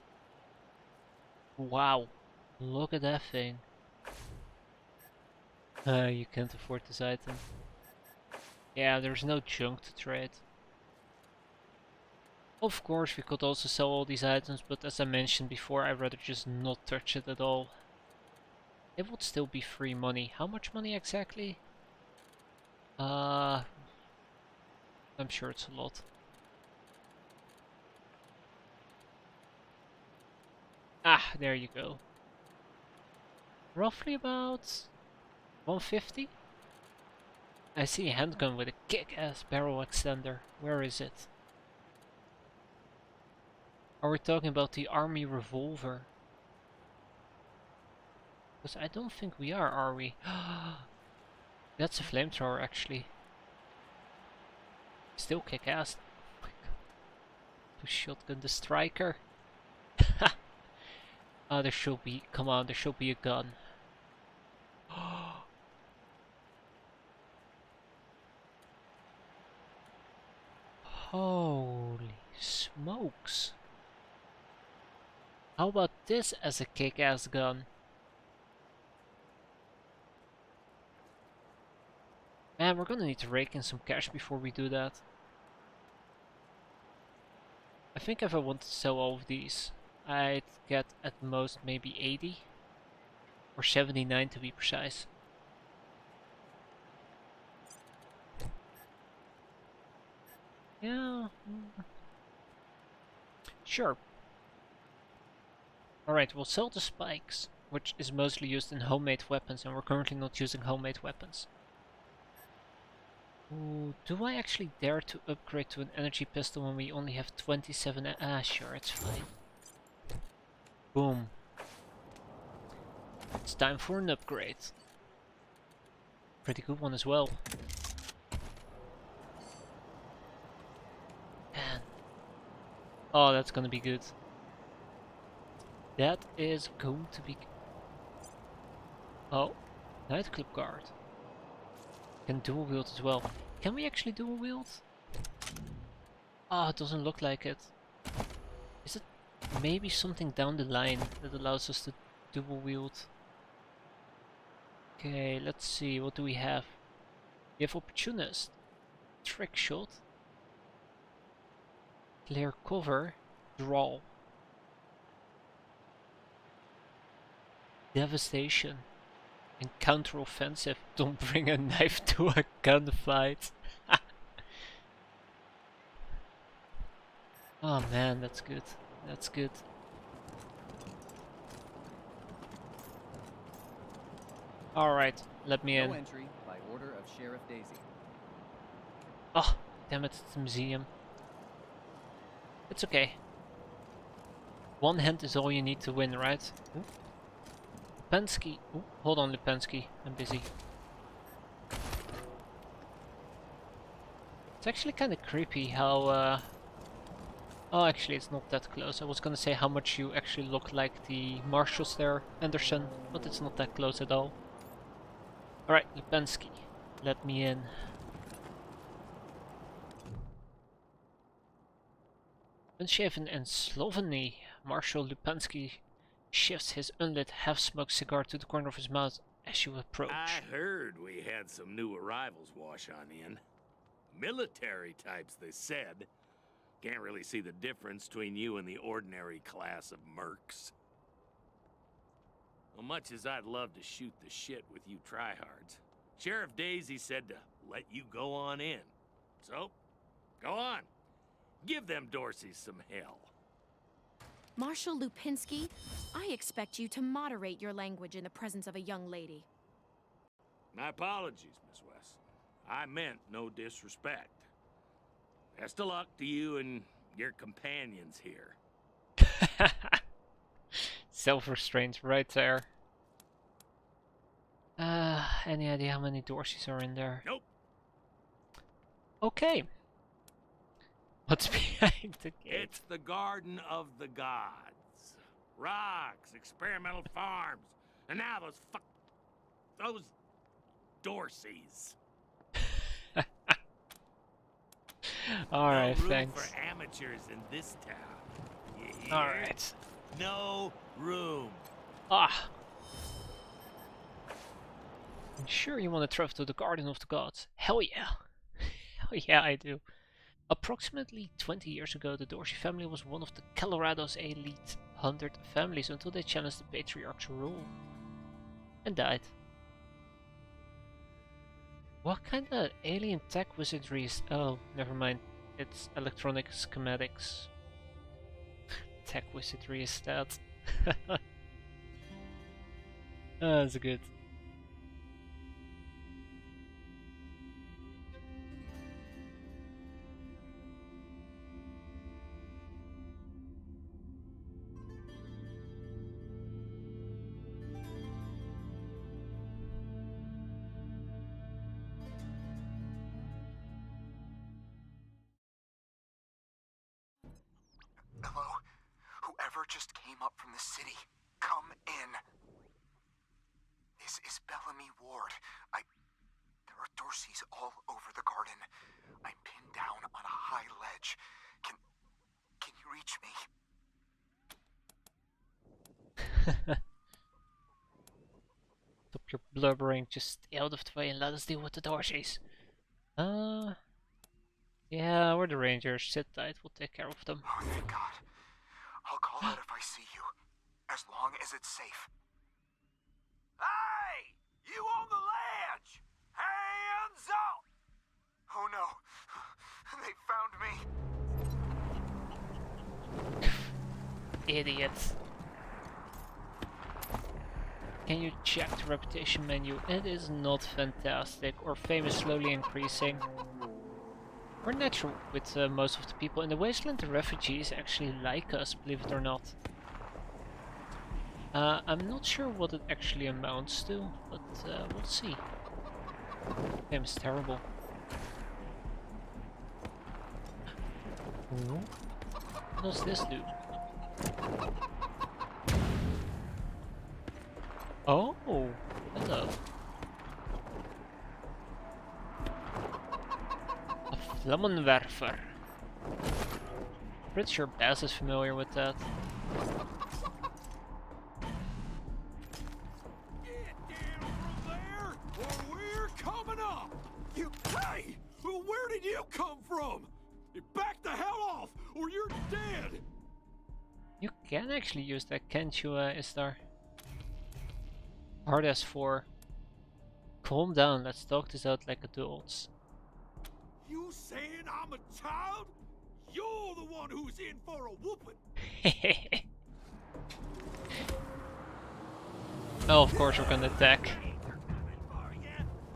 Wow. Look at that thing. You can't afford this item. Yeah, there's no junk to trade. Of course, we could also sell all these items, but as I mentioned before, I'd rather just not touch it at all. It would still be free money. How much money exactly? I'm sure it's a lot. Ah, there you go. Roughly about 150? I see a handgun with a kick-ass barrel extender. Where is it? Are we talking about the army revolver? Because I don't think we are we? That's a flamethrower actually. Still kick-ass. To shotgun the striker. Ah, there should be, come on, there should be a gun. Holy smokes. How about this as a kick-ass gun? Man, we're gonna need to rake in some cash before we do that. I think if I want to sell all of these, I'd get at most maybe 80 or 79 to be precise. Yeah. Sure. Alright, we'll sell the spikes, which is mostly used in homemade weapons, and we're currently not using homemade weapons. Ooh, do I actually dare to upgrade to an energy pistol when we only have 27? Ah, sure, it's fine. Boom. It's time for an upgrade. Pretty good one as well. Man. Oh, that's gonna be good. That is going to be... Oh, nightclub guard. Can dual wield as well. Can we actually dual wield? Ah, it doesn't look like it. Is it maybe something down the line that allows us to dual wield? Okay, let's see, what do we have? We have opportunist, trick shot. Clear cover. Draw. Devastation. And counter-offensive. Don't bring a knife to a gunfight. Oh man, that's good. That's good. Alright, let me in. No entry by order of Sheriff Daisy. Oh, damn it, it's a museum. It's okay. One hand is all you need to win, right? Ooh. Lipensky. Ooh, hold on, Lipensky. I'm busy. It's actually kind of creepy how... Oh, actually, it's not that close. I was gonna say how much you actually look like the marshals there, Anderson, but it's not that close at all. Alright, Lipensky, let me in. Unshaven in Slovenia, Marshal Lipensky shifts his unlit, half-smoked cigar to the corner of his mouth as you approach. I heard we had some new arrivals wash on in. Military types, they said. Can't really see the difference between you and the ordinary class of mercs. Well, much as I'd love to shoot the shit with you tryhards, Sheriff Daisy said to let you go on in. So, go on. Give them Dorseys some hell. Marshal Lupinski, I expect you to moderate your language in the presence of a young lady. My apologies, Miss Wesson. I meant no disrespect. Best of luck to you and your companions here. Self-restraint right there. Any idea how many Dorseys are in there? Nope. Okay. What's behind the gate? It's the Garden of the Gods. Rocks, experimental farms, and now those Dorseys. Alright, no room thanks. for amateurs in this town. You hear? Alright. No room. Ah. I'm sure you want to travel to the Garden of the Gods. Hell yeah. Hell yeah, I do. Approximately 20 years ago, the Dorsey family was one of the Colorado's elite 100 families until they challenged the Patriarch's rule. And died. What kind of alien tech wizardry is... Oh, never mind. It's electronic schematics. Tech wizardry is that. That's good. Hello? Whoever just came up from the city, come in. This is Bellamy Ward. There are Dorseys all over the garden. I'm pinned down on a high ledge. Can you reach me? Stop your blubbering, just stay out of the way and let us deal with the Dorseys. Yeah, we're the Rangers. Sit tight, we'll take care of them. Oh, thank God. I'll call out if I see you, as long as it's safe. Hey! You on the ledge! Hands up! Oh no, they found me. Idiot. Can you check the reputation menu? It is not fantastic, or fame is slowly increasing. We're natural with most of the people in the Wasteland. The refugees actually like us, believe it or not. I'm not sure what it actually amounts to, but we'll see. Fame is terrible. Ooh. What does this do? Oh, hello. A Flammenwerfer. Pretty sure Baz is familiar with that. We're coming up! Hey! Where did you come from? Back the hell off, or you're dead! You can actually use that, can't you, Istar? Hard S4. Calm down, let's talk this out like adults. You saying I'm a child? You're the one who's in for a whooping. Oh, of course we're gonna attack.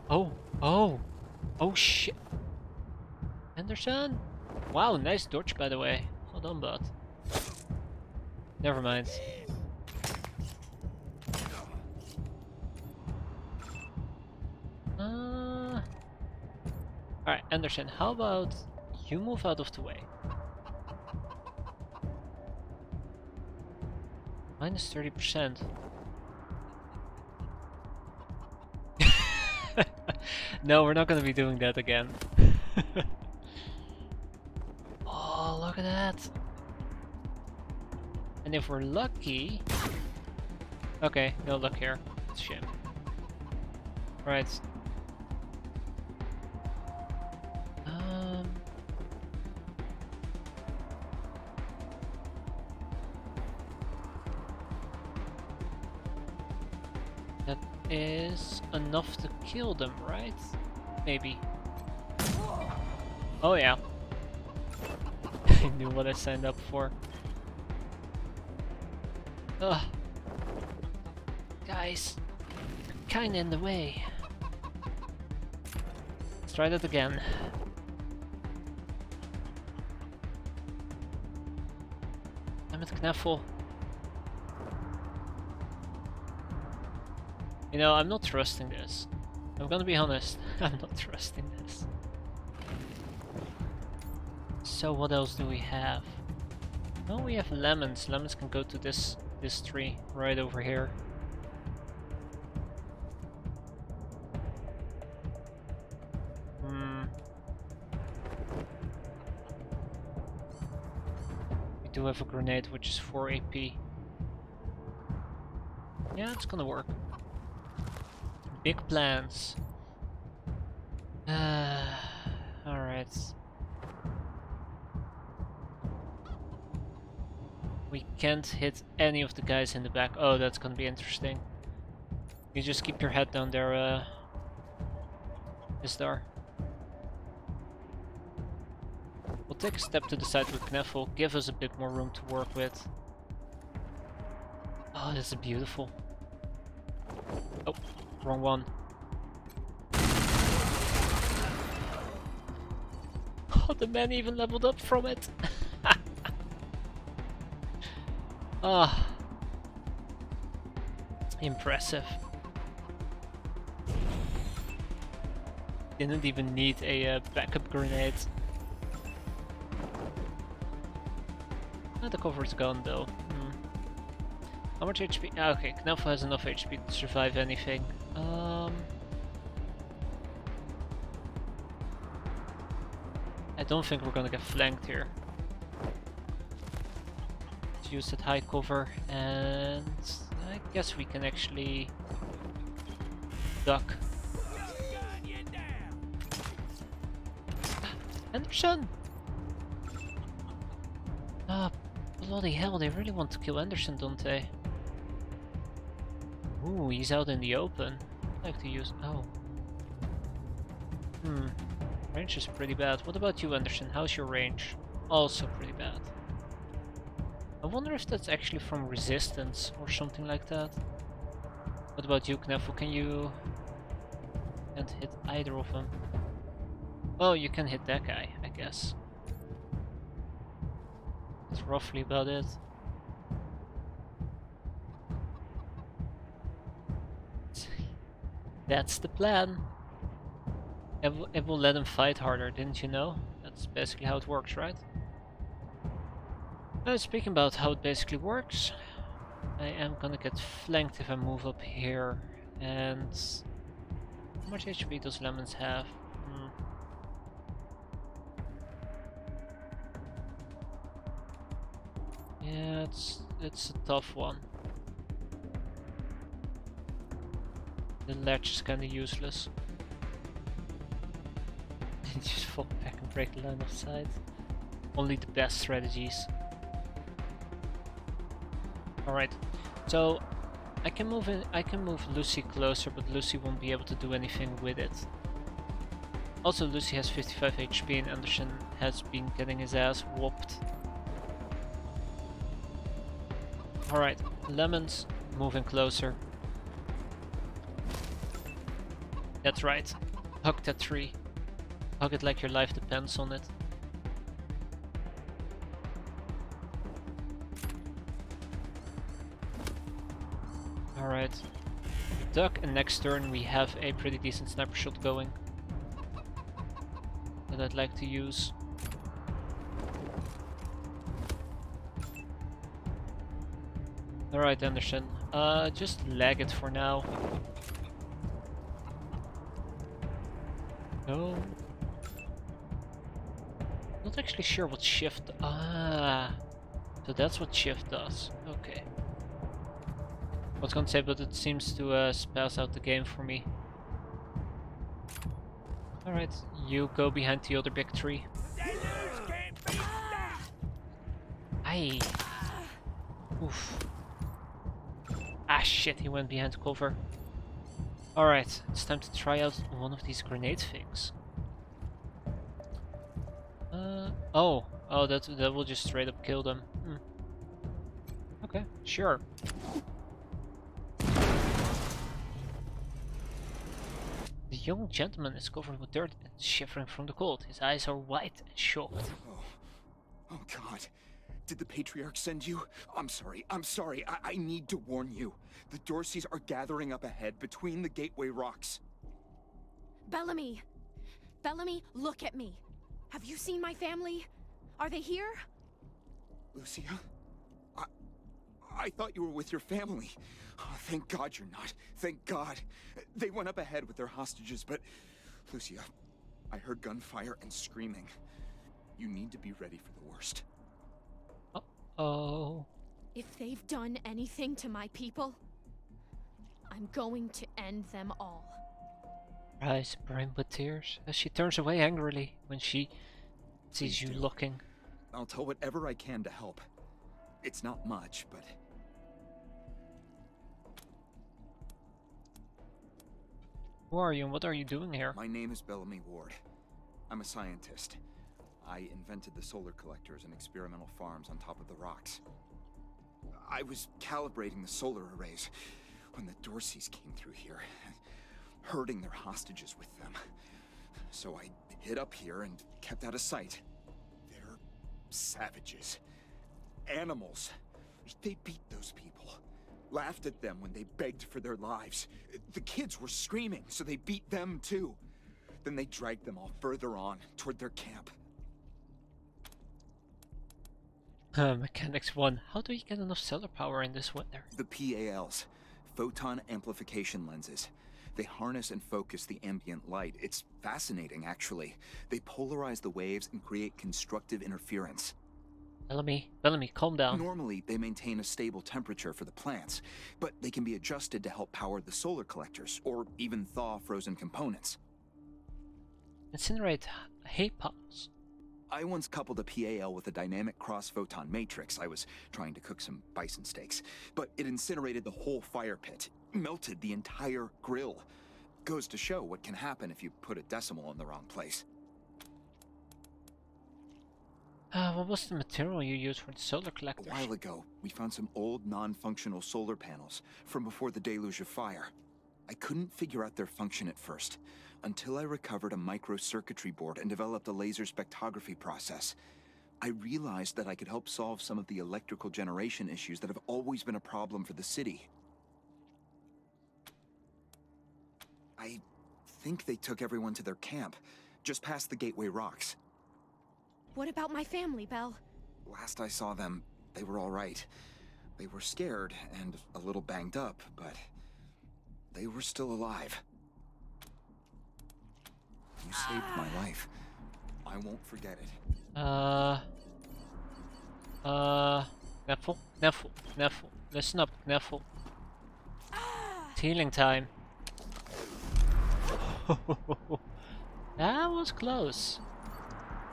Oh, oh, oh shit. Anderson? Wow, nice dodge by the way. Hold on, bud. Never mind. Alright, Anderson, how about you move out of the way? Minus 30%. No, we're not gonna be doing that again. Oh, look at that. And if we're lucky... Okay, no luck here. It's a shame. Right. That is enough to kill them, right? Maybe. Oh yeah. I knew what I signed up for. Ugh. Guys, you're kinda in the way. Let's try that again. Damn it, Knaffel. You know, I'm not trusting this. I'm gonna be honest, I'm not trusting this. So what else do we have? Oh, we have lemons. Lemons can go to this tree right over here. We do have a grenade which is 4 AP. Yeah, it's gonna work. Big plans. Alright. We can't hit any of the guys in the back. Oh, that's gonna be interesting. You just keep your head down there, Istar. We'll take a step to the side with Knaffel, give us a bit more room to work with. Oh, this is beautiful. Oh, wrong one. Oh, the man even leveled up from it. Ah, impressive. Didn't even need a backup grenade. The cover is gone though. How much HP? Ah, okay, Knaffel has enough HP to survive anything. I don't think we're gonna get flanked here. Let's use that high cover, and I guess we can actually duck. Anderson! Ah, bloody hell, they really want to kill Anderson, don't they? Ooh, he's out in the open. I'd like to use... oh. Range is pretty bad. What about you, Anderson? How's your range? Also pretty bad. I wonder if that's actually from resistance or something like that. What about you, Knaffel? Can you... can't hit either of them. Oh, you can hit that guy, I guess. That's roughly about it. That's the plan. It will let him fight harder, didn't you know? That's basically how it works, right? Speaking about how it basically works, I am gonna get flanked if I move up here. And how much HP does Lemons have? Yeah, it's a tough one. The ledge is kinda useless. Just fall back and break the line of sight. Only the best strategies. Alright, so I can move Lucy closer, but Lucy won't be able to do anything with it. Also, Lucy has 55 HP and Anderson has been getting his ass whooped. Alright, Lemon's moving closer. That's right. Hug that tree. Hug it like your life depends on it. Alright. Duck, and next turn we have a pretty decent sniper shot going that I'd like to use. Alright, Anderson. Just lag it for now. No. Not actually sure what shift. Ah, so that's what shift does. Okay. I was gonna say, but it seems to spaz out the game for me. Alright, you go behind the other big tree. Aye. Oof. Ah shit, he went behind cover. Alright, it's time to try out one of these grenade things. Oh, that will just straight up kill them. Okay, sure. The young gentleman is covered with dirt and shivering from the cold. His eyes are white and shocked. Oh God. Did the Patriarch send you? I'm sorry. I need to warn you. The Dorseys are gathering up ahead between the Gateway Rocks. Bellamy! Bellamy, look at me. Have you seen my family? Are they here? Lucia? I thought you were with your family. Oh, thank God you're not. Thank God. They went up ahead with their hostages, but... Lucia, I heard gunfire and screaming. You need to be ready for the worst. Oh. If they've done anything to my people, I'm going to end them all. Eyes brim with tears as she turns away angrily when she sees you looking. I'll tell whatever I can to help. It's not much, but... Who are you and what are you doing here? My name is Bellamy Ward. I'm a scientist. I invented the solar collectors and experimental farms on top of the rocks. I was calibrating the solar arrays when the Dorseys came through here, herding their hostages with them. So I hid up here and kept out of sight. They're savages. Animals. They beat those people. Laughed at them when they begged for their lives. The kids were screaming, so they beat them too. Then they dragged them all further on, toward their camp. Mechanics 1. How do you get enough solar power in this weather? The PALs. Photon amplification lenses. They harness and focus the ambient light. It's fascinating, actually. They polarize the waves and create constructive interference. Bellamy, calm down. Normally, they maintain a stable temperature for the plants, but they can be adjusted to help power the solar collectors, or even thaw frozen components. Incinerate hay piles. I once coupled a PAL with a dynamic cross-photon matrix. I was trying to cook some bison steaks, but it incinerated the whole fire pit, melted the entire grill. Goes to show what can happen if you put a decimal in the wrong place. What was the material you used for the solar collectors? A while ago, we found some old non-functional solar panels from before the deluge of fire. I couldn't figure out their function at first, until I recovered a microcircuitry board and developed a laser spectrography process. I realized that I could help solve some of the electrical generation issues that have always been a problem for the city. I think they took everyone to their camp, just past the Gateway Rocks. What about my family, Belle? Last I saw them, they were all right. They were scared and a little banged up, but they were still alive. You saved my life. I won't forget it. Neville. Listen up, Neville. It's healing time. That was close.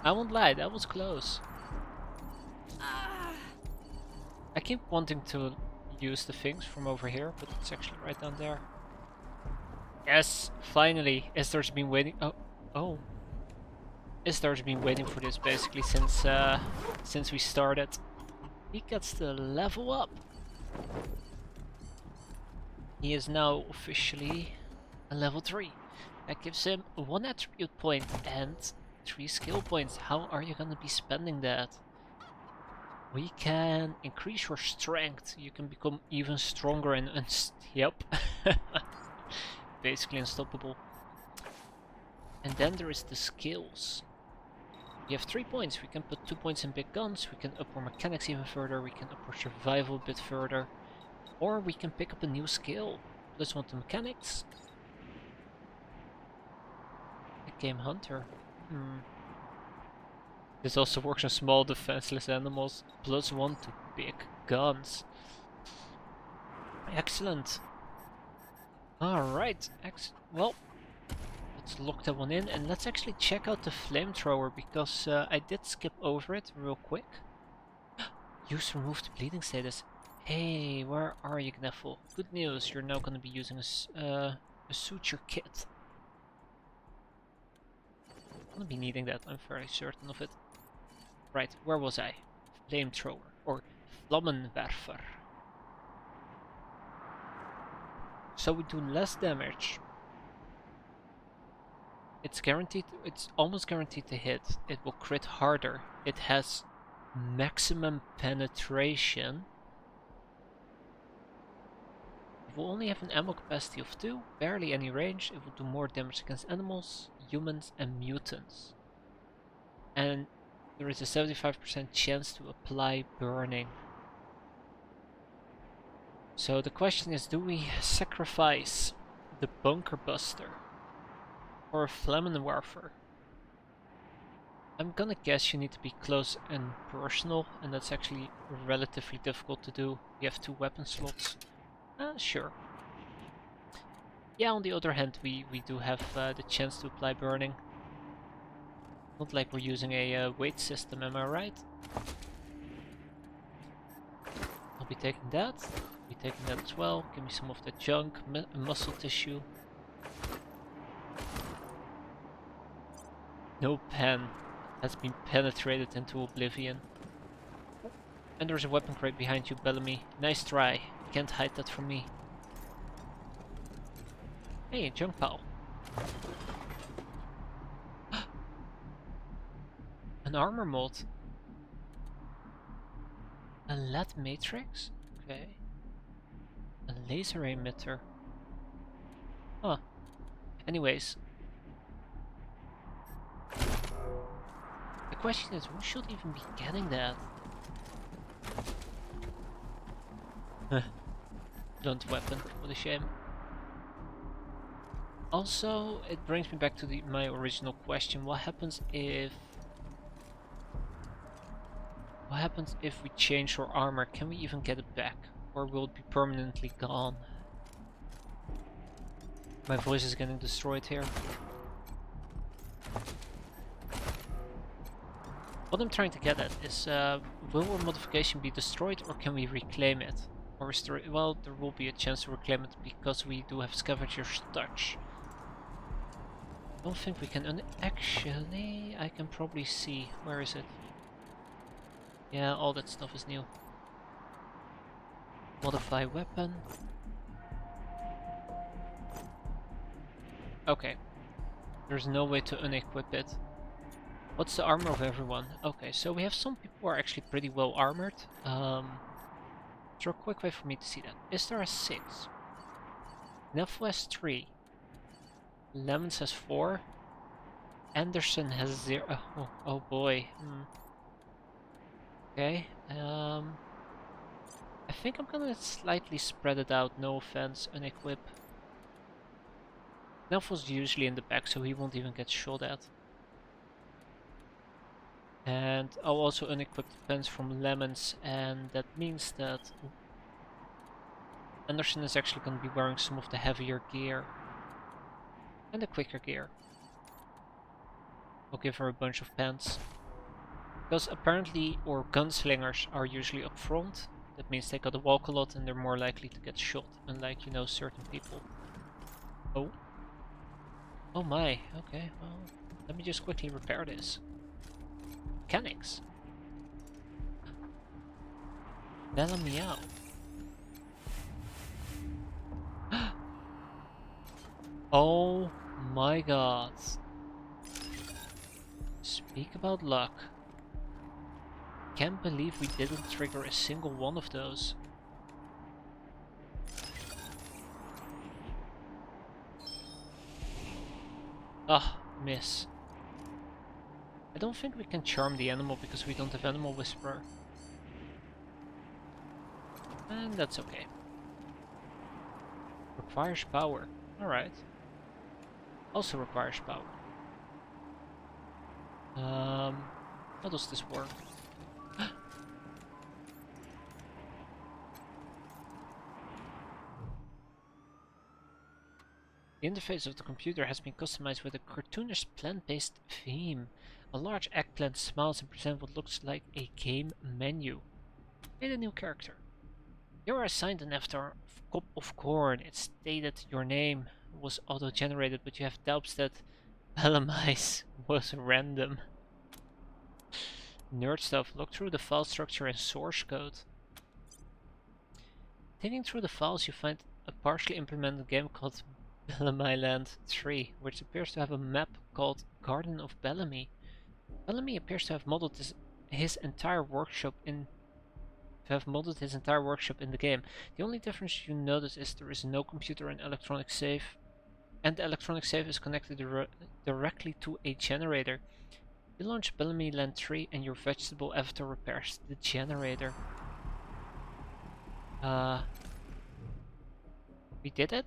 I won't lie, that was close. I keep wanting to use the things from over here, but it's actually right down there. Yes, finally. Esther's been waiting. Oh. Esther's been waiting for this basically since we started. He gets to level up. He is now officially a level 3. That gives him 1 attribute point and 3 skill points. How are you gonna be spending that? We can increase your strength. You can become even stronger and yep. Basically unstoppable. And then there is the skills. We have 3 points. We can put 2 points in big guns. We can up our mechanics even further. We can up our survival a bit further. Or we can pick up a new skill. Plus 1 to mechanics. A game hunter. This also works on small defenseless animals. Plus 1 to big guns. Excellent. Alright. Well, let's lock that one in. And let's actually check out the flamethrower. Because I did skip over it real quick. Use removed bleeding status. Hey, where are you, Gneffel? Good news, you're now going to be using a suture kit. I'm going to be needing that, I'm fairly certain of it. Right, where was I? Flamethrower, or Vlammenwerfer. So we do less damage. It's guaranteed, it's almost guaranteed to hit. It will crit harder. It has maximum penetration. It will only have an ammo capacity of 2, barely any range. It will do more damage against animals, humans and mutants. And there is a 75% chance to apply burning. So the question is, do we sacrifice the Bunker Buster or Vlammenwerfer? I'm gonna guess you need to be close and personal, and that's actually relatively difficult to do. You have 2 weapon slots. Sure. Yeah, on the other hand, we do have the chance to apply burning. Not like we're using a weight system, am I right? I'll be taking that. I'll be taking that as well. Give me some of that junk, muscle tissue. No pen has been penetrated into oblivion. And there's a weapon crate behind you, Bellamy. Nice try. Can't hide that from me. Hey, junk pile. An armor mold. A lead matrix? Okay. A laser emitter. Huh. Anyways. The question is, who should even be getting that? Blunt weapon, what a shame. Also, it brings me back to my original question. What happens if we change our armor? Can we even get it back? Or will it be permanently gone? My voice is getting destroyed here. What I'm trying to get at is, will our modification be destroyed or can we reclaim it? Or is there, well, there will be a chance to reclaim it because we do have Scavenger's Touch. I don't think we can actually, I can probably see, where is it? Yeah, all that stuff is new. Modify weapon. Okay. There's no way to unequip it. What's the armor of everyone? Okay, so we have some people who are actually pretty well armored. Is there a quick way for me to see that? Is there a 6? Neville has 3. Lemons has 4. Anderson has 0. Oh boy. Okay. I think I'm gonna slightly spread it out. No offense, unequip. Neville's usually in the back, so he won't even get shot at. And I'll also unequip the pens from Lemons, and that means that Anderson is actually going to be wearing some of the heavier gear and the quicker gear. I'll give her a bunch of pens. Because apparently our gunslingers are usually up front, That means they gotta walk a lot and they're more likely to get shot, unlike, you know, certain people. Oh. Oh my, okay, well, let me just quickly repair this. Mechanics. Bella meow. Oh my god. Speak about luck. Can't believe we didn't trigger a single one of those. Ah, miss. I don't think we can charm the animal because we don't have Animal Whisperer. And that's okay. Requires power. Alright. Also requires power. How does this work? The interface of the computer has been customized with a cartoonish plant-based theme. A large eggplant smiles and presents what looks like a game menu. Made a new character. You are assigned an avatar cup of corn. It's stated your name was auto-generated, but you have doubts that Belamice was random. Nerd stuff. Look through the file structure and source code. Digging through the files, you find a partially implemented game called Bellamyland 3, which appears to have a map called Garden of Bellamy. Bellamy appears to have modeled his entire workshop in the game. The only difference you notice is there is no computer and electronic save, and the electronic save is connected directly to a generator. You launch Bellamy Land 3 and your vegetable avatar repairs the generator. We did it?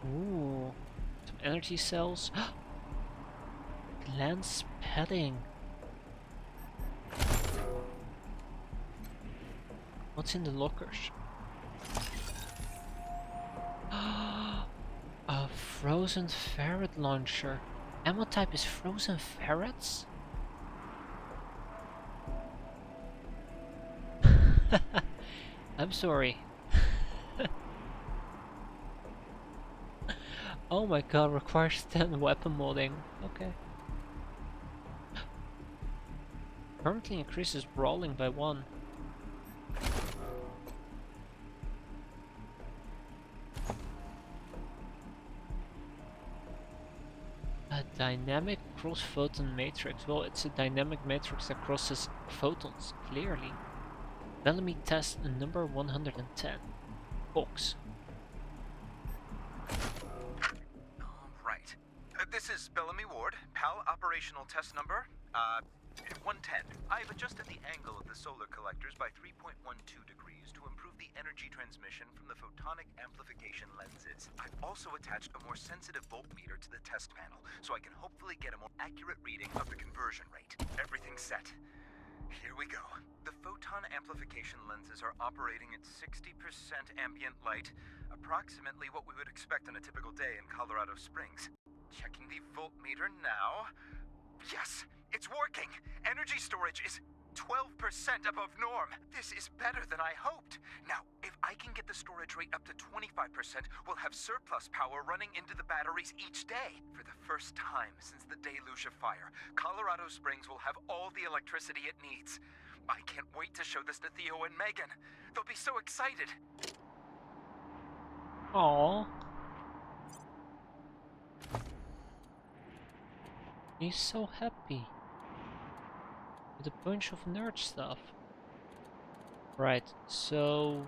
Ooh, some energy cells. Lance padding. What's in the lockers? A frozen ferret launcher. And what type is frozen ferrets? I'm sorry. Oh my god, requires 10 weapon modding. Okay. Currently increases brawling by 1. A dynamic cross-photon matrix. Well, it's a dynamic matrix that crosses photons, clearly. Bellamy test number 110. Box. Right. This is Bellamy Ward, PAL operational test number, 110. I've adjusted the angle of the solar collectors by 3.12 degrees to improve the energy transmission from the photonic amplification lenses. I've also attached a more sensitive voltmeter to the test panel, so I can hopefully get a more accurate reading of the conversion rate. Everything's set. Here we go. The photon amplification lenses are operating at 60% ambient light, approximately what we would expect on a typical day in Colorado Springs. Checking the voltmeter now. Yes, it's working. Energy storage is 12% above norm. This is better than I hoped. Now, if I can get the storage rate up to 25%, we'll have surplus power running into the batteries each day. For the first time since the deluge of fire, Colorado Springs will have all the electricity it needs. I can't wait to show this to Theo and Megan. They'll be so excited. Aww. He's so happy. With a bunch of nerd stuff. Right, so...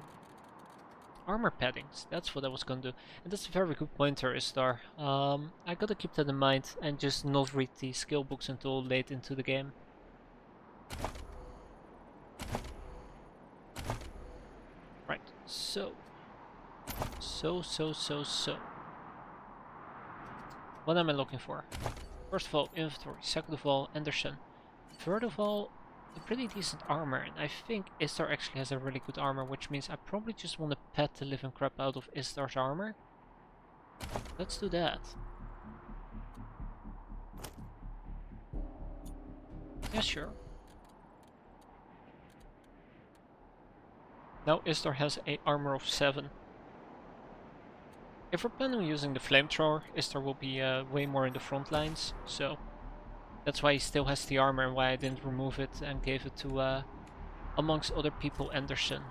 Armor paddings, that's what I was gonna do. And that's a very good pointer, Istar. I gotta keep that in mind and just not read the skill books until late into the game. Right, so... What am I looking for? First of all, inventory. Second of all, Anderson. Third of all, a pretty decent armor. And I think Istar actually has a really good armor, which means I probably just want to pet the living crap out of Istar's armor. Let's do that. Yeah, sure. Now Istar has a armor of 7. If we're planning on using the flamethrower, Istar will be way more in the front lines, so that's why he still has the armor and why I didn't remove it and gave it to, amongst other people, Anderson.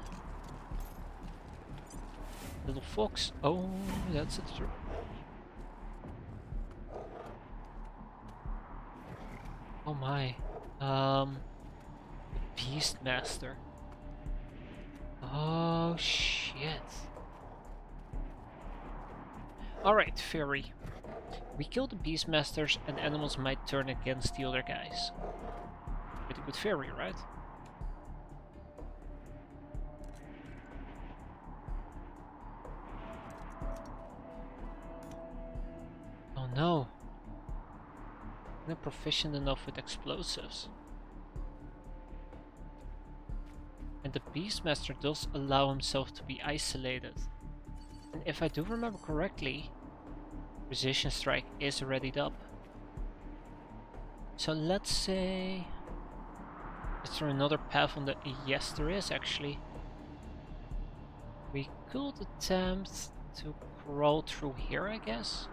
Little fox. Oh, that's it. Oh my. Beastmaster. Oh shit. Alright, Fairy. We kill the Beastmasters and animals might turn against the other guys. Pretty good Fairy, right? Oh no. I'm not proficient enough with explosives. And the Beastmaster does allow himself to be isolated. And if I do remember correctly, Precision Strike is readied up. So let's say... Is there another path on the... Yes, there is actually. We could attempt to crawl through here, I guess.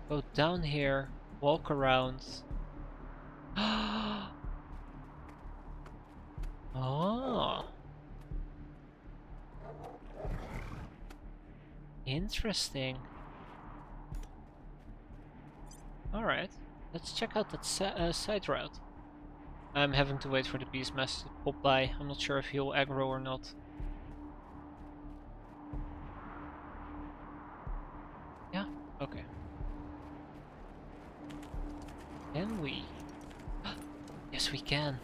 Go down here, walk around. Oh. Interesting. Alright, let's check out that side route. I'm having to wait for the Beastmaster to pop by. I'm not sure if he'll aggro or not. Yeah, okay. Can we? Yes, we can.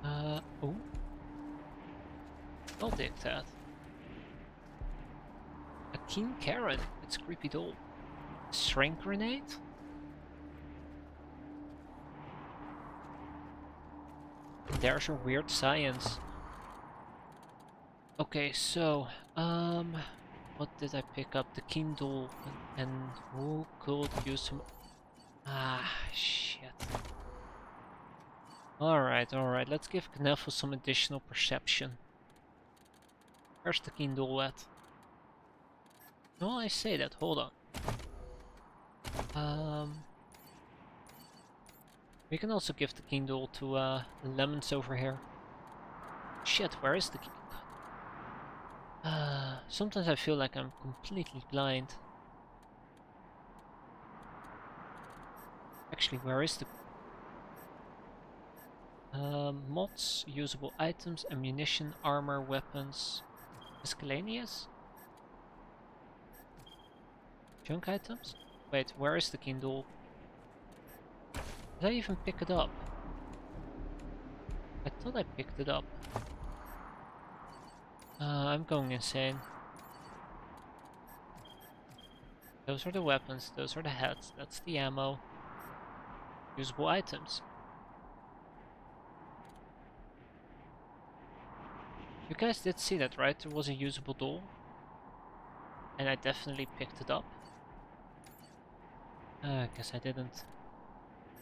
Oh. I'll take that. A King Karen. It's creepy doll. Shrink grenade? There's your weird science. Okay, so, what did I pick up? The King doll, and who could use some... Ah, shit. Alright, let's give Knuffle some additional perception. Where's the King doll at? No, I say that, hold on. We can also give the King doll to Lemons over here. Shit, where is the King? Sometimes I feel like I'm completely blind. Actually, where is the... mods, usable items, ammunition, armor, weapons, miscellaneous? Junk items? Wait, where is the Kindle? Did I even pick it up? I thought I picked it up. I'm going insane. Those are the weapons, those are the heads, that's the ammo. Usable items. You guys did see that, right? There was a usable doll. And I definitely picked it up. I guess I didn't.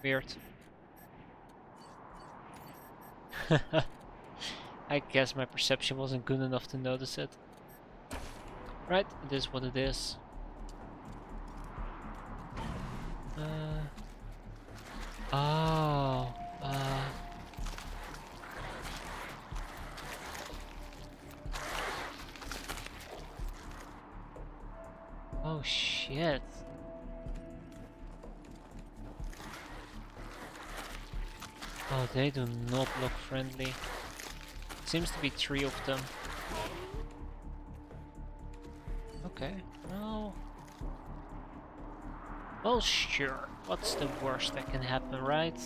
Weird. I guess my perception wasn't good enough to notice it. Right, it is what it is. Oh shit. Oh, they do not look friendly. Seems to be 3 of them. Okay, well... Well, sure. What's the worst that can happen, right?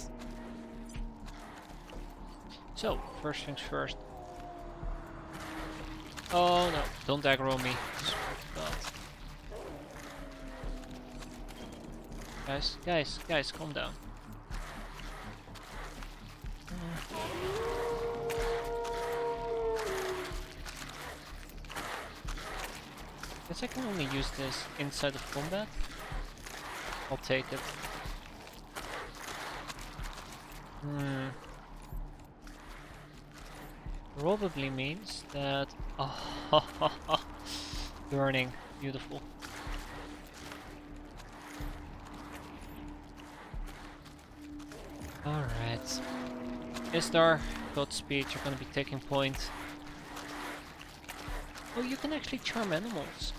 So, first things first. Oh no, don't aggro me. Guys, calm down. Guess I can only use this inside of combat. I'll take it. Probably means that... Oh, burning. Beautiful. Alright. Istar, Godspeed, you're gonna be taking point. Oh, you can actually charm animals.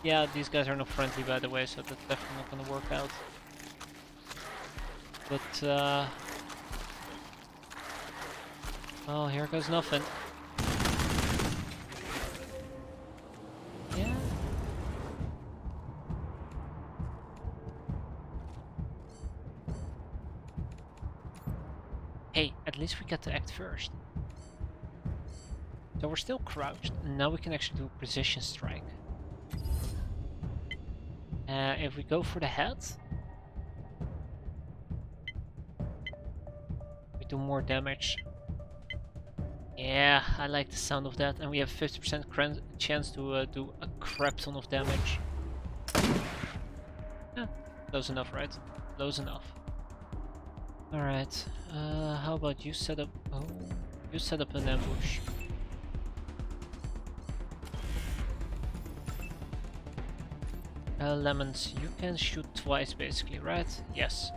Yeah, these guys are not friendly by the way, so that's definitely not gonna work out. But, oh, here goes nothing. Yeah. Hey, at least we get to act first. So we're still crouched, and now we can actually do precision strike. If we go for the head, we do more damage. Yeah, I like the sound of that, and we have 50% chance to do a crap ton of damage. Yeah, close enough, right? Close enough. Alright, how about you set up... Oh, you set up an ambush. Lemons, you can shoot twice basically, right? Yes.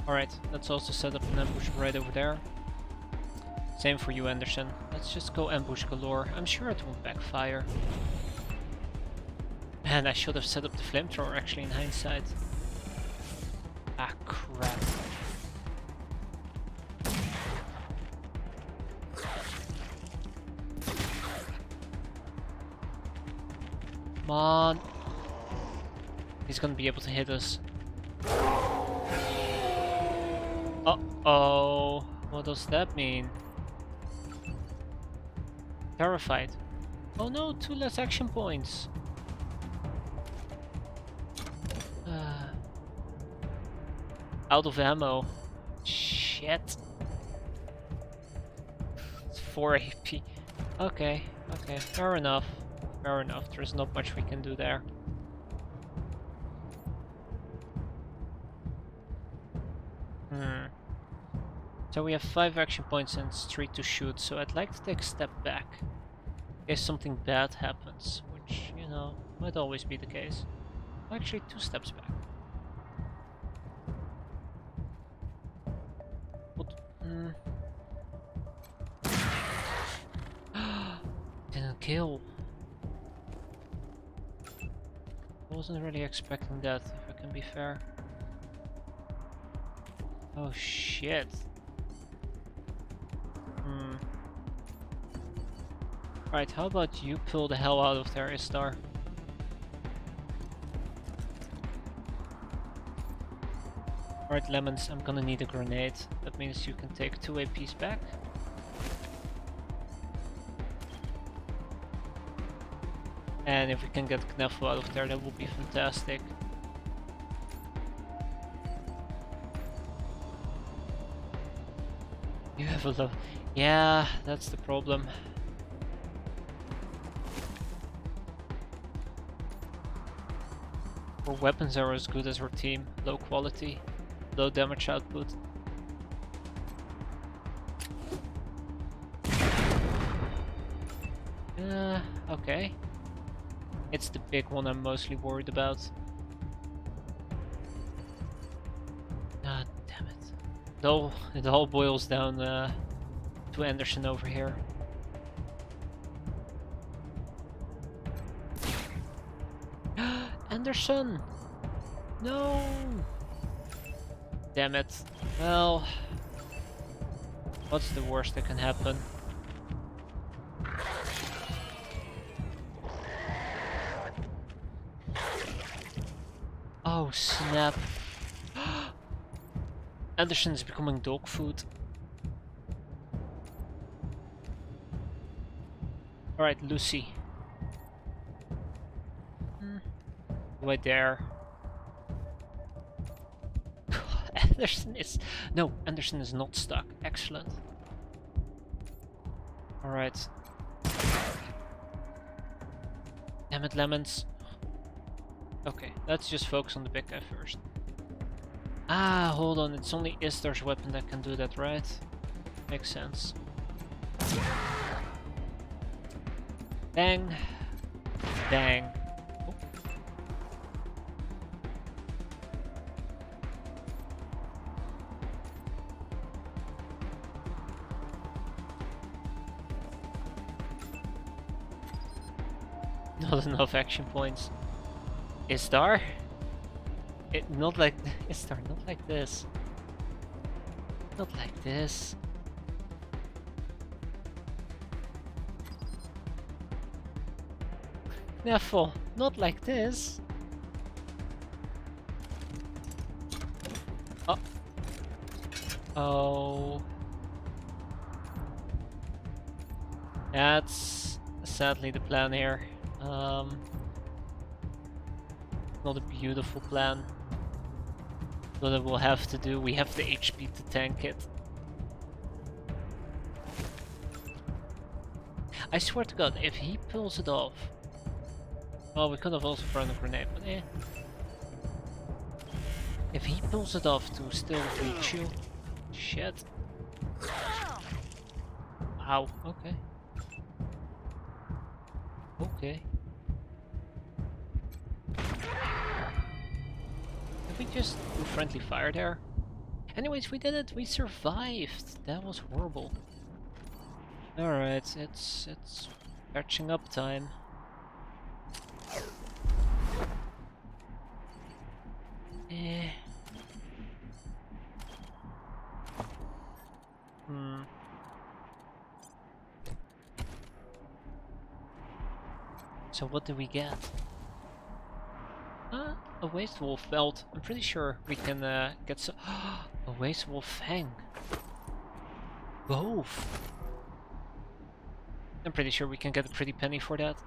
Alright, let's also set up an ambush right over there. Same for you, Anderson. Let's just go ambush galore. I'm sure it won't backfire. Man, I should have set up the flamethrower actually in hindsight. Ah, crap. Come on. He's gonna be able to hit us. Uh-oh. What does that mean? Terrified. Oh no, 2 less action points. Out of ammo. Shit. It's 4 AP. Okay, okay, fair enough. Fair enough, there's not much we can do there. So we have 5 action points and 3 to shoot, so I'd like to take a step back. In case something bad happens, which, you know, might always be the case. Actually, 2 steps back. Didn't kill. I wasn't really expecting that, if I can be fair. Oh shit. Right, how about you pull the hell out of there, Istar? Alright, Lemons, I'm gonna need a grenade. That means you can take 2 APs back. And if we can get Knuffle out of there, that would be fantastic. You have a lot. Yeah, that's the problem. Our weapons are as good as our team. Low quality, low damage output. Okay. It's the big one I'm mostly worried about. Ah, damn it. It all boils down to Anderson over here. Anderson! No! Damn it. Well, what's the worst that can happen? Oh snap. Anderson is becoming dog food. Alright, Lucy. Do I dare? God. Anderson is... No, Anderson is not stuck. Excellent. Alright. Damn it, lemons. Okay, let's just focus on the big guy first. Ah, hold on. It's only Istar's weapon that can do that, right? Makes sense. Bang. Bang. Oh. Not enough action points. Istar? Not like Istar, not like this. Not like this. Neville, not like this. Oh. Oh. That's sadly the plan here. Not a beautiful plan. But we'll have to do. We have the HP to tank it. I swear to God, if he pulls it off. Well, we could have also thrown a grenade, but eh. If he pulls it off to still reach you. Shit. Wow, okay. Okay. Did we just do friendly fire there? Anyways, we did it. We survived. That was horrible. Alright, it's catching up time. Eh. So what do we get? A waste wolf belt. I'm pretty sure we can get some. A waste wolf fang. Both. I'm pretty sure we can get a pretty penny for that.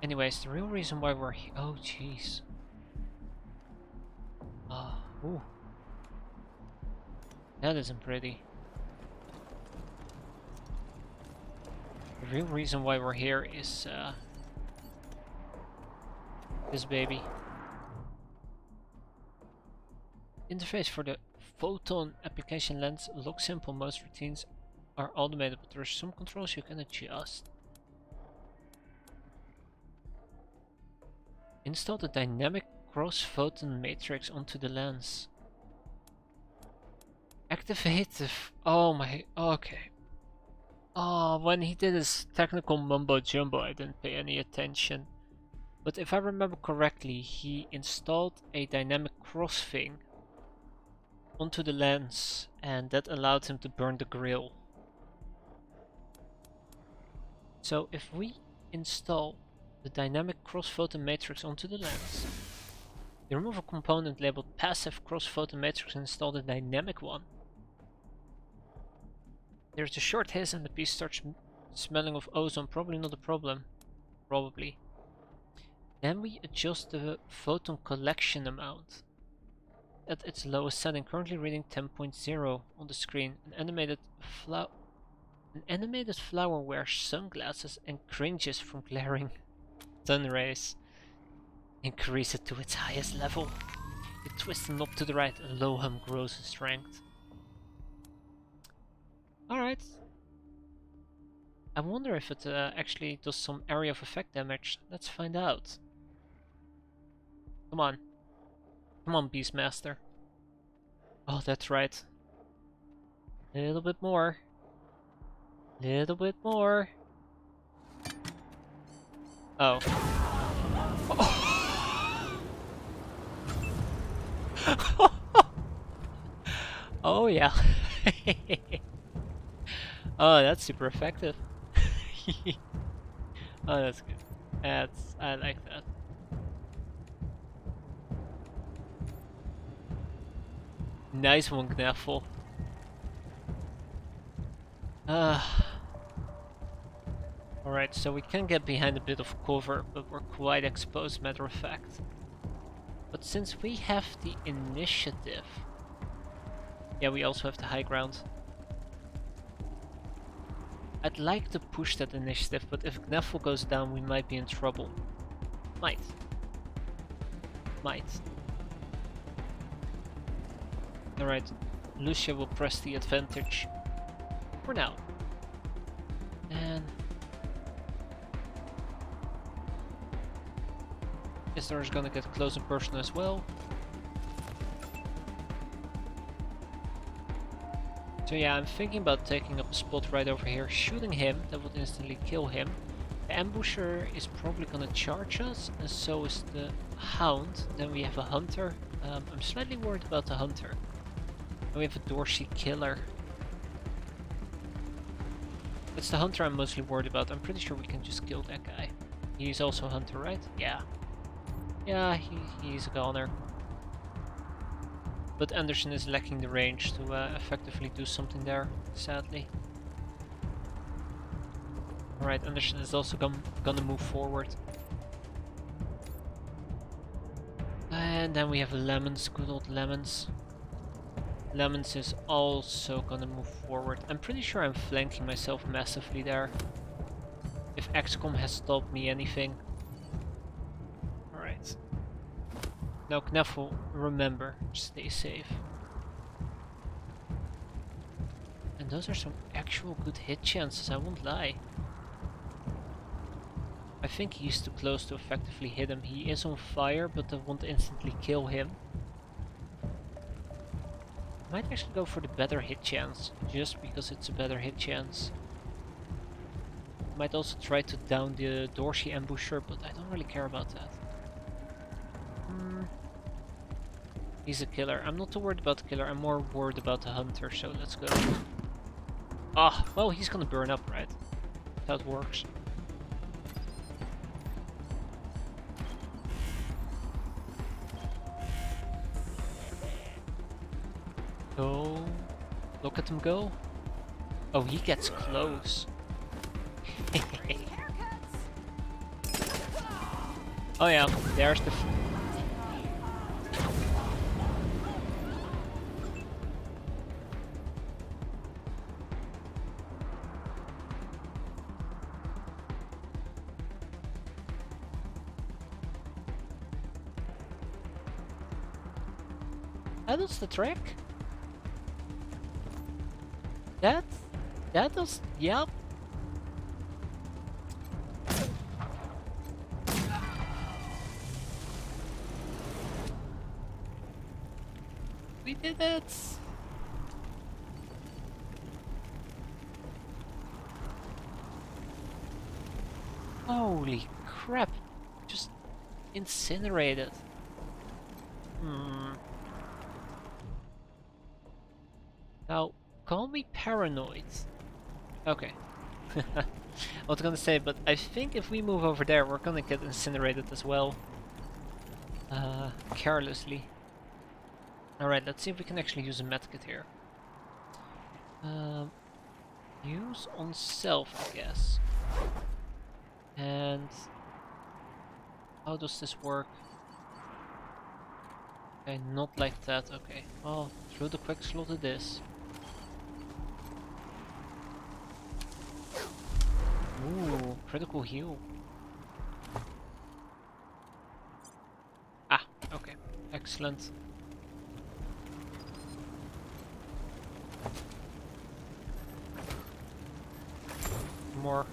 Anyways, the real reason why we're here. Oh, jeez. Ooh. That isn't pretty. The real reason why we're here is this baby. Interface for the photon application lens looks simple. Most routines are automated, but there are some controls you can adjust. Install the dynamic cross-photon matrix onto the lens. Activate the... Oh my... Okay. Oh, when he did his technical mumbo-jumbo, I didn't pay any attention. But if I remember correctly, he installed a dynamic cross thing onto the lens, and that allowed him to burn the grill. So if we install the dynamic cross-photon matrix onto the lens, you remove a component labeled passive cross-photon matrix and install the dynamic one. There's a short hiss and the piece starts smelling of ozone. Probably not a problem. Probably. Then we adjust the photon collection amount at its lowest setting, currently reading 10.0 on the screen. An animated flower wears sunglasses and cringes from glaring sun rays. Increase it to its highest level. You twist the knob to the right and low hum grows in strength. Alright. I wonder if it actually does some area of effect damage. Let's find out. Come on. Come on, Beastmaster. Oh, that's right. A little bit more. Little bit more. Oh. Oh yeah. Oh, that's super effective. Oh, that's good. I like that. Nice one, Knaffle. Alright, so we can get behind a bit of cover, but we're quite exposed, matter of fact. But since we have the initiative, Yeah, we also have the high ground. I'd like to push that initiative, but if Gneffel goes down, we might be in trouble. Might. Alright, Lucia will press the advantage. For now. And... Istar's gonna get close and personal as well. So yeah, I'm thinking about taking up a spot right over here, shooting him, that would instantly kill him. The ambusher is probably gonna charge us, and so is the hound. Then we have a hunter. I'm slightly worried about the hunter. And we have a Dorsey killer. It's the hunter I'm mostly worried about. I'm pretty sure we can just kill that guy. He's also a hunter, right? Yeah. Yeah, he's a goner. But Anderson is lacking the range to effectively do something there, sadly. Alright, Anderson is also gonna move forward. And then we have Lemons, good old Lemons. Lemons is also gonna move forward. I'm pretty sure I'm flanking myself massively there. If XCOM has taught me anything. Alright. Now Knuffle, remember, stay safe. And those are some actual good hit chances, I won't lie. I think he's too close to effectively hit him. He is on fire, but that won't instantly kill him. Might actually go for the better hit chance, just because it's a better hit chance. Might also try to down the Dorsey ambusher, but I don't really care about that. He's a killer. I'm not too worried about the killer, I'm more worried about the hunter, so let's go. Ah, well, he's gonna burn up, right? That's how it works. Go. Look at him go. Oh, he gets close. Oh yeah, there's the... That was the trick. That was, yep. We did it. Holy crap. Just incinerated. Now, call me paranoid. Okay. I was gonna say, but I think if we move over there, we're gonna get incinerated as well. Carelessly. Alright, let's see if we can actually use a medkit here. Use on self, I guess. And... how does this work? Okay, not like that, okay. Well, through the quick slot it is. Ooh, critical heal. Ah, okay. Excellent. More.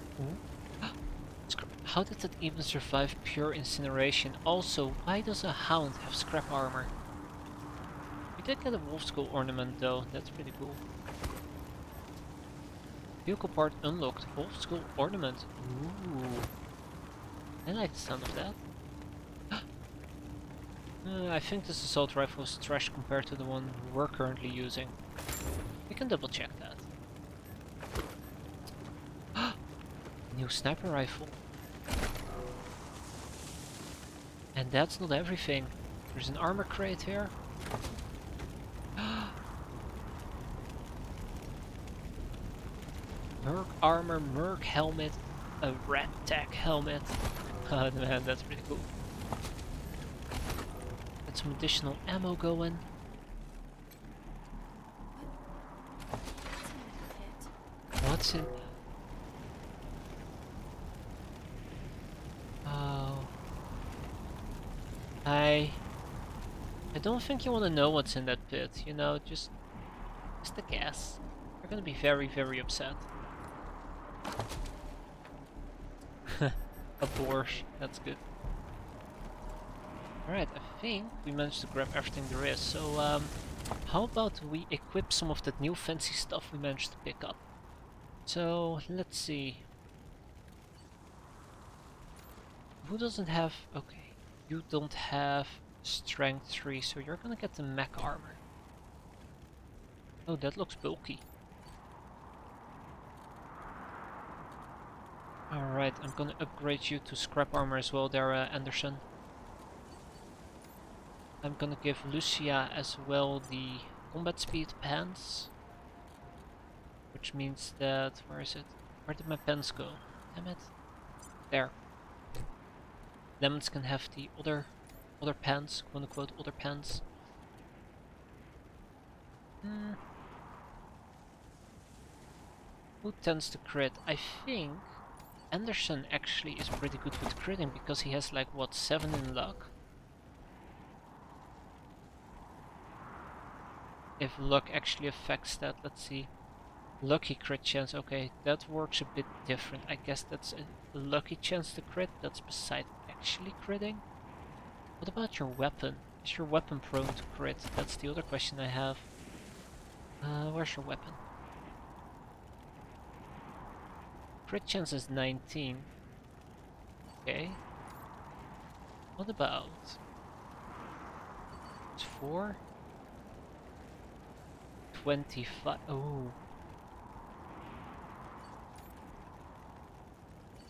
How did that even survive pure incineration? Also, why does a hound have scrap armor? We did get a wolf skull ornament though, that's pretty cool. Vehicle part unlocked, wolf skull ornament. Ooh. I like the sound of that. I think this assault rifle is trash compared to the one we're currently using. We can double check that. New sniper rifle. And that's not everything. There's an armor crate here. Merc armor, Merc helmet, a rat tack helmet. Man, that's pretty cool. Get some additional ammo going. Anderson. Oh. I don't think you want to know what's in that pit, you know, just a guess. You're gonna be very, very upset. A borscht, that's good. Alright, I think we managed to grab everything there is, so how about we equip some of that new fancy stuff we managed to pick up. So, let's see. Who doesn't have... okay, you don't have strength 3, so you're gonna get the mech armor. Oh, that looks bulky. Alright, I'm gonna upgrade you to scrap armor as well there, Anderson. I'm gonna give Lucia as well the combat speed pants. Which means that... where is it? Where did my pants go? Damn it. There. Lemons can have the other pants, quote unquote other pants. Who tends to crit? I think Anderson actually is pretty good with critting because he has like what, 7 in luck? If luck actually affects that, let's see. Lucky crit chance, okay, that works a bit different. I guess that's a lucky chance to crit, that's beside actually critting. What about your weapon? Is your weapon prone to crit? That's the other question I have. Where's your weapon? Crit chance is 19. Okay. What about... it's 4? 25. Oh.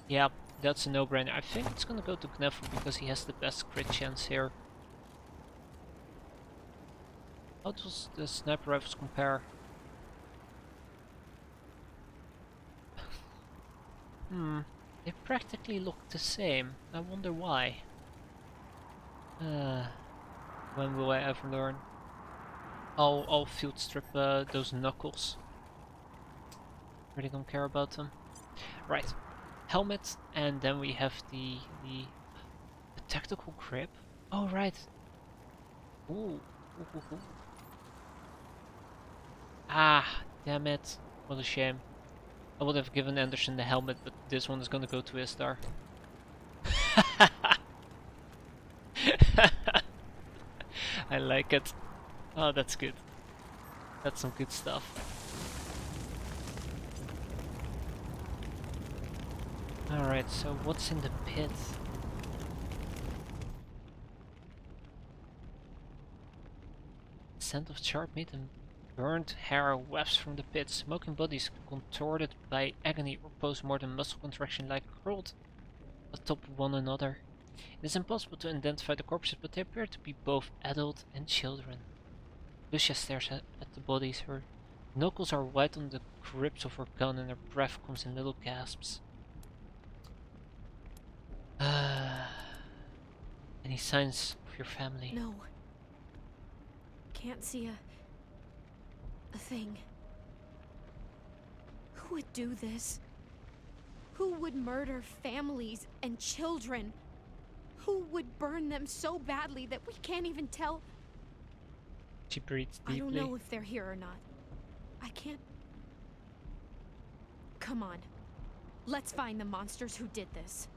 Yeah, that's a no-brainer. I think it's gonna go to Knuffle because he has the best crit chance here. How does the sniper rifles compare? They practically look the same. I wonder why. When will I ever learn? I'll field strip those knuckles. Really don't care about them. Right. Helmet, and then we have the tactical grip. Oh right. Ooh. Ah, damn it. What a shame. I would have given Anderson the helmet, but this one is gonna go to Istar. I like it. Oh, that's good. That's some good stuff. Alright, so what's in the pit? Scent of charred meat and burnt hair wafts from the pit. Smoking bodies contorted by agony or post-mortem muscle contraction like curled atop one another. It is impossible to identify the corpses, but they appear to be both adult and children. Lucia stares at the bodies. Her knuckles are white on the grips of her gun and her breath comes in little gasps. Any signs of your family? No. Can't see a thing. Who would do this? Who would murder families and children? Who would burn them so badly that we can't even tell? She breathes deeply. I don't know if they're here or not. I can't... Come on. Let's find the monsters who did this.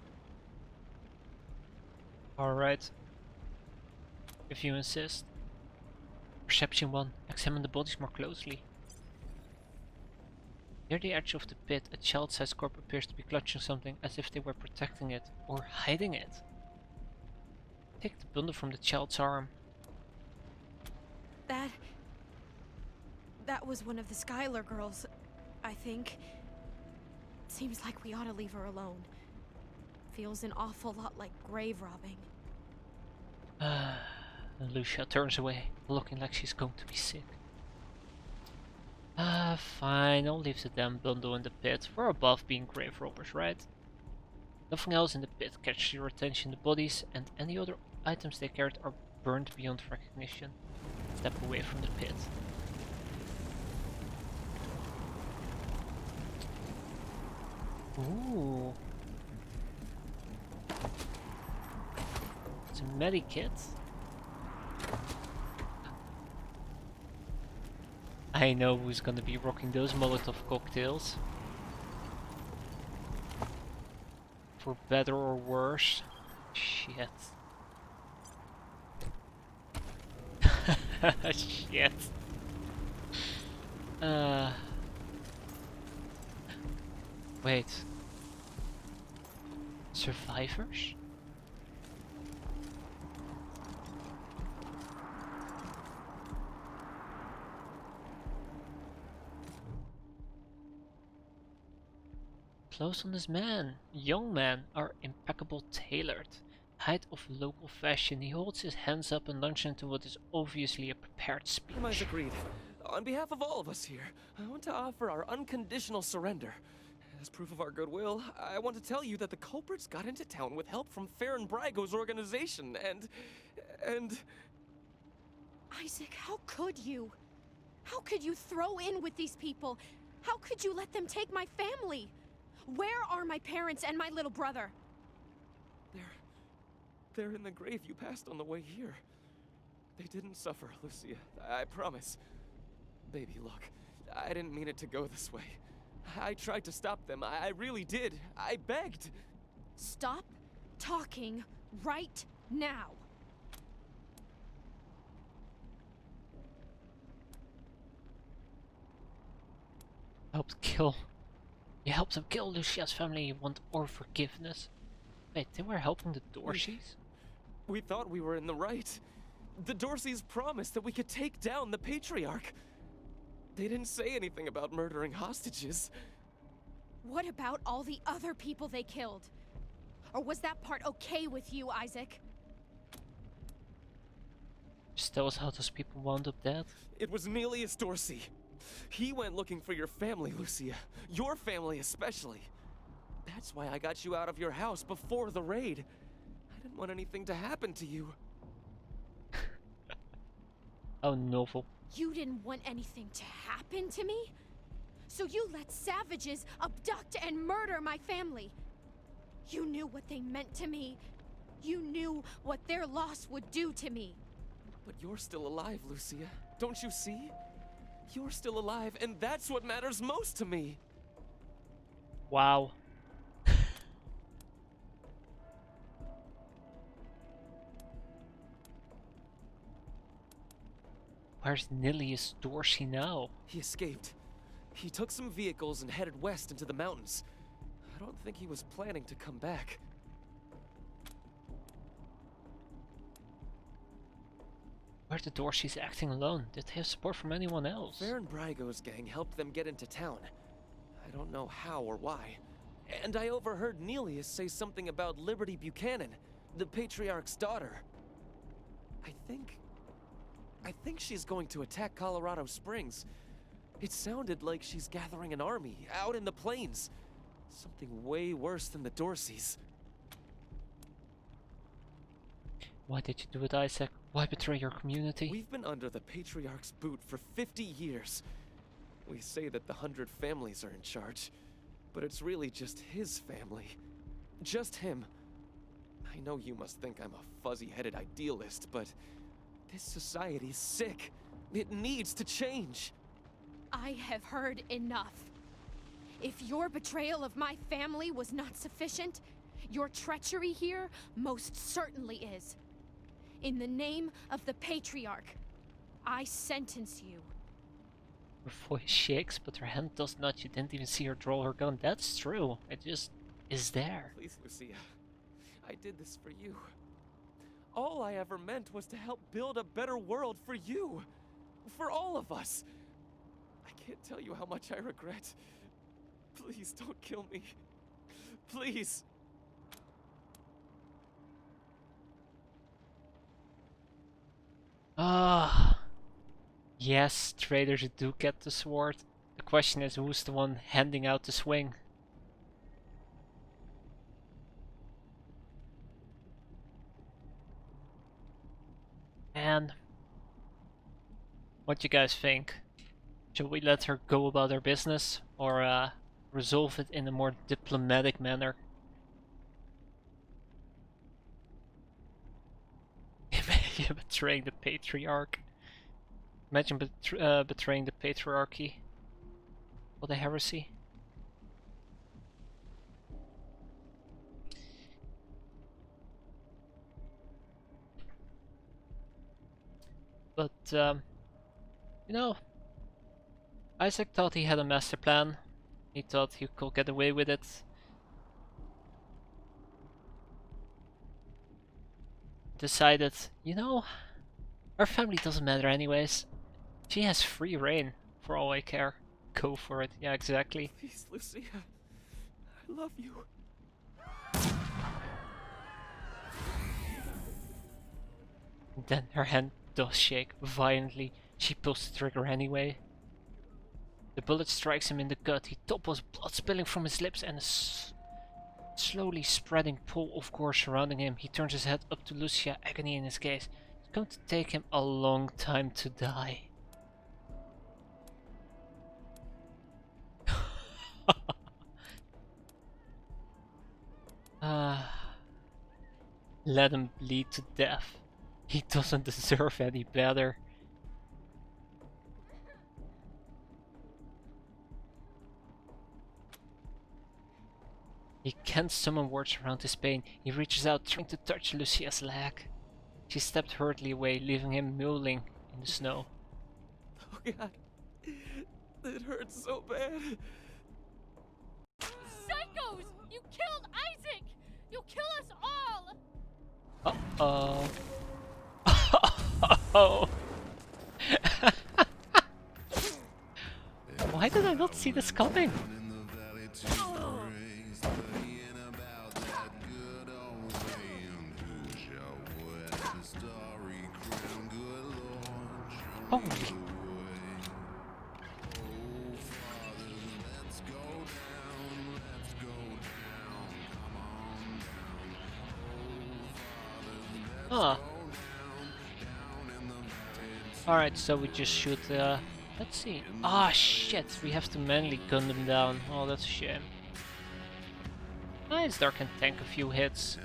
Alright. If you insist. Perception 1. Examine the bodies more closely. Near the edge of the pit, a child-sized corpse appears to be clutching something as if they were protecting it or hiding it. Take the bundle from the child's arm. That was one of the Skylar girls, I think. Seems like we ought to leave her alone. Feels an awful lot like grave robbing. Lucia turns away, looking like she's going to be sick. Fine, I'll leave the damn bundle in the pit. We're above being grave robbers, right? Nothing else in the pit catches your attention. The bodies and any other items they carried are burned beyond recognition. Step away from the pit. Ooh. It's a medikit. I know who's gonna be rocking those Molotov cocktails. For better or worse. Shit. Shit. Wait. Survivors? Clothes on this man, young man, are impeccable tailored. Height of local fashion, he holds his hands up and launches into what is obviously a prepared speech. Compromise agreed. On behalf of all of us here, I want to offer our unconditional surrender. As proof of our goodwill, I want to tell you that the culprits got into town with help from Farron Brygo's organization, and... Isaac, how could you? How could you throw in with these people? How could you let them take my family? Where are my parents and my little brother? They're in the grave you passed on the way here. They didn't suffer, Lucia. I promise. Baby, look. I didn't mean it to go this way. I tried to stop them. I really did. I begged. Stop talking right now. Helped kill. You helped them kill Lucia's family. You want our forgiveness? Wait, they were helping the Dorseys? We thought we were in the right. The Dorseys promised that we could take down the Patriarch. They didn't say anything about murdering hostages. What about all the other people they killed? Or was that part okay with you, Isaac? Just tell us how those people wound up dead. It was Nelius Dorsey. He went looking for your family, Lucia. Your family especially. That's why I got you out of your house before the raid. I didn't want anything to happen to you. How novel. You didn't want anything to happen to me? So you let savages abduct and murder my family. You knew what they meant to me. You knew what their loss would do to me. But you're still alive, Lucia. Don't you see? You're still alive, and that's what matters most to me. Wow. Where's Nelius Dorsey now? He escaped. He took some vehicles and headed west into the mountains. I don't think he was planning to come back. Why are the Dorseys acting alone? Did they have support from anyone else? Farron Brygo's gang helped them get into town. I don't know how or why. And I overheard Nelius say something about Liberty Buchanan, the Patriarch's daughter. I think she's going to attack Colorado Springs. It sounded like she's gathering an army out in the plains. Something way worse than the Dorseys. Why did you do it, Isaac? Why betray your community? We've been under the Patriarch's boot for 50 years. We say that the 100 families are in charge, but it's really just his family. Just him. I know you must think I'm a fuzzy-headed idealist, but this society's sick. It needs to change. I have heard enough. If your betrayal of my family was not sufficient, your treachery here most certainly is. In the name of the Patriarch, I sentence you. Her voice shakes, but her hand does not. You didn't even see her draw her gun. That's true. It just is there. Please, Lucia. I did this for you. All I ever meant was to help build a better world for you. For all of us. I can't tell you how much I regret. Please don't kill me. Please. Ah. Yes, traders do get the sword. The question is who's the one handing out the swing? And what do you guys think? Should we let her go about her business, or resolve it in a more diplomatic manner. You're betraying the patriarch. Imagine betraying the patriarchy. What a heresy. But, you know, Isaac thought he had a master plan. He thought he could get away with it. Decided, you know, our family doesn't matter anyways. She has free reign, for all I care. Go for it, yeah, exactly. Please, Lucia. I love you. Then her hand does shake violently. She pulls the trigger anyway. The bullet strikes him in the gut. He topples, blood spilling from his lips and a slowly spreading pool of gore surrounding him. He turns his head up to Lucia, agony in his gaze. It's going to take him a long time to die. Let him bleed to death. He doesn't deserve any better. He can't summon words around his pain. He reaches out, trying to touch Lucia's leg. She stepped hurriedly away, leaving him mewling in the snow. Oh God, it hurts so bad. Psychos! You killed Isaac! You'll kill us all! Uh-oh. Oh. Why did I not see this coming? Holy. Huh. Alright, so we just shoot, let's see. Ah, shit, we have to manually gun them down. Oh, that's a shame. Nice, Dark can tank a few hits.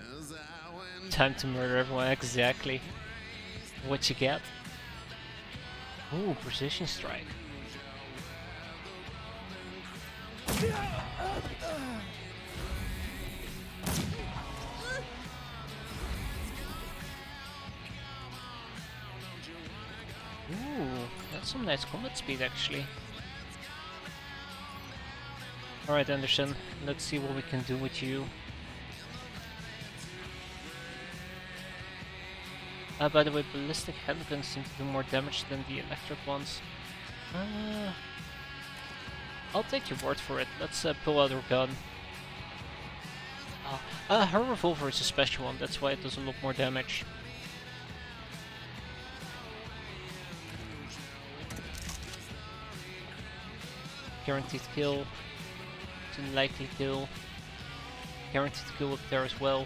Time to murder everyone, exactly. What you get? Ooh, precision strike. Ooh, that's some nice combat speed actually. Alright Anderson, let's see what we can do with you. By the way, ballistic handguns seem to do more damage than the electric ones. I'll take your word for it. Let's pull out her gun. Her revolver is a special one, that's why it does a lot more damage. Guaranteed kill. It's a likely kill. Guaranteed kill up there as well.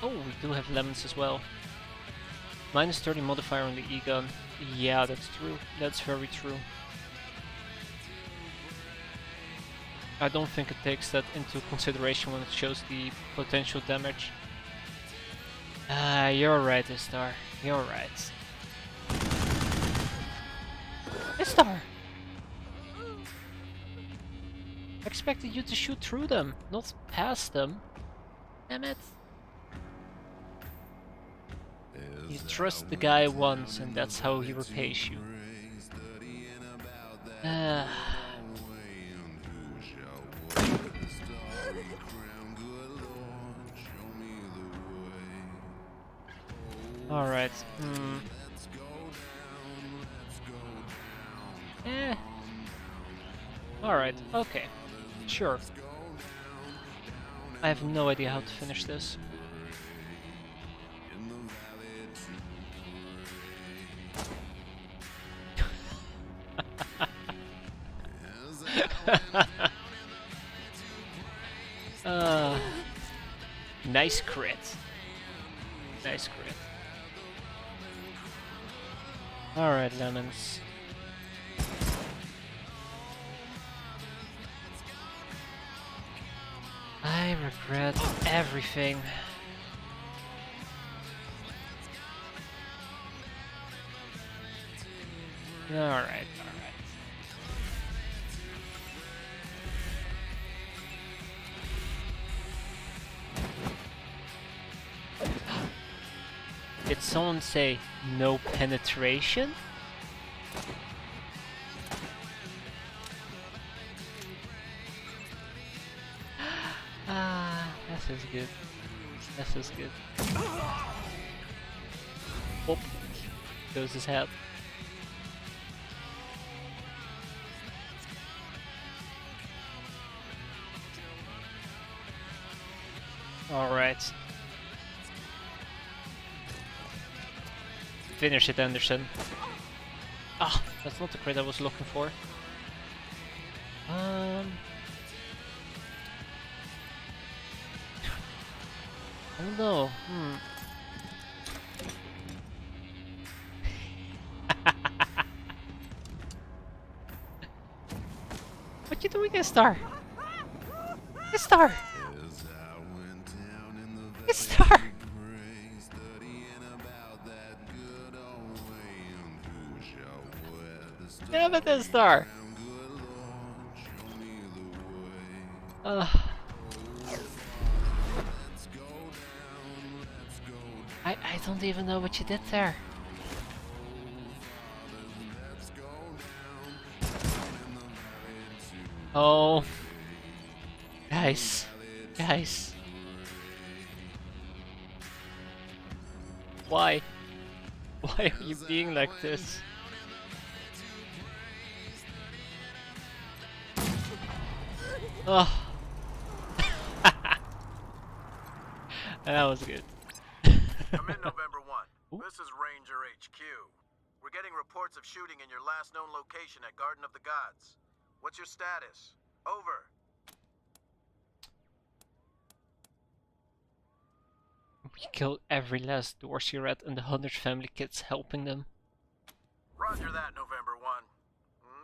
Oh, we do have lemons as well. Minus 30 modifier on the E-gun. Yeah, that's true. That's very true. I don't think it takes that into consideration when it shows the potential damage. You're right, Istar. You're right. Istar! I expected you to shoot through them, not past them. Damn it. You trust the guy once, and that's how he repays you. Alright, Alright, okay. Sure. I have no idea how to finish this. Nice crit. Nice crit. Alright, lemons. regret everything. Alright. Did someone say no penetration? Ah, this is good. This is good. Oh, goes his head. Alright. Finish it, Anderson. Ah, that's not the crit I was looking for. I don't know. What you doing, Star? Star! Star! Damn it, Star! I don't even know what you did there. Oh. Guys. Guys. Why? Why are you being like this? Oh. That was good. Come in, November 1. This is Ranger HQ. We're getting reports of shooting in your last known location at Garden of the Gods. What's your status? Over. We killed every last Dorsey rat and the 100 family kids helping them. Roger that, November 1.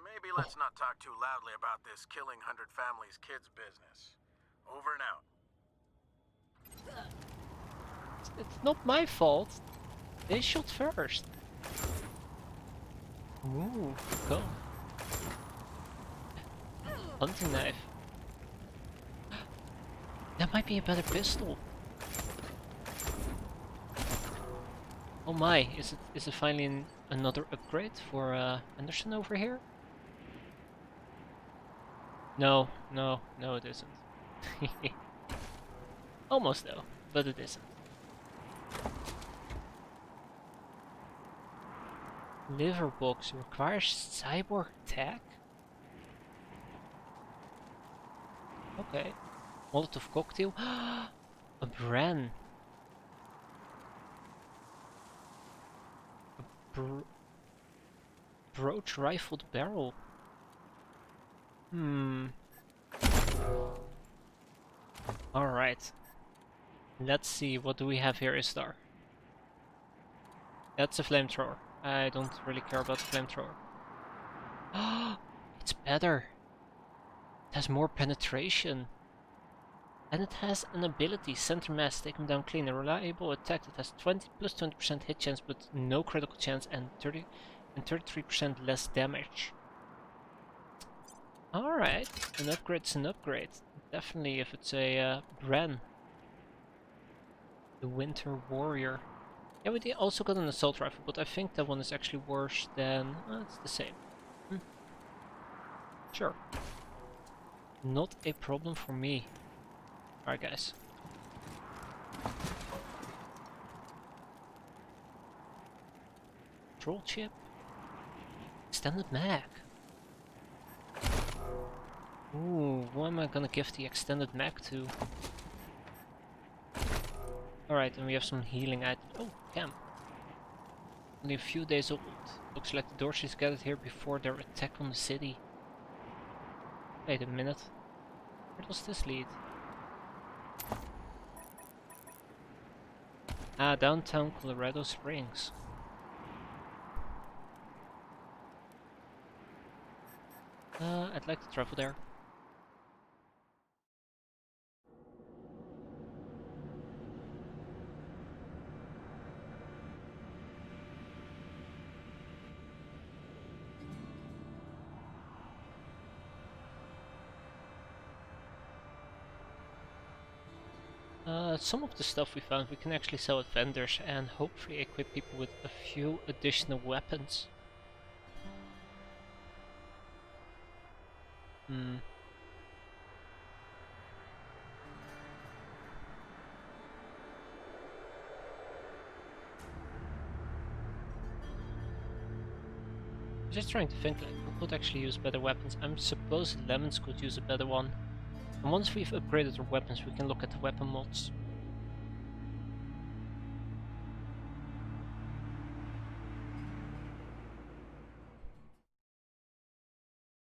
Maybe let's not talk too loudly about this killing 100 families kids business. Over and out. It's not my fault. They shot first. Ooh, go. Hunting knife. That might be a better pistol. Oh my, is it finally another upgrade for Anderson over here? No, it isn't. Almost though, but it isn't. Liver box requires cyborg tech? Okay. Molotov cocktail. A Bren. A brooch rifled barrel. Alright. Let's see, what do we have here, Star? That's a flamethrower. I don't really care about the flamethrower. It's better. It has more penetration. And it has an ability, center mass, take him down clean. A reliable attack that has 20% hit chance but no critical chance and 33% less damage. Alright, an upgrade's an upgrade. Definitely if it's a Bren. The Winter Warrior. Yeah, we also got an assault rifle, but I think that one is actually worse than... it's the same. Sure. Not a problem for me. Alright guys. Troll chip. Extended mag. Ooh, who am I gonna give the extended mag to? Alright, and we have some healing items. Oh, camp. Only a few days old. Looks like the Dorseys gathered here before their attack on the city. Wait a minute. Where does this lead? Ah, downtown Colorado Springs. I'd like to travel there. Some of the stuff we found we can actually sell at vendors and hopefully equip people with a few additional weapons. Just trying to think, like, who could actually use better weapons. I'm supposed lemons could use a better one. And once we've upgraded our weapons, we can look at the weapon mods.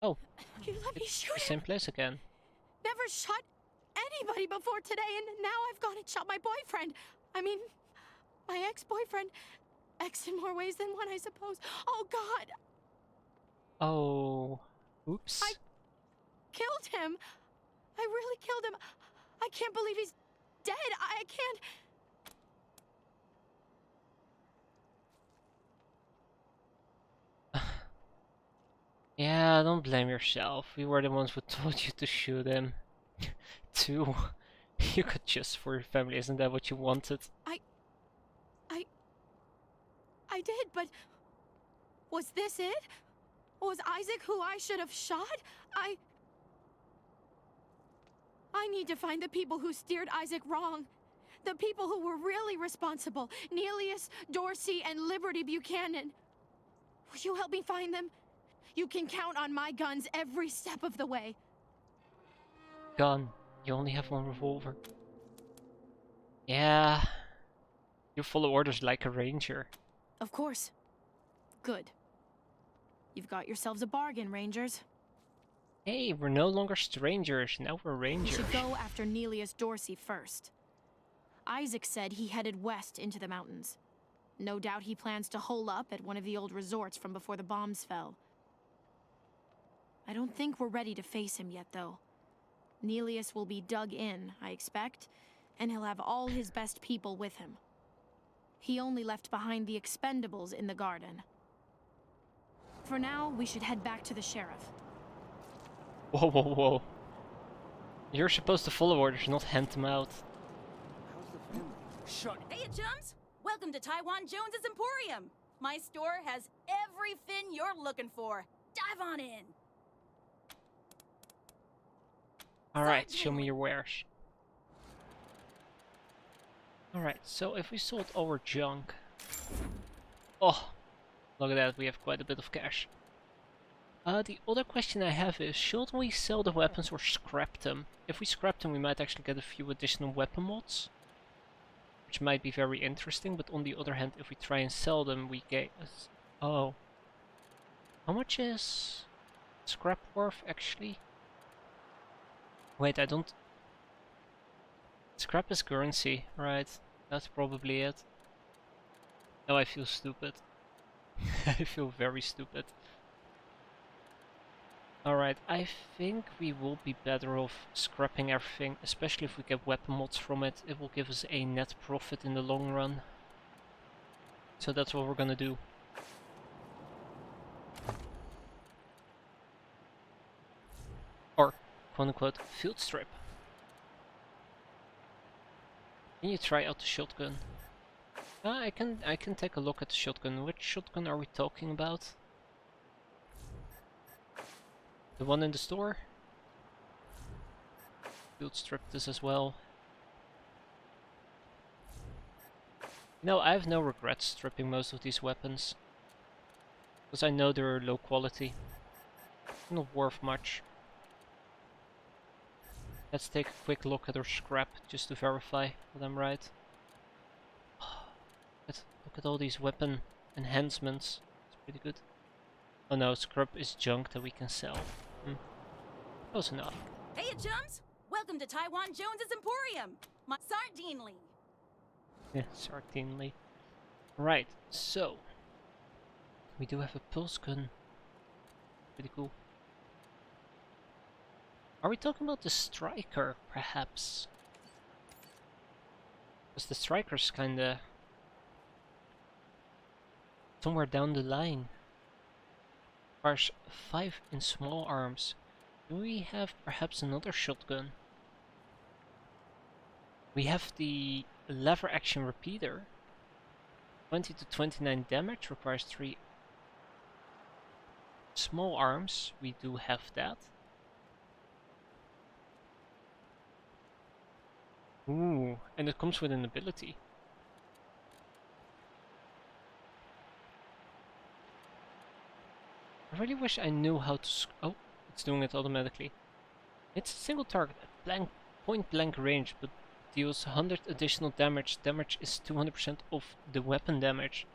Oh, You let me shoot the same place again. Never shot anybody before today, and now I've gone and shot my boyfriend. I mean, my ex-boyfriend. Ex in more ways than one, I suppose. Oh, God! Oh, oops. I killed him. I really killed him. I can't believe he's dead. I can't. Yeah, don't blame yourself. We were the ones who told you to shoot him. Too. You could just for your family, isn't that what you wanted? I did, but was this it? Was Isaac who I should have shot? I need to find the people who steered Isaac wrong. The people who were really responsible. Neelius, Dorsey, and Liberty Buchanan. Will you help me find them? You can count on my guns every step of the way. Gun. You only have one revolver. Yeah. You follow orders like a ranger. Of course. Good. You've got yourselves a bargain, Rangers. Hey, we're no longer strangers, now we're rangers. We should go after Neelius Dorsey first. Isaac said he headed west into the mountains. No doubt he plans to hole up at one of the old resorts from before the bombs fell. I don't think we're ready to face him yet, though. Neelius will be dug in, I expect, and he'll have all his best people with him. He only left behind the expendables in the garden. For now, we should head back to the sheriff. Whoa, whoa, whoa. You're supposed to follow orders, not hand them out. How's the family? Shut. Hey, chums! Welcome to Taiwan Jones's Emporium. My store has everything you're looking for. Dive on in. Alright, show me your wares. Alright, so if we sold our junk... Oh, look at that, we have quite a bit of cash. The other question I have is, should we sell the weapons or scrap them? If we scrap them, we might actually get a few additional weapon mods, which might be very interesting, but on the other hand, if we try and sell them, we get... Oh. How much is scrap worth, actually? Wait, I don't... Scrap is currency, right? That's probably it. Now I feel stupid. I feel very stupid. Alright, I think we will be better off scrapping everything, especially if we get weapon mods from it. It will give us a net profit in the long run. So that's what we're gonna do. Or, quote-unquote, field strip. Can you try out the shotgun? I can take a look at the shotgun. Which shotgun are we talking about? The one in the store? Field strip this as well. No, I have no regrets stripping most of these weapons. Because I know they're low quality. Not worth much. Let's take a quick look at our scrap just to verify that I'm right. Look at all these weapon enhancements. It's pretty good. Oh no, scrap is junk that we can sell. Close enough. Hey, chums! Welcome to Taiwan Jones's Emporium. My Sardinely. Yeah, Sardinely. Right, so we do have a pulse gun. Pretty cool. Are we talking about the striker, perhaps? Because the striker's kinda somewhere down the line. Requires 5 in small arms. Do we have perhaps another shotgun? We have the lever action repeater. 20 to 29 damage, requires 3 small arms. We do have that. Ooh, and it comes with an ability. I really wish I knew how to oh, it's doing it automatically. It's a single target at point blank range, but deals 100 additional damage. Damage is 200% of the weapon damage.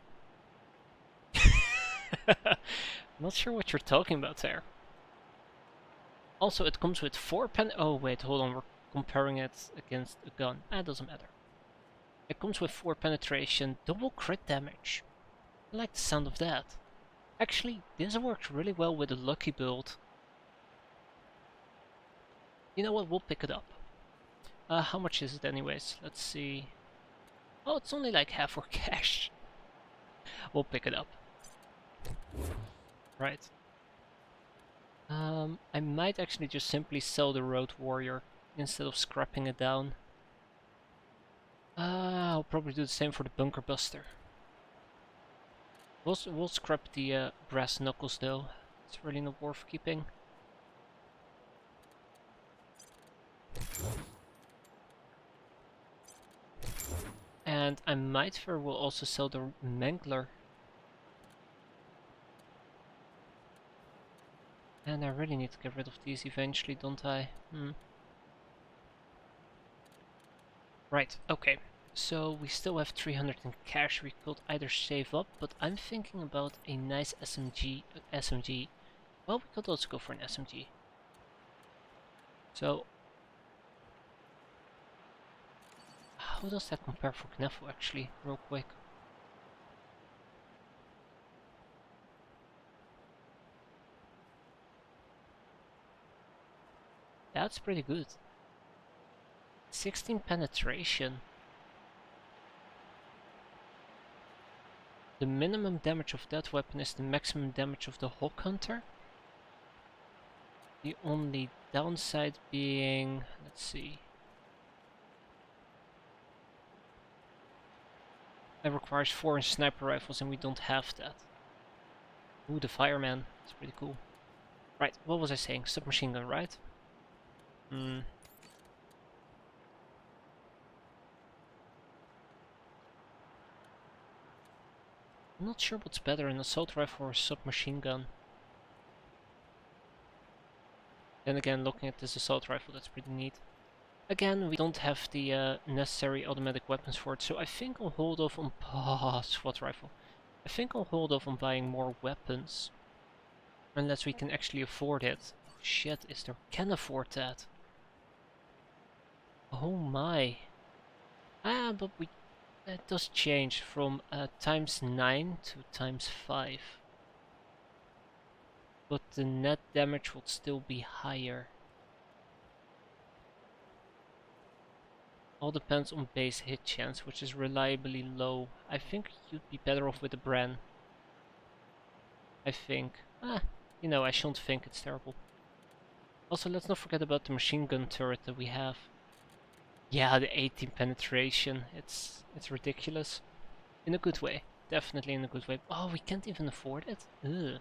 Not sure what you're talking about there. Also, it comes with 4 oh wait, hold on, we're comparing it against a gun. Doesn't matter. It comes with 4 penetration, double crit damage. I like the sound of that. Actually, this works really well with a lucky build. You know what, we'll pick it up. How much is it anyways? Let's see. Oh, it's only like half for cash. We'll pick it up. Right. I might actually just simply sell the Road Warrior instead of scrapping it down. I'll probably do the same for the Bunker Buster. We'll scrap the brass knuckles though. It's really not worth keeping. And I might very well also sell the Mangler. And I really need to get rid of these eventually, don't I? Right, okay. So we still have 300 in cash we could either save up, but I'm thinking about a nice SMG. Well, we could also go for an SMG. So, how does that compare for Knefu actually, real quick? That's pretty good. 16 penetration. The minimum damage of that weapon is the maximum damage of the Hawk Hunter. The only downside being, let's see. It requires 4 sniper rifles and we don't have that. Ooh, the Fireman. That's pretty cool. Right, what was I saying? Submachine gun, right? I'm not sure what's better, an assault rifle or a submachine gun. Then again, looking at this assault rifle, that's pretty neat. Again, we don't have the necessary automatic weapons for it, so I think I'll hold off on SWAT rifle. I think I'll hold off on buying more weapons. Unless we can actually afford it. Oh, shit, can afford that. Oh my. But that does change from ×9 to ×5. But the net damage would still be higher. All depends on base hit chance, which is reliably low. I think you'd be better off with a Bren. I think. You know, I shouldn't think, it's terrible. Also, let's not forget about the machine gun turret that we have. Yeah, the 18 penetration. It's ridiculous. In a good way. Definitely in a good way. Oh, we can't even afford it? Ugh.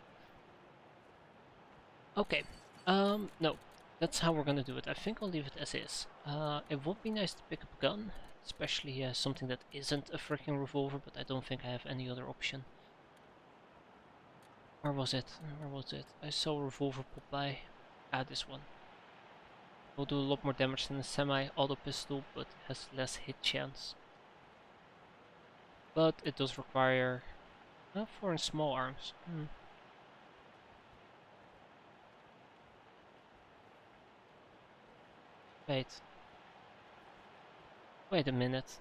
Okay. No. That's how we're gonna do it. I think I'll leave it as is. It would be nice to pick up a gun. Especially something that isn't a freaking revolver, but I don't think I have any other option. Where was it? Where was it? I saw a revolver pop by. This one. Will do a lot more damage than a semi-auto pistol, but has less hit chance. But it does require 4 in small arms. Wait a minute.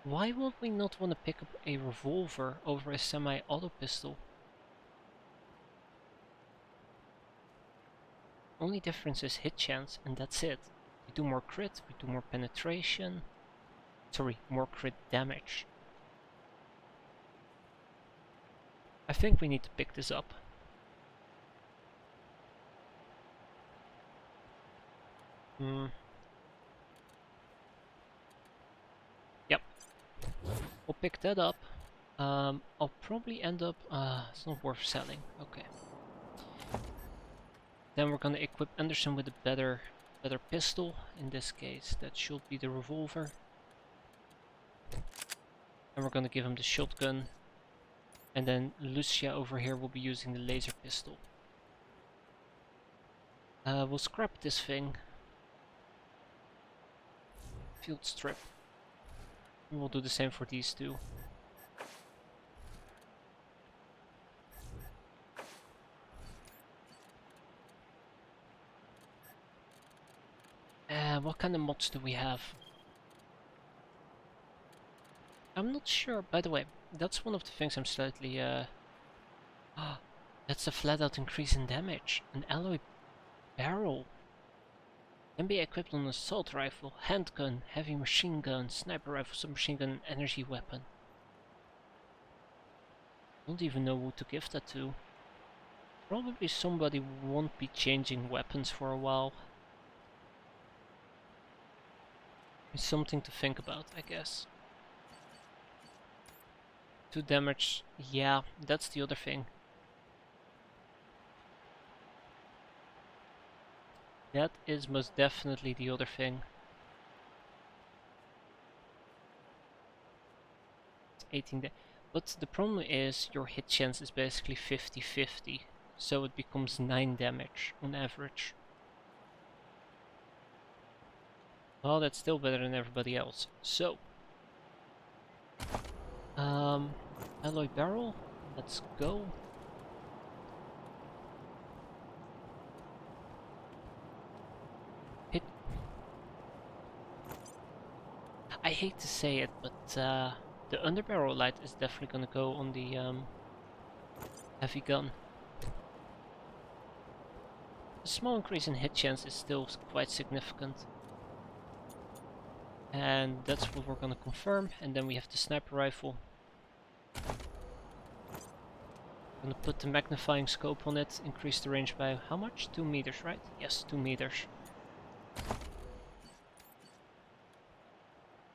Why would we not want to pick up a revolver over a semi-auto pistol? Only difference is hit chance, and that's it. We do more crit, we do more penetration. Sorry, more crit damage. I think we need to pick this up. We'll pick that up. I'll probably end up... it's not worth selling. Okay. Then we're gonna equip Anderson with a better pistol. In this case, that should be the revolver. And we're gonna give him the shotgun. And then Lucia over here will be using the laser pistol. We'll scrap this thing. Field strip. And we'll do the same for these two. What kind of mods do we have? I'm not sure. By the way, that's one of the things I'm slightly that's a flat out increase in damage. An alloy barrel can be equipped on an assault rifle, handgun, heavy machine gun, sniper rifle, submachine gun, and energy weapon. Don't even know who to give that to. Probably somebody won't be changing weapons for a while. It's something to think about, I guess. 2 damage, yeah, that's the other thing. That is most definitely the other thing. It's 18 but the problem is your hit chance is basically 50-50, so it becomes 9 damage on average. Well, that's still better than everybody else. So, alloy barrel, let's go. Hit. I hate to say it, but the underbarrel light is definitely gonna go on the heavy gun. A small increase in hit chance is still quite significant. And that's what we're gonna confirm, and then we have the sniper rifle. Gonna put the magnifying scope on it, increase the range by how much? 2 meters, right? Yes, 2 meters.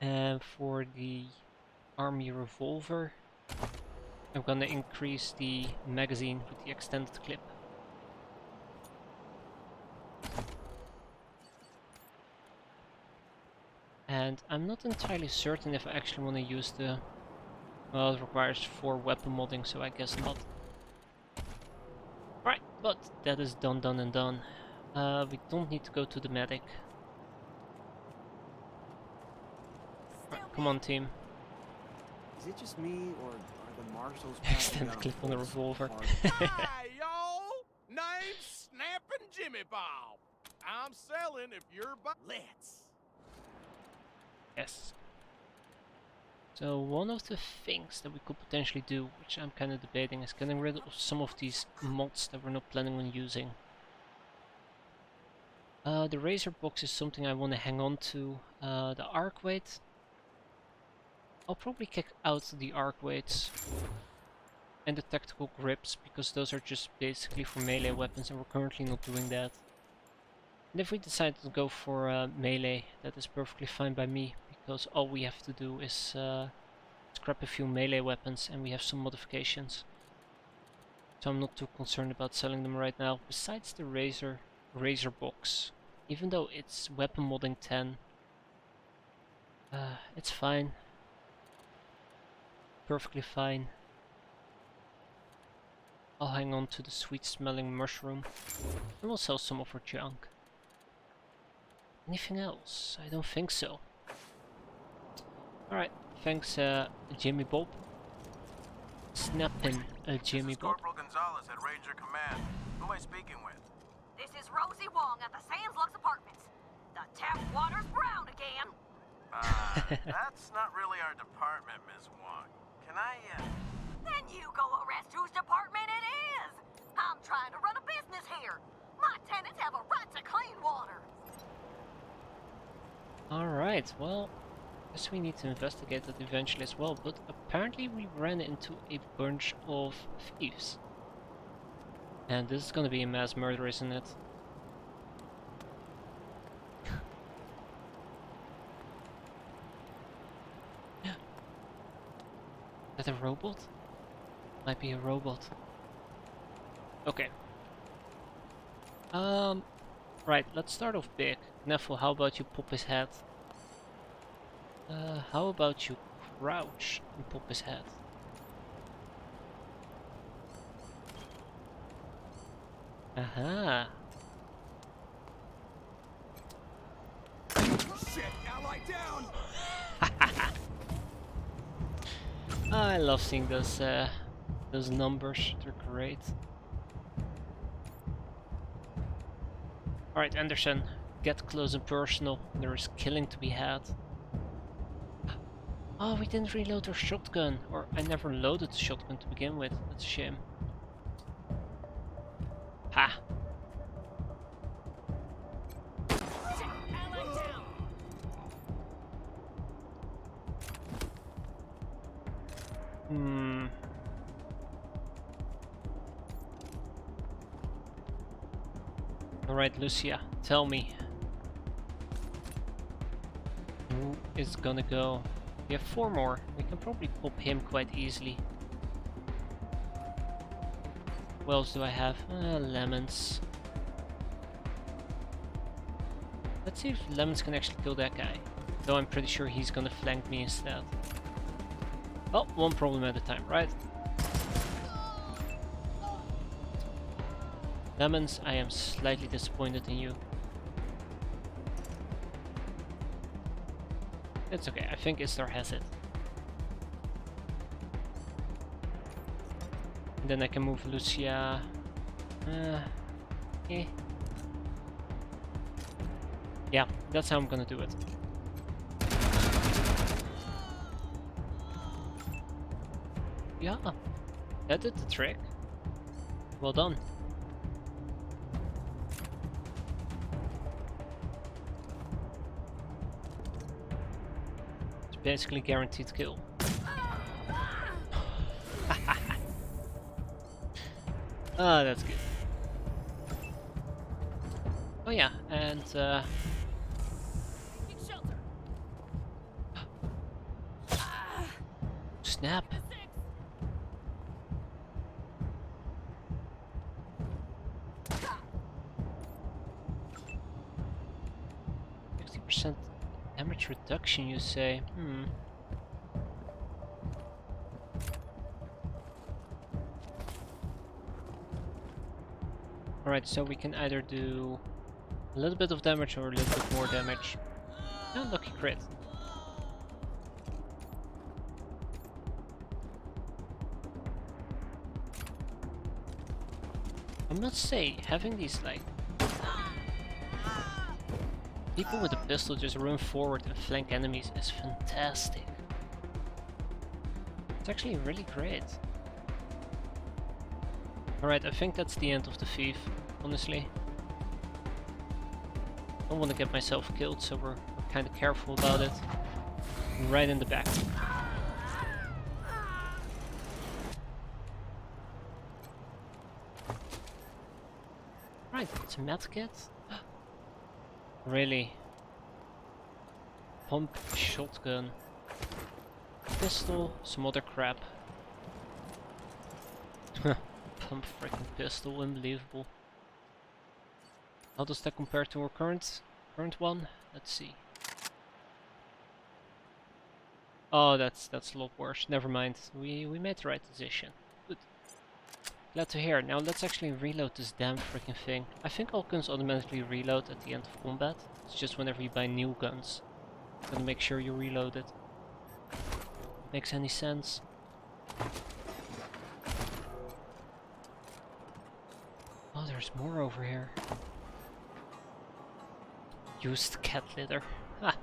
And for the army revolver, I'm gonna increase the magazine with the extended clip. And I'm not entirely certain if I actually want to use the... Well, it requires 4 weapon modding, so I guess not. Right, but that is done and done. We don't need to go to the medic. Right, come on, team. Is it just me, or are the marshals... Extended clip on the revolver. Hi, y'all! Name's Snappin' Jimmy Bob. I'm selling if you're... Let's. Yes. So one of the things that we could potentially do, which I'm kind of debating, is getting rid of some of these mods that we're not planning on using. The razor box is something I want to hang on to. The arc weight, I'll probably kick out the arc weights and the tactical grips, because those are just basically for melee weapons and we're currently not doing that. And if we decide to go for melee, that is perfectly fine by me, because all we have to do is scrap a few melee weapons and we have some modifications. So I'm not too concerned about selling them right now. Besides the razor box, even though it's weapon modding 10, it's fine. Perfectly fine. I'll hang on to the sweet smelling mushroom and we'll sell some of our junk. Anything else? I don't think so. Alright, thanks Jimmy Bob. Snapping Jimmy Bob. Corporal Gonzalez at Ranger Command. Who am I speaking with? This is Rosie Wong at the Sands Lux Apartments. The tap water's brown again. That's not really our department, Ms. Wong. Can I, Then you go arrest whose department it is. I'm trying to run a business here. My tenants have a right to clean water. Alright, well, I guess we need to investigate that eventually as well, but apparently we ran into a bunch of thieves. And this is gonna be a mass murder, isn't it? that a robot? Might be a robot. Okay. Right, let's start off big. Neville, how about you pop his head? How about you crouch and pop his head? Aha. Shit, ally down! I love seeing those numbers. They're great. Alright, Anderson, get close and personal. There is killing to be had. Oh, we didn't reload our shotgun. Or I never loaded the shotgun to begin with. That's a shame. Ha! Hmm. Alright, Lucia, tell me. Who is gonna go? We have 4 more. We can probably pop him quite easily. What else do I have? Lemons. Let's see if Lemons can actually kill that guy. Though I'm pretty sure he's gonna flank me instead. Oh, one problem at a time, right? Lemons, I am slightly disappointed in you. It's okay, I think Istar has it. And then I can move Lucia. Yeah, that's how I'm gonna do it. Yeah, that did the trick. Well done. It's basically guaranteed kill. Ah, that's good. Oh yeah, and snap. %. Damage reduction, you say? Alright, so we can either do a little bit of damage or a little bit more damage. Oh, lucky crit. I must say, having these like people with a pistol just run forward and flank enemies is fantastic. It's actually really great. Alright, I think that's the end of the thief, honestly. I don't want to get myself killed, so we're kind of careful about it. Right in the back. Right, it's a med kit. Really? Pump, shotgun, pistol, some other crap. Pump freaking pistol, unbelievable. How does that compare to our current one? Let's see. Oh, that's a lot worse. Never mind. We made the right decision. Good. Glad to hear. Now let's actually reload this damn freaking thing. I think all guns automatically reload at the end of combat. It's just whenever you buy new guns. Gotta make sure you reload it. Makes any sense? Oh, there's more over here. Used cat litter. Ha!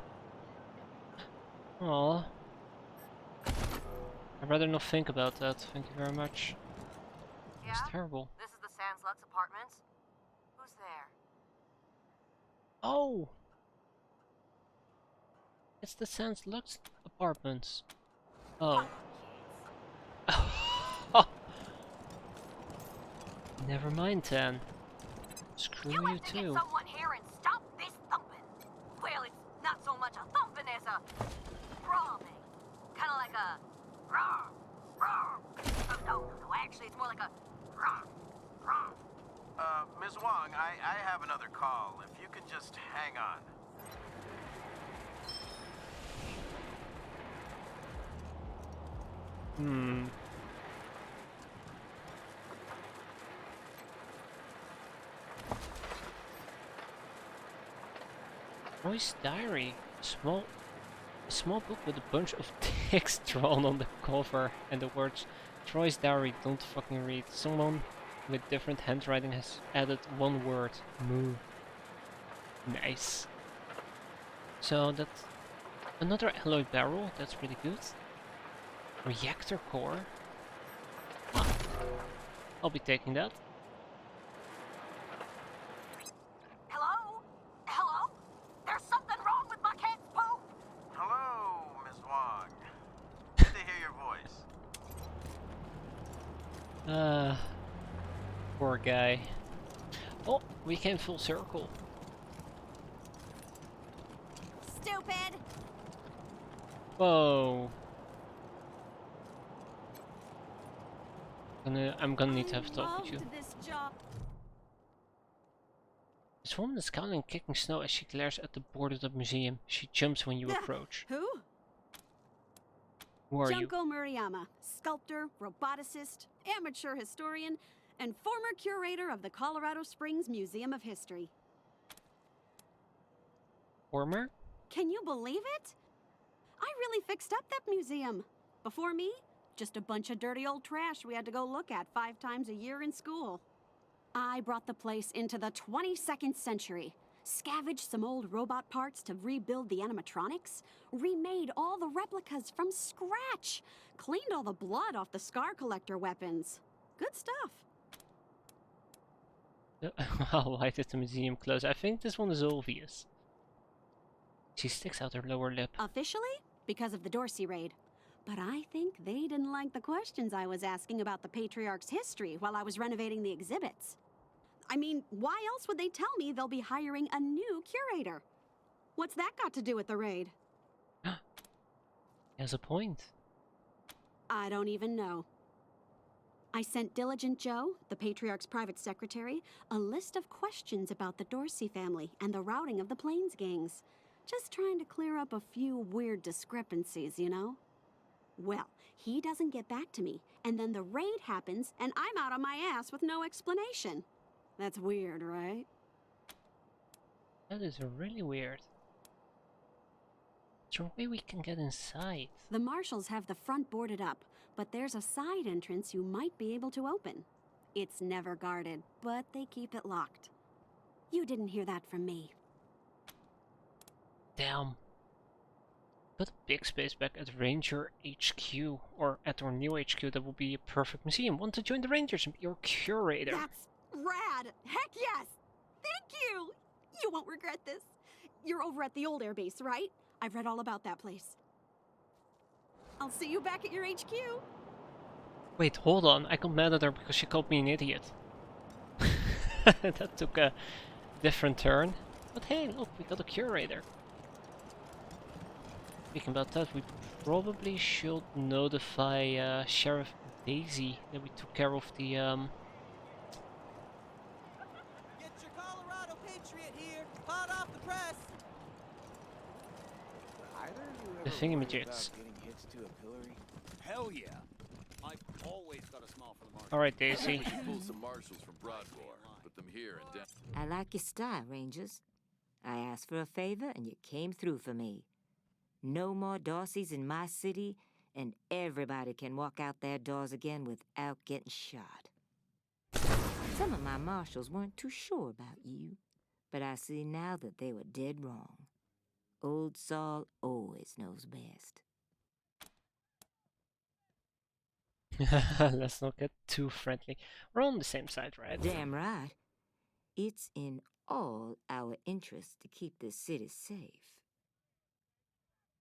Aww. I'd rather not think about that. Thank you very much. Yeah? It's terrible. This is the Sans Lux apartments? Who's there? Oh! It's the Sans Lux apartments. Oh. Never mind then. Screw you too. Get someone here and stop this thumping. Well, it's not so much a thumping as a throbbing. Kind of like a rawr, like a rum, rum. Ms. Wong, I have another call. If you can just hang on. Roy's diary. A small book with a bunch of text drawn on the cover and the words Troy's diary, don't fucking read. Someone with different handwriting has added one word, moo. Nice. So that's another alloy barrel, that's really good. Reactor core. Ah, I'll be taking that. Hello? Hello? There's something wrong with my cat's poop! Hello, Ms. Wong. Good to hear your voice. Poor guy. Oh, we came full circle. Stupid! Whoa. I'm gonna need to have a talk with you. This job. This woman is counting and kicking snow as she glares at the board of the museum. She jumps when you approach. Who? Who are you? Junko Murayama, sculptor, roboticist, amateur historian, and former curator of the Colorado Springs Museum of History. Former? Can you believe it? I really fixed up that museum. Before me, just a bunch of dirty old trash we had to go look at 5 times a year in school. I brought the place into the 22nd century, scavenged some old robot parts to rebuild the animatronics, remade all the replicas from scratch, cleaned all the blood off the scar collector weapons. Good stuff. Why did the museum close? I think this one is obvious. She sticks out her lower lip. Officially, because of the Dorsey raid. But I think they didn't like the questions I was asking about the Patriarch's history while I was renovating the exhibits. I mean, why else would they tell me they'll be hiring a new curator? What's that got to do with the raid? Has a point. I don't even know. I sent Diligent Joe, the Patriarch's private secretary, a list of questions about the Dorsey family and the routing of the Plains gangs. Just trying to clear up a few weird discrepancies, you know? Well, he doesn't get back to me, and then the raid happens, and I'm out on my ass with no explanation. That's weird, right? That is really weird. Is there a way we can get inside? The marshals have the front boarded up, but there's a side entrance you might be able to open. It's never guarded, but they keep it locked. You didn't hear that from me. Damn. Put a big space back at Ranger HQ, or at our new HQ. That will be a perfect museum. Want to join the Rangers and be your curator? That's rad! Heck yes! Thank you! You won't regret this. You're over at the old airbase, right? I've read all about that place. I'll see you back at your HQ. Wait, hold on. I got mad at her because she called me an idiot. That took a different turn. But hey, look, we got a curator. Speaking about that, we probably should notify Sheriff Daisy that we took care of the Get your Colorado Patriot here, hot off the press. Either of you the ever thingamajigs. about getting hitched to a pillory? Hell yeah. I've always got a small for the marshals. Alright, Daisy. We can pull some marshals from Broadmoor, put them here and down. I like your style, Rangers. I asked for a favor and you came through for me. No more Darcys in my city, and everybody can walk out their doors again without getting shot. Some of my marshals weren't too sure about you, but I see now that they were dead wrong. Old Saul always knows best. Let's not get too friendly. We're on the same side, right? Damn right. It's in all our interests to keep this city safe.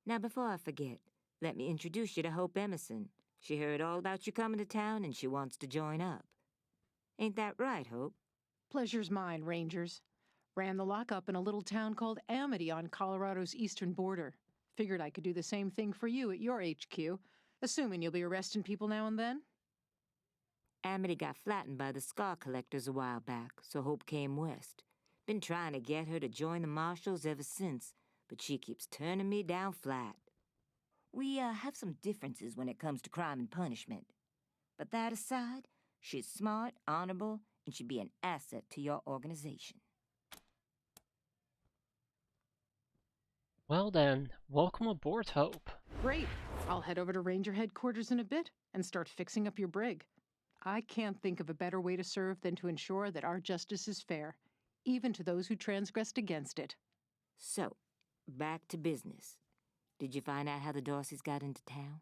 Now, before I forget, let me introduce you to Hope Emerson. She heard all about you coming to town and she wants to join up. Ain't that right, Hope? Pleasure's mine, Rangers. Ran the lockup in a little town called Amity on Colorado's eastern border. Figured I could do the same thing for you at your HQ, assuming you'll be arresting people now and then. Amity got flattened by the scar collectors a while back, so Hope came west. Been trying to get her to join the marshals ever since, but she keeps turning me down flat. We have some differences when it comes to crime and punishment. But that aside, she's smart, honorable, and should be an asset to your organization. Well then, welcome aboard, Hope. Great. I'll head over to Ranger headquarters in a bit and start fixing up your brig. I can't think of a better way to serve than to ensure that our justice is fair, even to those who transgressed against it. So, back to business. Did you find out how the Darcys got into town?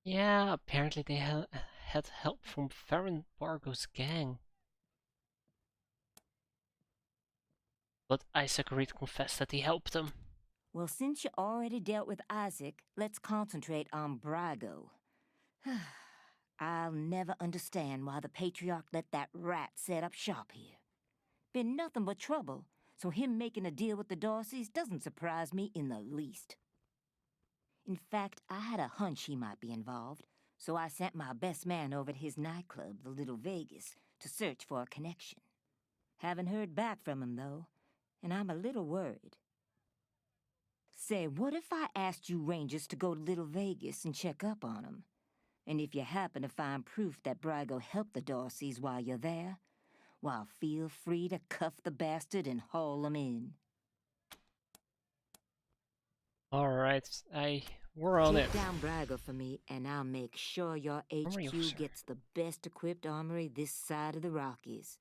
Yeah, apparently they had help from Farron Bargo's gang. But Isaac agreed to confess that he helped them. Well, since you already dealt with Isaac, let's concentrate on Brago. I'll never understand why the Patriarch let that rat set up shop here. Been nothing but trouble, so him making a deal with the Darcys doesn't surprise me in the least. In fact, I had a hunch he might be involved, so I sent my best man over to his nightclub, the Little Vegas, to search for a connection. Haven't heard back from him, though, and I'm a little worried. Say, what if I asked you Rangers to go to Little Vegas and check up on him? And if you happen to find proof that Brago helped the Darcys while you're there, well, feel free to cuff the bastard and haul him in. Alright, we're on it. Take down Brago for me, and I'll make sure your HQ gets the best equipped armory this side of the Rockies.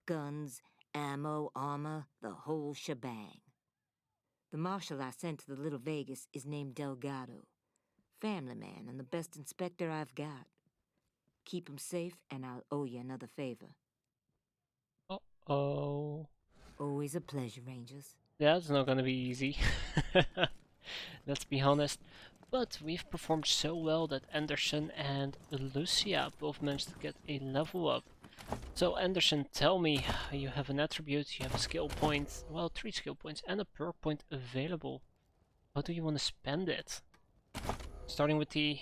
Guns, ammo, armor, the whole shebang. The marshal I sent to the Little Vegas is named Delgado. Family man and the best inspector I've got. Keep him safe, and I'll owe you another favor. Uh-oh. Always a pleasure, Rangers. That's not gonna be easy. Let's be honest. But we've performed so well that Anderson and Lucia both managed to get a level up. So Anderson, tell me, you have an attribute, you have a skill point, well, 3 skill points and a perk point available. How do you want to spend it? Starting with the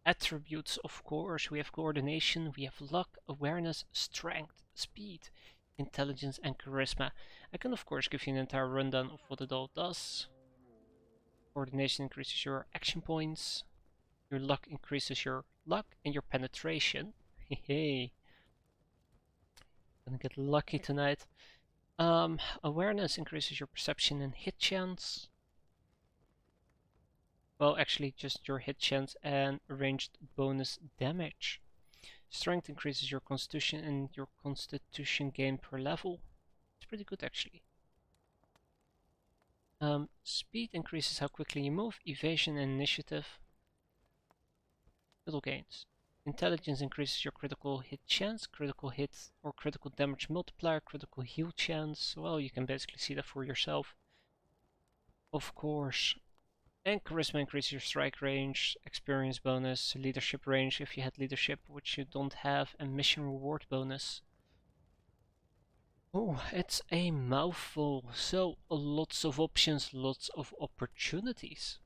attributes, of course, we have coordination, we have luck, awareness, strength, speed, intelligence and charisma. I can of course give you an entire rundown of what it all does. Coordination increases your action points, your luck increases your luck and your penetration. Hey. Gonna get lucky tonight. Awareness increases your perception and hit chance. Well, actually just your hit chance and ranged bonus damage. Strength increases your constitution and your constitution gain per level. It's pretty good actually. Speed increases how quickly you move, evasion and initiative. Little gains. Intelligence increases your critical hit chance, critical hit or critical damage multiplier, critical heal chance. Well, you can basically see that for yourself. Of course. And charisma increases your strike range, experience bonus, leadership range if you had leadership, which you don't have, and mission reward bonus. Oh, it's a mouthful. So, lots of options, lots of opportunities.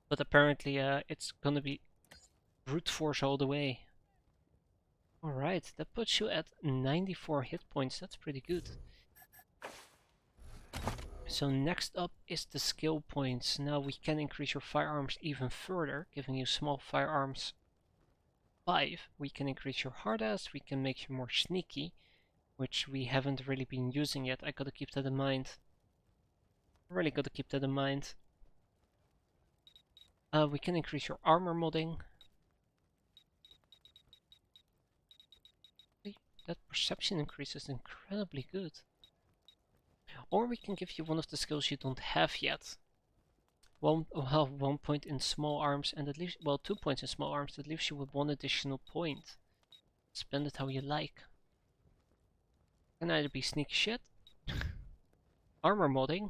But apparently it's gonna be brute force all the way. Alright, that puts you at 94 hit points, that's pretty good. So next up is the skill points. Now we can increase your firearms even further, giving you small firearms 5. We can increase your hard ass, we can make you more sneaky, which we haven't really been using yet. I gotta keep that in mind. Really gotta keep that in mind. We can increase your armor modding. That perception increase is incredibly good. Or we can give you one of the skills you don't have yet. One point in small arms, and that leaves, well, 2 points in small arms, that leaves you with 1 additional point. Spend it how you like. Can either be sneaky shit, armor modding,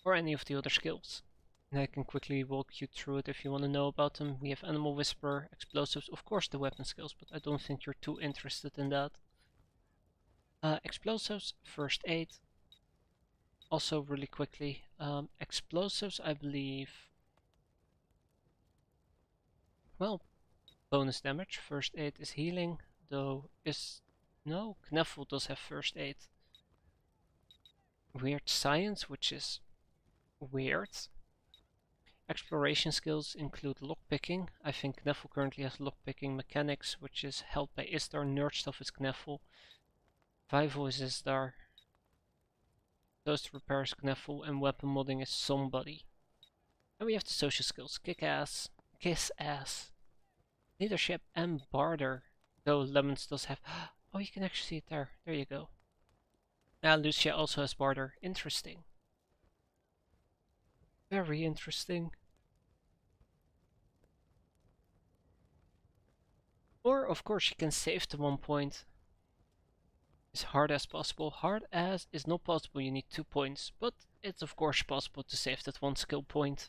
or any of the other skills. And I can quickly walk you through it if you want to know about them. We have Animal Whisperer, Explosives, of course the weapon skills, but I don't think you're too interested in that. Explosives, First Aid. Also really quickly, Explosives I believe well, bonus damage. First aid is healing, though no, Knuffle does have first aid. Weird science, which is weird. Exploration skills include lockpicking. I think Knuffle currently has lockpicking mechanics, which is held by Istar. Nerd stuff is Knuffle. Survival is Istar. Toast repairs Knuffle, and weapon modding is somebody. And we have the social skills: kick ass, kiss ass, leadership, and barter. Though Lemons does have. Oh, you can actually see it there. There you go. Now Lucia also has barter. Interesting. Very interesting. Or, of course, you can save to 1 point. As hard as possible. Hard as is not possible, you need 2 points. But it's of course possible to save that 1 skill point.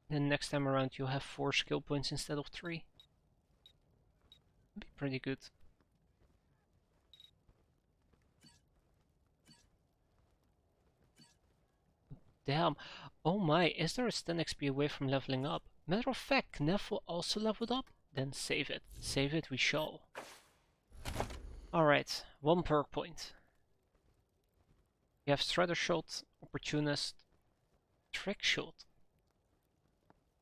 Then next time around you'll have 4 skill points instead of 3. Be pretty good. Damn. Oh my, is there a 10 XP away from leveling up? Matter of fact, Knuffle also leveled up? Then save it. Save it we shall. Alright, 1 perk point. We have Shredder Shot, Opportunist, Trick Shot.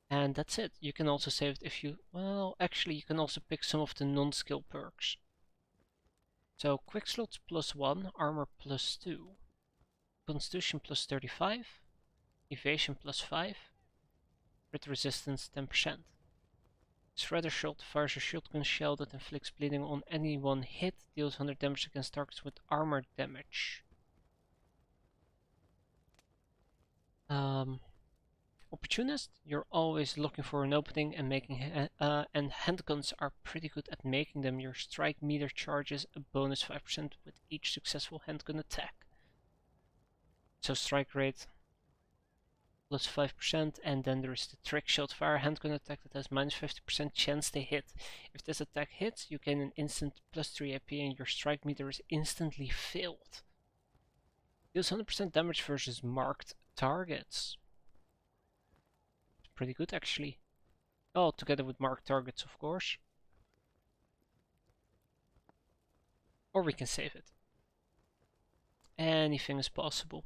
And that's it. You can also save it if you... Well, actually you can also pick some of the non-skill perks. So, Quick Slots +1, Armor +2, Constitution +35, Evasion +5, Crit Resistance 10%. Shredder Shot fires a shotgun shell that inflicts bleeding on any one hit, deals 100 damage against targets with armor damage. Opportunist, you're always looking for an opening and making and handguns are pretty good at making them. Your strike meter charges a bonus 5% with each successful handgun attack. So strike rate plus 5%, and then there is the trick shot fire handgun attack that has minus 50% chance they hit. If this attack hits, you gain an instant plus 3 AP and your strike meter is instantly filled. Deals 100% damage versus marked targets. Pretty good actually. Oh, together with marked targets of course. Or we can save it. Anything is possible.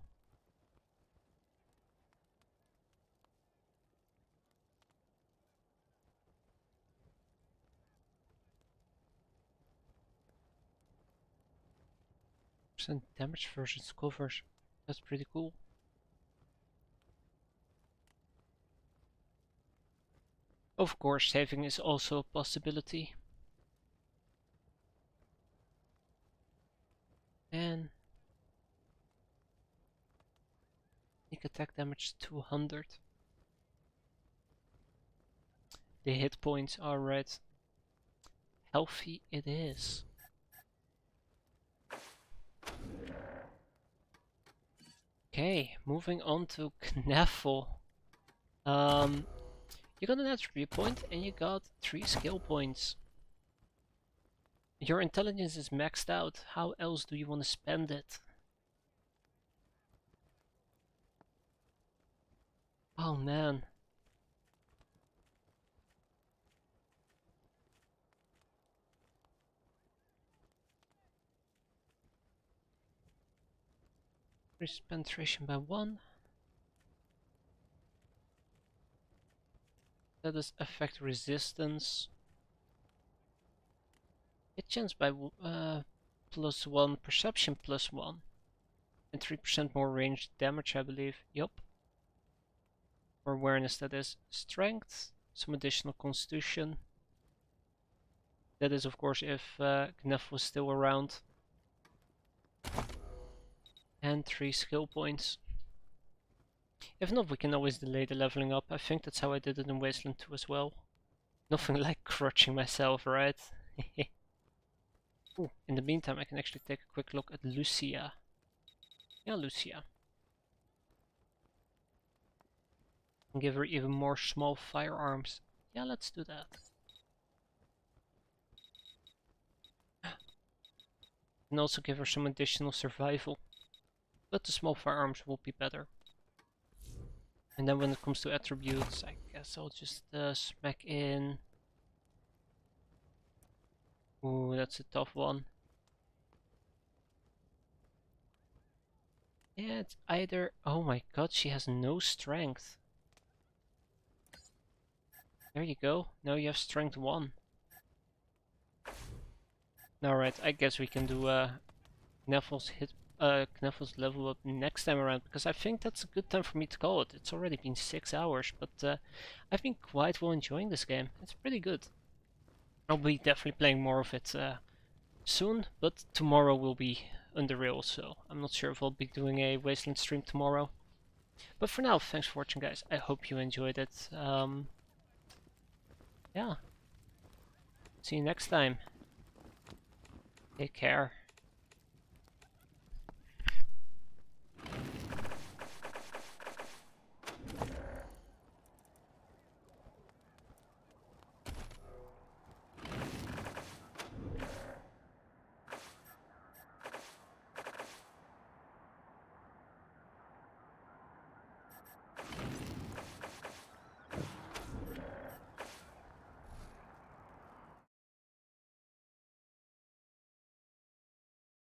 Percent damage versus covers. That's pretty cool. Of course, saving is also a possibility. And sneak attack damage 200. The hit points are right. Healthy it is. Okay, moving on to Knuffle. You got an attribute point and you got 3 skill points. Your intelligence is maxed out. How else do you want to spend it? Oh man. Increase penetration by 1. That does affect resistance. Hit chance by +1, perception +1. And 3% more ranged damage, I believe. Yup. For awareness, that is strength. Some additional constitution. That is, of course, if Knuff was still around. And 3 skill points. If not, we can always delay the leveling up. I think that's how I did it in Wasteland 2 as well. Nothing like crutching myself, right? Ooh, in the meantime, I can actually take a quick look at Lucia. Yeah, Lucia. And give her even more small firearms. Yeah, let's do that. And also give her some additional survival. but the small firearms will be better. And then when it comes to attributes, I guess I'll just smack in. Ooh, that's a tough one. Yeah, it's either... Oh my god, she has no strength. There you go. Now you have strength 1. Alright, I guess we can do Kneffel's level up next time around, because I think that's a good time for me to call it. It's already been 6 hours, but I've been quite well enjoying this game. It's pretty good. I'll be definitely playing more of it soon, but tomorrow will be Underrail, so I'm not sure if I'll be doing a Wasteland stream tomorrow. But for now, thanks for watching, guys. I hope you enjoyed it. Yeah. See you next time. Take care.